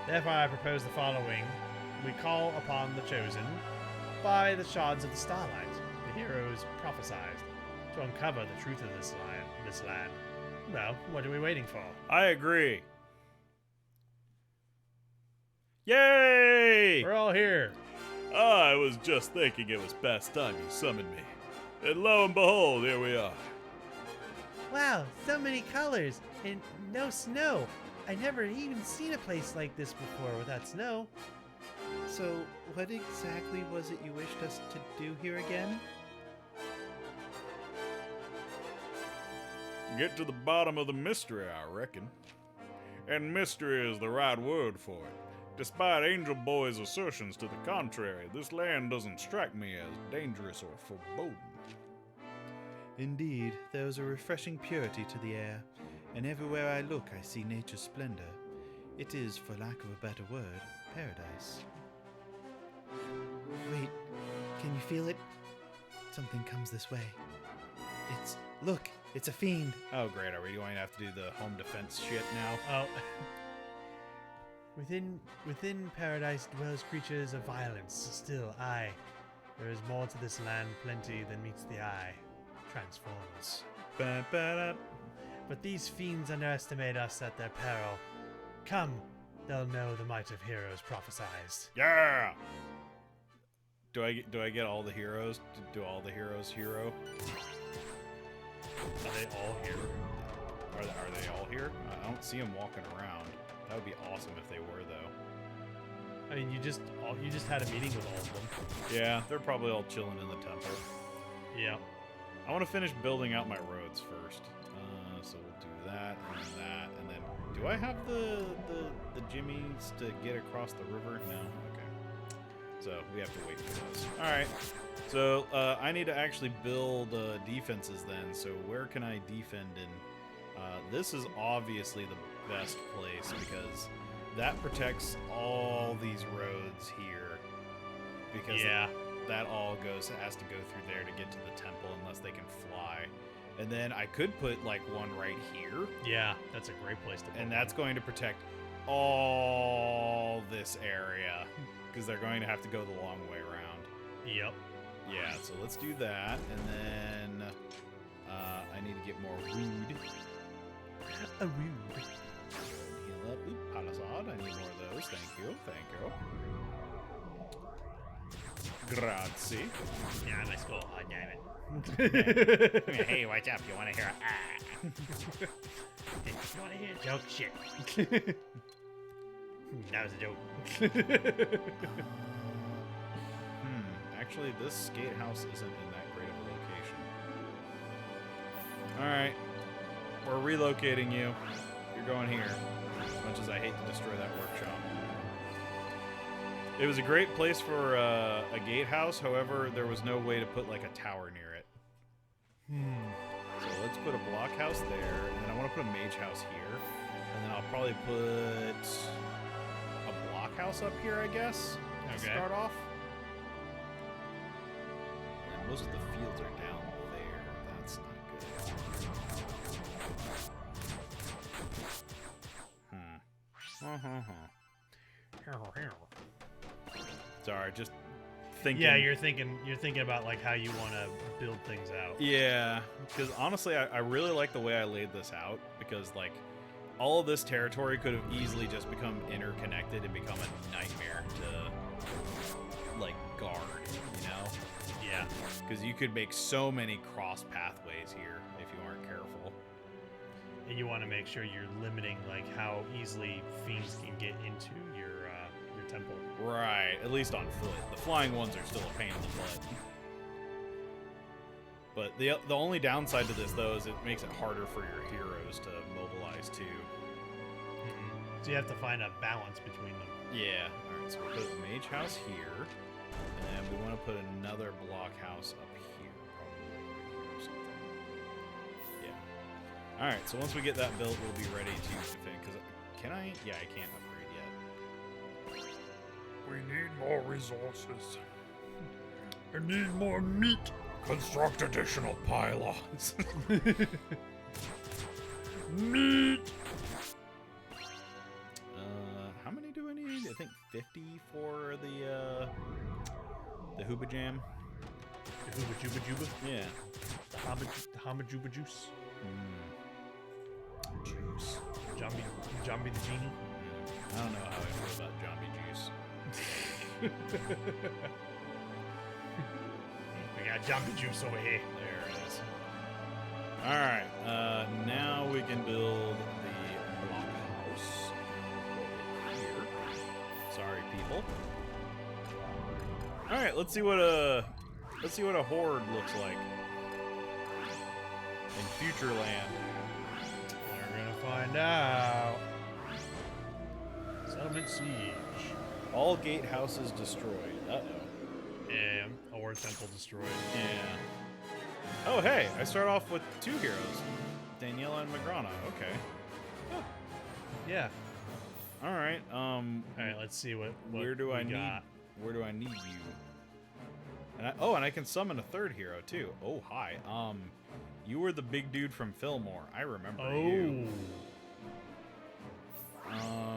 Therefore, I propose the following. We call upon the chosen by the shards of the starlight, the heroes prophesied, to uncover the truth of this land. Well, what are we waiting for? I agree. Yay! We're all here. I was just thinking it was past time you summoned me. And lo and behold, here we are. Wow, so many colors and no snow. I never even seen a place like this before without snow. So, what exactly was it you wished us to do here again? Get to the bottom of the mystery, I reckon. And mystery is the right word for it. Despite Angel Boy's assertions to the contrary, this land doesn't strike me as dangerous or foreboding. Indeed, there is a refreshing purity to the air, and everywhere I look I see nature's splendor. It is, for lack of a better word, paradise. Wait, can you feel it? Something comes this way. Look, it's a fiend. Oh great, are we going to have to do the home defense shit now? Oh. Within paradise dwells creatures of violence. Still, there is more to this land plenty than meets the eye. Transformers. Ba-ba-da. But these fiends underestimate us at their peril. Come, they'll know the might of heroes prophesized. Yeah! Do I get all the heroes? Do all the heroes hero? Are they all here? Are they all here? I don't see them walking around. That would be awesome if they were, though. I mean, you just had a meeting with all of them. Yeah, they're probably all chilling in the temple. Yeah. I want to finish building out my roads first. So we'll do that, and then do I have the jimmies to get across the river? No? Okay. So we have to wait for those. Alright. So I need to actually build defenses then. So where can I defend in? This is obviously the best place because that protects all these roads here. Because that all has to go through there to get to the temple unless they can fly. And then I could put like one right here. Yeah, that's a great place to put And that's going to protect all this area because they're going to have to go the long way around. Yep. Yeah, so let's do that. And then I need to get more rude. A rude. Heal up. Oop, Palisade. I need more of those. Thank you. Grazie. Yeah, nice goal. Oh, damn it. Hey, watch out. You want to hear you want to hear a joke? Shit. That was a joke. Actually, this skate house isn't in that great of a location. Alright. We're relocating you. You're going here. As much as I hate to destroy that workshop. It was a great place for a gatehouse, however, there was no way to put like a tower near it. So let's put a blockhouse there, and then I want to put a mage house here. And then I'll probably put a blockhouse up here, I guess, to start off. And most of the fields are down there. That's not good. Sorry, just thinking. Yeah, you're thinking about like how you want to build things out. Yeah, because honestly, I really like the way I laid this out because like all of this territory could have easily just become interconnected and become a nightmare to like guard, you know? Yeah, because you could make so many cross pathways here if you aren't careful. and you want to make sure you're limiting like how easily fiends can get into your temple. Right, at least on foot. The flying ones are still a pain in the butt. But the only downside to this, though, is it makes it harder for your heroes to mobilize, too. So you have to find a balance between them. Yeah. Alright, so we'll put a mage house here. And then we want to put another block house up here. Probably right here or something. Yeah. Alright, so once we get that built, we'll be ready to defend. Because can I? Yeah, I can't upgrade yet. We need more resources. I need more meat. Construct additional pylons. Meat. How many do I need? I think 50 for the Hooba Jam. The Hooba Juba Juba? Yeah. The Hamba Juba Juice? Juice. Jambi the Genie? I don't know how I feel about Jambi Juice. We got Jambi Juice over here. There it is. Alright, now we can build the blockhouse. Here. Sorry, people. Alright, let's see what a horde looks like. In Futureland. We're gonna find out. Settlement siege. All gatehouses destroyed. Uh-oh. Yeah, a war temple destroyed. Yeah. Oh, hey, I start off with 2 heroes. Daniela and Magrana. Okay. Yeah. All right. All right, let's see what Where do I we need? got. Where do I need you? And and I can summon a 3rd hero too. Oh, hi. You were the big dude from Fillmore. I remember you. Yeah.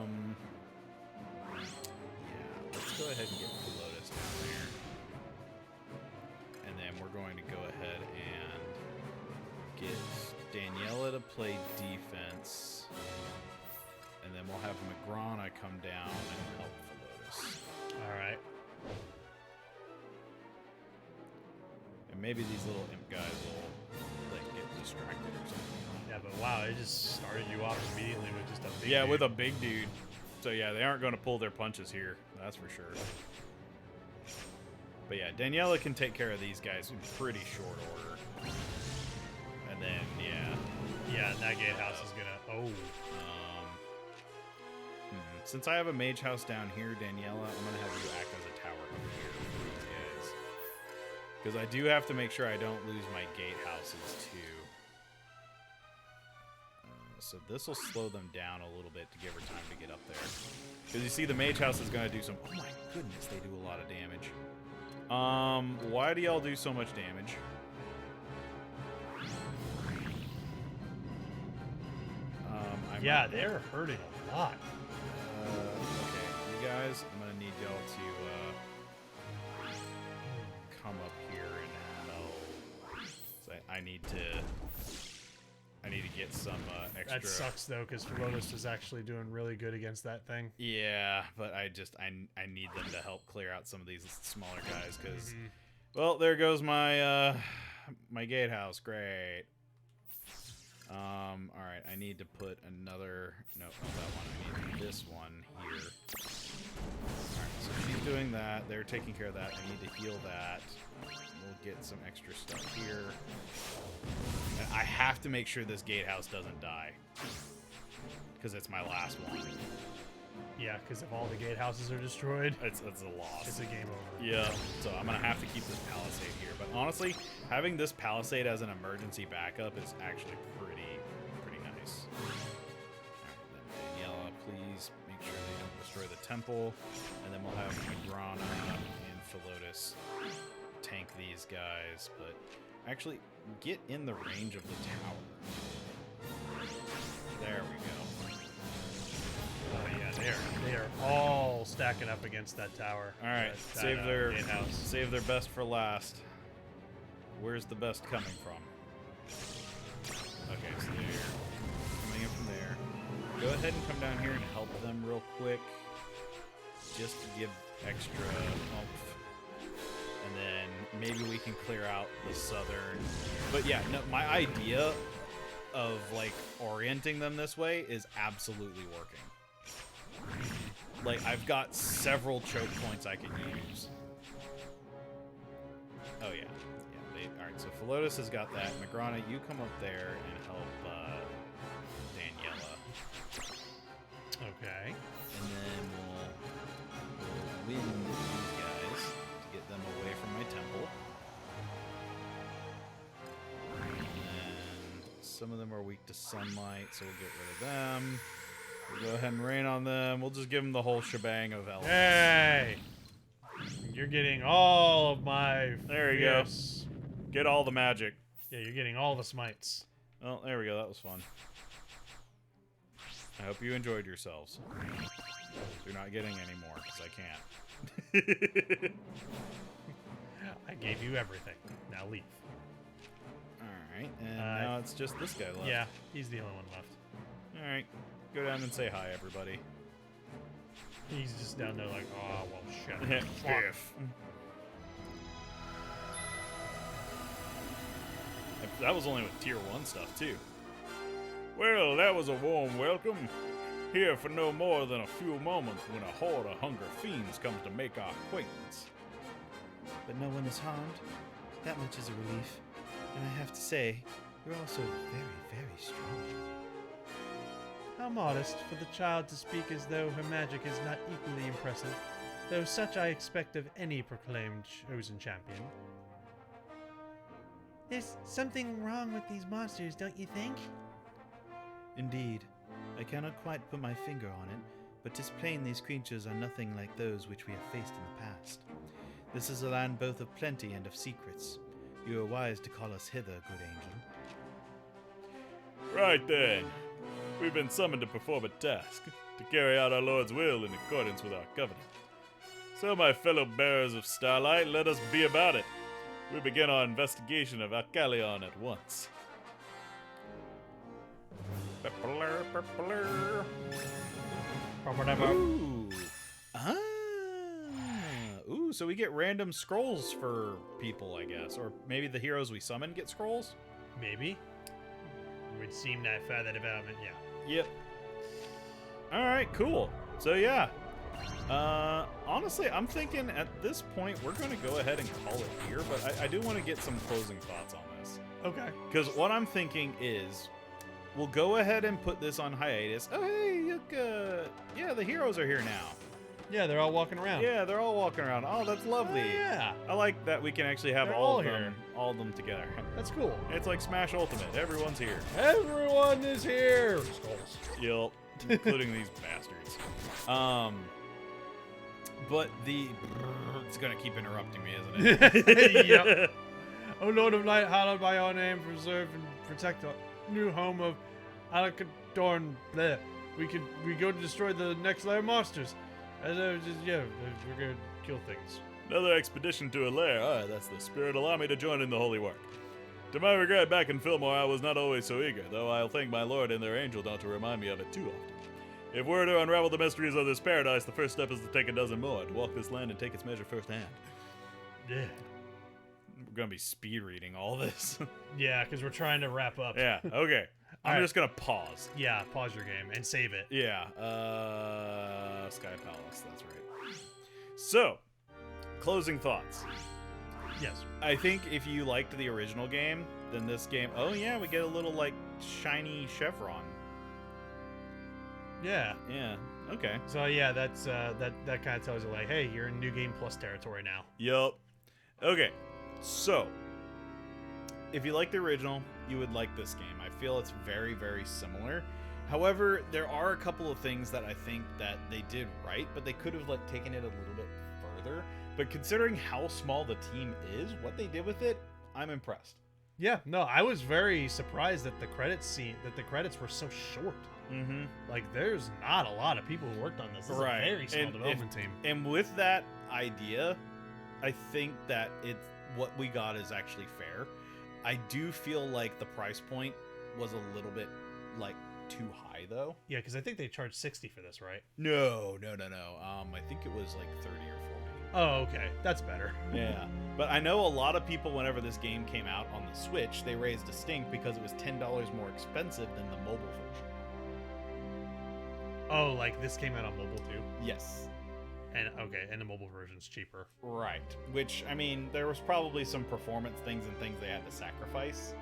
Let's go ahead and get Lotus down there. And then we're going to go ahead and get Daniela to play defense. And then we'll have Magrana come down and help Lotus. All right. And maybe these little imp guys will like get distracted or something. Yeah, but wow, it just started you off immediately with just a big Yeah, dude. with a big dude. So yeah, they aren't going to pull their punches here. That's for sure. But yeah, Daniela can take care of these guys in pretty short order. And then, yeah. Yeah, that gatehouse is gonna... Since I have a mage house down here, Daniela, I'm going to have you act as a tower up here for these guys. Because I do have to make sure I don't lose my gatehouses too. So this will slow them down a little bit to give her time to get up there. Because you see the mage house is going to do some... Oh my goodness, they do a lot of damage. Why do y'all do so much damage? Yeah, they're hurting a lot. Okay, you guys, I'm going to need y'all to come up here and help. So I need to get some extra... That sucks, though, because Lotus is actually doing really good against that thing. Yeah, but I need them to help clear out some of these smaller guys, because... Well, there goes my, my gatehouse. Great. Alright, I need to put another... No, not that one. I need this one here. Alright, so she's doing that. They're taking care of that. I need to heal that. We'll get some extra stuff here. And I have to make sure this gatehouse doesn't die. Because it's my last one. Yeah, because if all the gatehouses are destroyed, It's a loss. it's a game over. Yeah, so I'm going to have to keep this palisade here. But honestly, having this palisade as an emergency backup is actually pretty nice. Alright, then Daniela, please make sure they don't destroy the temple. And then we'll have Magrana and Philotis tank these guys. But actually, get in the range of the tower. There we go. Oh yeah, they are all stacking up against that tower. All right, That save their best for last. Where's the best coming from? Okay, so they're coming in from there. Go ahead and come down here and help them real quick, just to give extra oomph. And then maybe we can clear out the southern. But yeah, no, my idea of like orienting them this way is absolutely working. Like, I've got several choke points I can use. Oh, yeah. Alright, so Philotis has got that. Magrana, you come up there and help Daniela. Okay. And then we'll win these guys to get them away from my temple. And some of them are weak to sunlight, so we'll get rid of them. Go ahead and rain on them. We'll just give them the whole shebang of elements. Hey! You're getting all of my There you fierce. go. Get all the magic. Yeah, you're getting all the smites. Oh, there we go. That was fun. I hope you enjoyed yourselves. You're not getting any more, because I can't. I gave you everything. Now leave. Alright, and now it's just this guy left. Yeah, he's the only one left. Alright, go down and say hi, everybody. He's just down there like, oh, well, shit. Yeah, Fuck. Biff. That was only with tier 1 stuff, too. Well, that was a warm welcome. Here for no more than a few moments when a horde of hunger fiends comes to make our acquaintance. But no one is harmed. That much is a relief. And I have to say, you're also very, very strong. How modest for the child to speak as though her magic is not equally impressive, though such I expect of any proclaimed chosen champion. There's something wrong with these monsters, don't you think? Indeed. I cannot quite put my finger on it, but 'tis plain these creatures are nothing like those which we have faced in the past. This is a land both of plenty and of secrets. You are wise to call us hither, good angel. Right then. We've been summoned to perform a task, to carry out our Lord's will in accordance with our covenant. So, my fellow bearers of Starlight, let us be about it. We begin our investigation of Alcalion at once. Ooh. Ah. Ooh, so we get random scrolls for people, I guess. Or maybe the heroes we summon get scrolls? Maybe. Would seem that further development, yeah. Yep. Alright, cool. So yeah. Honestly, I'm thinking at this point we're going to go ahead and call it here, but I do want to get some closing thoughts on this. Okay. Because what I'm thinking is, we'll go ahead and put this on hiatus. Oh, hey, look, yeah, the heroes are here now. Yeah, they're all walking around. Yeah, they're all walking around. Oh, that's lovely. Yeah. I like that we can actually have They're all all of them, here. all of them together. That's cool. It's like Smash Ultimate. Everyone's here. Everyone is here. Skulls. Yup, including these bastards. But it's gonna keep interrupting me, isn't it? Yep. O Lord of Light, hallowed by your name, preserve and protect our new home of Alakadorn. Bleh. We go to destroy the next layer of monsters. We're gonna kill things. Another expedition to a lair. Ah, that's the spirit. Allow me to join in the holy work. To my regret, back in Fillmore, I was not always so eager, though I'll thank my lord and their angel not to remind me of it too often. If we're to unravel the mysteries of this paradise, the first step is to take a dozen more, to walk this land and take its measure firsthand. Yeah. We're gonna be speed reading all this. Yeah, because we're trying to wrap up. Yeah, okay. I'm Alright. just gonna pause. Yeah, pause your game and save it. Yeah, Sky Palace, that's right. So, closing thoughts. Yes. I think if you liked the original game, then this game, oh yeah, we get a little, like, shiny chevron. Yeah. Yeah, okay. So yeah, that's that kind of tells you like, hey, you're in New Game Plus territory now. Yup. Okay, so, if you like the original, you would like this game. I feel it's very, very similar. However, there are a couple of things that I think that they did right, but they could have, like, taken it a little bit further. But considering how small the team is, what they did with it, I'm impressed. Yeah. No, I was very surprised that the credits were so short. Mm-hmm. Like, there's not a lot of people who worked on this. This Right. is a very small And development team. And with that idea, I think that what we got is actually fair. I do feel like the price point was a little bit, like, too high, though. Yeah, because I think they charged $60 for this, right? No. I think it was like 30 or 40. Oh, okay. That's better. Yeah. But I know a lot of people, whenever this game came out on the Switch, they raised a stink because it was $10 more expensive than the mobile version. Oh, like this came out on mobile too? Yes. And okay, and the mobile version's cheaper. Right. Which, I mean, there was probably some performance things and things they had to sacrifice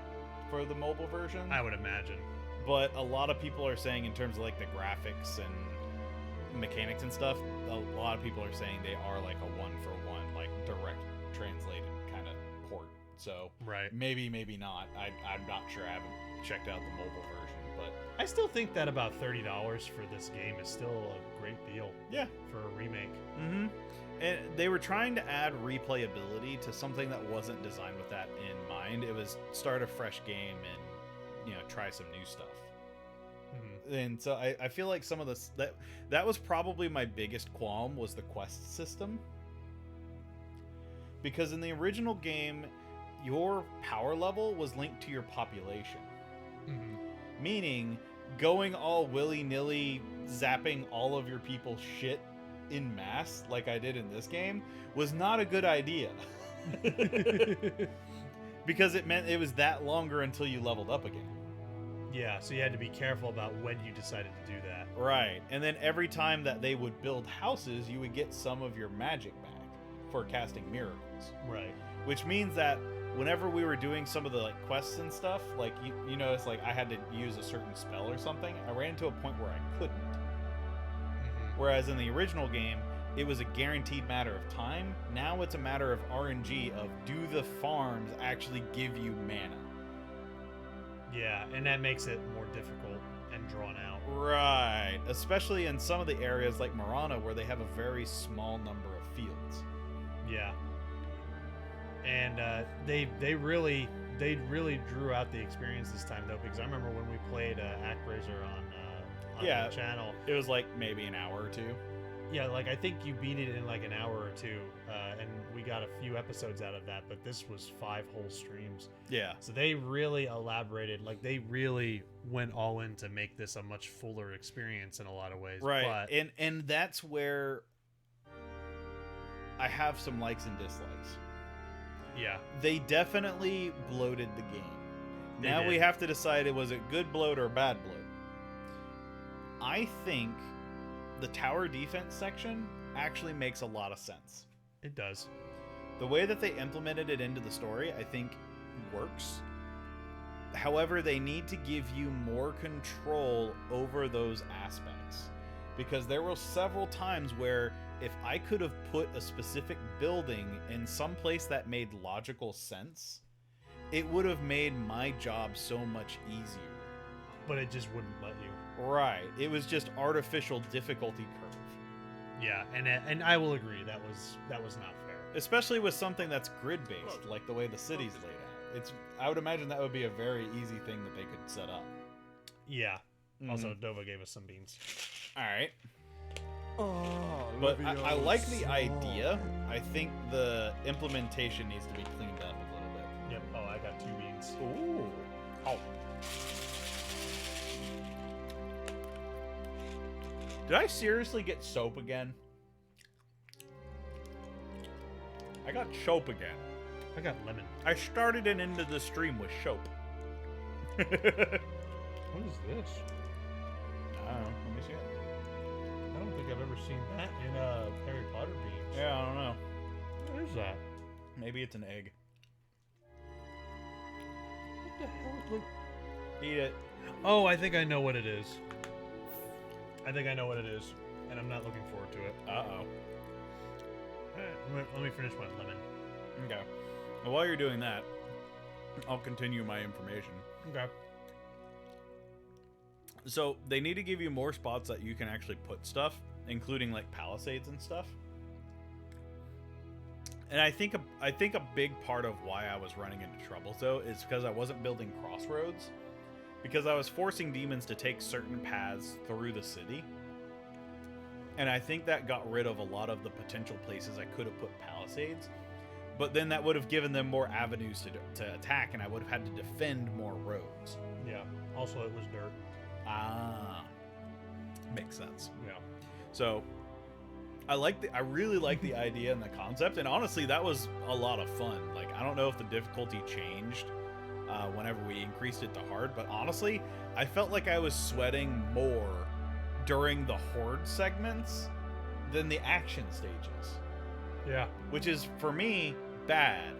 for the mobile version. I would imagine. But a lot of people are saying, in terms of like the graphics and mechanics and stuff, a lot of people are saying they are like a one-for-one, like direct translated kind of port So Right. maybe not. I'm not sure. I haven't checked out the mobile version, but I still think that about $30 for this game is still a great deal. yeah. For a remake. Mm-hmm. And they were trying to add replayability to something that wasn't designed with that in mind. It was start a fresh game and try some new stuff. Mhm. And so I feel like some of this that was probably my biggest qualm was the quest system. Because in the original game, your power level was linked to your population. Mhm. Meaning, going all willy-nilly, zapping all of your people's shit in mass, like I did in this game, was not a good idea. Because it meant it was that longer until you leveled up again. Yeah, so you had to be careful about when you decided to do that. Right. And then every time that they would build houses, you would get some of your magic back for casting miracles. Right. Which means that whenever we were doing some of the quests and stuff, like you notice, like I had to use a certain spell or something, I ran into a point where I couldn't. Mhm. Whereas in the original game, it was a guaranteed matter of time. Now it's a matter of RNG of do the farms actually give you mana? Yeah, and that makes it more difficult and drawn out. Right. Especially in some of the areas like Marana where they have a very small number of fields. Yeah. And they really drew out the experience this time though, because I remember when we played Actraiser on Yeah. the channel. It was like maybe an hour or two. Yeah, like I think you beat it in like an hour or two, and we got a few episodes out of that. But this was 5 whole streams, Yeah. so they really elaborated. Like they really went all in to make this a much fuller experience in a lot of ways. Right. But And that's where I have some likes and dislikes. yeah, They definitely bloated the game. They Now we did. have to decide, was it good bloat or bad bloat? I think the tower defense section actually makes a lot of sense. it does. The way that they implemented it into the story, I think, works. However, they need to give you more control over those aspects. Because there were several times where if I could have put a specific building in some place that made logical sense, it would have made my job so much easier. But it just wouldn't let you. Right. It was just artificial difficulty curve. Yeah, and I will agree that was not fair. Especially with something that's grid-based, like the way the city's laid out. I would imagine that would be a very easy thing that they could set up. Yeah. Mhm. Also, Dova gave us some beans. All right. Oh, But I like the idea. I think the implementation needs to be cleaned up a little bit. Yep. Oh, I got 2 beans. Ooh. Oh. Did I seriously get soap again? I got soap again. I got lemon. I started it into the stream with soap. What is this? I don't know. Let me see it. I don't think I've ever seen that in Harry Potter beans. Yeah, I don't know. What is that? Maybe it's an egg. What the hell? Look. Eat it. Oh, I think I know what it is. And I'm not looking forward to it. Uh-oh. Let me finish my lemon. Okay. Well, while you're doing that, I'll continue my information. Okay. So they need to give you more spots that you can actually put stuff, including like palisades and stuff. And I think a big part of why I was running into trouble though is because I wasn't building crossroads, because I was forcing demons to take certain paths through the city. And I think that got rid of a lot of the potential places I could have put palisades. But then that would have given them more avenues to attack, and I would have had to defend more roads. Yeah. Also, it was dirt. Ah, makes sense. Yeah. So, I really like the idea and the concept, and honestly, that was a lot of fun. Like, I don't know if the difficulty changed whenever we increased it to hard, but honestly, I felt like I was sweating more during the horde segments than the action stages, Yeah. which is for me bad,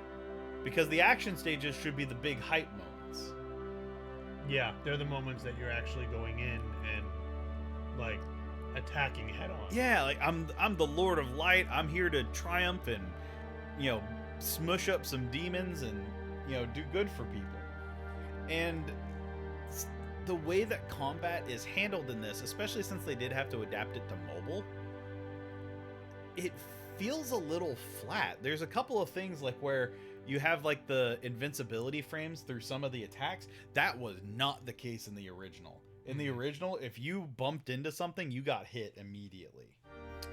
because the action stages should be the big hype moments. Yeah. They're the moments that you're actually going in and like attacking head on. Yeah, like I'm the Lord of Light. I'm here to triumph and, smush up some demons and do good for people. And the way that combat is handled in this, especially since they did have to adapt it to mobile, it feels a little flat. There's a couple of things like where you have like the invincibility frames through some of the attacks. That was not the case in the original. In the original, if you bumped into something, you got hit immediately.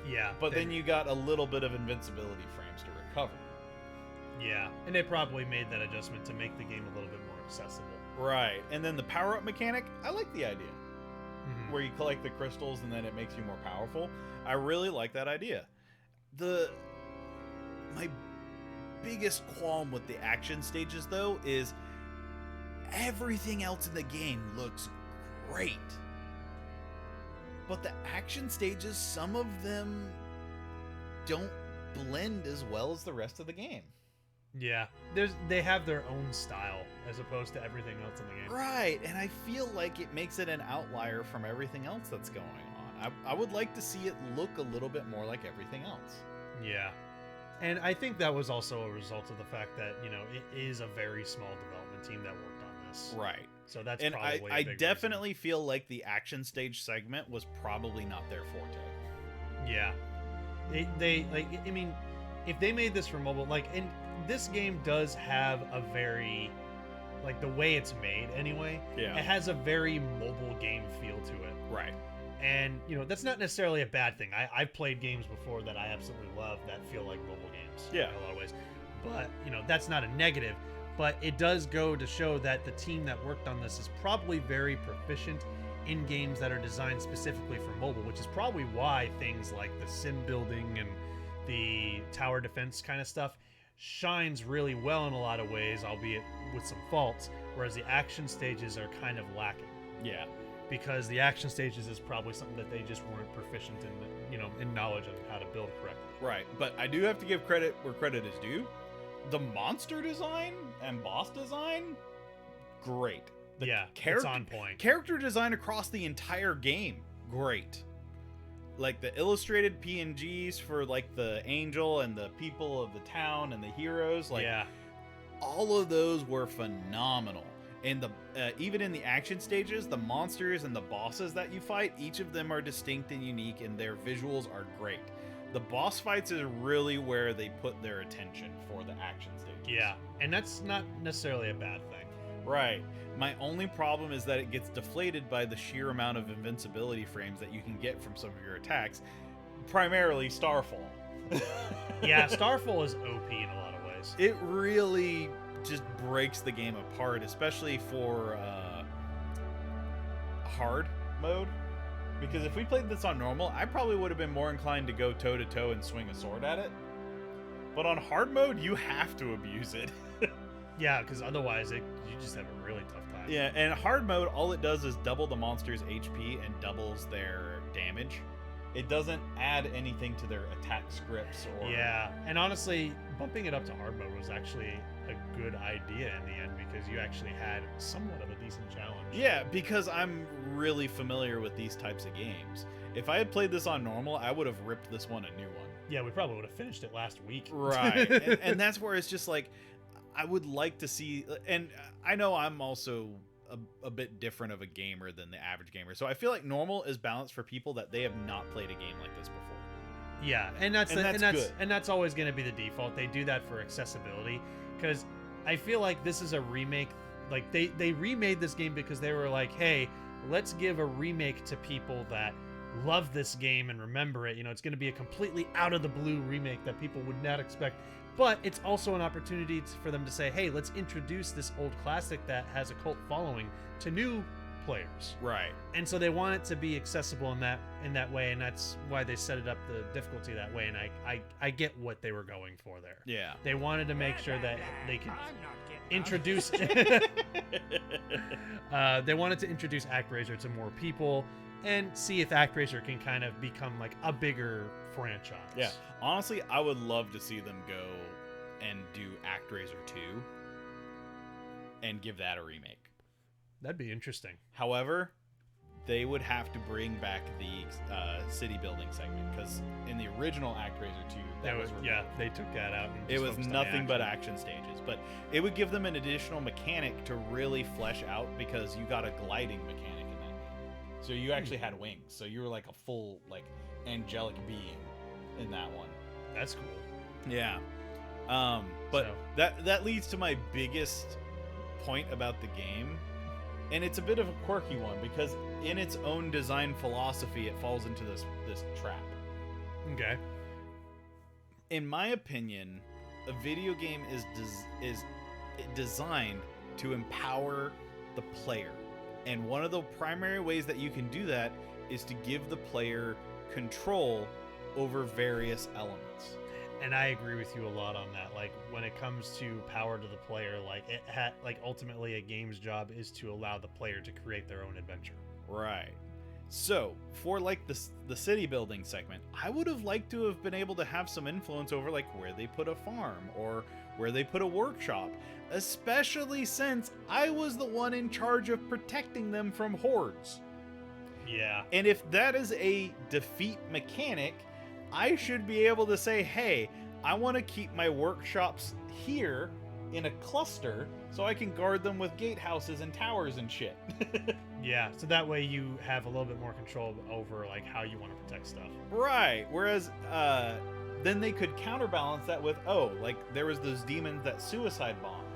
Yeah. But then you got a little bit of invincibility frames to recover. Yeah. And they probably made that adjustment to make the game a little bit more accessible. Right. And then the power-up mechanic, I like the idea. Where you collect the crystals and then it makes you more powerful. I really like that idea. My biggest qualm with the action stages, though, is everything else in the game looks great. But the action stages, some of them don't blend as well as the rest of the game. Yeah. They have their own style as opposed to everything else in the game. Right, and I feel like it makes it an outlier from everything else that's going on. I would like to see it look a little bit more like everything else. Yeah. And I think that was also a result of the fact that, it is a very small development team that worked on this. Right. So that's And probably a I big definitely feel like the action stage segment was probably not their forte. reason. Yeah. If they made this for mobile, and this game does have a very, the way it's made anyway, Yeah. it has a very mobile game feel to it. Right. And, that's not necessarily a bad thing. I've played games before that I absolutely love that feel like mobile games Yeah. in a lot of ways. But, that's not a negative. But it does go to show that the team that worked on this is probably very proficient in games that are designed specifically for mobile, which is probably why things like the sim building and the tower defense kind of stuff shines really well in a lot of ways, albeit with some faults, whereas the action stages are kind of lacking. Yeah. Because the action stages is probably something that they just weren't proficient in, in knowledge on how to build correctly. Right. But I do have to give credit where credit is due. The monster design and boss design, great. It's on point. Character design across the entire game, great. Like the illustrated PNGs for the angel and the people of the town and the heroes, all of those were phenomenal. And even in the action stages, the monsters and the bosses that you fight, each of them are distinct and unique, and their visuals are great. The boss fights is really where they put their attention for the action stages. Yeah, and that's not necessarily a bad thing. Right. My only problem is that it gets deflated by the sheer amount of invincibility frames that you can get from some of your attacks, primarily Starfall. Yeah, Starfall is OP in a lot of ways. It really just breaks the game apart, especially for hard mode. Because if we played this on normal, I probably would have been more inclined to go toe-to-toe and swing a sword at it. But on hard mode, you have to abuse it. Yeah, because otherwise you just have a really tough time. Yeah, and hard mode, all it does is double the monster's HP and doubles their damage. It doesn't add anything to their attack scripts or... Yeah, and honestly, bumping it up to hard mode was actually a good idea in the end because you actually had somewhat of a decent challenge. Yeah, because I'm really familiar with these types of games. If I had played this on normal, I would have ripped this one a new one. Yeah, we probably would have finished it last week. Right, and that's where it's just I would like to see, and I know I'm also a bit different of a gamer than the average gamer, so I feel like normal is balanced for people that they have not played a game like this before. Yeah, and that's always going to be the default. They do that for accessibility because I feel like this is a remake. Like they remade this game because they were like, hey, let's give a remake to people that love this game and remember it. It's going to be a completely out of the blue remake that people would not expect. But it's also an opportunity for them to say, hey, let's introduce this old classic that has a cult following to new players. Right. And so they want it to be accessible in that way, and that's why they set it up the difficulty that way. And I get what they were going for there. Yeah. They wanted to make sure that they could introduce they wanted to introduce Actraiser to more people and see if Actraiser can kind of become a bigger franchise. Yeah. Honestly, I would love to see them go and do Actraiser 2 and give that a remake. That'd be interesting. However, they would have to bring back the city building segment, because in the original Actraiser 2, that was removed. they took that out. And It just was focused on the nothing but action stages, but it would give them an additional mechanic to really flesh out, because you got a gliding mechanic in that game. So you actually had wings. So you were like a full like angelic being in that one. That's cool. Yeah. But So- that leads to my biggest point about the game. And it's a bit of a quirky one, because in its own design philosophy, it falls into this trap. Okay. In my opinion, a video game is designed to empower the player. And one of the primary ways that you can do that is to give the player control over various elements. And I agree with you a lot on that. Like when it comes to power to the player, like ultimately a game's job is to allow the player to create their own adventure. Right. So, for like the city building segment, I would have liked to have been able to have some influence over like where they put a farm or where they put a workshop, especially since I was the one in charge of protecting them from hordes. Yeah. And if that is a defeat mechanic, I should be able to say, hey, I want to keep my workshops here in a cluster so I can guard them with gatehouses and towers and shit. Yeah. So that way you have a little bit more control over like how you want to protect stuff. Right. Whereas then they could counterbalance that with, oh, like there was those demons that suicide bombed.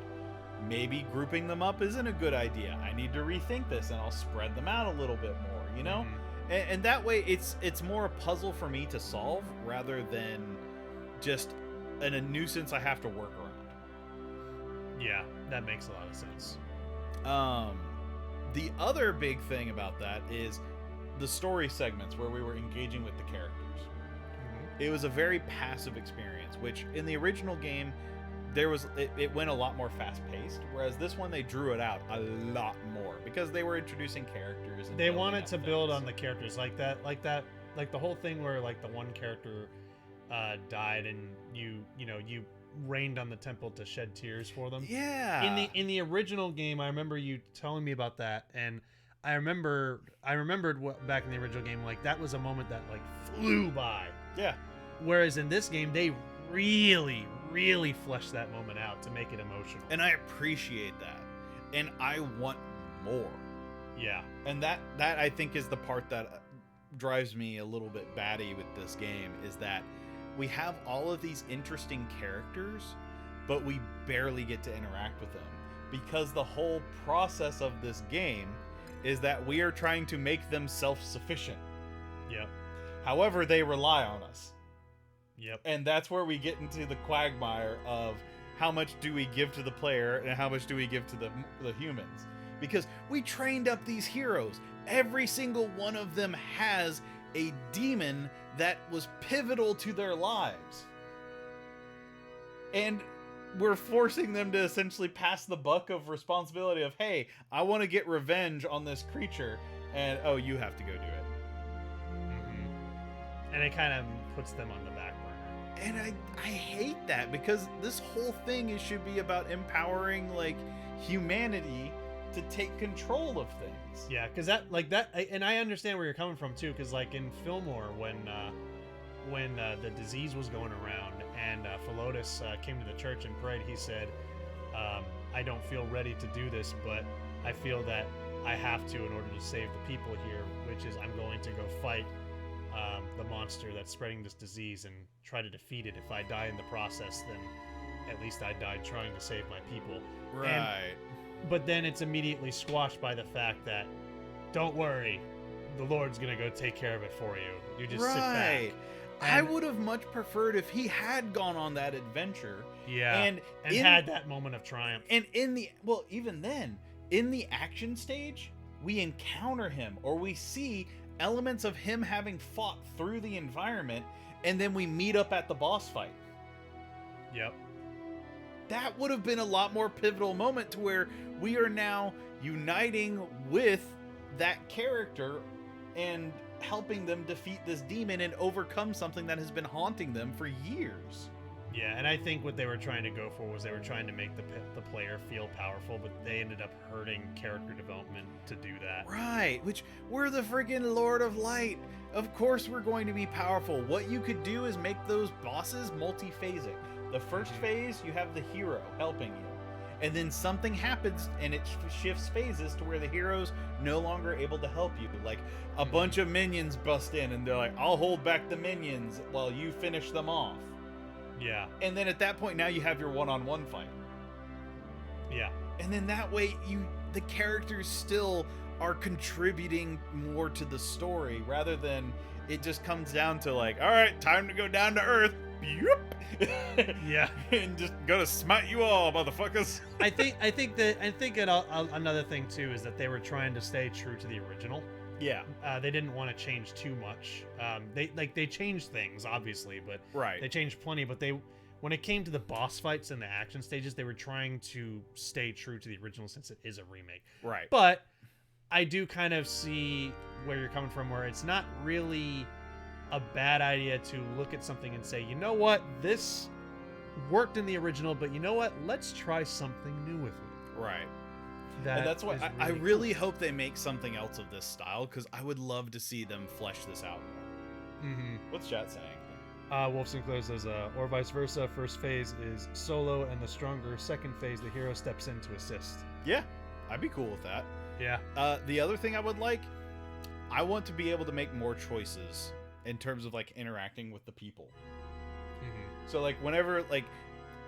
Maybe grouping them up isn't a good idea. I need to rethink this, and I'll spread them out a little bit more, you know? Mhm. And that way it's more a puzzle for me to solve rather than just a nuisance I have to work around. Yeah, that makes a lot of sense. The other big thing about that is the story segments where we were engaging with the characters. It was a very passive experience, which in the original game it went a lot more fast paced, whereas this one they drew it out a lot more because they were introducing characters and They building wanted up to build things. on the characters like the whole thing where like the one character died and you rained on the temple to shed tears for them. Yeah. In the original game, I remember you telling me about that, and I remembered what back in the original game, like that was a moment that like flew by. Yeah. Whereas in this game, they really fleshed that moment out to make it emotional. And I appreciate that. And I want more. Yeah. And that I think is the part that drives me a little bit batty with this game, is that we have all of these interesting characters, but we barely get to interact with them because the whole process of this game is that we are trying to make them self-sufficient. Yep. However, they rely on us. Yep. And that's where we get into the quagmire of how much do we give to the player and how much do we give to the humans. Because we trained up these heroes. Every single one of them has a demon that was pivotal to their lives. And we're forcing them to essentially pass the buck of responsibility of, hey, I want to get revenge on this creature, and oh, you have to go do it. Mm-hmm. And it kind of puts them on the back burner. And I hate that, because this whole thing should be about empowering like humanity to take control of things. Yeah, because and I understand where you're coming from too. Because like in Fillmore, when the disease was going around and Philotus came to the church and prayed, he said, "I don't feel ready to do this, but I feel that I have to in order to save the people here. Which is, I'm going to go fight the monster that's spreading this disease and try to defeat it. If I die in the process, then at least I died trying to save my people." Right. But then it's immediately squashed by the fact that, don't worry, the Lord's gonna go take care of it for you. You just sit back. I And- would have much preferred if he had gone on that adventure. Yeah. And Had that moment of triumph. And even then, in the action stage, we encounter him or we see elements of him having fought through the environment, and then we meet up at the boss fight. Yep. That would have been a lot more pivotal moment to where we are now uniting with that character and helping them defeat this demon and overcome something that has been haunting them for years. Yeah, and I think what they were trying to go for was they were trying to make the player feel powerful, but they ended up hurting character development to do that. Right, which we're the friggin' Lord of Light. Of course we're going to be powerful. What you could do is make those bosses multi-phasic. The first phase, you have the hero helping you. And then something happens and it shifts phases to where the hero's no longer able to help you. Like a bunch of minions bust in and they're like, I'll hold back the minions while you finish them off. Yeah. And then at that point, now you have your one-on-one fight. Yeah. And then that way, the characters still are contributing more to the story, rather than it just comes down to like, all right, time to go down to Earth. Yeah. And just gonna smite you all, motherfuckers. I think another thing too is that they were trying to stay true to the original. Yeah. They didn't want to change too much. They changed things obviously, but Right. they changed plenty. But when it came to the boss fights and the action stages, they were trying to stay true to the original since it is a remake. Right. But I do kind of see where you're coming from, where it's not really a bad idea to look at something and say, you know what, this worked in the original, but you know what, let's try something new with it. Right. That And that's why is I really really hope they make something else of this style, because I would love to see them flesh this out more. cool. What's chat saying? Wolf Sinclair says, or vice versa, first phase is solo, and the stronger second phase, the hero steps in to assist. Yeah, I'd be cool with that. Yeah. The other thing I would like, I want to be able to make more choices in terms of like interacting with the people. So like whenever, like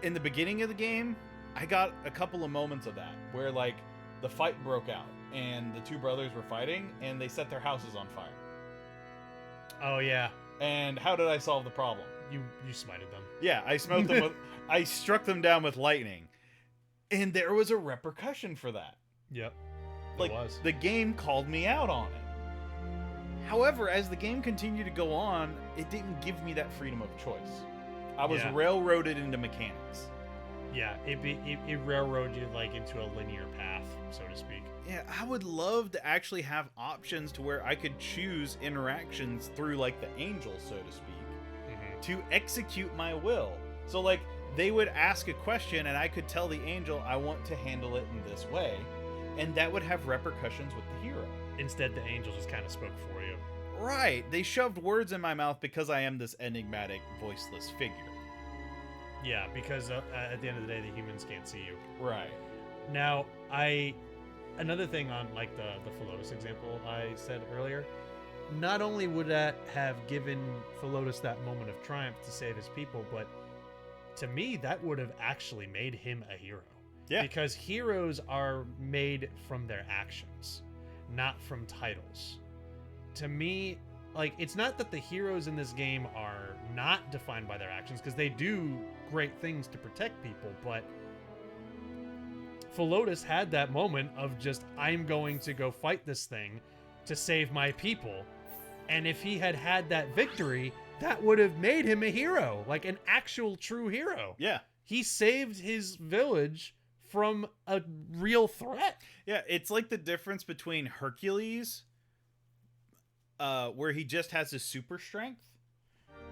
in the beginning of the game, I got a couple of moments of that where like the fight broke out and the two brothers were fighting and they set their houses on fire. Oh yeah. And how did I solve the problem? You smited them. Yeah, I smote them with, I struck them down with lightning, and there was a repercussion for that. Yep. Like, it was. the game called me out on it. However, as the game continued to go on, it didn't give me that freedom of choice. I was Yeah. railroaded into mechanics. Yeah, it railroaded you like into a linear path, so to speak. Yeah, I would love to actually have options to where I could choose interactions through like the angel, so to speak, to execute my will. So like they would ask a question and I could tell the angel I want to handle it in this way, and that would have repercussions with the hero. Instead, the angel just kind of spoke for you. Right, they shoved words in my mouth because I am this enigmatic, voiceless figure. Yeah, because at the end of the day, the humans can't see you. Right. Now, another thing on like the Philotus example I said earlier, not only would that have given Philotus that moment of triumph to save his people, but to me, that would have actually made him a hero. Yeah. Because heroes are made from their actions, not from titles. To me, like, it's not that the heroes in this game are not defined by their actions, because they do great things to protect people, but Philotus had that moment of just, I'm going to go fight this thing to save my people. And if he had had that victory, that would have made him a hero, like an actual true hero. Yeah. He saved his village from a real threat. Yeah, it's like the difference between Hercules, where he just has his super strength,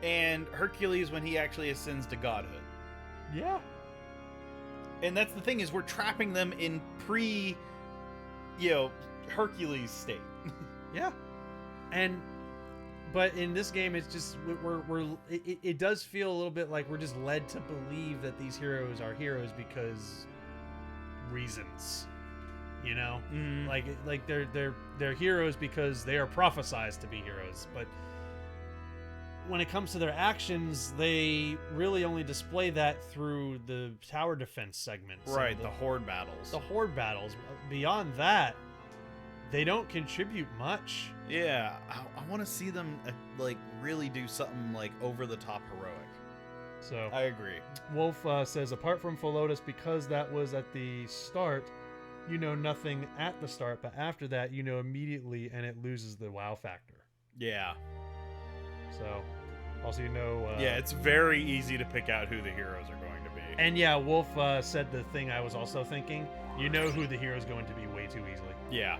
and Hercules when he actually ascends to godhood. Yeah. And that's the thing, is we're trapping them in Hercules state. Yeah. But in this game, it's just it does feel a little bit like we're just led to believe that these heroes are heroes because reasons, you know, like they're heroes because they are prophesized to be heroes. But when it comes to their actions, they really only display that through the tower defense segments, Right, the horde battles. The horde battles. Beyond that, they don't contribute much. Yeah, I want to see them really do something like over the top heroic. So I agree. Wolf says, apart from Philotus, because that was at the start, you know nothing at the start, but after that, you know immediately, and it loses the wow factor. Yeah. So, also, you know... yeah, it's very easy to pick out who the heroes are going to be. And yeah, Wolf said the thing I was also thinking. You know who the hero is going to be way too easily. Yeah.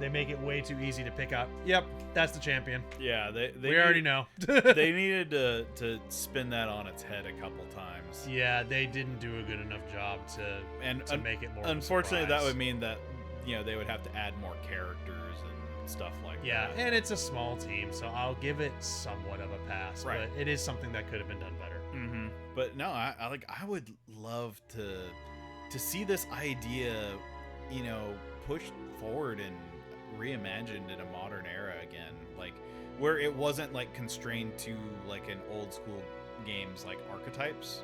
They make it way too easy to pick out. Yep, that's the champion. Yeah, We already know. they needed to spin that on its head a couple times. Yeah, they didn't do a good enough job to make it more. Unfortunately, of a that surprise. would mean that they would have to add more characters and stuff like Yeah, that. and it's a small team, so I'll give it somewhat of a pass. Right. But it is something that could have been done better. Mm-hmm. But no, I would love to see this idea, pushed forward and reimagined in a modern era again, like where it wasn't like constrained to like an old school games like archetypes.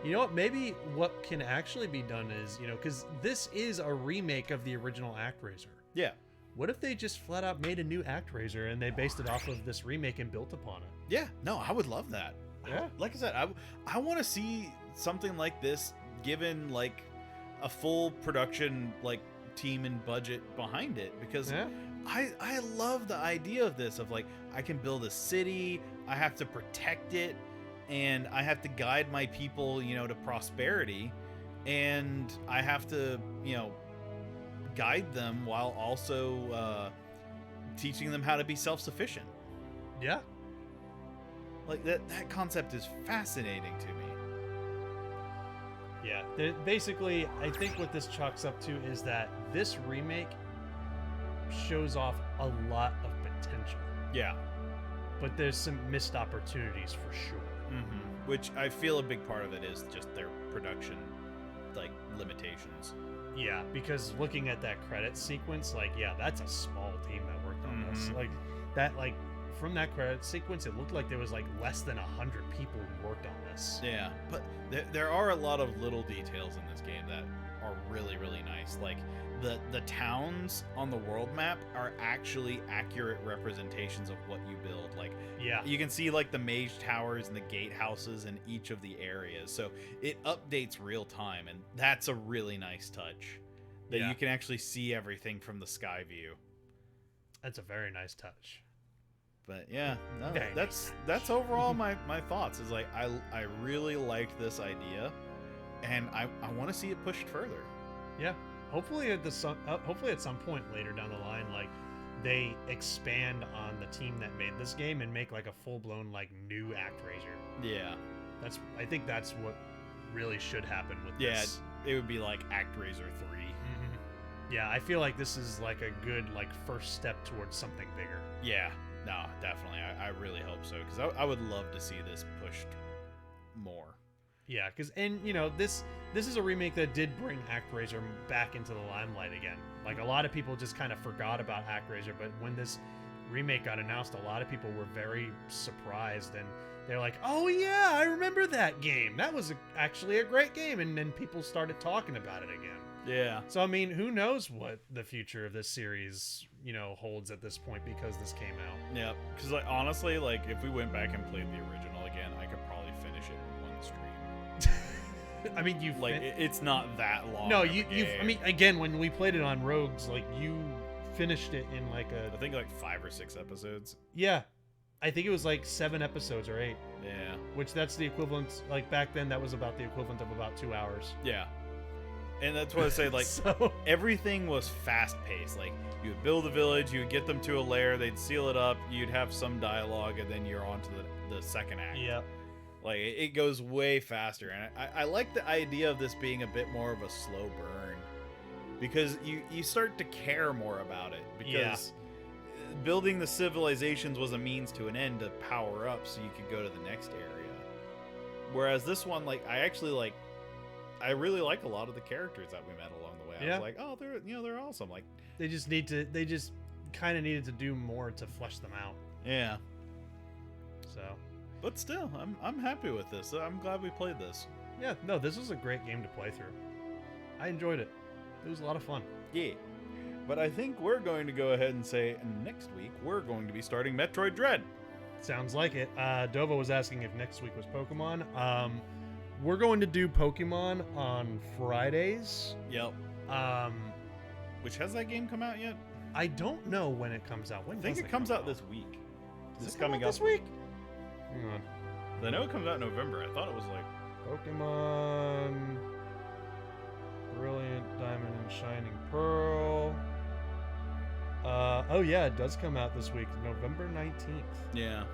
You know what? Maybe what can actually be done is, because this is a remake of the original Actraiser. Yeah. What if they just flat out made a new Actraiser and they based it off of this remake and built upon it? Yeah. No, I would love that. Yeah. Like I said, I want to see something like this given like a full production like team and budget behind it, because Yeah. I love the idea of this, of like I can build a city, I have to protect it, and I have to guide my people, to prosperity, and I have to, guide them while also teaching them how to be self-sufficient. Yeah. Like that concept is fascinating to me. Yeah. Basically, I think what this chalks up to is that this remake shows off a lot of potential, Yeah. but there's some missed opportunities for sure. Mm-hmm. Which I feel a big part of it is just their production, like, limitations. Yeah, because looking at that credit sequence, that's a small team that worked on this. Mhm. From that credit sequence, it looked like there was less than 100 people who worked on this. Yeah, but there are a lot of little details in this game that are really, really nice. Like, the towns on the world map are actually accurate representations of what you build. Like, Yeah. you can see, like, the mage towers and the gatehouses in each of the areas. So it updates real time, and that's a really nice touch. That Yeah. you can actually see everything from the sky view. That's a very nice touch. But yeah, no, Very that's overall my thoughts. Is like I really liked this idea, and I want to see it pushed further. Yeah. Hopefully at some point later down the line, they expand on the team that made this game and make a full-blown new Actraiser. Yeah, I think that's what really should happen with yeah, this. it would be like Actraiser 3. Mm-hmm. Yeah, I feel like this is a good first step towards something bigger. Yeah, no, definitely. I really hope so, because I would love to see this pushed more. Yeah, this is a remake that did bring Actraiser back into the limelight again. A lot of people just kind of forgot about Actraiser, but when this remake got announced, a lot of people were very surprised, and they're like, "Oh yeah, I remember that game. That was actually a great game." And then people started talking about it again. Yeah, So I mean, who knows what the future of this series, holds at this point, because this came out. yeah. Because honestly, if we went back and played the original again, I could probably finish it in one stream. I mean, It's not that long. no, of a you game. I mean, again, when we played it on Rogues, you finished it in I think 5 or 6 episodes. yeah, I think it was 7 episodes or 8, Yeah, which that's the equivalent. Back then, that was about the equivalent of about 2 hours. yeah. And that's what I say. So Everything was fast paced. You would build a village, you would get them to a lair, they'd seal it up, you'd have some dialogue, and then you're on to the second act. yeah, It goes way faster, and I like the idea of this being a bit more of a slow burn, because you start to care more about it, because building the civilizations was a means to an end to power up so you could go to the next area. Whereas this one, I really like a lot of the characters that we met along the way. I Yeah. was like, oh, they're awesome. they just kind of needed to do more to flesh them out. Yeah. So But still, I'm happy with this. I'm glad we played this. yeah, no, this was a great game to play through. I enjoyed it. It was a lot of fun. Yeah. But I think we're going to go ahead and say next week we're going to be starting Metroid Dread. Sounds like it. Dova was asking if next week was Pokemon. We're going to do Pokemon on Fridays. Yep. Um, Which, has that game come out yet? I don't know when it comes out. When I think does it comes come out this week. Does It's it come coming out up this week? Hang on. I know it comes out in November. I thought it was Pokemon Brilliant Diamond and Shining Pearl. Oh yeah, it does come out this week, November 19th. Yeah.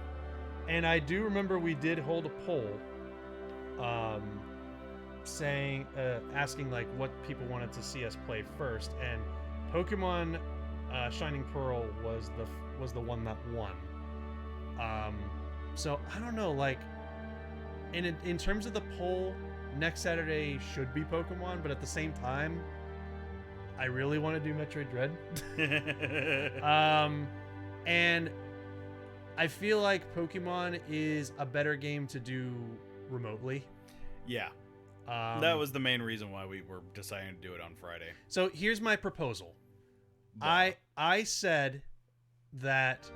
And I do remember we did hold a poll, asking like what people wanted to see us play first, and Pokemon Shining Pearl was the one that won. So I don't know, like, in terms of the poll, next Saturday should be Pokemon, but at the same time, I really want to do Metroid Dread. And I feel like Pokemon is a better game to do remotely. Yeah. That was the main reason why we were deciding to do it on Friday. So here's my proposal. Wow. I said that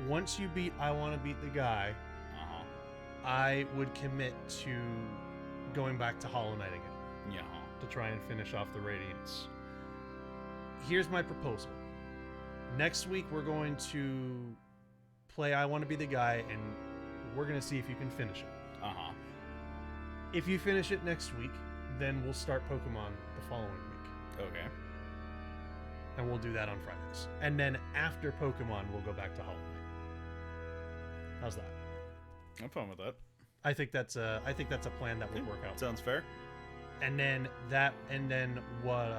once you beat I Want to Beat the Guy, I would commit to going back to Hollow Knight again. Yeah. To try and finish off the Radiance. Here's my proposal. Next week we're going to play I Want to Be the Guy, and we're going to see if you can finish it. If you finish it next week, then we'll start Pokemon the following week. Okay. And we'll do that on Fridays. And then after Pokemon, we'll go back to Hollow Knight. How's that? I'm fine with that. I think that's a plan that would work out. Sounds fair. And then what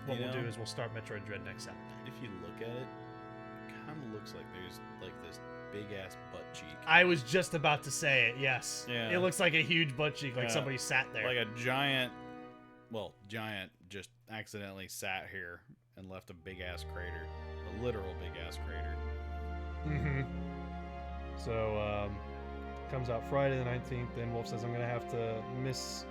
we'll do is we'll start Metroid Dread next Saturday. If you look at it, it kind of looks like there's like this big ass butt cheek. I was just about to say it. Yes. Yeah. It looks like a huge butt cheek, like Yeah. somebody sat there. Like a giant just accidentally sat here and left a big ass crater, a literal big ass crater. Mm-hmm. So comes out Friday the 19th. Then Wolf says I'm gonna have to miss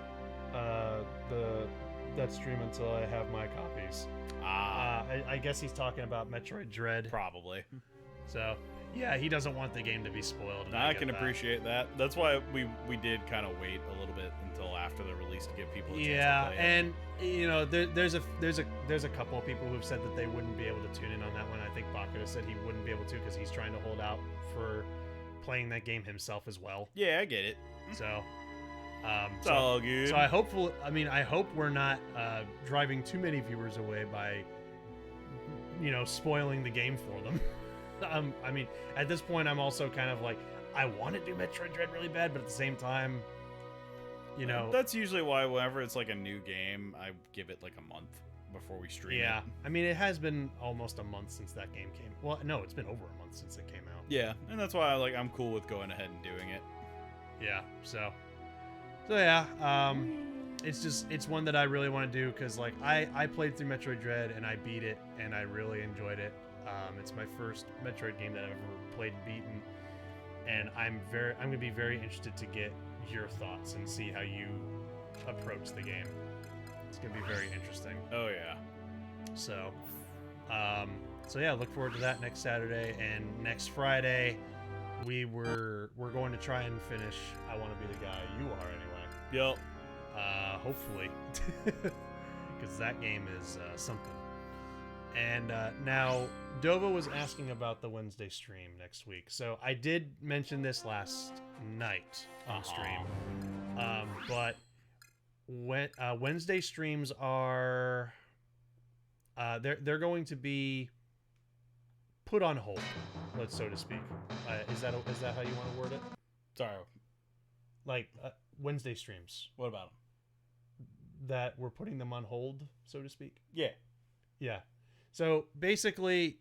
that stream until I have my copies. I guess he's talking about Metroid Dread. Probably. So yeah, he doesn't want the game to be spoiled. And I get can that. appreciate that. That's why we did kind of wait a little bit until after the release to give people a chance Yeah, to play it. and you know, there's a couple of people who've said that they wouldn't be able to tune in on that one. I think Bakura said he wouldn't be able to because he's trying to hold out for playing that game himself as well. Yeah, I get it. So, It's all good. So I hope we're not driving too many viewers away by, you know, spoiling the game for them. I mean, at this point, I'm also kind of like, I want to do Metroid Dread really bad, but at the same time, you know, that's usually why whenever it's like a new game, I give it like a month before we stream it. yeah. I mean, it has been almost a month since that game came. Well, no, it's been over a month since it came out. Yeah, and that's why I'm cool with going ahead and doing it. Yeah. So yeah. It's one that I really want to do because like I played through Metroid Dread and I beat it and I really enjoyed it. It's my first Metroid game that I've ever played and beaten, and I'm gonna be very interested to get your thoughts and see how you approach the game. It's gonna be very interesting. Oh yeah. So yeah, look forward to that next Saturday, and next Friday we're going to try and finish I Want to Be the Guy. You are anyway. Yep. Hopefully, because that game is something. And now Dova was asking about the Wednesday stream next week. So I did mention this last night on stream, but Wednesday streams are they're going to be put on hold, so to speak. Is that how you want to word it? Sorry. Like Wednesday streams. What about them? That we're putting them on hold, so to speak. Yeah. Yeah. So basically,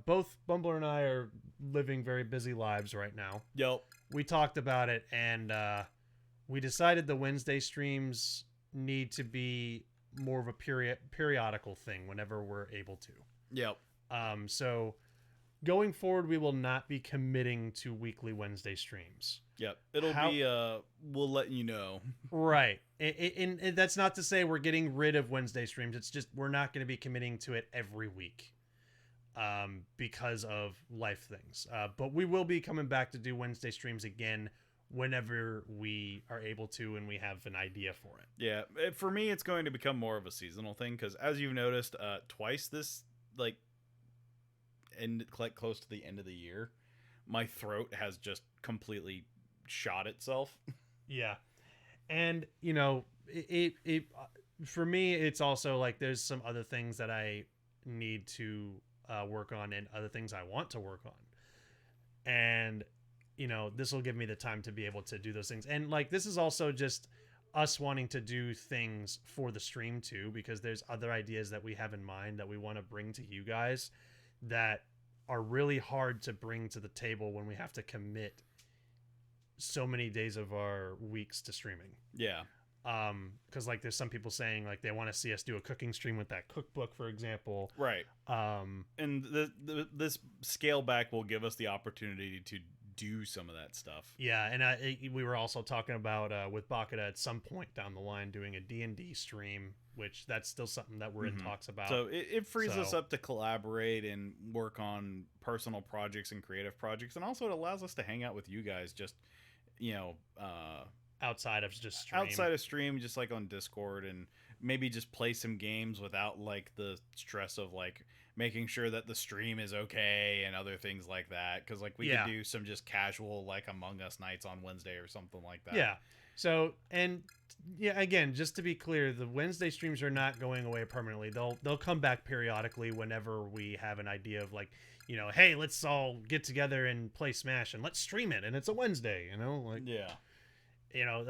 both Bumbler and I are living very busy lives right now. Yep. We talked about it, and we decided the Wednesday streams need to be more of a periodical thing whenever we're able to. Yep. So going forward, we will not be committing to weekly Wednesday streams. Yep. It'll be, we'll let you know. Right. And that's not to say we're getting rid of Wednesday streams. It's just we're not going to be committing to it every week because of life things. But we will be coming back to do Wednesday streams again whenever we are able to and we have an idea for it. Yeah. For me, it's going to become more of a seasonal thing because as you've noticed, twice this, like close to the end of the year, my throat has just completely shot itself. Yeah. And you know, it for me, it's also like there's some other things that I need to work on and other things I want to work on. And, you know, this will give me the time to be able to do those things. And like, this is also just us wanting to do things for the stream too, because there's other ideas that we have in mind that we want to bring to you guys that are really hard to bring to the table when we have to commit so many days of our weeks to streaming. Yeah. Because like there's some people saying like they want to see us do a cooking stream with that cookbook, for example. Right. And this scale back will give us the opportunity to do some of that stuff. Yeah, and we were also talking about with Bakata at some point down the line doing a D&D stream, which that's still something that we're in talks about. So it frees us up to collaborate and work on personal projects and creative projects, and also it allows us to hang out with you guys just, you know, outside of just stream. Outside of stream, just like on Discord, and maybe just play some games without like the stress of like making sure that the stream is okay and other things like that. Because like we could do some just casual like Among Us nights on Wednesday or something like that. Yeah. So, and yeah, again, just to be clear, the Wednesday streams are not going away permanently. They'll come back periodically whenever we have an idea of like, you know, hey, let's all get together and play Smash and let's stream it, and it's a Wednesday, you know, like you know,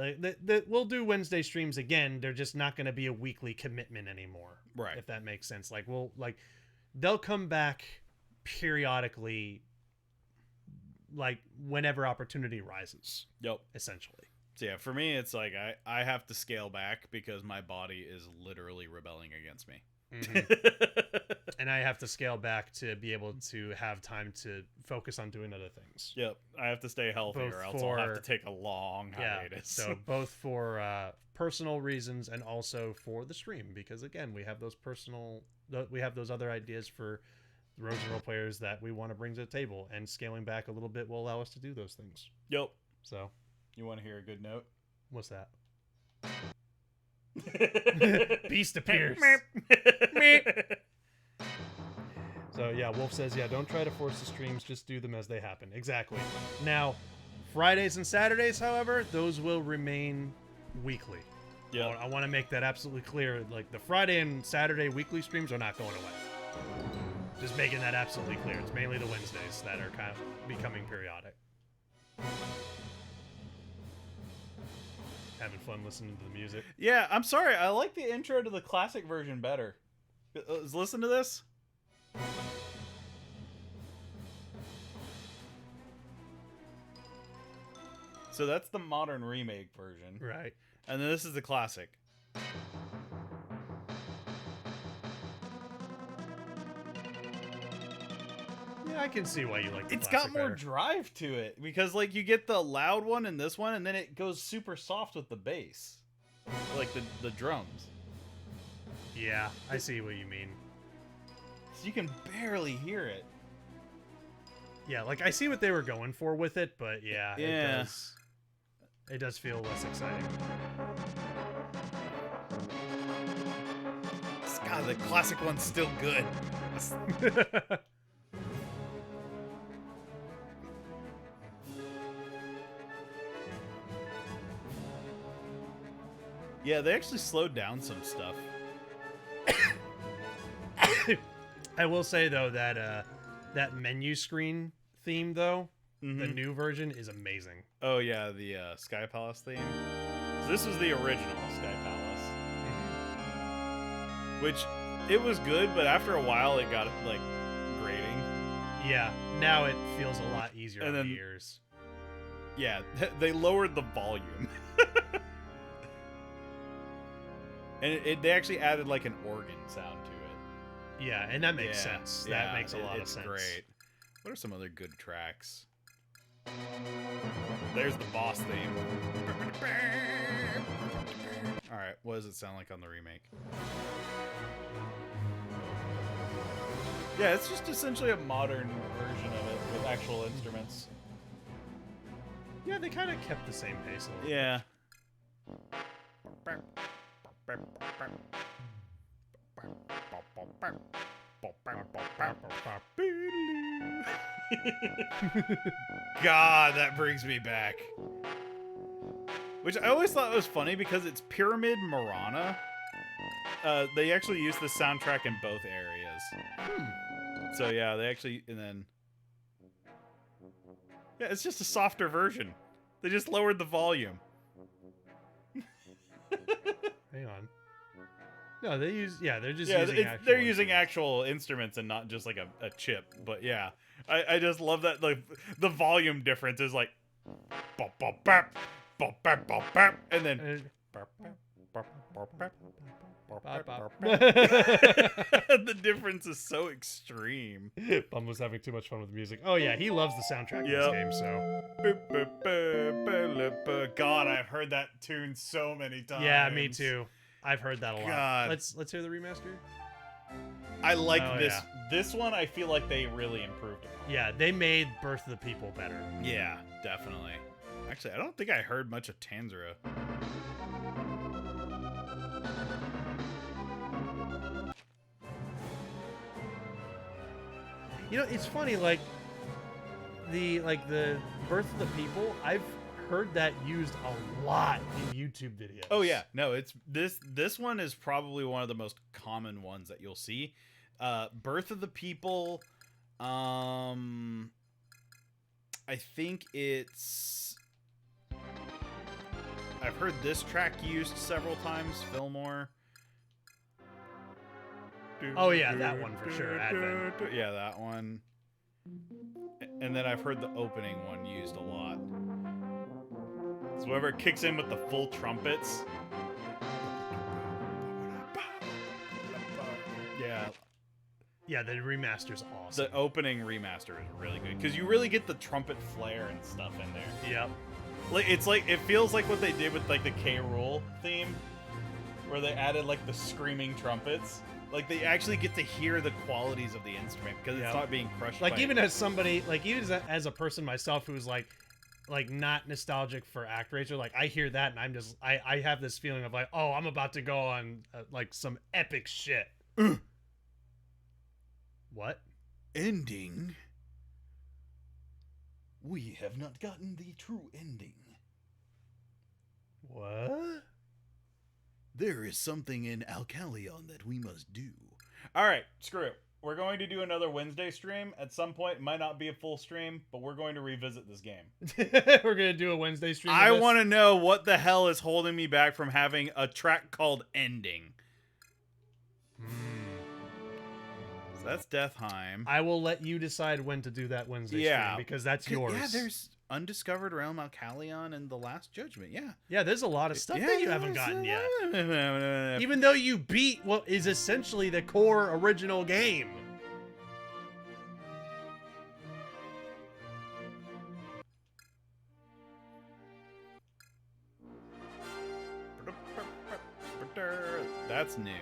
we'll do Wednesday streams again. They're just not going to be a weekly commitment anymore, right? If that makes sense. Like they'll come back periodically, like whenever opportunity rises. Yep, essentially. So yeah, for me, it's like I have to scale back because my body is literally rebelling against me. And I have to scale back to be able to have time to focus on doing other things. Yep, I have to stay healthy or else I'll have to take a long hiatus. So both for personal reasons and also for the stream, because again, we have those other ideas for the rogues and role players that we want to bring to the table, and scaling back a little bit will allow us to do those things. Yep. So, you want to hear a good note? What's that? Beast appears. So yeah, Wolf says, yeah, don't try to force the streams, just do them as they happen. Exactly. Now, Fridays and Saturdays, however, those will remain weekly. Yeah, I want to make that absolutely clear. Like the Friday and Saturday weekly streams are not going away. Just making that absolutely clear. It's mainly the Wednesdays that are kind of becoming periodic. Having fun listening to the music. Yeah, I'm sorry. I like the intro to the classic version better. Let's listen to this. So that's the modern remake version. Right. And then this is the classic. Yeah, I can see why you like the It's classic got more better. drive to it, because like you get the loud one in this one, and then it goes super soft with the bass. Like the drums. Yeah, I see what you mean. So you can barely hear it. Yeah, like I see what they were going for with it, but yeah. It does feel less exciting. God, the classic one's still good. Yeah, they actually slowed down some stuff. I will say though that that menu screen theme though, the new version is amazing. Oh yeah, the Sky Palace theme. So this was the original Sky Palace, which it was good, but after a while it got like grating. Yeah, now it feels a lot easier on the ears. Yeah, they lowered the volume. And they actually added like an organ sound to it. Yeah, and that makes sense. That makes a lot of sense. Great. What are some other good tracks? There's the boss theme. Alright, what does it sound like on the remake? Yeah, it's just essentially a modern version of it with actual instruments. Yeah, they kind of kept the same pace a little bit. Yeah. God, that brings me back. Which I always thought was funny because it's Pyramid Marana. They actually use the soundtrack in both areas. So yeah, they actually, and then yeah, it's just a softer version. They just lowered the volume. Hang on. No, they use. Yeah, they're just Yeah, using. they're using actual instruments and not just like a chip. But yeah, I just love that like the volume difference is like, bop, bop, bap, bop, bap, bop, bap, and then. The difference is so extreme. Bum was having too much fun with the music. Oh yeah, he loves the soundtrack of this Yep. game. So God, I've heard that tune so many times. yeah, me too. I've heard that a lot. God. Let's hear the remaster. I like Oh, this. yeah. This one, I feel like they really improved upon. Yeah, they made Birth of the People better. Yeah, definitely. Actually, I don't think I heard much of Tanzara. You know, it's funny, like the Birth of the People, I've heard that used a lot in YouTube videos. Oh yeah, no, it's this one is probably one of the most common ones that you'll see. Birth of the People, I think it's I've heard this track used several times, Fillmore. Oh yeah, that one for sure, Advent. Yeah, that one. And then I've heard the opening one used a lot. So whenever it kicks in with the full trumpets. Yeah, Yeah, the remaster's awesome. the opening remaster is really good because you really get the trumpet flare and stuff in there. Yep. Like it's like it feels like what they did with like the K. Rool theme, where they added like the screaming trumpets. Like they actually get to hear the qualities of the instrument because Yeah. it's not being crushed. Like by even as somebody, like even as a person myself who's like not nostalgic for Actraiser, like I hear that and I'm just I have this feeling of like, oh, I'm about to go on like some epic shit. What? ending. We have not gotten the true ending. What? There is something in Alcalion that we must do. All right, screw it. We're going to do another Wednesday stream at some point. It might not be a full stream, but we're going to revisit this game. We're gonna do a Wednesday stream. I want to know what the hell is holding me back from having a track called Ending. So that's Deathheim. I will let you decide when to do that Wednesday stream because that's yours. Yeah, there's Undiscovered Realm, Alcalion, and The Last Judgment. Yeah. There's a lot of stuff that you haven't gotten yet. yet. Even though you beat what is essentially the core original game. That's new.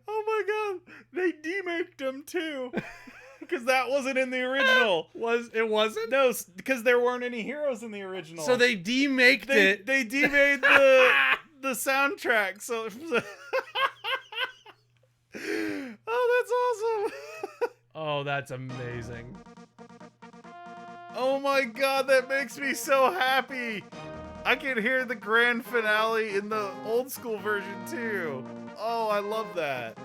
Oh my god, they demaked them too. Because that wasn't in the original. It wasn't? No, because there weren't any heroes in the original. So they demaked it. They demade the soundtrack. So oh, that's awesome. Oh, that's amazing. Oh my god, that makes me so happy. I can hear the grand finale in the old school version too. Oh, I love that.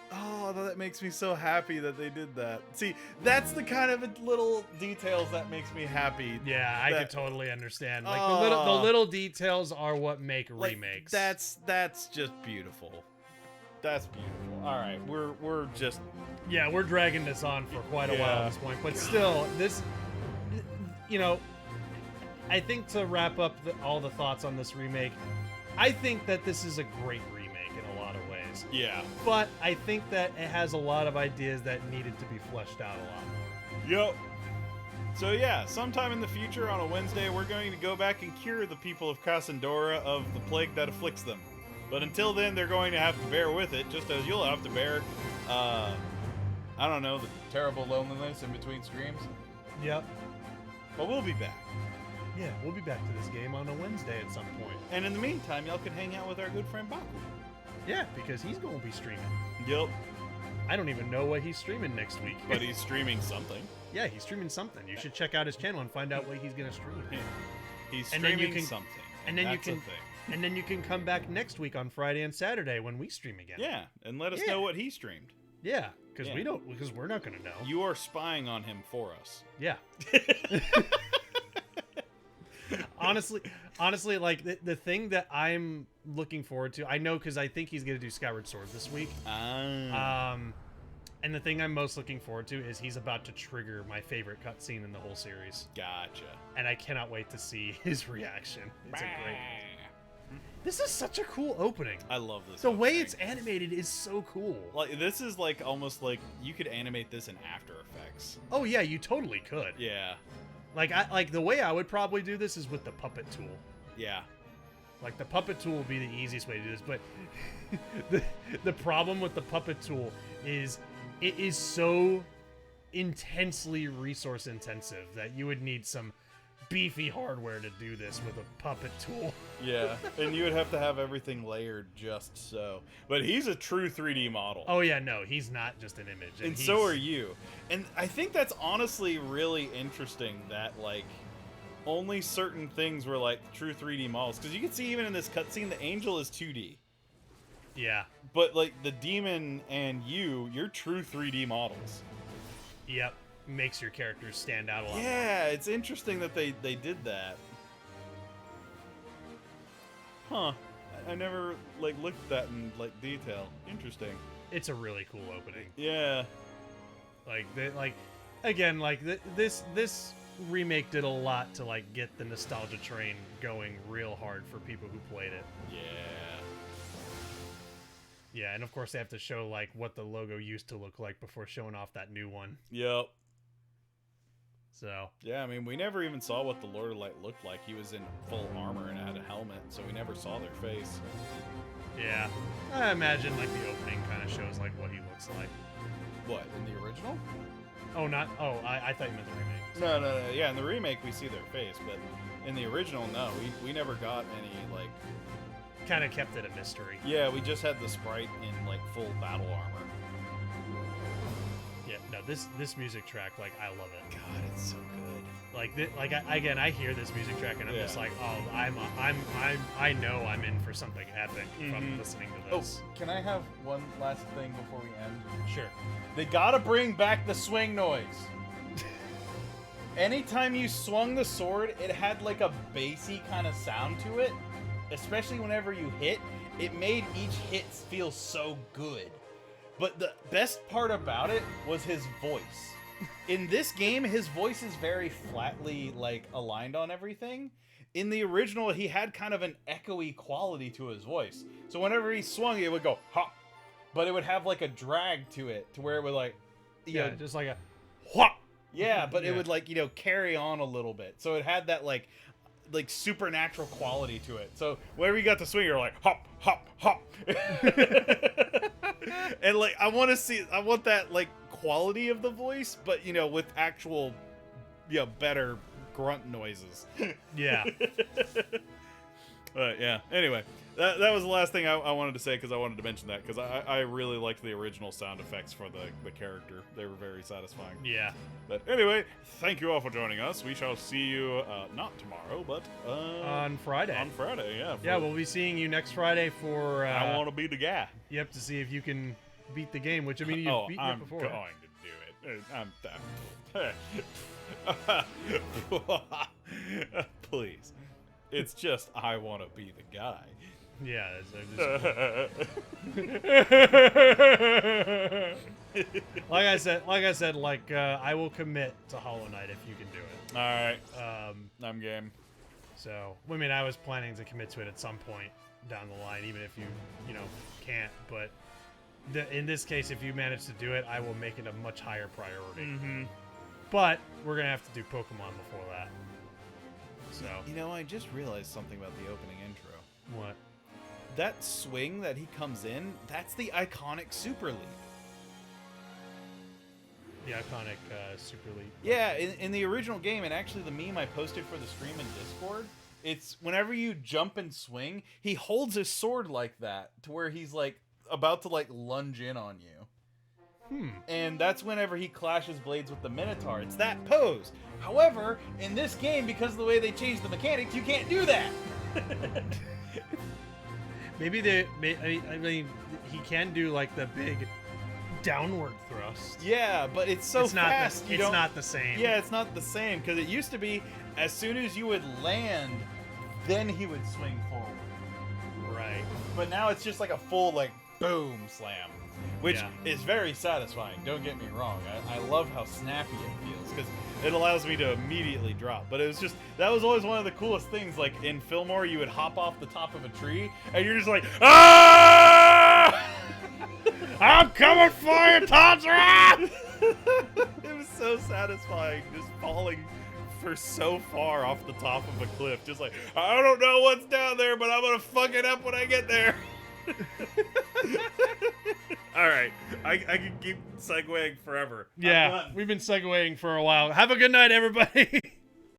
Oh, that makes me so happy that they did that. See, that's the kind of little details that makes me happy. Yeah, I That- could totally understand. Like Oh. the little details are what make Like, remakes. That's just beautiful. That's beautiful. All right, we're just Yeah, we're dragging this on for quite a while Yeah. at this point, but still, this, you know, I think to wrap up all the thoughts on this remake, I think that this is a great remake in a lot of ways. yeah. But I think that it has a lot of ideas that needed to be fleshed out a lot more. Yep. So yeah, sometime in the future on a Wednesday, we're going to go back and cure the people of Cassandora of the plague that afflicts them. But until then, they're going to have to bear with it, just as you'll have to bear, I don't know, the terrible loneliness in between streams. Yep. But we'll be back. Yeah, we'll be back to this game on a Wednesday at some point. And in the meantime, y'all can hang out with our good friend Baku. Yeah, because he's going to be streaming. Yep. I don't even know what he's streaming next week. But he's streaming something. Yeah, he's streaming something. You should check out his channel and find out what he's gonna stream. He's And then you streaming can- something. and then you that's a can- thing. And then you can come back next week on Friday and Saturday when we stream again. Yeah, and let us Yeah. know what he streamed. Yeah, because Yeah. because we're not gonna know. You are spying on him for us. Yeah. honestly, like the thing that I'm looking forward to, I know because I think he's gonna do Skyward Sword this week. And the thing I'm most looking forward to is he's about to trigger my favorite cutscene in the whole series, Gotcha. and I cannot wait to see his reaction. It's a great. This is such a cool opening. I love this. The way opening. it's animated is so cool. like this is like almost like you could animate this in After Effects. Oh yeah, you totally could. Yeah. Like the way I would probably do this is with the puppet tool. Yeah. Like the puppet tool would be the easiest way to do this, but the problem with the puppet tool is it is so intensely resource intensive that you would need some beefy hardware to do this with a puppet tool. Yeah. And you would have to have everything layered just so. But he's a true 3D model. Oh yeah, no, he's not just an image. And so are you. And I think that's honestly really interesting that like only certain things were like true 3D models. Because you can see even in this cutscene, the angel is 2D. Yeah. But like the demon and you're true 3D models. Yep. Makes your characters stand out a lot. Yeah, it's interesting that they did that. Huh. I never like looked at that in like detail. Interesting. It's a really cool opening. Yeah. This remake did a lot to like get the nostalgia train going real hard for people who played it. Yeah. Yeah, and of course they have to show like what the logo used to look like before showing off that new one. Yep. So Yeah, I mean, we never even saw what the Lord of Light looked like. He was in full armor and had a helmet, so we never saw their face. yeah, I imagine like the opening kind of shows like what he looks like. What, in the original? I thought you meant the remake. No. Yeah, in the remake we see their face, but in the original, no. We never got any, like... Kind of kept it a mystery. Yeah, we just had the sprite in, like, full battle armor. Yeah, no, this music track, like, I love it. God, it's so good. Again, I hear this music track and I'm just Yeah. like, oh, I know I'm in for something epic from listening to this. Can I have one last thing before we end? Sure. They gotta bring back the swing noise. Anytime you swung the sword, it had like a bassy kind of sound to it. Especially whenever you hit, it made each hit feel so good. But the best part about it was his voice. In this game, his voice is very flatly like aligned on everything. In the original, he had kind of an echoey quality to his voice. So whenever he swung, it would go hop, but it would have like a drag to it, to where it would like, Yeah, just like a whop. Yeah, but it Yeah. would like, carry on a little bit. So it had that like supernatural quality to it. So whenever you got the swing, you're like hop, hop, hop. And like I want that like quality of the voice, but with actual better grunt noises. yeah. But yeah, anyway, that was the last thing I wanted to say, because I wanted to mention that, because I really liked the original sound effects for the character. They were very satisfying. Yeah. But anyway, thank you all for joining us. We shall see you, not tomorrow, but On Friday. on Friday, yeah. Yeah, we'll be seeing you next Friday for I want to be the guy. you have to see if you can beat the game, which I mean you've beaten I'm it before. going to do it. Please. It's just I want to be the guy. Yeah, like I said, I will commit to Hollow Knight if you can do it. All right, I'm game. So, I mean, I was planning to commit to it at some point down the line, even if you can't. But in this case, if you manage to do it, I will make it a much higher priority. Mm-hmm. But we're gonna have to do Pokemon before that. So I just realized something about the opening intro. what? That swing that he comes in, that's the iconic Super Leap. The iconic Super League. Yeah, in the original game, and actually the meme I posted for the stream in Discord, it's whenever you jump and swing, he holds his sword like that, to where he's like about to like lunge in on you. And that's whenever he clashes blades with the Minotaur. It's that pose. However, in this game, because of the way they changed the mechanics, you can't do that. Maybe I mean, he can do like the big downward thrust. Yeah, but it's so fast. It's not the same. Yeah, it's not the same because it used to be as soon as you would land, then he would swing forward. Right. But now it's just like a full like boom slam, which Yeah. is very satisfying. Don't get me wrong. I love how snappy it feels because it allows me to immediately drop. But it was just that was always one of the coolest things. Like in Fillmore, you would hop off the top of a tree and you're just like, ah! I'm coming for you, Tantra! It was so satisfying just falling for so far off the top of a cliff. Just like, I don't know what's down there, but I'm gonna fuck it up when I get there. All right, I can keep segueing forever. I'm Yeah, done. we've been segueing for a while. Have a good night, everybody.